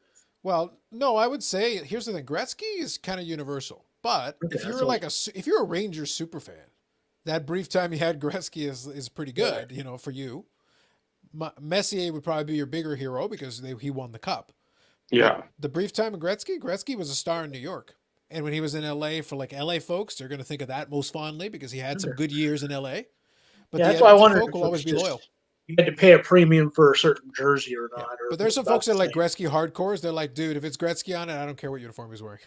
Well, no, I would say here's the thing: Gretzky is kind of universal. But Okay, if you're that's like if you're a Rangers super fan, that brief time you had Gretzky is pretty good, you know, for you. Messier would probably be your bigger hero because he won the cup. Yeah. But the brief time of Gretzky was a star in New York. And when he was in LA for like LA folks, they're going to think of that most fondly because he had some good years in LA. But Yeah, the that's why I Edmonton wondered folk if will it always was be just- loyal. You had to pay a premium for a certain jersey or not. Yeah. Or But there's some about folks that the like same. Gretzky hardcores. They're like, dude, if it's Gretzky on it, I don't care what uniform he's wearing.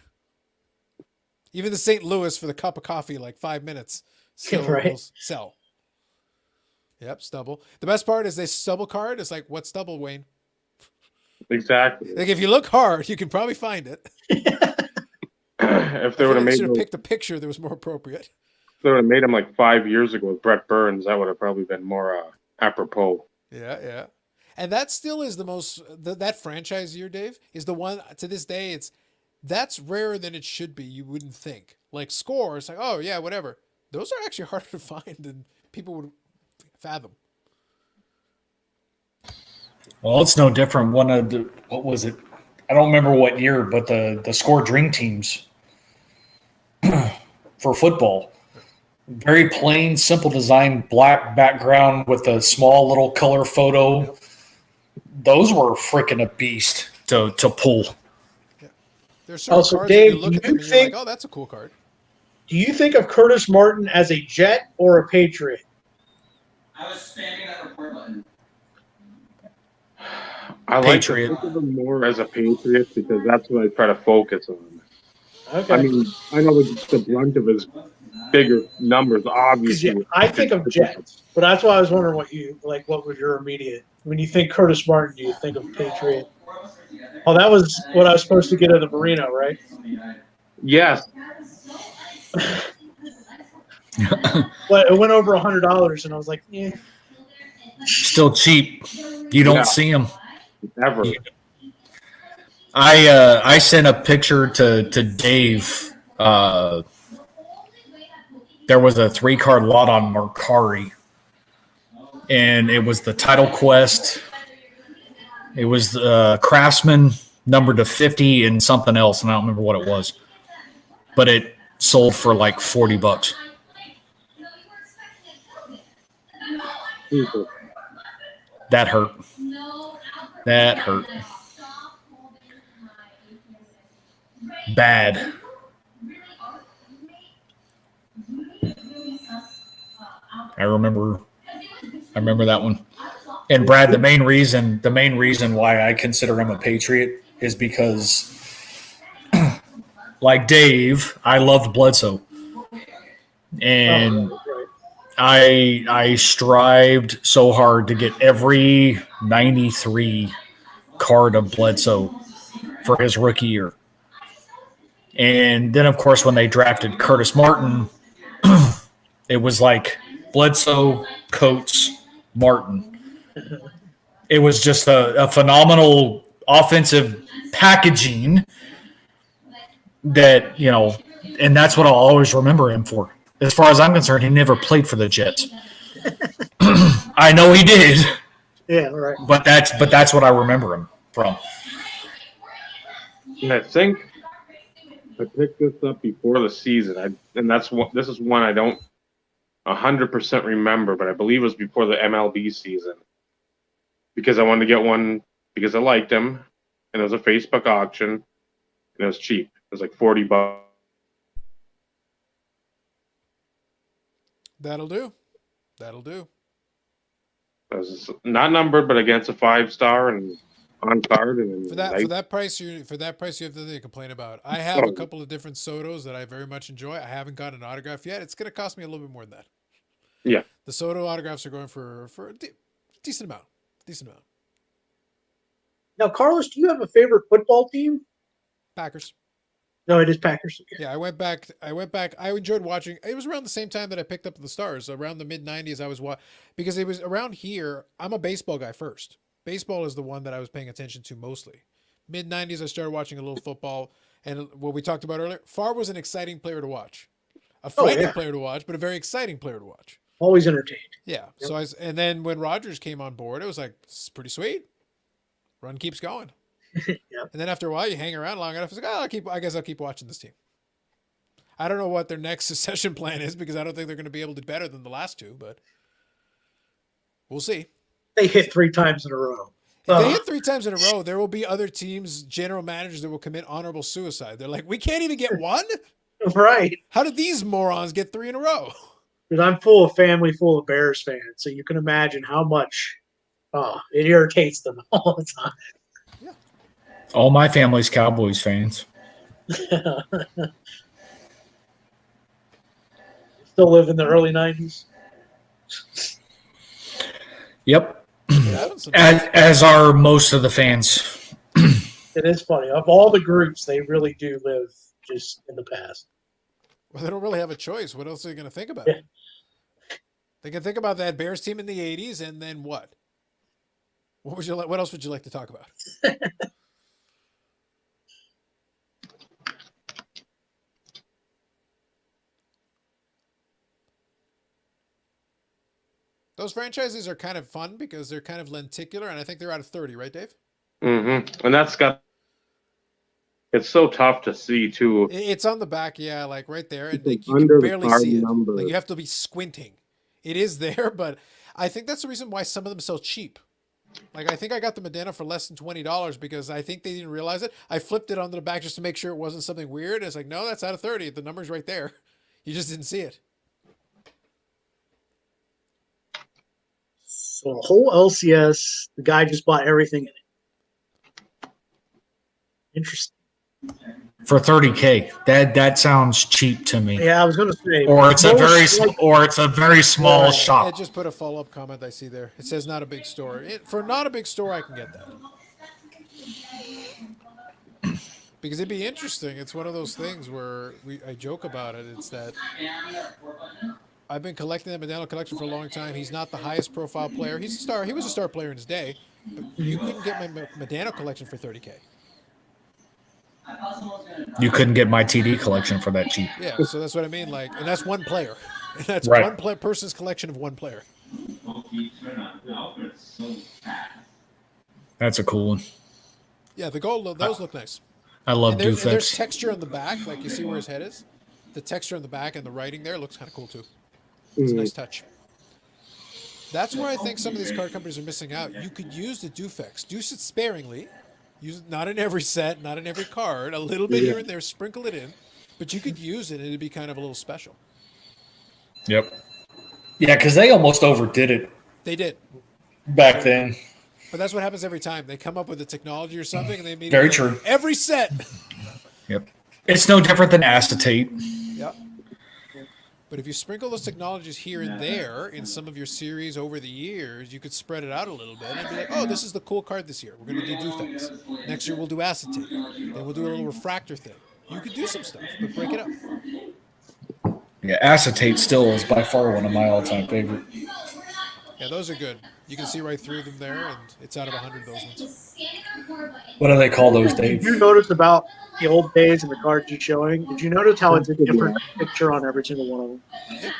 Even the St. Louis for the cup of coffee, like 5 minutes, still Right. will sell. Yep, stubble. The best part is they stubble card. It's like, what stubble, Wayne? Exactly. Like if you look hard, you can probably find it. If they would have made should have those, picked a picture that was more appropriate. if they would have made them like 5 years ago with Brett Burns, that would have probably been more apropos. Yeah. And that still is the most that franchise year, Dave, is the one to this day. That's rarer than it should be. You wouldn't think. Like score, it's like, oh yeah, whatever. Those are actually harder to find than people would fathom. Well, it's no different. One of the what was it? I don't remember what year, but the score dream teams for football. Very plain, simple design, black background with a small little color photo. Those were freaking a beast to pull. Yeah. There's certain Also, cards Dave, that you look at do them you and you're like, think- oh, that's a cool card. Do you think of Curtis Martin as a Jet or a Patriot? I was spamming that report button. I like to Patriot. think of him more as a Patriot because that's what I try to focus on. Okay. I mean, I know the brunt of his bigger numbers, 'Cause, obviously. yeah, I think of Jets, but that's why I was wondering what was your immediate when you think Curtis Martin? Do you think of Patriot? Oh, that was what I was supposed to get at the Marino, right? Yes, But it went over $100, and I was like, yeah. Still cheap. You don't Yeah. see them. ever. I sent a picture to Dave. There was a 3-card lot on Mercari, and it was the Title Quest. It was Craftsman numbered to 50 and something else, and I don't remember what it was. But it sold for like $40. People. That hurt. That hurt. Bad. I remember that one. And Brad, the main reason why I consider him a Patriot is because like Dave, I loved Bledsoe. And I strived so hard to get every 93 card of Bledsoe for his rookie year. And then, of course, when they drafted Curtis Martin, it was like Bledsoe, Coates, Martin. It was just a phenomenal offensive packaging that, and that's what I'll always remember him for. As far as I'm concerned, he never played for the Jets. I know he did, Yeah, right. but that's what I remember him from. And I think I picked this up before the season. This is one I don't 100% remember, but I believe it was before the MLB season because I wanted to get one because I liked him, and it was a Facebook auction, and it was cheap. It was like $40. That'll do. It was not numbered, but against a 5-star and on card. And For that price, you have nothing to complain about. I have a couple of different Sotos that I very much enjoy. I haven't got an autograph yet. It's going to cost me a little bit more than that. Yeah. The Soto autographs are going for a decent amount. Now, Carlos, do you have a favorite football team? Packers. No, it is Packers. Okay. Yeah, I went back. I enjoyed watching. It was around the same time that I picked up the Stars. Around the mid-90s, I was because it was around here. I'm a baseball guy first. Baseball is the one that I was paying attention to mostly. Mid-90s, I started watching a little football. And what we talked about earlier, Favre was an exciting player to watch. A frightening player to watch, but a very exciting player to watch. Always entertained. Yeah. Yep. So and then when Rodgers came on board, it was like, this is pretty sweet. Run keeps going. Yep. And then after a while, you hang around long enough. It's like, I guess I'll keep watching this team. I don't know what their next succession plan is because I don't think they're going to be able to do better than the last two, but we'll see. They hit 3 times in a row. If they hit 3 times in a row, there will be other teams, general managers that will commit honorable suicide. They're like, we can't even get one? Right. How did these morons get 3 in a row? Because I'm full of family, full of Bears fans, so you can imagine how much it irritates them all the time. Yeah. All my family's Cowboys fans. Still live in the early 90s. Yep. Having some As are most of the fans. It is funny. Of all the groups, they really do live just in the past. Well, they don't really have a choice. What else are they going to think about? Yeah. They can think about that Bears team in the '80s, and then what? What else would you like to talk about? Those franchises are kind of fun because they're kind of lenticular, and I think they're out of 30, right, Dave? Mm-hmm. And that's got. It's so tough to see too. It's on the back, yeah, like right there, and It's like, you under can the barely card see it. number. Like you have to be squinting. It is there, but I think that's the reason why some of them sell cheap. Like I think I got the Medina for less than $20 because I think they didn't realize it. I flipped it onto the back just to make sure it wasn't something weird. It's like, no, that's out of 30. The number's right there. You just didn't see it. So the whole LCS, the guy just bought everything in it. Interesting. For $30K. That sounds cheap to me. Yeah, I was going to say. Or it's a most very small I shop. just put a follow-up comment I see there. It says not a big store. For not a big store, I can get that. Because it'd be interesting. It's one of those things where I joke about it. It's that I've been collecting the Medina collection for a long time. He's not the highest profile player. He's a star. He was a star player in his day. But you couldn't get my Medina collection for $30K. You couldn't get my TD collection for that cheap. Yeah, so that's what I mean. Like, and that's one player. And that's Right. one person's collection of one player. That's a cool one. Yeah, the gold, those look nice. I love And there's Dufex. texture on the back, like you see where his head is. The texture on the back and the writing there looks kind of cool too. Mm. It's a nice touch. That's where I think some of these card companies are missing out. You could use the Dufex. Use it sparingly. Use it not in every set, not in every card. A little bit here and there. Sprinkle it in. But you could use it and it'd be kind of a little special. Yep. Yeah, because they almost overdid it They did. back then. But that's what happens every time. They come up with a technology or something and they made Very it true. every set. Yep. It's no different than acetate. Yep. But if you sprinkle those technologies here and there in some of your series over the years, you could spread it out a little bit and be like, oh, this is the cool card this year. We're going to do Dufex. Next year we'll do acetate. Then we'll do a little refractor thing. You could do some stuff, but break it up. Yeah, acetate still is by far one of my all-time favorite. Yeah, those are good. You can see right through them there, and it's out of 100 those ones. What do they call those, Did Dave? you notice about the old days and the cards you're showing? Did you notice how it's a different picture on every single one of them?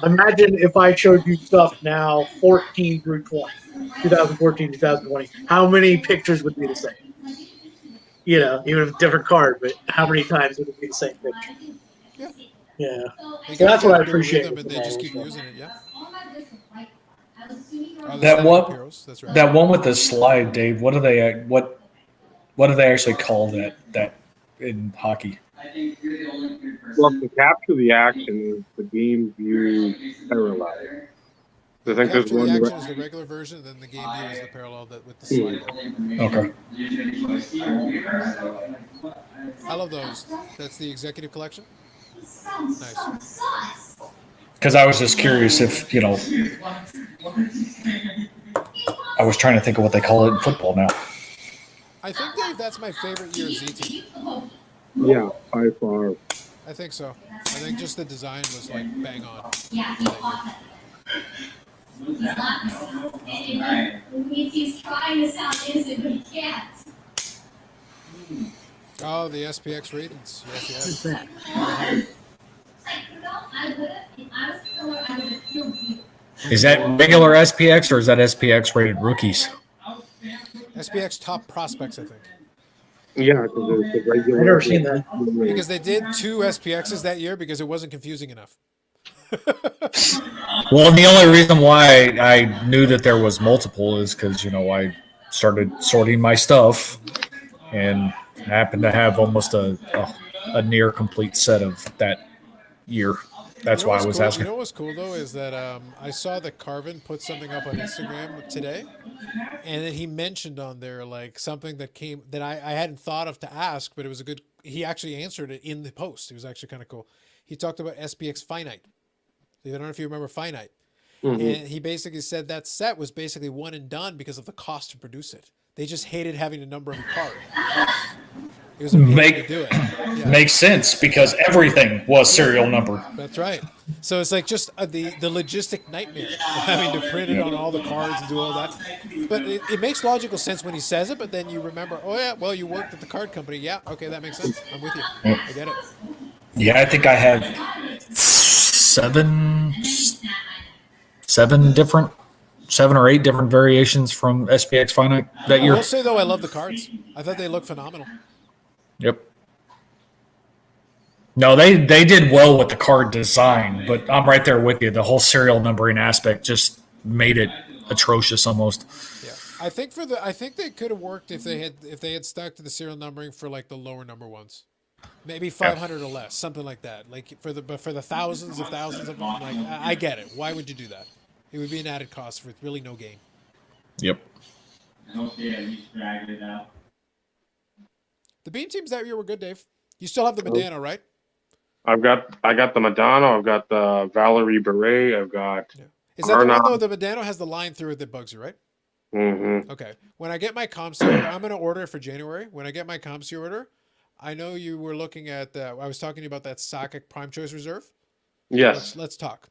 Imagine if I showed you stuff now, 14 through 20, 2014, 2020. How many pictures would be the same? You know, even if a different card, but how many times would it be the same picture? Yeah. Yeah. They So that's what I get into a appreciate rhythm with And the they just models, keep so. using it, yeah. That one, Heroes, that's right. that one with the slide, Dave. What do they actually call that in hockey? Well, to capture the action, the game view parallel. I think there's Capture the one. action is the regular version, and then the game view is the parallel that with the slide. Okay. I love those. That's the executive collection. Nice. Because I was just curious if, I was trying to think of what they call it in football now. I think, Dave, that's my favorite year of Z-Team. Yeah, by far. I think so. I think just the design was like bang on. He's trying to sound innocent, but he can't. Oh, the SPX ratings. Yes, yes. Like, I would have, if I was still, I would have killed you. Is that regular SPX or is that SPX rated rookies? SPX top prospects, I think. Yeah, because it's the regular. I've never seen that. Because they did 2 SPXs that year because it wasn't confusing enough. Well, and the only reason why I knew that there was multiple is because, I started sorting my stuff and happened to have almost a near complete set of that year. That's why I was asking. You know what's cool, though, is that I saw that Carvin put something up on Instagram today, and then he mentioned on there, like, something that came that I hadn't thought of to ask, but it was a good – he actually answered it in the post. It was actually kind of cool. He talked about SPX Finite. I don't know if you remember Finite. Mhm. And he basically said that set was basically one and done because of the cost to produce it. They just hated having to number every card. It was a pain to do it. Yeah. Makes sense because everything was serial numbered. That's right. So it's like just the logistic nightmare of having to print it on all the cards and do all that. But it makes logical sense when he says it, but then you remember, oh yeah, well, you worked at the card company. Yeah, okay, that makes sense. I'm with you. I get it. Yeah, I think I have seven or eight different variations from SPX Finite that I year. will say though, I love the cards. I thought they looked phenomenal. Yep. No, they did well with the card design, but I'm right there with you. The whole serial numbering aspect just made it atrocious almost. Yeah, I think they could have worked if they had stuck to the serial numbering for like the lower number ones, maybe 500 or less, something like that. Like for the thousands of them, like I get it. Why would you do that? It would be an added cost for really no gain. Yep. The beam teams that year were good, Dave. You still have the Medano, right? I got the Madonna. I've got the Valerie Beret. I've got. Yeah. Is that the one though? The Medano has the line through it that bugs you, right? Mm-hmm. Okay. When I get my ComC order, I'm going to order it for January. When I get my ComC order, I know you were looking at. I was talking to you about that Socket Prime Choice Reserve. Yes. Let's talk.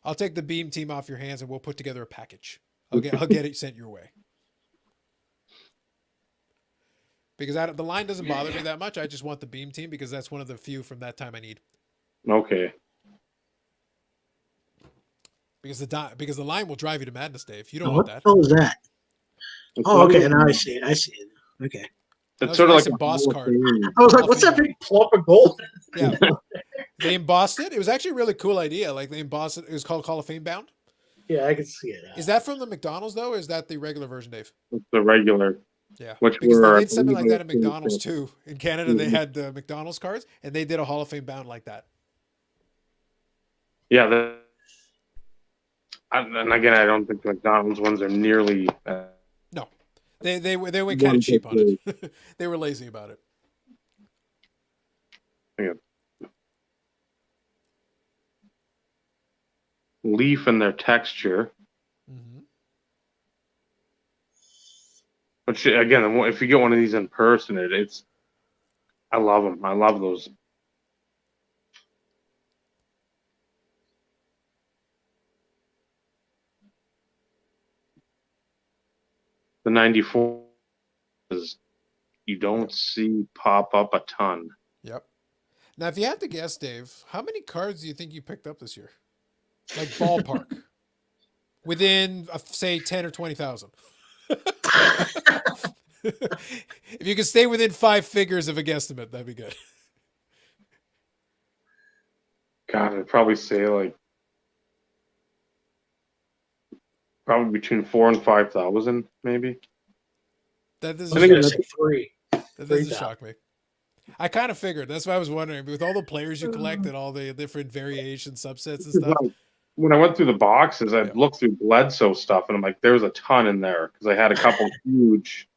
I'll take the beam team off your hands and we'll put together a package. I'll get it sent your way. Because the line doesn't bother me that much. I just want the beam team because that's one of the few from that time I need. Okay. Because the line will drive you to madness, Dave. You don't What want the that. hell is that? Oh, okay. Now I see it. Okay. It's sort of like a boss card. I was like, what's that big plump of gold? Yeah. They embossed it. It was actually a really cool idea. Like they embossed it. It was called Hall of Fame bound. Yeah, I can see it. Is that from the McDonald's though? Or is that the regular version, Dave? It's the regular. Yeah. Which because were, they did something like that at McDonald's too. In Canada, they had the McDonald's cards, and they did a Hall of Fame bound like that. Yeah. And again, I don't think the McDonald's ones are nearly. No, they went kind of cheap on it. They were lazy about it. Yeah. Leaf and their texture. Mm-hmm. Which again, if you get one of these in person, it's. I love them. I love those. The 94 is you don't see pop up a ton. Yep. Now, if you had to guess, Dave, how many cards do you think you picked up this year? Like ballpark, within say 10 or 20,000. If you could stay within 5 figures of a guesstimate, that'd be good. God, I'd probably say like probably between 4,000 and 5,000, maybe. That I think it's like three. That doesn't shock me. I kind of figured. That's why I was wondering. With all the players you collect and all the different variation subsets and stuff. When I went through the boxes, I'd look through Bledsoe stuff, and I'm like, there's a ton in there because I had a couple huge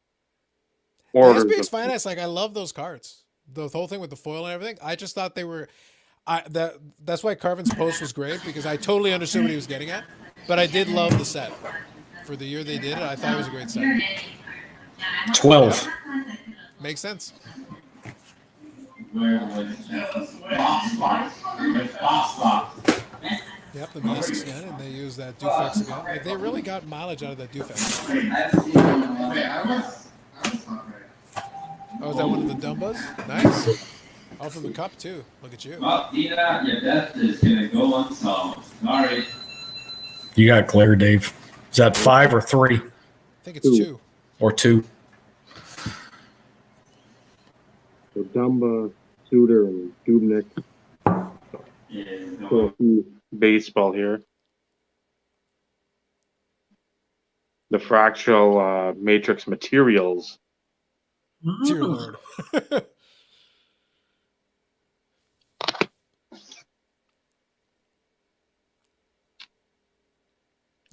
orders. SPX Finance, like I love those cards. The whole thing with the foil and everything. I just thought they were. That's why Carvin's post was great because I totally understood what he was getting at. But I did love the set for the year they did it. I thought it was a great set. 12. Makes sense. Yep, the masks again, and they use that Dufex again. Like they really got mileage out of that Dufex. Oh, is that one of the Dumbas? Nice. Oh, from the cup too. Look at you. Well, Tina, your death is gonna go unsolved. Sorry. You got clear, Dave. Is that 5 or 3? I think it's 2. Or 2. So Dumba, Suter, and Dubnik. So a few baseball here. The fractal matrix materials. Dear Lord.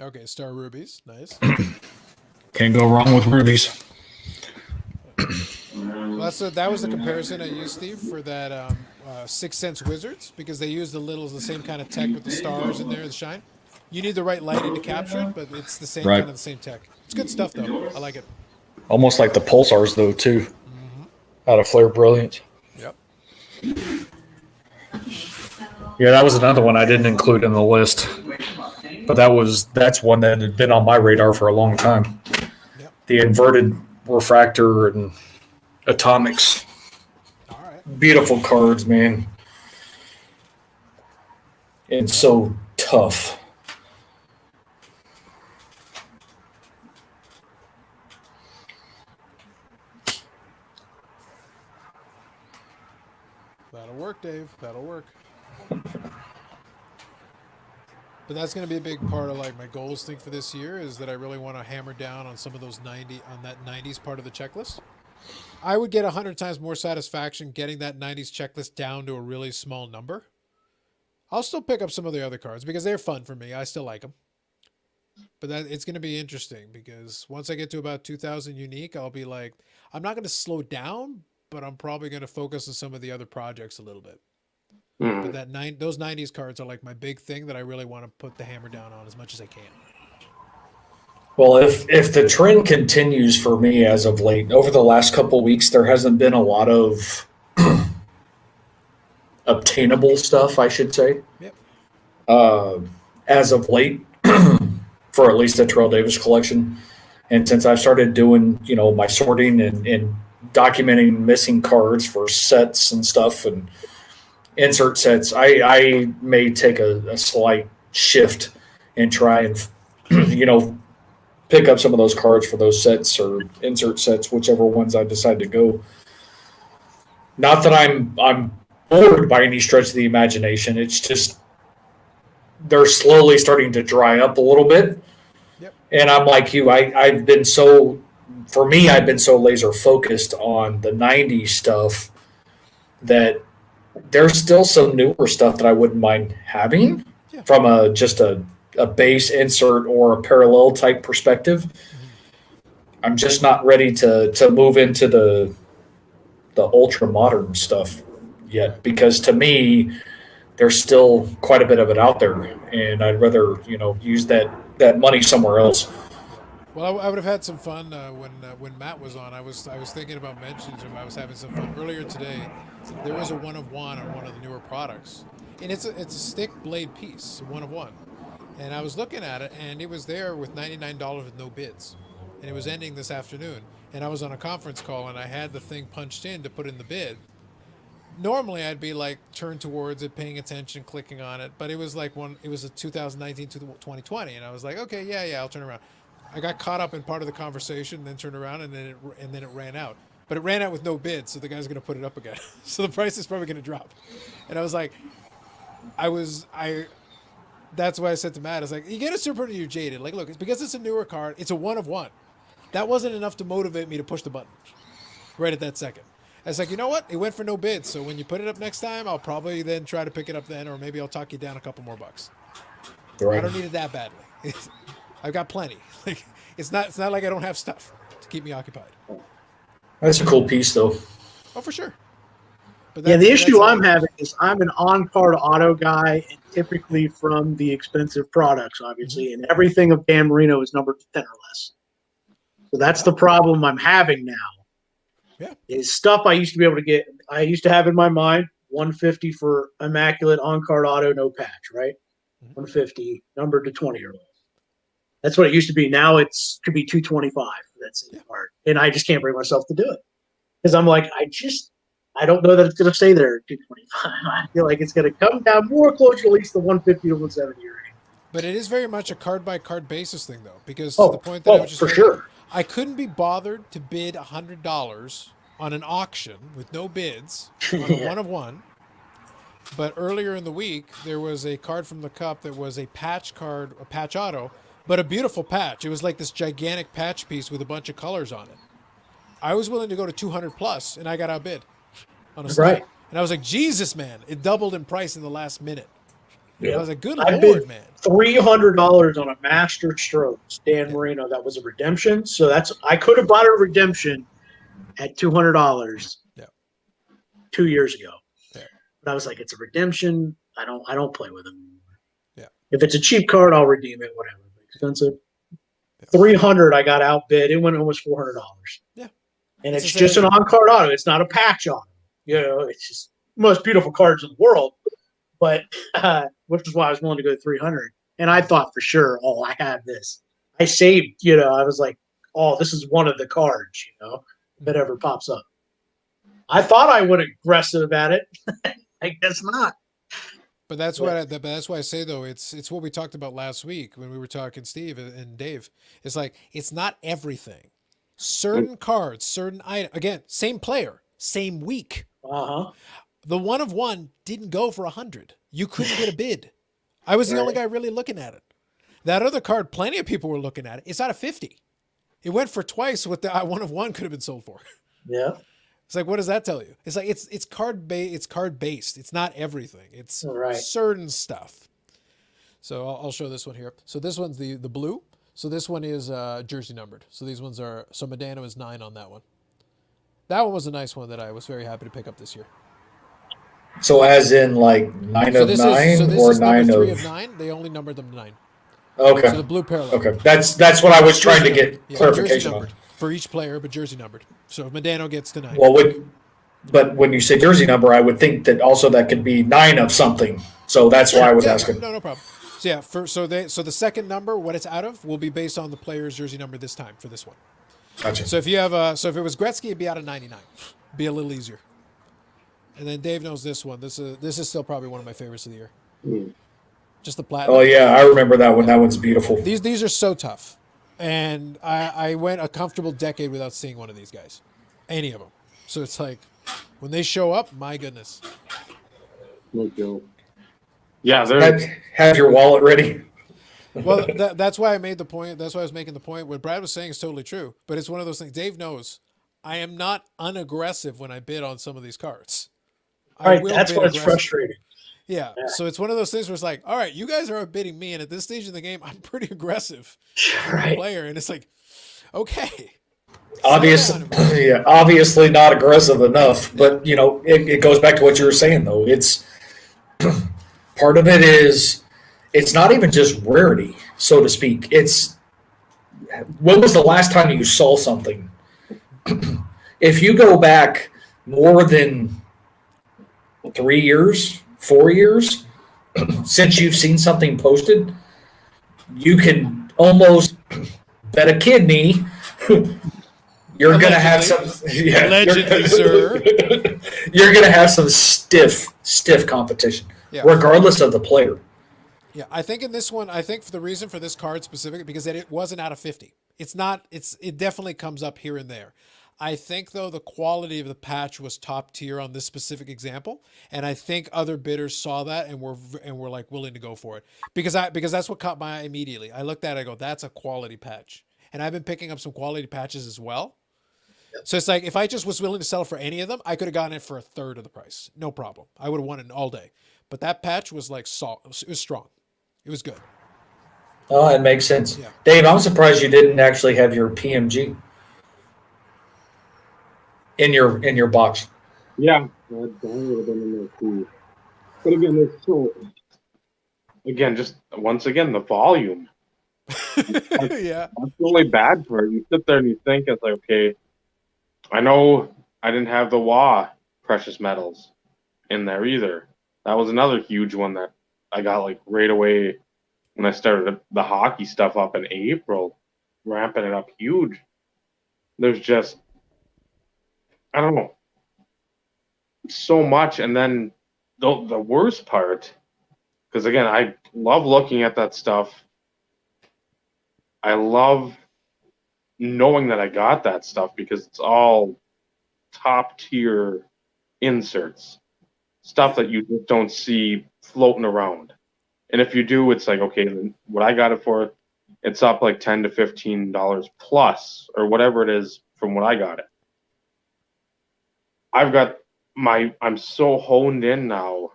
Okay, Star Rubies. Nice. Can't go wrong with rubies. Well, that was the comparison I used, Steve, for that 6 Sense Wizards because they use the kind of tech with the stars in there, the shine. You need the right lighting to capture it, but it's the same Right. kind of the same tech. It's good stuff though. I like it. Almost like the pulsars though too, out of Flare Brilliance. Yep. Yeah, that was another one I didn't include in the list, but that's one that had been on my radar for a long time. Yep. The inverted refractor and atomics. All right. Beautiful cards, man. And so tough. That'll work, Dave. That'll work. But that's going to be a big part of like my goals thing for this year is that I really want to hammer down on some of those that 90s part of the checklist. I would get 100 times more satisfaction getting that 90s checklist down to a really small number. I'll still pick up some of the other cards because they're fun for me. I still like them. But it's going to be interesting because once I get to about 2,000 unique, I'll be like, I'm not going to slow down, but I'm probably going to focus on some of the other projects a little bit. But those 90s cards are like my big thing that I really want to put the hammer down on as much as I can. Well, if the trend continues for me as of late, over the last couple of weeks, there hasn't been a lot of obtainable stuff, I should say. Yep. As of late, for at least the Terrell Davis collection. And since I've started doing, my sorting and documenting missing cards for sets and stuff and insert sets, I may take a slight shift and try and, pick up some of those cards for those sets or insert sets, whichever ones I decide to go. Not that I'm bored by any stretch of the imagination. It's just they're slowly starting to dry up a little bit. Yep. And I'm like you. I've been so laser focused on the 90s stuff that there's still some newer stuff that I wouldn't mind having from just a base insert or a parallel type perspective. I'm just not ready to move into the ultra modern stuff yet because to me there's still quite a bit of it out there and I'd rather use that money somewhere else. Well, I would have had some fun when Matt was on. I was thinking about mentioning to him. I was having some fun earlier today. There was a 1 of 1 on one of the newer products, and it's a stick blade piece, 1 of 1. And I was looking at it, and it was there with $99 with no bids, and it was ending this afternoon. And I was on a conference call, and I had the thing punched in to put in the bid. Normally, I'd be like turned towards it, paying attention, clicking on it, but it was like it was a 2019 to 2020, and I was like, okay, yeah, I'll turn around. I got caught up in part of the conversation, then turned around, and then it ran out. But it ran out with no bid, so the guy's going to put it up again. So the price is probably going to drop. And I was like, that's why I said to Matt, I was like, you get a super you're jaded. Like, look, it's because it's a newer card. It's a 1 of 1. That wasn't enough to motivate me to push the button right at that second. I was like, you know what? It went for no bid. So when you put it up next time, I'll probably then try to pick it up then, or maybe I'll talk you down a couple more bucks. Right. I don't need it that badly. I've got plenty. Like, it's not like I don't have stuff to keep me occupied. That's a cool piece, though. Oh, for sure. But the issue I'm having is I'm an on-card auto guy, and typically from the expensive products, obviously, and everything of Dan Marino is numbered 10 or less. So that's the problem I'm having now. Yeah. Is stuff I used to be able to get. I used to have in my mind 150 for immaculate on-card auto, no patch, right? 150 numbered to 20 or less. That's what it used to be. Now could be 225. That's it hard, and I just can't bring myself to do it because I'm like, I don't know that it's going to stay there at 225. I feel like it's going to come down more close to at least the 150 to 170 range. But it is very much a card by card basis thing, though, because to the point that I was just for saying, sure. I couldn't be bothered to bid $100 on an auction with no bids on a 1 of 1. But earlier in the week, there was a card from the Cup that was a patch card, a patch auto, but a beautiful patch. It was like this gigantic patch piece with a bunch of colors on it. I was willing to go to 200 plus, and I got outbid on a snap. Right. And I was like, Jesus, man, it doubled in price in the last minute. Yeah. I was like, good I Lord, bid man. $300 on a Master Strokes Dan Marino. That was a redemption. So I could have bought a redemption at $200 2 years ago. Yeah. But I was like, it's a redemption. I don't play with them. Yeah. If it's a cheap card, I'll redeem it. Whatever. Expensive. 300, I got outbid. It went almost $400. Yeah. And It's it's the just same. an on-card auto. It's not a patch auto. You know, it's just most beautiful cards in the world. But which is why I was willing to go 300. And I thought for sure, oh, I have this. I saved. You know, I was like, oh, this is one of the cards. You know, if it ever pops up. I thought I went aggressive at it. I guess not. But that's what. But that's why I say though, it's what we talked about last week when we were talking Steve and Dave. It's like it's not everything. Certain cards, certain item. Again, same player, same week. The 1 of 1 didn't go for 100. You couldn't get a bid. I was the only guy really looking at it. That other card, plenty of people were looking at it. It's out of 50. It went for twice what the 1 of 1 could have been sold for. Yeah. It's like, what does that tell you? It's like it's card based. It's not everything. It's certain stuff. So I'll show this one here. So this one's the blue. So this one is jersey numbered. So these ones are. So Medano is 9 on that one. That one was a nice one that I was very happy to pick up this year. So as in like 9 of 9 or 9 number 3 of of 9. They only numbered them to 9. Okay. So the blue parallel. Okay. That's what I was trying to get clarification on. For each player, but jersey numbered. So Medano gets to 9. Well, but when you say jersey number, I would think that also that could be 9 of something. So that's why I was asking. No problem. So yeah, so the second number, what it's out of, will be based on the player's jersey number this time for this one. Gotcha. So if you have so if it was Gretzky, it'd be out of 99. Be a little easier. And then Dave knows this one. This is still probably one of my favorites of the year. Just the platinum. Oh yeah, I remember that one. That one's beautiful. These are so tough. And I went a comfortable decade without seeing one of these guys. Any of them. So it's like, when they show up, my goodness. No joke. Yeah, have your wallet ready. Well, that's why I made the point. That's why I was making the point. What Brad was saying is totally true. But it's one of those things. Dave knows I am not unaggressive when I bid on some of these cards. That's what's frustrating. Yeah. So it's one of those things where it's like, all right, you guys are outbidding me. And at this stage in the game, I'm pretty aggressive player. And it's like, okay. Obviously not aggressive enough. But, you know, it goes back to what you were saying, though. It's part of it is it's not even just rarity, so to speak. It's when was the last time you saw something? If you go back more than 3 years, 4 years since you've seen something posted, you can almost bet a kidney you're going to have some allegedly, sir. You're going to have some stiff competition, regardless of the player. Yeah, I think in this one, for the reason for this card specifically, because it wasn't out of 50. It definitely comes up here and there. I think, though, the quality of the patch was top tier on this specific example, and I think other bidders saw that and were like willing to go for it because that's what caught my eye immediately. I looked at it, I go, that's a quality patch, and I've been picking up some quality patches as well. Yep. So it's like if I just was willing to sell for any of them, I could have gotten it for a third of the price, no problem. I would have won it all day. But that patch was like it was strong, it was good. Oh, it makes sense. Yeah. Dave, I'm surprised you didn't actually have your PMG. In your box. Yeah, that would have been in there too. But again, there's so just once again the volume. Yeah, that's really bad for it. You sit there and you think it's like, okay, I know I didn't have the WA precious metals in there either. That was another huge one that I got like right away when I started the hockey stuff up in April, ramping it up huge. There's just I don't know, so much. And then the worst part, because again, I love looking at that stuff. I love knowing that I got that stuff because it's all top tier inserts, stuff that you just don't see floating around. And if you do, it's like, okay, what I got it for, it's up like $10 to $15 plus or whatever it is from what I got it. I'm so honed in now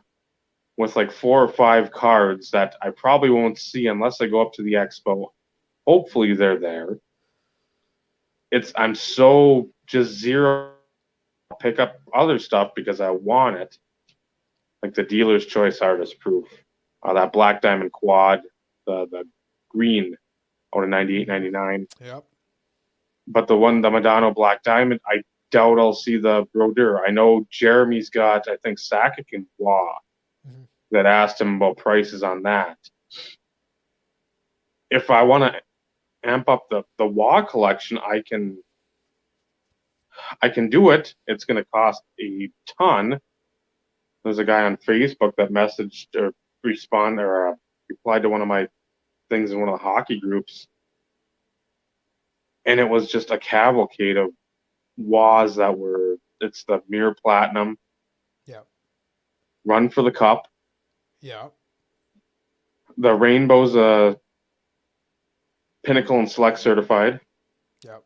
with like 4 or 5 cards that I probably won't see unless I go up to the expo. Hopefully they're there. I'm so just zero. I'll pick up other stuff because I want it. Like the dealer's choice artist proof. that Black Diamond quad, the green out of 98.99. Yep. But the Madano Black Diamond, I doubt I'll see the Brodeur. I know Jeremy's got, I think, Sakic and Waugh that asked him about prices on that. If I want to amp up the Waugh collection, I can do it. It's going to cost a ton. There's a guy on Facebook that messaged or replied to one of my things in one of the hockey groups, and it was just a cavalcade of Waughs that were. It's the Mirror Platinum. Yeah. Run for the Cup. Yeah. The Rainbow's Pinnacle and Select certified. Yep.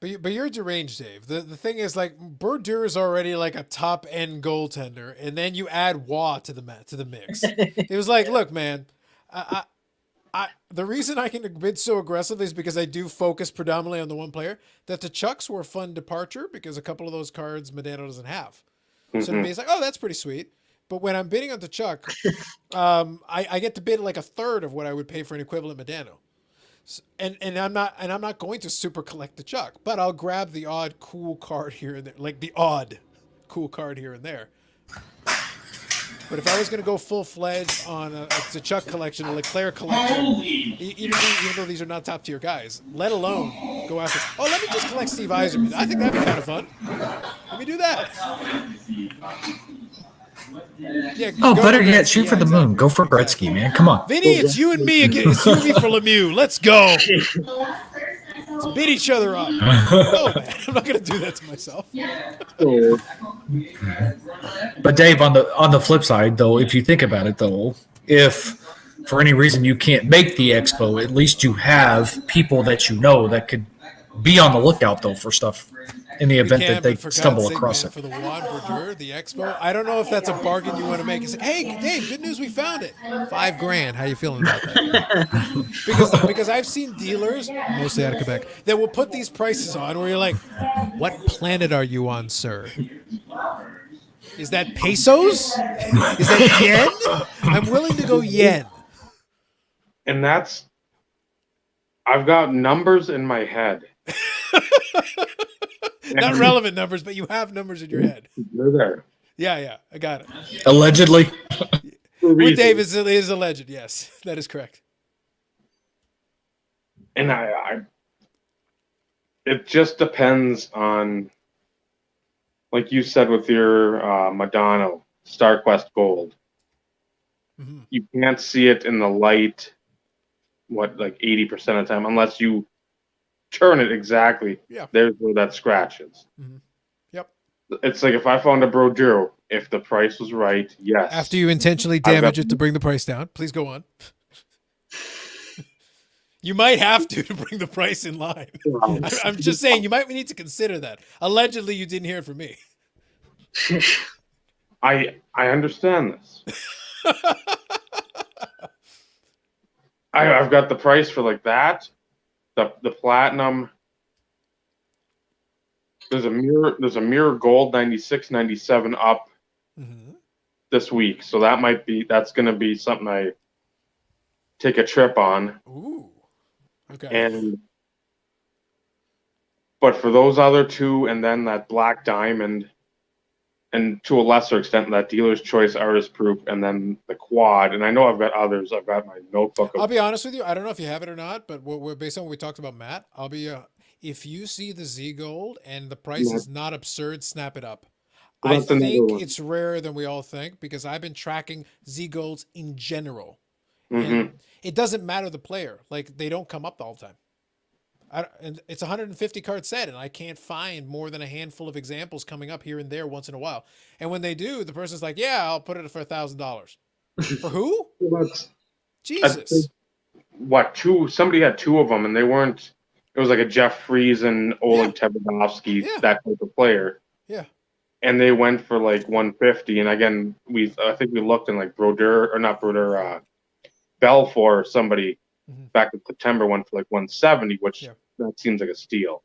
But you're deranged, Dave. The thing is, like, Brodeur is already like a top end goaltender, and then you add Waugh to the mix. It was like, look, man, the reason I can bid so aggressively is because I do focus predominantly on the one player. That the Chucks were a fun departure because a couple of those cards Medano doesn't have. So to me, it's like, oh, that's pretty sweet. But when I'm bidding on the Chuck, I get to bid like a third of what I would pay for an equivalent Medano. And I'm not going to super collect the Chuck, but I'll grab the odd cool card here and there, like the odd cool card here and there. But if I was going to go full-fledged on a Chuck collection, a Leclerc collection, even though these are not top-tier guys, let alone go after, oh, let me just collect Steve Yzerman. I think that'd be kind of fun. Let me do that. Yeah, better yet, shoot for the moon. Go for Gretzky, man. Come on. Vinny, it's you and me again. It's you and me for Lemieux. Let's go. Let's beat each other up. Oh, man. I'm not going to do that to myself. But Dave, on the flip side, though, if you think about it, though, if for any reason you can't make the expo, at least you have people that you know that could be on the lookout, though, for stuff in the event that they stumble across it. For the Juan Brodeur, the expo, I don't know if that's a bargain you want to make. It's like, hey, Dave, good news, we found it. $5,000. How you feeling about that? because I've seen dealers, mostly out of Quebec, that will put these prices on where you're like, what planet are you on, sir? Is that pesos? Is that yen? I'm willing to go yen. And I've got numbers in my head. Not relevant numbers, but you have numbers in your head. They're there. Yeah, I got it. Allegedly. With Dave is alleged, yes. That is correct. And it just depends on, like you said with your Madano, StarQuest Gold. Mm-hmm. You can't see it in the light, like 80% of the time, unless you turn it exactly. Yeah. There's where that scratch is. Mm-hmm. Yep. It's like if I found a Brodeur, if the price was right, yes. After you intentionally damage it to bring the price down, please go on. You might have to bring the price in line. I'm just saying, you might need to consider that. Allegedly, you didn't hear it from me. I understand this. I've got the price for like that. The platinum. There's a mirror gold 96, 97 up this week. So that's gonna be something I take a trip on. Ooh. Okay. But for those other two, and then that Black Diamond, and to a lesser extent that Dealer's Choice Artist Proof, and then the quad. And I know I've got others. I've got my notebook. I'll be honest with you. I don't know if you have it or not, but we're based on what we talked about, Matt. I'll be if you see the Z Gold and the price is not absurd, snap it up. Well, I think it's rarer than we all think because I've been tracking Z Golds in general. And it doesn't matter the player. Like, they don't come up all the time. And it's a 150 card set, and I can't find more than a handful of examples coming up here and there once in a while. And when they do, the person's like, yeah, I'll put it for $1,000. For who? Jesus. Somebody had two of them, and they weren't. It was like a Jeff Friesen, Oleg Tebedovsky, that type of player. Yeah. And they went for like 150. And again, I think we looked in like Belfour, somebody back in September went for like 170, which that seems like a steal.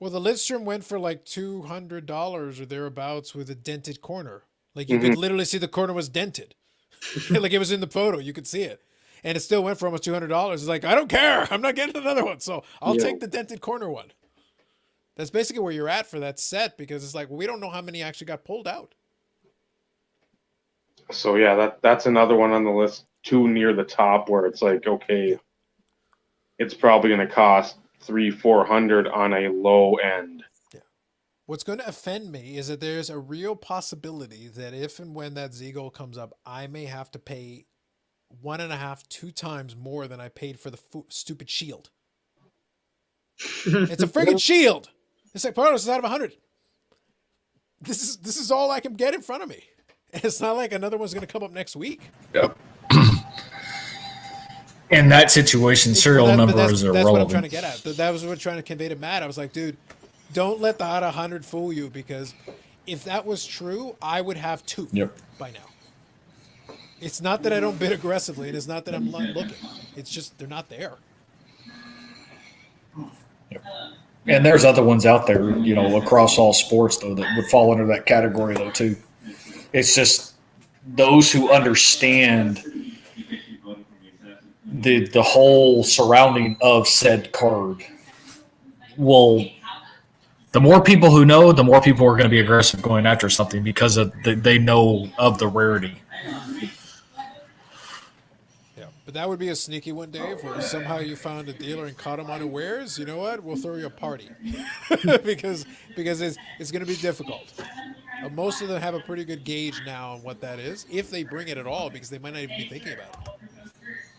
Well, the Lidstrom went for like $200 or thereabouts with a dented corner. Like, you could literally see the corner was dented. Like it was in the photo, you could see it, and it still went for almost $200. It's like I don't care, I'm not getting another one, so I'll take the dented corner one. That's basically where you're at for that set because it's like we don't know how many actually got pulled out. So yeah, that's another one on the list, too near the top where it's like, okay, it's probably going to cost $300-400 on a low end. Yeah. What's going to offend me is that there's a real possibility that if and when that Z-Goal comes up, I may have to pay 1.5, 2 times more than I paid for the stupid shield. It's a friggin' shield. It's like, Carlos, it's out of 100. This is all I can get in front of me. And it's not like another one's going to come up next week. Yep. In that situation, serial number is irrelevant. That's what I'm trying to get at. That was what I'm trying to convey to Matt. I was like, dude, don't let the out of 100 fool you, because if that was true, I would have 2 by now. It's not that I don't bid aggressively. It is not that I'm not looking. It's just they're not there. Yep. And there's other ones out there, across all sports, though, that would fall under that category, though, too. It's just those who understand the whole surrounding of said card will. The more people who know, the more people are going to be aggressive going after something because they know of the rarity. Yeah, but that would be a sneaky one, Dave, where somehow you found a dealer and caught him unawares. You know what? We'll throw you a party because it's going to be difficult. Most of them have a pretty good gauge now on what that is, if they bring it at all, because they might not even be thinking about it.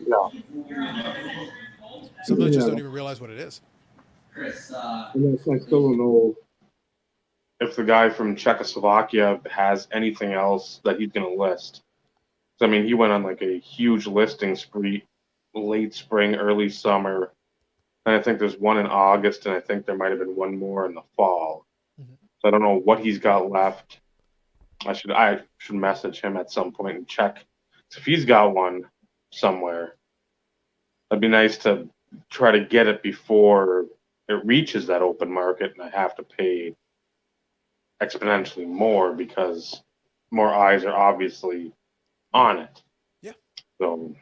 Yeah. Some of them just don't even realize what it is. And I still don't know if the guy from Czechoslovakia has anything else that he's going to list. So, I mean, he went on like a huge listing spree late spring, early summer. And I think there's one in August, and I think there might have been one more in the fall. So I don't know what he's got left. I should message him at some point and check. So if he's got one somewhere, that'd be nice to try to get it before it reaches that open market and I have to pay exponentially more because more eyes are obviously on it. Yeah. So,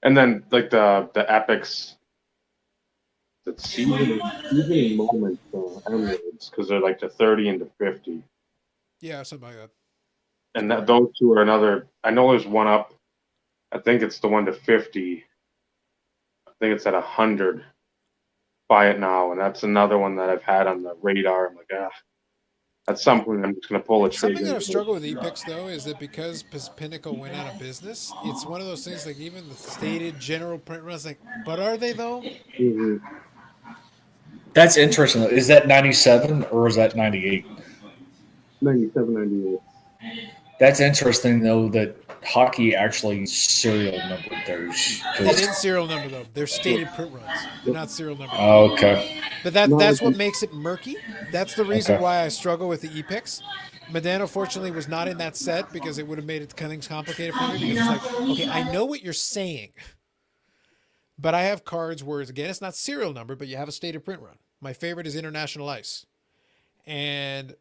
and then like the epics, the season moment emeralds, because they're like the 30 and the 50. Yeah, something like that. And those two are another. I know there's one up. I think it's the one to 50. I think it's at 100. Buy it now, and that's another one that I've had on the radar. I'm like, at some point I'm just gonna pull a trigger. Something that I've struggled with ePix though is that because Pinnacle went out of business, it's one of those things like even the stated general print runs, like, but are they though? Mm-hmm. That's interesting. Is that 97 or is that 98? 97, 98. That's interesting, though, that hockey actually serial numbered those. They didn't serial number though. They're stated print runs. They're not serial numbered. Oh, okay. But that's what makes it murky. That's the reason why I struggle with the ePix. Medano, fortunately, was not in that set because it would have made it kind of complicated for me. Because it's like, okay, I know what you're saying, but I have cards where, again, it's not serial number, but you have a stated print run. My favorite is International Ice. And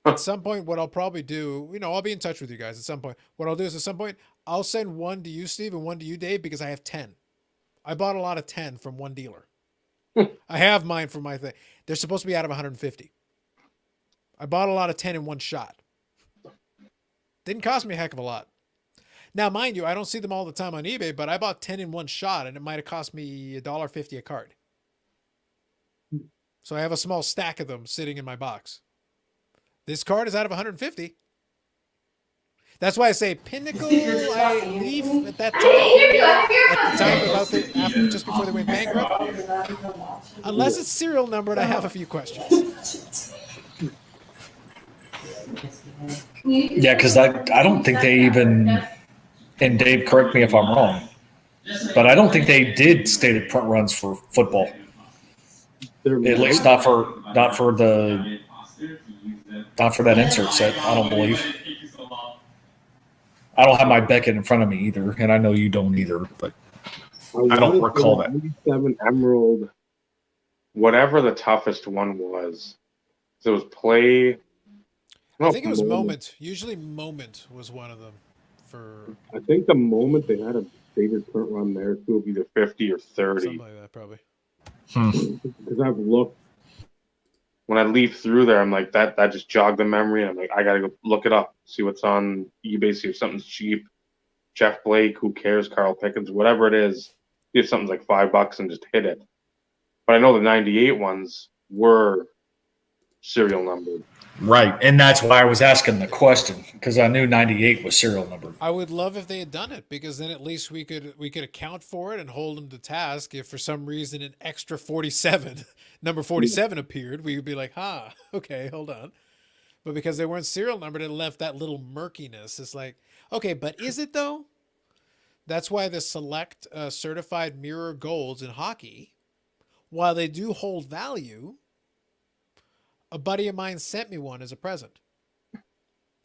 at some point, what I'll probably do, I'll be in touch with you guys at some point. What I'll do is at some point, I'll send one to you, Steve, and one to you, Dave, because I have 10. I bought a lot of 10 from one dealer. I have mine for my thing. They're supposed to be out of 150. I bought a lot of 10 in one shot. Didn't cost me a heck of a lot. Now, mind you, I don't see them all the time on eBay, but I bought 10 in one shot, and it might have cost me $1.50 a card. So I have a small stack of them sitting in my box. This card is out of 150. That's why I say Pinnacle, I leave at that time, after, just before they went bankrupt. Unless it's serial numbered, I have a few questions. Yeah, because I don't think they even, and Dave, correct me if I'm wrong, but I don't think they did stated print runs for football. At least not for that insert set. I don't believe. I don't have my Beckett in front of me either, and I know you don't either. But I don't recall that. 97 Emerald, whatever the toughest one was. So it was play. I think it was Moment. Usually Moment was one of them. for I think the moment they had a stated print run there too of either 50 or 30. something like that, probably. Because I've looked when I leaf through there, I'm like that just jogged the memory, and I'm like, I gotta go look it up, see what's on eBay, see if something's cheap. Jeff Blake, who cares? Carl Pickens, whatever it is, see if something's like $5 and just hit it. But I know the 98 ones were serial numbered. Right, and that's why I was asking the question, because I knew 98 was serial numbered. I would love if they had done it, because then at least we could account for it and hold them to task. If for some reason an extra 47, number 47 appeared, we would be like, okay, hold on. But because they weren't serial numbered, it left that little murkiness. It's like, okay, but is it though? That's why the select certified mirror golds in hockey, while they do hold value, a buddy of mine sent me one as a present.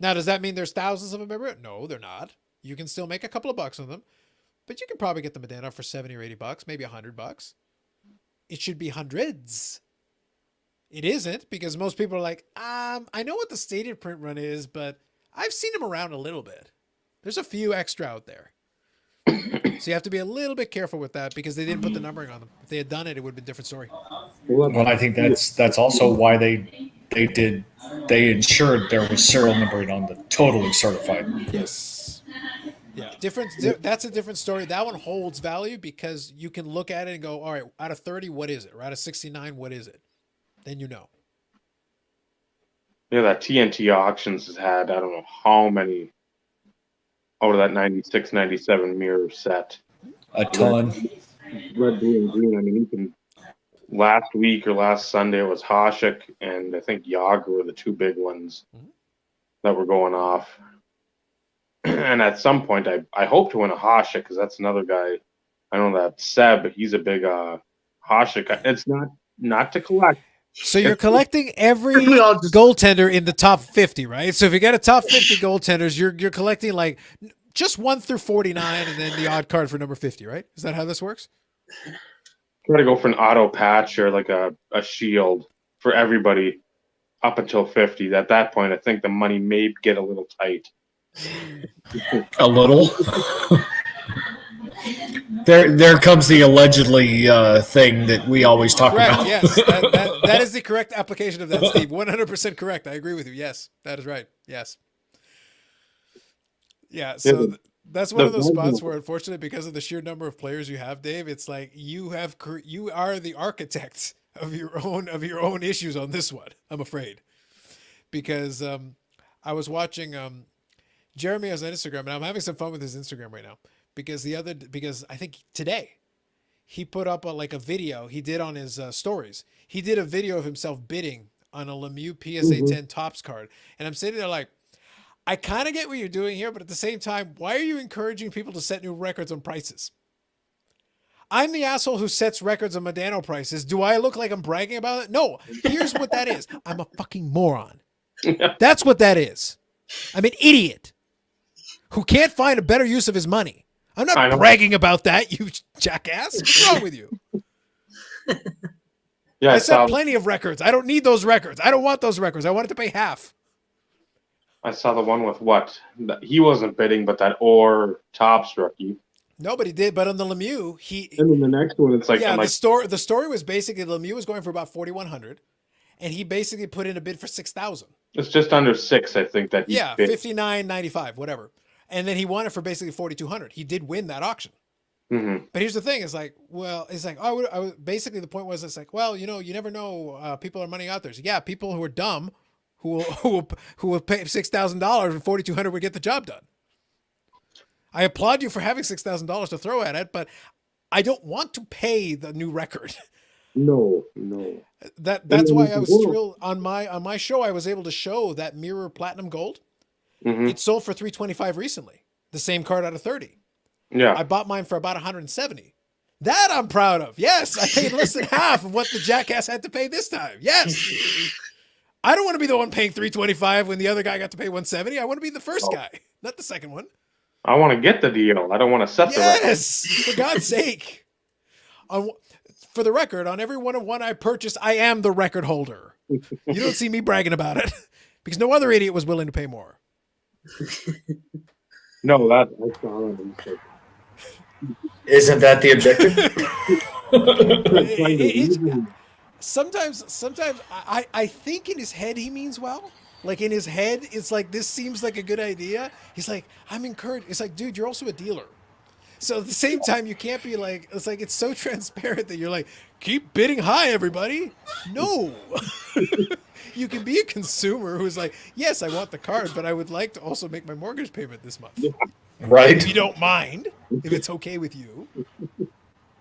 Now, does that mean there's thousands of them everywhere? No, they're not. You can still make a couple of bucks on them, but you can probably get the Medina for 70 or 80 bucks, maybe $100. It should be hundreds. It isn't, because most people are like, I know what the stated print run is, but I've seen them around a little bit. There's a few extra out there. So you have to be a little bit careful with that, because they didn't put the numbering on them. If they had done it, it would have been a different story. Well, I think that's also why they ensured there was serial numbering on the totally certified. Yes. Yeah. That's a different story. That one holds value because you can look at it and go, all right, out of 30, what is it? Or out of 69, what is it? Then you know. Yeah, that TNT Auctions has had, I don't know how many out of that 96, 97 mirror set. A ton. Red, blue, and green. I mean, you can. Last week or last Sunday, it was Hasek and I think Yager were the two big ones that were going off. And at some point, I hope to win a Hasek, because that's another guy. I know that Seb, he's a big Hasek. It's not to collect. So you're collecting every goaltender in the top 50, right? So if you get a top 50 goaltenders, you're collecting like just 1 through 49, and then the odd card for number 50, right? Is that how this works? Try to go for an auto patch or like a shield for everybody up until 50. At that point, I think the money may get a little tight. A little. There comes the allegedly thing that we always talk Correct. about. Yes, that is the correct application of that, Steve. 100% correct. I agree with you. Yes, that is right. Yes. Yeah. So that's one of those spots where, unfortunately, because of the sheer number of players you have, Dave, it's like you are the architect of your own issues on this one. I'm afraid, because I was watching Jeremy has on Instagram, and I'm having some fun with his Instagram right now. Because I think today he put up a video he did on his stories. He did a video of himself bidding on a Lemieux PSA 10 Topps card. And I'm sitting there like, I kind of get what you're doing here, but at the same time, why are you encouraging people to set new records on prices? I'm the asshole who sets records on Medano prices. Do I look like I'm bragging about it? No, here's what that is. I'm a fucking moron. That's what that is. I'm an idiot who can't find a better use of his money. I'm not bragging about that, you jackass. What's wrong with you? Yeah, I set plenty of records. I don't need those records. I don't want those records. I wanted to pay half. I saw the one with what? He wasn't bidding, but that Orr Topps rookie. Nobody did, but on the Lemieux, and then the next one, it's like, yeah. The story was basically Lemieux was going for about 4,100, and he basically put in a bid for 6,000. It's just under 6, I think that. Yeah, 59.95, whatever. And then he won it for basically 4,200. He did win that auction. Mm-hmm. But here's the thing: basically the point was, it's like, well, you never know. People are money out there. So yeah, people who are dumb, who will pay $6,000 and 4,200 would get the job done. I applaud you for having $6,000 to throw at it, but I don't want to pay the new record. No. That's why I was thrilled on my show. I was able to show that mirror platinum gold. Mm-hmm. It sold for $325 recently. The same card out of 30. Yeah. I bought mine for about $170. That I'm proud of. Yes, I paid less than half of what the jackass had to pay this time. Yes. I don't want to be the one paying $325 when the other guy got to pay $170. I want to be the first guy, not the second one. I want to get the deal. I don't want to set the record. Yes, for God's sake. For the record, on every one I purchased, I am the record holder. You don't see me bragging about it because no other idiot was willing to pay more. No, that I saw that. And it's Isn't that the objective? like, trying to It's- even- sometimes I think in his head he means well. Like in his head, it's like this seems like a good idea. He's like, I'm encouraged. It's like, dude, you're also a dealer. So at the same time, you can't be like, it's like it's so transparent that you're like, keep bidding high, everybody. No. You can be a consumer who's like, yes, I want the card, but I would like to also make my mortgage payment this month. If Right. you don't mind, if it's okay with you.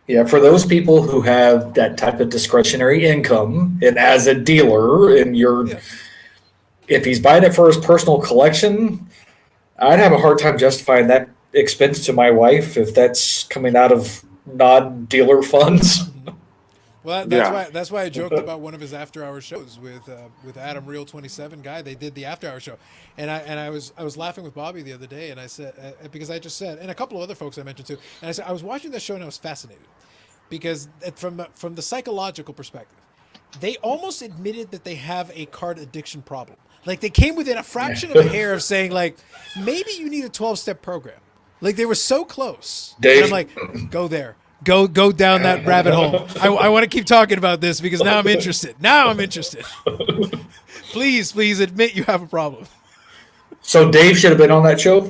Yeah, for those people who have that type of discretionary income, and as a dealer, and you're, Yeah. if he's buying it for his personal collection, I'd have a hard time justifying that expense to my wife if that's coming out of non-dealer funds. Well, that's Yeah. why I joked about one of his after-hour shows with Adam Real 27 guy. They did the after-hour show, and I was laughing with Bobby the other day, and I said because I just said, and a couple of other folks I mentioned too, and I said I was watching that show and I was fascinated because from the psychological perspective, they almost admitted that they have a card addiction problem. Like they came within a fraction of a hair of saying like maybe you need a 12-step program. Like they were so close. Dave. And I'm like, go there. Go down that rabbit hole. I want to keep talking about this because now I'm interested. Please admit you have a problem. So Dave should have been on that show.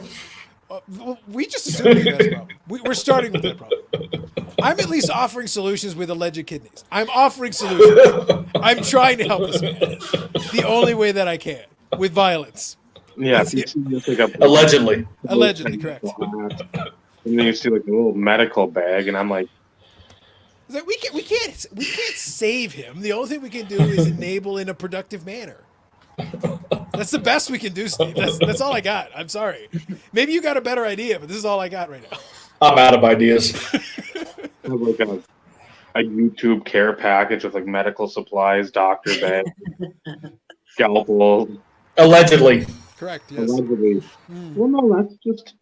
Well, we just assumed he has a problem. We're starting with that problem. I'm at least offering solutions with alleged kidneys. I'm offering solutions. I'm trying to help this man the only way that I can with violence. Yeah, if you see just like a Allegedly. Allegedly, correct. And then you see like a little medical bag, and I'm like, It's like, we can't save him. The only thing we can do is enable in a productive manner. That's the best we can do, Steve. That's all I got. I'm sorry. Maybe you got a better idea, but this is all I got right now. I'm out of ideas. I have like a YouTube care package with like medical supplies, doctor bag, scalpel. Allegedly. Correct. Yes. Allegedly. Well, no, that's just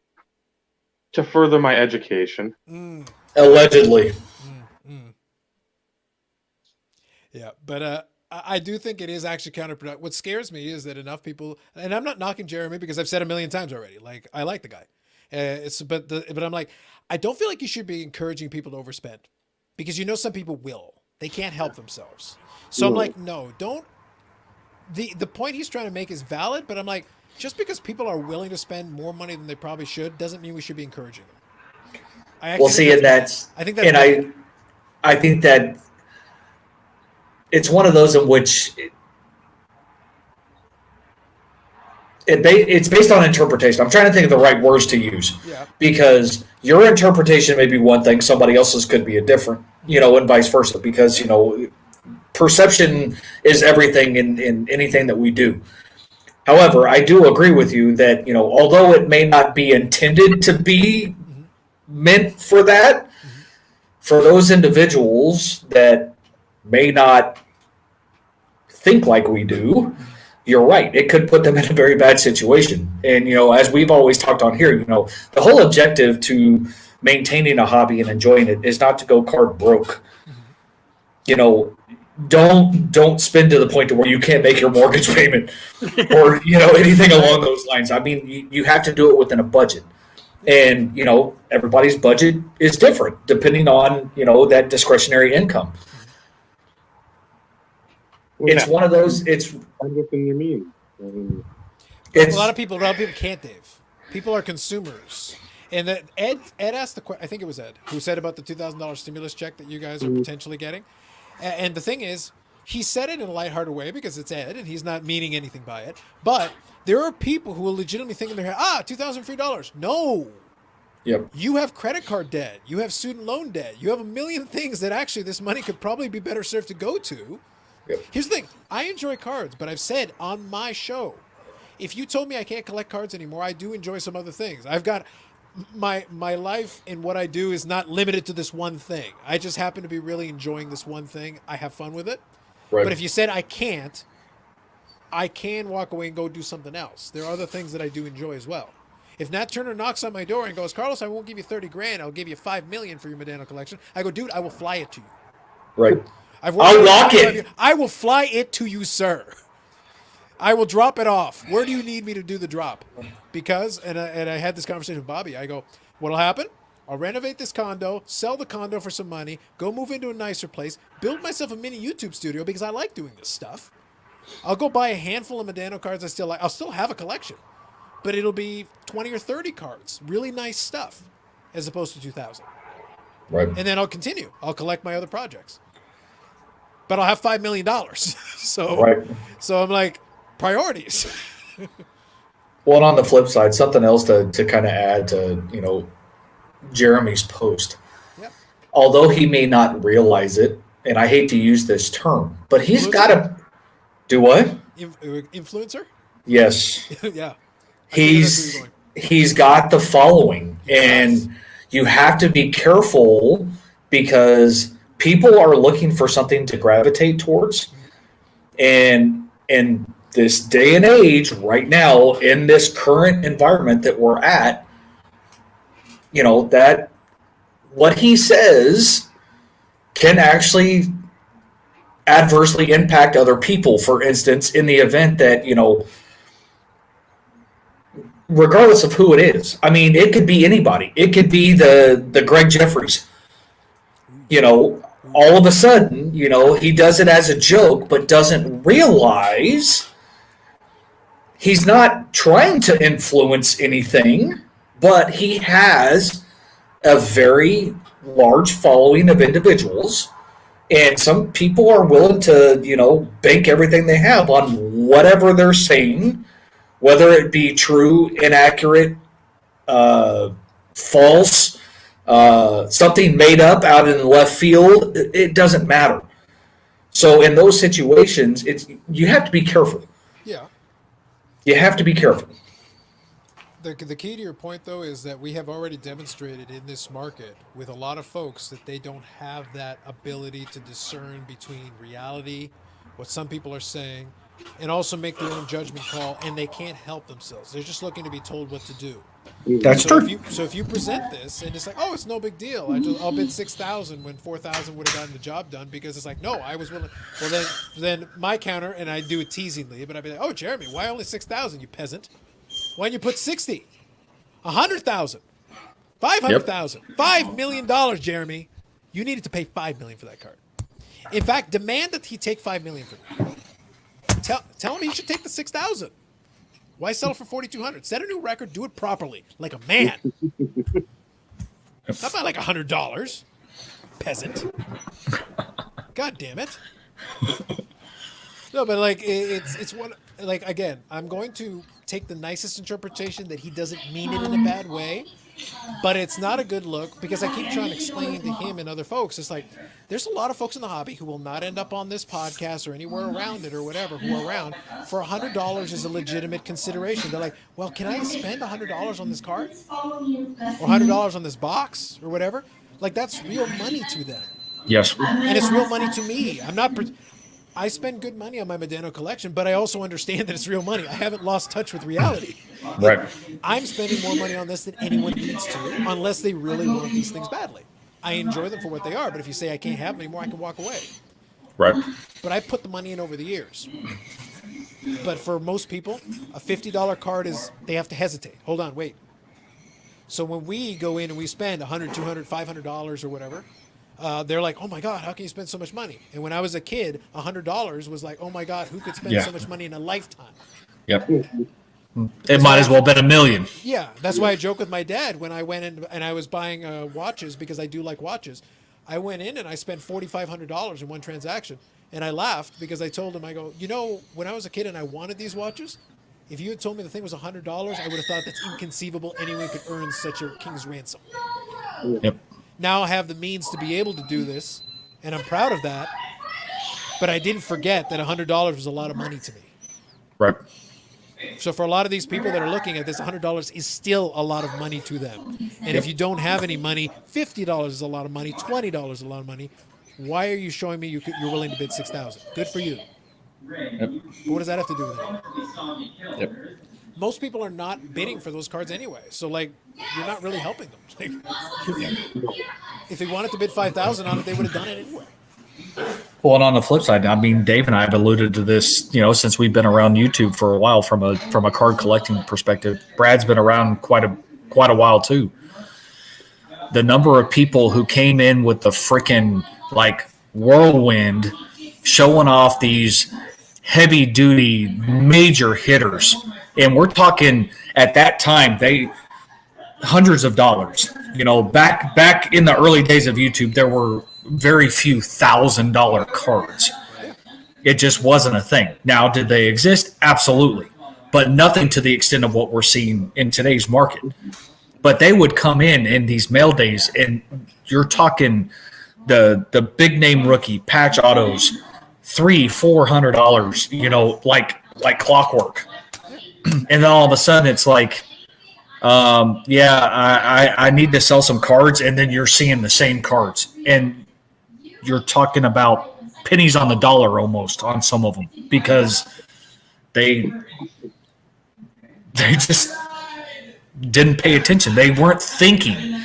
to further my education. Allegedly. Yeah, but I do think it is actually counterproductive. What scares me is that enough people, and I'm not knocking Jeremy because I've said a million times already. Like I like the guy, but I'm like, I don't feel like you should be encouraging people to overspend because you know some people will. They can't help themselves. So I'm like, no, don't. The point he's trying to make is valid, but I'm like, just because people are willing to spend more money than they probably should doesn't mean we should be encouraging them. Well, see, and that's, I think that's, and I think that it's one of those in which it's based on interpretation. I'm trying to think of the right words to use. Yeah. Because your interpretation may be one thing, somebody else's could be a different, and vice versa. Because, perception is everything in anything that we do. However, I do agree with you that, although it may not be intended to be meant for that, for those individuals that may not think like we do, you're right. It could put them in a very bad situation. And, as we've always talked on here, the whole objective to maintaining a hobby and enjoying it is not to go card broke. Don't spend to the point to where you can't make your mortgage payment or, anything along those lines. I mean, you have to do it within a budget. And, everybody's budget is different depending on, that discretionary income. It's one of those, it's Everything you mean. I mean, a lot of people can't, Dave. People are consumers. And that Ed asked the question, I think it was Ed, who said about the $2,000 stimulus check that you guys are potentially getting. And the thing is, he said it in a lighthearted way because it's Ed and he's not meaning anything by it. But there are people who will legitimately think in their head, $2,000 free dollars. No. Yep. You have credit card debt. You have student loan debt. You have a million things that actually this money could probably be better served to go to. Yep. Here's the thing. I enjoy cards, but I've said on my show, if you told me I can't collect cards anymore, I do enjoy some other things. I've got my life and what I do is not limited to this one thing. I just happen to be really enjoying this one thing. I have fun with it. Right. But if you said I can't, I can walk away and go do something else. There are other things that I do enjoy as well. If Nat Turner knocks on my door and goes, Carlos, I won't give you $30,000. I'll give you $5 million for your Medano collection. I go, dude, I will fly it to you. Right. I'll lock it. I will fly it to you, sir. I will drop it off. Where do you need me to do the drop? Because, and I had this conversation with Bobby. I go, what'll happen? I'll renovate this condo, sell the condo for some money, go move into a nicer place, build myself a mini YouTube studio because I like doing this stuff. I'll go buy a handful of Medano cards I still like. I'll still have a collection, but it'll be 20 or 30 cards. Really nice stuff as opposed to 2,000. Right. And then I'll continue. I'll collect my other projects. But I'll have $5 million. So I'm like, priorities. Well, and on the flip side, something else to kind of add to, Jeremy's post. Yep. Although he may not realize it, and I hate to use this term, but he's got to do what? Influencer? Yes. Yeah. He's got the following, and you have to be careful because people are looking for something to gravitate towards. And in this day and age, right now, in this current environment that we're at, that what he says can actually adversely impact other people. For instance, in the event that, regardless of who it is, I mean, it could be anybody. It could be the Greg Jeffries. All of a sudden, he does it as a joke, but doesn't realize he's not trying to influence anything, but he has a very large following of individuals, and some people are willing to, bank everything they have on whatever they're saying, whether it be true, inaccurate, false, something made up out in left field. It doesn't matter. So in those situations, you have to be careful. Yeah. You have to be careful. The key to your point, though, is that we have already demonstrated in this market with a lot of folks that they don't have that ability to discern between reality, what some people are saying, and also make their own judgment call, and they can't help themselves. They're just looking to be told what to do. That's true. If you present this and it's like, oh, it's no big deal. I'll bid 6,000 when 4,000 would have gotten the job done because it's like, no, I was willing. Well, then my counter, and I do it teasingly, but I'd be like, oh, Jeremy, why only 6,000, you peasant? Why don't you put 60, 100,000, 500,000, $5 million, Jeremy? You needed to pay $5 million for that card. In fact, demand that he take $5 million for me. Tell him he should take the 6,000. Why sell it for 4,200? Set a new record. Do it properly, like a man. Not by like $100, peasant. God damn it. No, but like it's one. Like again, I'm going to take the nicest interpretation that he doesn't mean it in a bad way, but it's not a good look because I keep trying to explain to him and other folks. It's like there's a lot of folks in the hobby who will not end up on this podcast or anywhere around it or whatever who are around for $100 is a legitimate consideration. They're like, well, can I spend $100 on this card or $100 on this box or whatever? Like that's real money to them. Yes. And it's real money to me. I spend good money on my Medano collection, but I also understand that it's real money. I haven't lost touch with reality. Right. I'm spending more money on this than anyone needs to, unless they really want these things badly. I enjoy them for what they are, but if you say I can't have them anymore, I can walk away. Right. But I put the money in over the years. But for most people, a $50 card they have to hesitate. Hold on, wait. So when we go in and we spend $100, $200, $500 or whatever, they're like, oh my God, how can you spend so much money? And when I was a kid, $100 was like, oh my God, who could spend so much money in a lifetime? Yep. It might as well have been $1 million. Yeah, that's why I joke with my dad when I went in and I was buying watches because I do like watches. I went in and I spent $4,500 in one transaction. And I laughed because I told him, I go, when I was a kid and I wanted these watches, if you had told me the thing was $100, I would have thought that's inconceivable anyone could earn such a king's ransom. Yep. Now I have the means to be able to do this, and I'm proud of that. But I didn't forget that $100 was a lot of money to me. Right. So for a lot of these people that are looking at this, $100 is still a lot of money to them. And if you don't have any money, $50 is a lot of money, $20 is a lot of money. Why are you showing me you're willing to bid $6,000? Good for you. Yep. But what does that have to do with it? Yep. Most people are not bidding for those cards anyway. So, like, you're not really helping them. Like, if they wanted to bid $5,000 on it, they would have done it anyway. Well, and on the flip side, I mean, Dave and I have alluded to this, since we've been around YouTube for a while from a card collecting perspective. Brad's been around quite a while too. The number of people who came in with the freaking like whirlwind, showing off these heavy duty major hitters, and we're talking at that time hundreds of dollars. Back in the early days of YouTube, there were very few $1,000 cards. It just wasn't a thing. Now, did they exist? Absolutely, but nothing to the extent of what we're seeing in today's market. But they would come in these mail days, and you're talking the big name rookie patch autos, $300-$400, like clockwork. And then all of a sudden it's like, I need to sell some cards, and then you're seeing the same cards, and you're talking about pennies on the dollar almost on some of them, because they just didn't pay attention. They weren't thinking,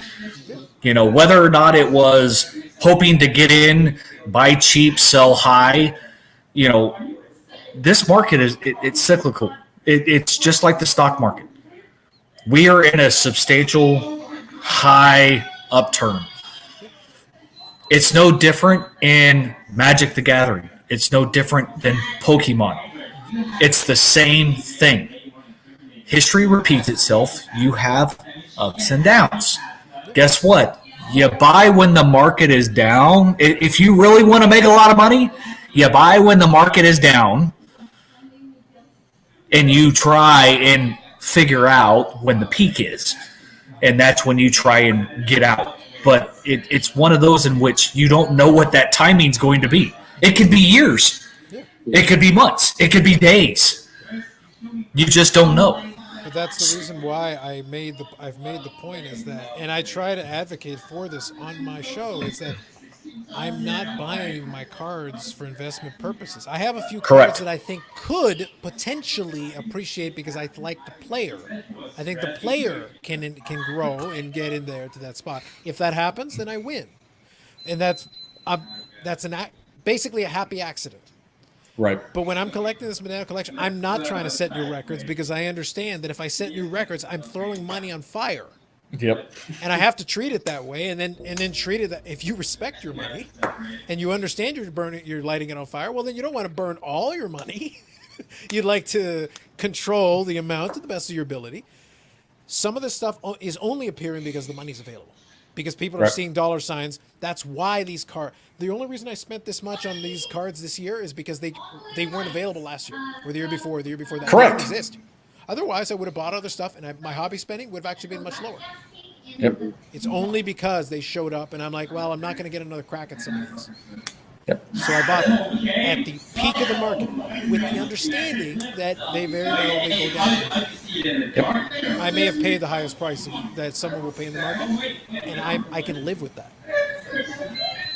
whether or not it was hoping to get in, buy cheap, sell high. This market it's cyclical. It's just like the stock market. We are in a substantial high upturn. It's no different in Magic the Gathering. It's no different than Pokemon. It's the same thing. History repeats itself. You have ups and downs. Guess what? You buy when the market is down. If you really want to make a lot of money, you buy when the market is down, and you try and figure out when the peak is, and that's when you try and get out. But it's one of those in which you don't know what that timing's going to be. It could be years. It could be months. It could be days. You just don't know. But that's the reason why I've made the point is that, and I try to advocate for this on my show, is that I'm not buying my cards for investment purposes. I have a few cards that I think could potentially appreciate because I like the player. I think the player can grow and get in there to that spot. If that happens, then I win, and that's basically a happy accident. Right. But when I'm collecting this Banana Collection, I'm not trying to set new records because I understand that if I set new records, I'm throwing money on fire. Yep. And I have to treat it that way, and then treat it that if you respect your money and you understand you're lighting it on fire, well, then you don't want to burn all your money. You'd like to control the amount to the best of your ability. Some of this stuff is only appearing because the money's available. Because people are seeing dollar signs. That's why these cards. The only reason I spent this much on these cards this year is because they weren't available last year or the year before. The year before that Correct. didn't exist. Otherwise, I would have bought other stuff, and my hobby spending would have actually been much lower. Yep. It's only because they showed up, and I'm like, well, I'm not going to get another crack at some of these. Yep. So I bought them at the peak of the market with the understanding that they very well may go down. Yep. I may have paid the highest price that someone will pay in the market, and I can live with that.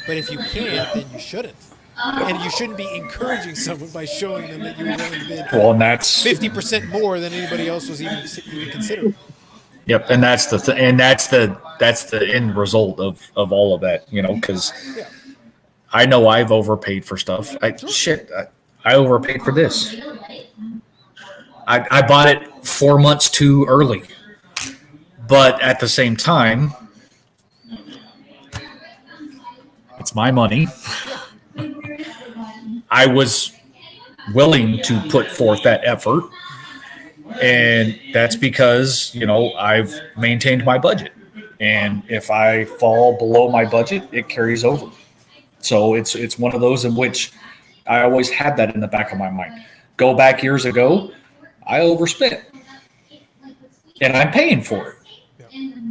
But if you can't, then you shouldn't. And you shouldn't be encouraging someone by showing them that you're willing to bid and that's 50% more than anybody else was even considering. Yep, and that's the end result of all of that, because I know I've overpaid for stuff. I overpaid for this. I bought it 4 months too early, but at the same time, it's my money. I was willing to put forth that effort, and that's because, I've maintained my budget. And if I fall below my budget, it carries over. So it's one of those in which I always had that in the back of my mind. Go back years ago, I overspent, and I'm paying for it.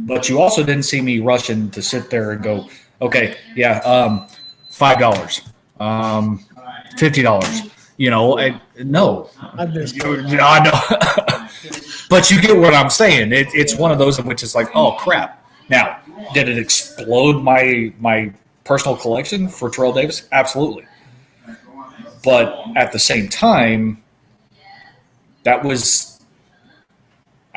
But you also didn't see me rushing to sit there and go, okay, $5, $50. No. I know. But you get what I'm saying. It's one of those in which it's like, oh crap. Now, did it explode my personal collection for Terrell Davis? Absolutely. But at the same time, I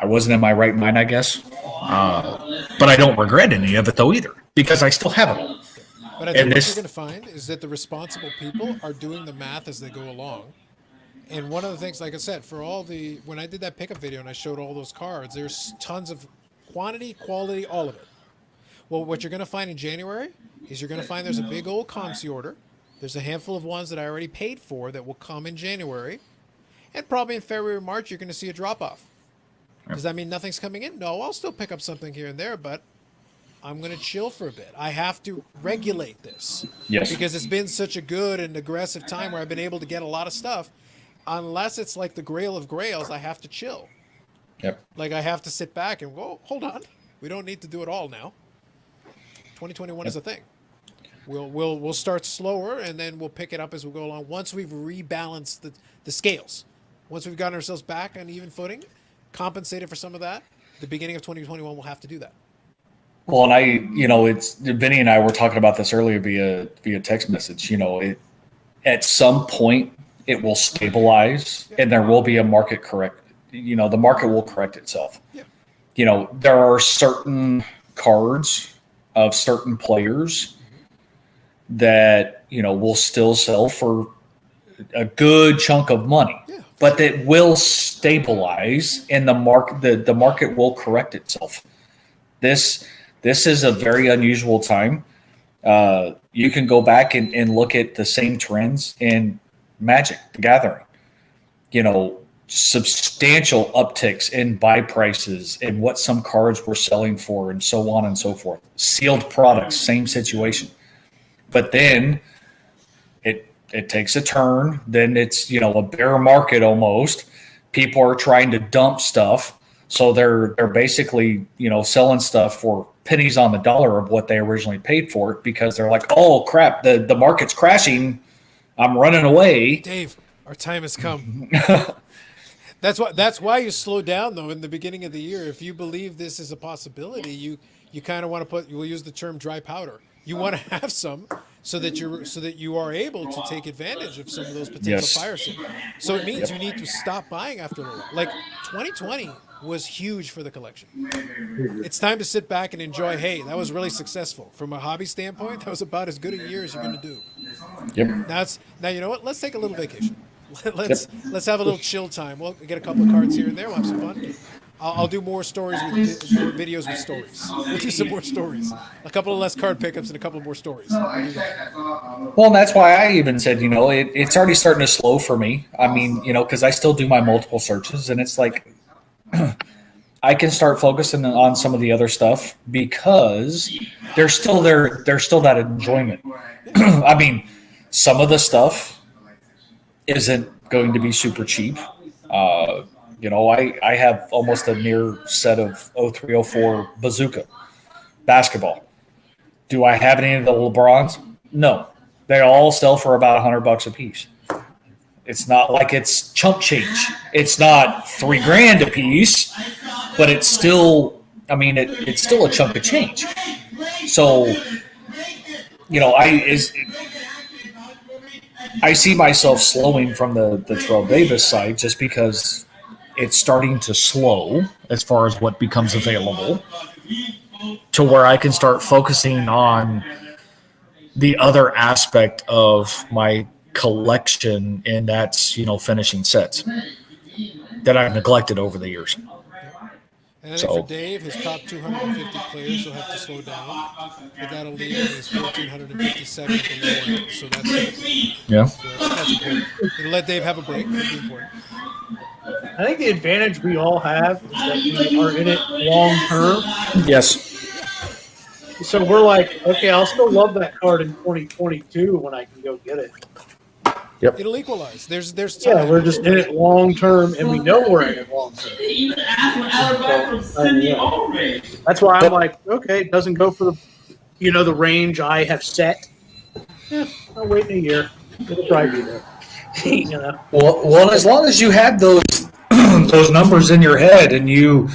wasn't in my right mind, I guess. But I don't regret any of it though either, because I still have it. But I think what you're going to find is that the responsible people are doing the math as they go along. And one of the things, like I said, when I did that pickup video and I showed all those cards, there's tons of quantity, quality, all of it. Well, what you're going to find in January is you're going to find there's a big old COMC order. There's a handful of ones that I already paid for that will come in January. And probably in February or March, you're going to see a drop-off. Does that mean nothing's coming in? No, I'll still pick up something here and there, but I'm going to chill for a bit. I have to regulate this. Yes. Because it's been such a good and aggressive time where I've been able to get a lot of stuff. Unless it's like the grail of grails, I have to chill. Yep. Like I have to sit back and go, hold on. We don't need to do it all now. 2021 is a thing. We'll start slower and then we'll pick it up as we go along. Once we've rebalanced the scales, once we've gotten ourselves back on even footing, compensated for some of that, the beginning of 2021 we'll have to do that. Well, and it's Vinny and I were talking about this earlier via text message. At some point it will stabilize and there will be a market correct. The market will correct itself. Yeah. There are certain cards of certain players that, will still sell for a good chunk of money, but that will stabilize and the market will correct itself. This is a very unusual time. You can go back and look at the same trends in Magic, the Gathering. Substantial upticks in buy prices and what some cards were selling for and so on and so forth. Sealed products, same situation. But then it takes a turn. Then it's, a bear market almost. People are trying to dump stuff. So they're basically, selling stuff for pennies on the dollar of what they originally paid for it because they're like, oh crap, the market's crashing. I'm running away. Dave, our time has come. That's why you slow down though in the beginning of the year. If you believe this is a possibility, you kind of want to we'll use the term dry powder. You want to have some so that you are able to take advantage of some of those potential fire sales. So it means you need to stop buying after a little. Like 2020 was huge for the collection. It's time to sit back and enjoy. Hey, that was really successful from a hobby standpoint. That was about as good a year as you're going to do. Yep. Now you know what? Let's take a little vacation. Let's have a little chill time. We'll get a couple of cards here and there. We'll have some fun. I'll do more stories with more videos with stories. We'll do some more stories. A couple of less card pickups and a couple more stories. Well, and that's why I even said, it's already starting to slow for me. I mean, because I still do my multiple searches, and it's like I can start focusing on some of the other stuff because there's still that enjoyment. I mean, some of the stuff isn't going to be super cheap. I have almost a near set of 0304 Bazooka basketball. Do I have any of the LeBrons? No. They all sell for about $100 a piece. It's not like it's chump change. It's not $3,000 a piece, but it's still, it's still a chunk of change. So, I see myself slowing from the Terrell Davis side just because it's starting to slow as far as what becomes available to where I can start focusing on the other aspect of my collection, and that's, finishing sets that I've neglected over the years. And I think for Dave, his top 250 players will have to slow down, but that'll leave him his 1,457 at the low end. So that's important. It'll let Dave have a break. That'd be important. I think the advantage we all have is that we are in it long term. Yes. So we're like, okay, I'll still love that card in 2022 when I can go get it. Yep. It'll equalize. There's time. Yeah, we're just in it long term, and we know we're in it long term. That's why I'm like, okay, it doesn't go for the range I have set. I'll wait a year. It'll probably be there. Well, as long as you have those those numbers in your head and you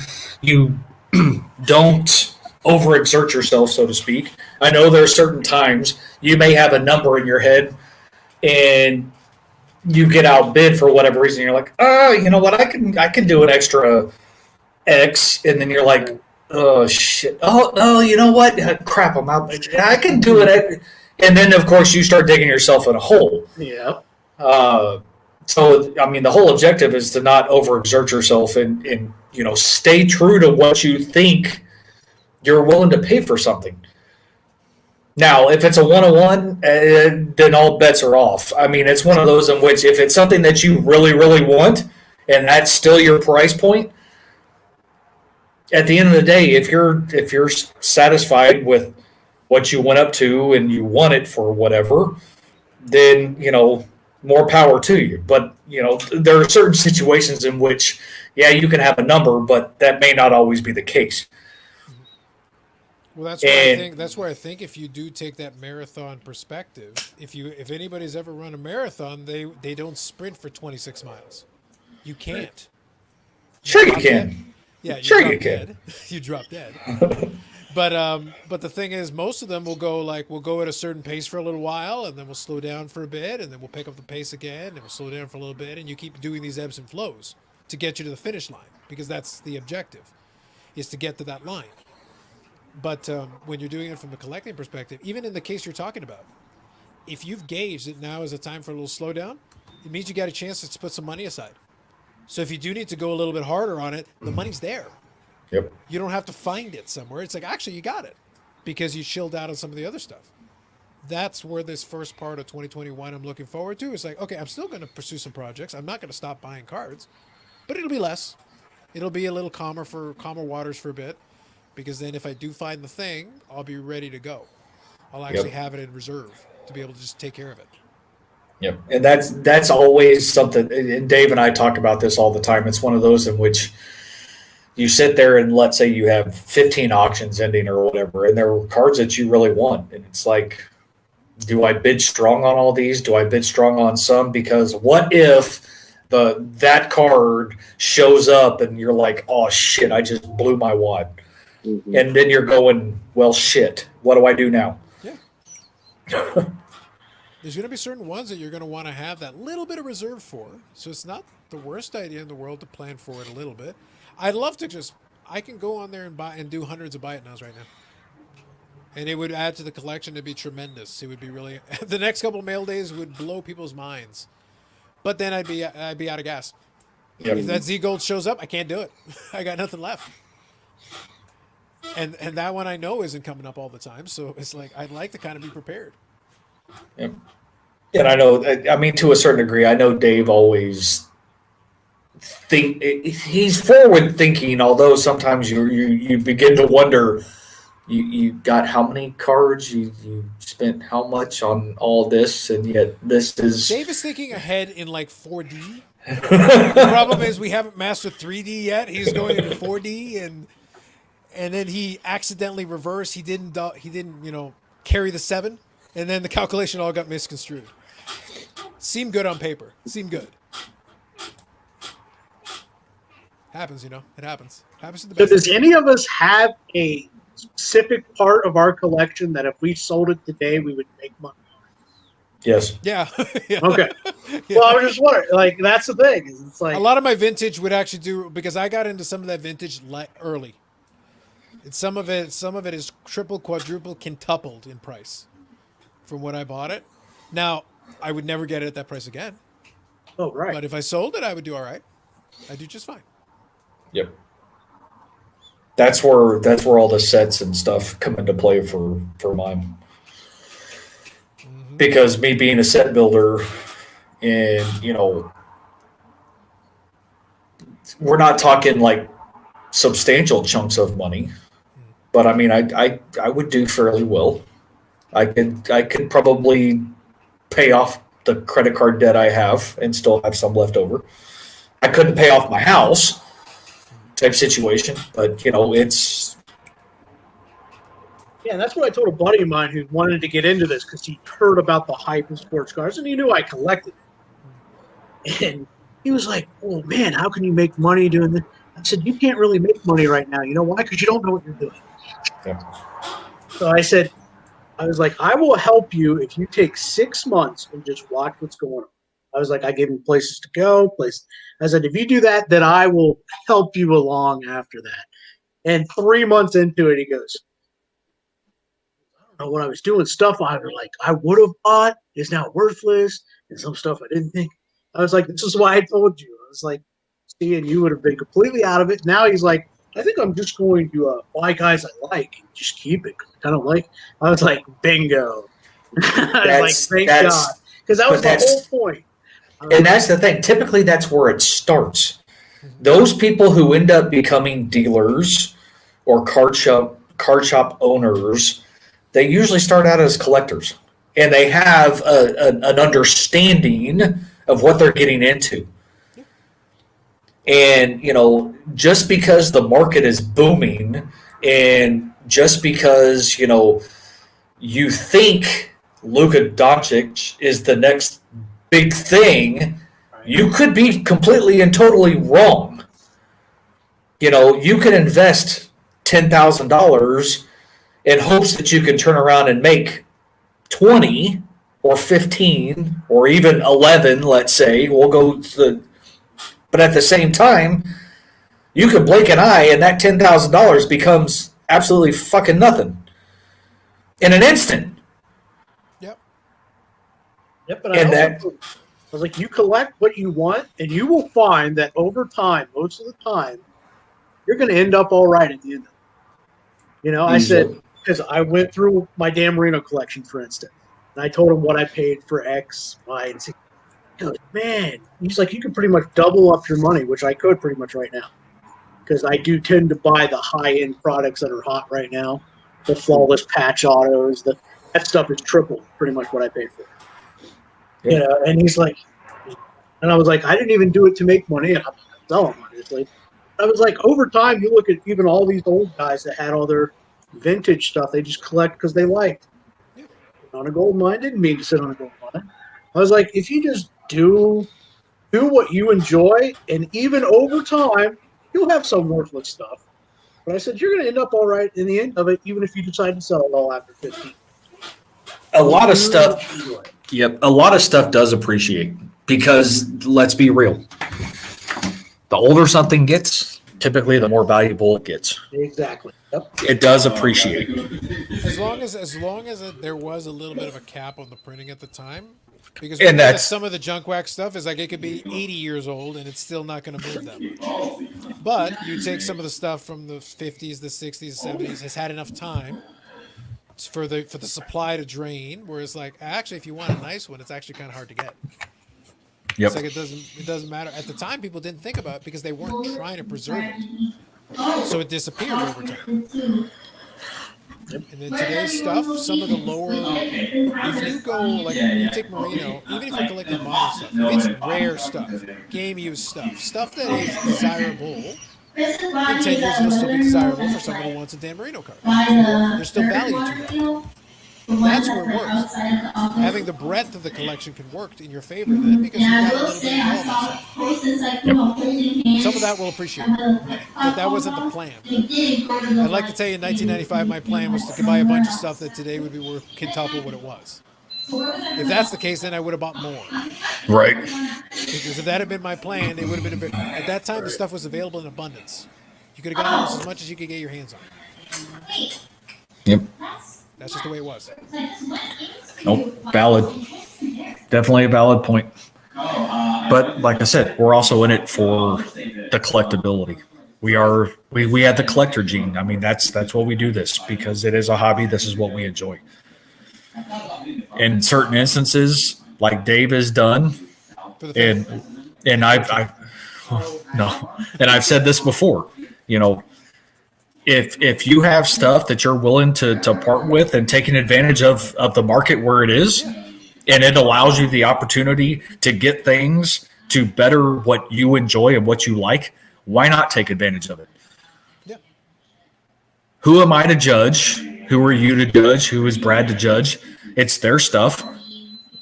don't overexert yourself, so to speak. I know there are certain times you may have a number in your head and you get outbid for whatever reason. You're like, oh, you know what? I can do an extra X, and then you're like, oh shit. Oh no, you know what? Crap, I'm out. I can do it. And then, of course, you start digging yourself in a hole. Yeah. So, I mean, the whole objective is to not overexert yourself and stay true to what you think you're willing to pay for something. Now, if it's a one-on-one, then all bets are off. I mean, it's one of those in which if it's something that you really, really want, and that's still your price point, at the end of the day, if you're satisfied with what you went up to and you want it for whatever, then more power to you. But there are certain situations in which, yeah, you can have a number, but that may not always be the case. Well, that's where I think if you do take that marathon perspective, if anybody's ever run a marathon, they don't sprint for 26 miles. You can't. Sure you can. Yeah, sure you can. You drop dead. But the thing is, most of them will go at a certain pace for a little while, and then we'll slow down for a bit, and then we'll pick up the pace again, and we'll slow down for a little bit, and you keep doing these ebbs and flows to get you to the finish line, because that's the objective, is to get to that line. But when you're doing it from the collecting perspective, even in the case you're talking about, if you've gauged that now is a time for a little slowdown, it means you got a chance to put some money aside. So if you do need to go a little bit harder on it, the money's there. Yep. You don't have to find it somewhere. It's like, actually, you got it because you chilled out on some of the other stuff. That's where this first part of 2021 I'm looking forward to. It's like, okay, I'm still going to pursue some projects. I'm not going to stop buying cards, but it'll be less. It'll be a little calmer waters for a bit, because then if I do find the thing, I'll be ready to go. I'll actually have it in reserve to be able to just take care of it. Yep. And that's always something, and Dave and I talk about this all the time. It's one of those in which you sit there and let's say you have 15 auctions ending or whatever, and there are cards that you really want. And it's like, do I bid strong on all these? Do I bid strong on some? Because what if that card shows up and you're like, oh shit, I just blew my wad. Mm-hmm. And then you're going, well, shit, what do I do now? Yeah. There's going to be certain ones that you're going to want to have that little bit of reserve for. So it's not the worst idea in the world to plan for it a little bit. I'd love to I can go on there and buy and do hundreds of buy-it-nows right now. And it would add to the collection. It'd be tremendous. It would be really, the next couple of mail days would blow people's minds. But then I'd be out of gas. Yep. If that Z Gold shows up, I can't do it. I got nothing left. And that one I know isn't coming up all the time. So it's like, I'd like to kind of be prepared. Yep. And I know, I mean, to a certain degree, I know Dave always he's forward thinking, although sometimes you begin to wonder, you got how many cards, you spent how much on all this, and yet this is... Dave is thinking ahead in like 4D. The problem is we haven't mastered 3D yet. He's going into 4D, and then he accidentally reversed. He didn't carry the 7. And then the calculation all got misconstrued. Seemed good on paper. Seemed good. Happens, It happens. Happens to the best. So does any of us have a specific part of our collection that if we sold it today, we would make money on it? Yes. Yeah. Yeah. Okay. Yeah. Well, I was just wondering. Like, that's the thing. It's like a lot of my vintage would actually do, because I got into some of that vintage early. And some of it is triple, quadruple, quintupled in price from when I bought it. Now, I would never get it at that price again. Oh, right. But if I sold it, I would do all right. I do just fine. Yep. That's where all the sets and stuff come into play for mine. Mm-hmm. Because me being a set builder, and we're not talking like substantial chunks of money, but I mean, I would do fairly well. I could probably pay off the credit card debt I have and still have some left over. I couldn't pay off my house type situation, but it's... Yeah, that's what I told a buddy of mine who wanted to get into this because he heard about the hype in sports cars and he knew I collected it. And he was like, oh man, how can you make money doing this? I said, you can't really make money right now. You know why? Because you don't know what you're doing. Yeah. So I was like, I will help you if you take 6 months and just watch what's going on. I was like, I gave him places to go, I said, if you do that, then I will help you along after that. And 3 months into it, he goes, I don't when I was doing stuff I was like I would have bought is now worthless, and some stuff I didn't think. I was like, this is why I told you. I was like, seeing you would have been completely out of it. Now he's like, I think I'm just going to buy guys I like and just keep it. I don't like. I was like, bingo. I was like, thank God, because that was the whole point. And that's the thing. Typically, that's where it starts. Those people who end up becoming dealers or card shop owners, they usually start out as collectors, and they have an understanding of what they're getting into. And, just because the market is booming and just because, you think Luka Doncic is the next big thing, you could be completely and totally wrong. You can invest $10,000 in hopes that you can turn around and make 20 or 15 or even 11, let's say. But at the same time, you could blink an eye and that $10,000 becomes absolutely fucking nothing in an instant. Yep, but I was like, you collect what you want, and you will find that over time, most of the time, you're going to end up all right at the end of it. I said, because I went through my Dan Marino collection, for instance, and I told him what I paid for X, Y, and Z. He goes, man, he's like, you could pretty much double up your money, which I could pretty much right now, because I do tend to buy the high-end products that are hot right now, the flawless patch autos, that stuff is triple pretty much what I paid for. And he's like, and I was like, I didn't even do it to make money. I'm selling obviously. I was like, over time, you look at even all these old guys that had all their vintage stuff, they just collect because they liked. On a gold mine, didn't mean to sit on a gold mine. I was like, if you just do what you enjoy, and even over time, you'll have some worthless stuff. But I said, you're going to end up all right in the end of it, even if you decide to sell it all after 15. A lot of stuff. Yep, a lot of stuff does appreciate because let's be real. The older something gets, typically the more valuable it gets. Exactly. Yep. It does appreciate. As long as there was a little bit of a cap on the printing at the time, because some of the junk wax stuff is like it could be 80 years old and it's still not going to move that much. But you take some of the stuff from the 50s, the 60s, 70s has had enough time for the supply to drain, whereas like actually if you want a nice one, it's actually kind of hard to get. Yep. It's like it doesn't matter. At the time people didn't think about it because they weren't trying to preserve it. So it disappeared over time. And then today's stuff, some of the lower if you go like you take Merino, even if you're collecting modern stuff, if it's rare stuff, game used stuff that is desirable. In 10 years, it'll still be desirable for someone who wants a Dan Marino card. There's still value to that. That's where it works. Having the breadth of the collection can work in your favor then because you've got a little bit of all that stuff. Yep. Some of that will appreciate it. But that wasn't the plan. I'd like to tell you in 1995, my plan was to buy a bunch of stuff that today would be worth quintuple what it was. If that's the case, then I would have bought more. Right. Because if that had been my plan, it would have been a bit. At that time, the stuff was available in abundance. You could have gotten almost as much as you could get your hands on. Yep. That's just the way it was. Nope. Valid. Definitely a valid point. But like I said, we're also in it for the collectability. We have the collector gene. I mean, that's what we do this because it is a hobby. This is what we enjoy. In certain instances, like Dave has done, and I've said this before, if you have stuff that you're willing to part with and taking advantage of the market where it is, and it allows you the opportunity to get things to better what you enjoy and what you like, why not take advantage of it? Yeah. Who am I to judge? Who are you to judge? Who is Brad to judge? It's their stuff.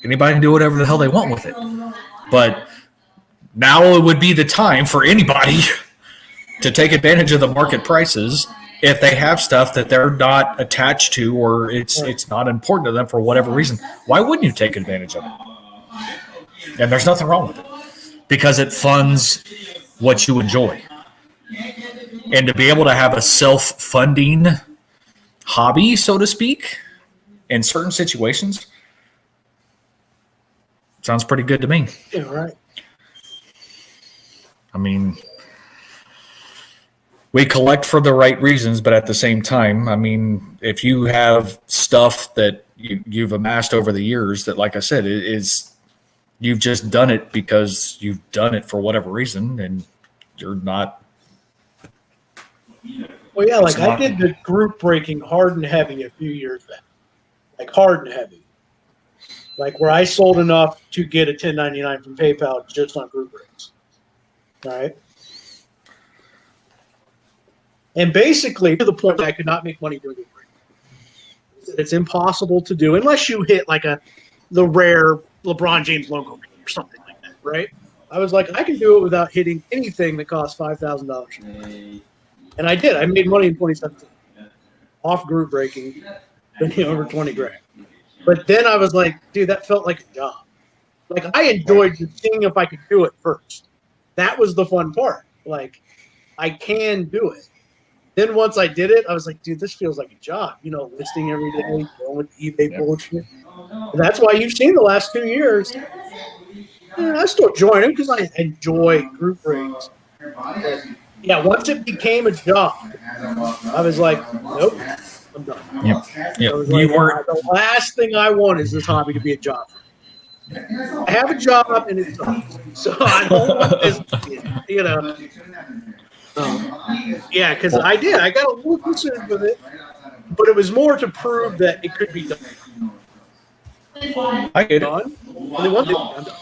Anybody can do whatever the hell they want with it. But now it would be the time for anybody to take advantage of the market prices if they have stuff that they're not attached to or it's not important to them for whatever reason. Why wouldn't you take advantage of it? And there's nothing wrong with it because it funds what you enjoy. And to be able to have a self-funding hobby, so to speak, in certain situations, sounds pretty good to me. Yeah, right. I mean, we collect for the right reasons, but at the same time, I mean, if you have stuff that you've amassed over the years that, like I said, you've just done it because you've done it for whatever reason, and you're not. Well, yeah, like I did the group breaking hard and heavy a few years back, like hard and heavy, like where I sold enough to get a 1099 from PayPal just on group breaks. All right. And basically, to the point that I could not make money doing group breaks. It's impossible to do unless you hit like the rare LeBron James logo or something like that, right? I was like, I can do it without hitting anything that costs $5,000. And I did. I made money in 2017 off group breaking, spending over 20 grand. But then I was like, dude, that felt like a job. Like I enjoyed seeing if I could do it first. That was the fun part. Like I can do it. Then once I did it, I was like, dude, this feels like a job. You know, listing every day, going with the eBay bullshit. And that's why you've seen the last 2 years. I still join it because I enjoy group breaks. But yeah, once it became a job, I was like, nope, I'm done. Yep. I was like, the last thing I want is this hobby to be a job. I have a job and it sucks. So I don't want this, you know. Yeah, because I did. I got a little concerned with it, but it was more to prove that it could be done. I get it. Only one thing I'm done.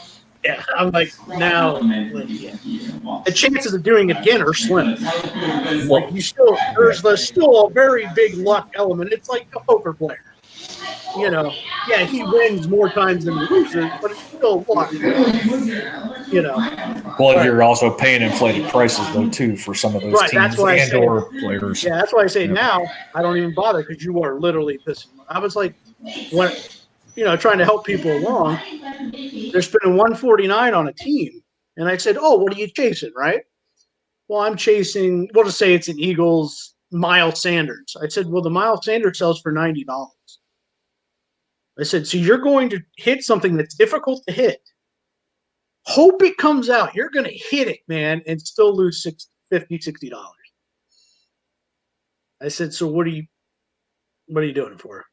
Yeah, I'm like, now, the chances of doing it again are slim. Like there's still a very big luck element. It's like a poker player. You know, yeah, he wins more times than he loses, but it's still luck. You know. Well, you're also paying inflated prices though too for some of those teams that's why and/or players. Yeah, that's why I say now I don't even bother because you are literally pissing. I was like, trying to help people along. They're spending $149 on a team, and I said, "Oh, what are you chasing?" Right? Well, I'm chasing. We'll just say it's an Eagles Miles Sanders. I said, "Well, the Miles Sanders sells for $90." I said, "So you're going to hit something that's difficult to hit. Hope it comes out. You're going to hit it, man, and still lose $60. I said, "So what are you doing it for?"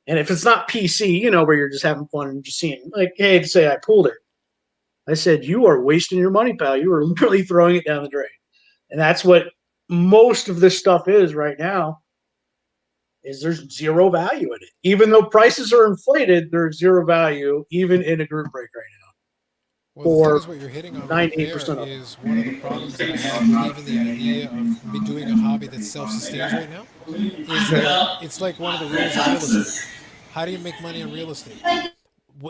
And if it's not PC, where you're just having fun and just seeing, like, hey, say I pulled it. I said, you are wasting your money, pal. You are literally throwing it down the drain. And that's what most of this stuff is right now, is there's zero value in it. Even though prices are inflated, there's zero value, even in a group break right now. Well, the thing is, what you're hitting on right there is one of the problems that I have with even the idea of me doing a hobby that self-sustains right now, is that it's like one of the rules of real estate. How do you make money on real estate?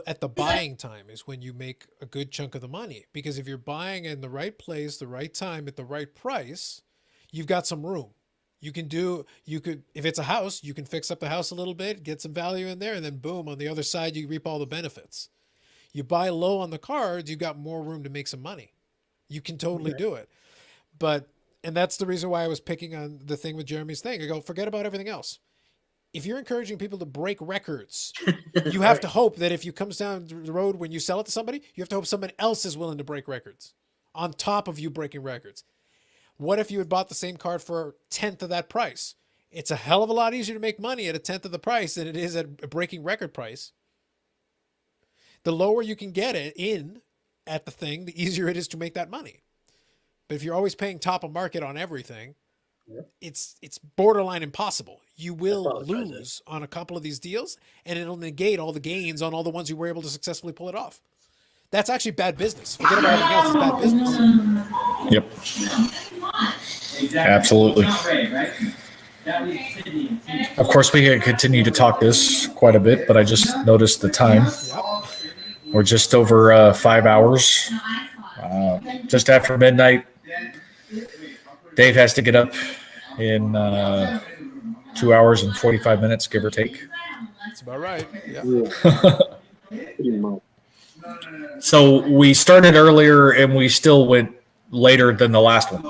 At the buying time is when you make a good chunk of the money. Because if you're buying in the right place, the right time, at the right price, you've got some room. You could, if it's a house, you can fix up the house a little bit, get some value in there, and then boom, on the other side, you reap all the benefits. You buy low on the cards, you've got more room to make some money. You can totally do it. And that's the reason why I was picking on the thing with Jeremy's thing. I go, forget about everything else. If you're encouraging people to break records, you have to hope that if you comes down the road when you sell it to somebody, you have to hope someone else is willing to break records on top of you breaking records. What if you had bought the same card for a tenth of that price? It's a hell of a lot easier to make money at a tenth of the price than it is at a breaking record price. The lower you can get it in at the thing, the easier it is to make that money. But if you're always paying top of market on everything, it's borderline impossible. You will lose on a couple of these deals, and it'll negate all the gains on all the ones you were able to successfully pull it off. That's actually bad business. Forget about everything else. It's bad business. Yep. Absolutely. Of course, we can continue to talk this quite a bit, but I just noticed the time. Yep. We're just over 5 hours. Just after midnight. Dave has to get up in 2 hours and 45 minutes, give or take. That's about right. Yeah. So we started earlier and we still went later than the last one.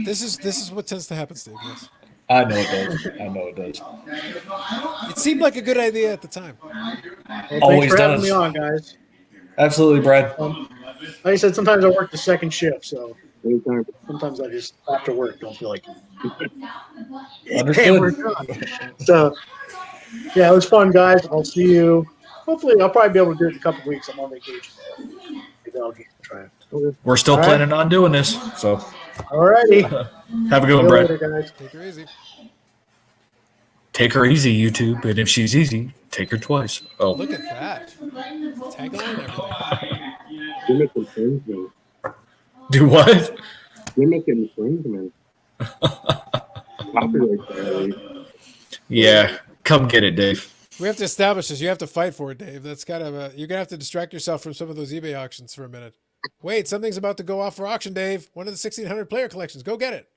This is what tends to happen, Steve. Yes. I know it does. I know it does. It seemed like a good idea at the time. Well, thanks Always for having does. me on, guys. Absolutely, Brad. Like I said, sometimes I work the second shift, so Anytime. sometimes I just after work don't feel like Understood. we're done. So yeah, it was fun, guys. I'll see you. Hopefully, I'll probably be able to do it in a couple of weeks. I'm on vacation. Maybe I'll try it. We're still All right. planning on doing this, so All righty. have a good See one, you Brad. later, guys. Take her easy. Take her easy, YouTube, and if she's easy, take her twice. Oh, Look at that. Tag along and everything. Gimmick infringement. do what? Gimmick infringement. Copyright violation. Yeah, come get it, Dave. We have to establish this. You have to fight for it, Dave. That's kind of you're gonna have to distract yourself from some of those eBay auctions for a minute. Wait, something's about to go off for auction, Dave. One of the 1,600 player collections. Go get it.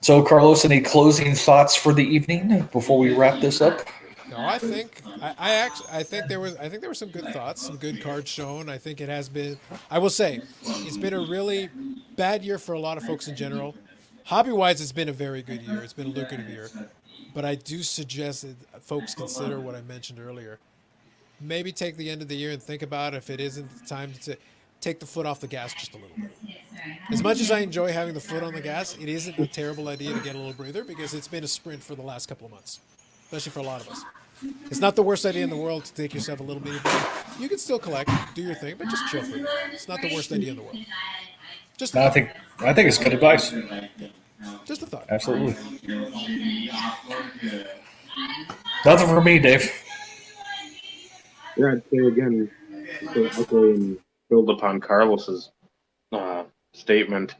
So, Carlos, any closing thoughts for the evening before we wrap this up? No, I think I think there were some good thoughts, some good cards shown. I think it has been. I will say, it's been a really bad year for a lot of folks in general. Hobby-wise, it's been a very good year. It's been a lucrative year, but I do suggest that folks consider what I mentioned earlier. Maybe take the end of the year and think about if it isn't the time to take the foot off the gas just a little bit. As much as I enjoy having the foot on the gas, it isn't a terrible idea to get a little breather because it's been a sprint for the last couple of months, especially for a lot of us. It's not the worst idea in the world to take yourself a little mini break. You can still collect, do your thing, but just chill for a minute. It's not the worst idea in the world. Just a I thought. think it's good advice. Just a thought. Absolutely. Nothing for me, Dave. Yeah, I'd say again, to echo and Build upon Carlos's statement,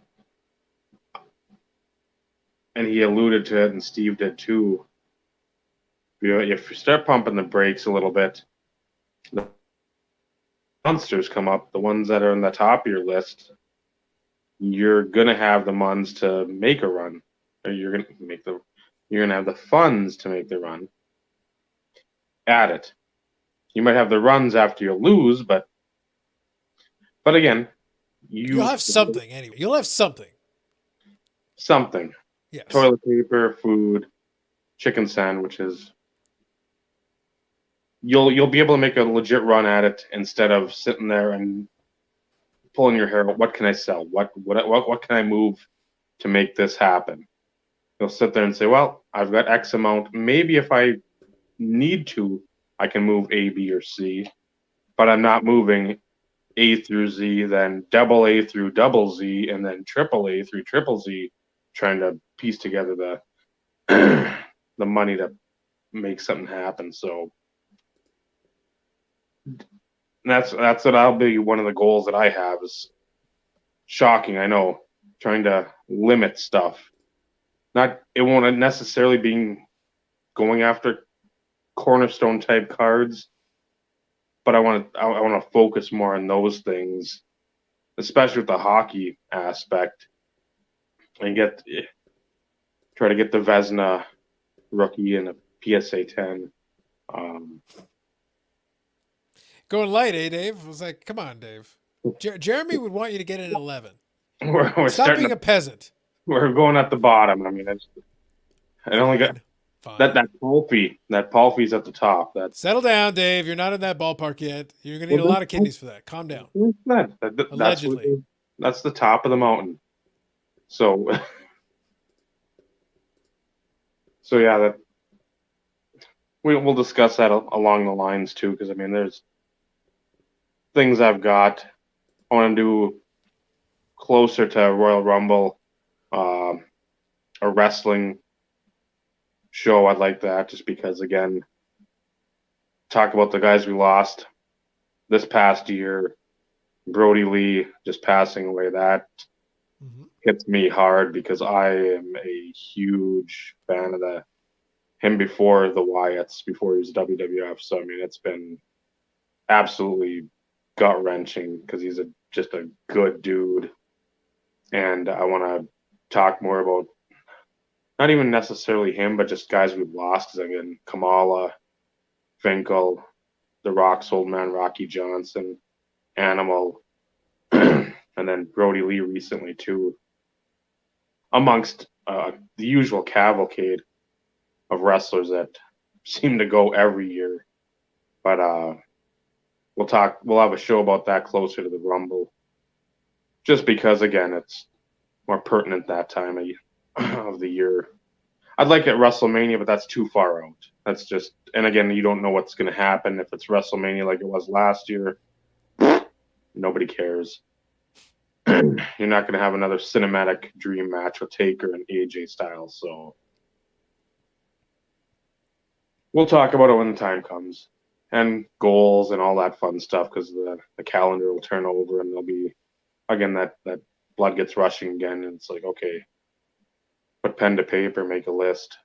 and he alluded to it, and Steve did too. If you start pumping the brakes a little bit, the monsters come up, the ones that are on the top of your list. You're gonna have the funds to make a run, or you're gonna have the funds to make the run. At it, you might have the runs after you lose, but again, You'll have something anyway. You'll have something. something. Yes. Toilet paper, food, chicken sandwiches. You'll be able to make a legit run at it instead of sitting there and pulling your hair out. What can I sell? What can I move to make this happen? You'll sit there and say, well, I've got X amount. Maybe if I need to, I can move A, B, or C, but I'm not moving A through Z, then double A through double Z, and then triple A through triple Z, trying to piece together the the money to make something happen. So that's what I'll be one of the goals that I have is shocking, I know, trying to limit stuff. It won't necessarily be going after cornerstone type cards, but I want to focus more on those things, especially with the hockey aspect, and try to get the Vezina rookie and a PSA 10. Going light, eh, Dave? I was like, come on, Dave. Jeremy would want you to get in at 11. We're Stop starting being a peasant. we're going at the bottom. I mean, I only got Fine. that Palfy's at the top. Settle down, Dave. You're not in that ballpark yet. You're going to need a lot of kidneys for that. Calm down. Allegedly. That's the top of the mountain. So, yeah, that we'll discuss that along the lines too, because I mean, there's things I've got. I want to do closer to Royal Rumble, a wrestling show. I'd like that just because, again, talk about the guys we lost this past year. Brody Lee just passing away. That hits me hard because I am a huge fan of him before the Wyatts, before he was WWF. So I mean, it's been absolutely gut wrenching because he's just a good dude, and I want to talk more about not even necessarily him, but just guys we've lost. Because again, Kamala, Finkel, The Rock's old man Rocky Johnson, Animal. and then Brody Lee recently too, amongst the usual cavalcade of wrestlers that seem to go every year. But we'll have a show about that closer to the Rumble, just because again it's more pertinent that time of the year. I'd like it WrestleMania, but that's too far out. That's just, and again, you don't know what's going to happen if it's WrestleMania like it was last year. Nobody cares. You're not going to have another cinematic dream match with Taker and AJ Styles, so we'll talk about it when the time comes, and goals and all that fun stuff, because the calendar will turn over and there'll be, again, that blood gets rushing again, and it's like, okay, put pen to paper, make a list,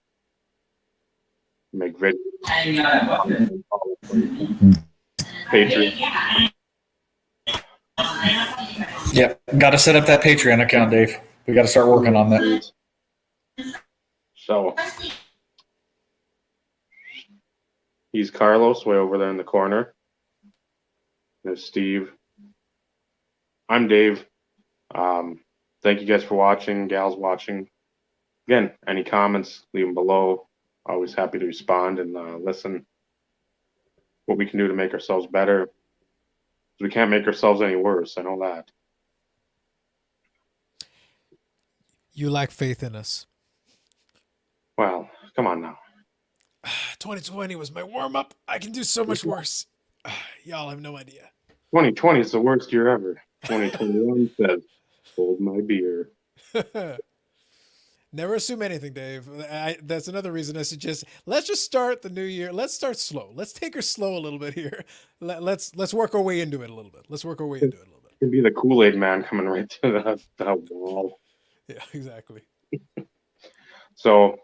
make videos. Patreon. Yep, got to set up that Patreon account, Dave. We got to start working on that. So he's Carlos way over there in the corner. There's Steve. I'm Dave. Thank you guys for watching, gals watching. Again, any comments, leave them below. Always happy to respond and listen what we can do to make ourselves better. We can't make ourselves any worse. I know that. You lack faith in us. Well, come on now. 2020 was my warm-up. I can do so much worse. Y'all have no idea. 2020 is the worst year ever. 2021 says, hold my beer. Never assume anything, Dave. That's another reason I suggest let's just start the new year. Let's start slow. Let's take her slow a little bit here. Let's work our way into it a little bit. Let's work our way into it a little bit. It could be the Kool-Aid man coming right to the wall. Yeah, exactly. So,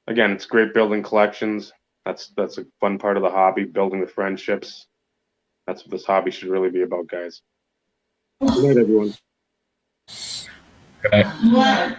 again, it's great building collections. That's a fun part of the hobby, building the friendships. That's what this hobby should really be about, guys. Good night, everyone. Good night.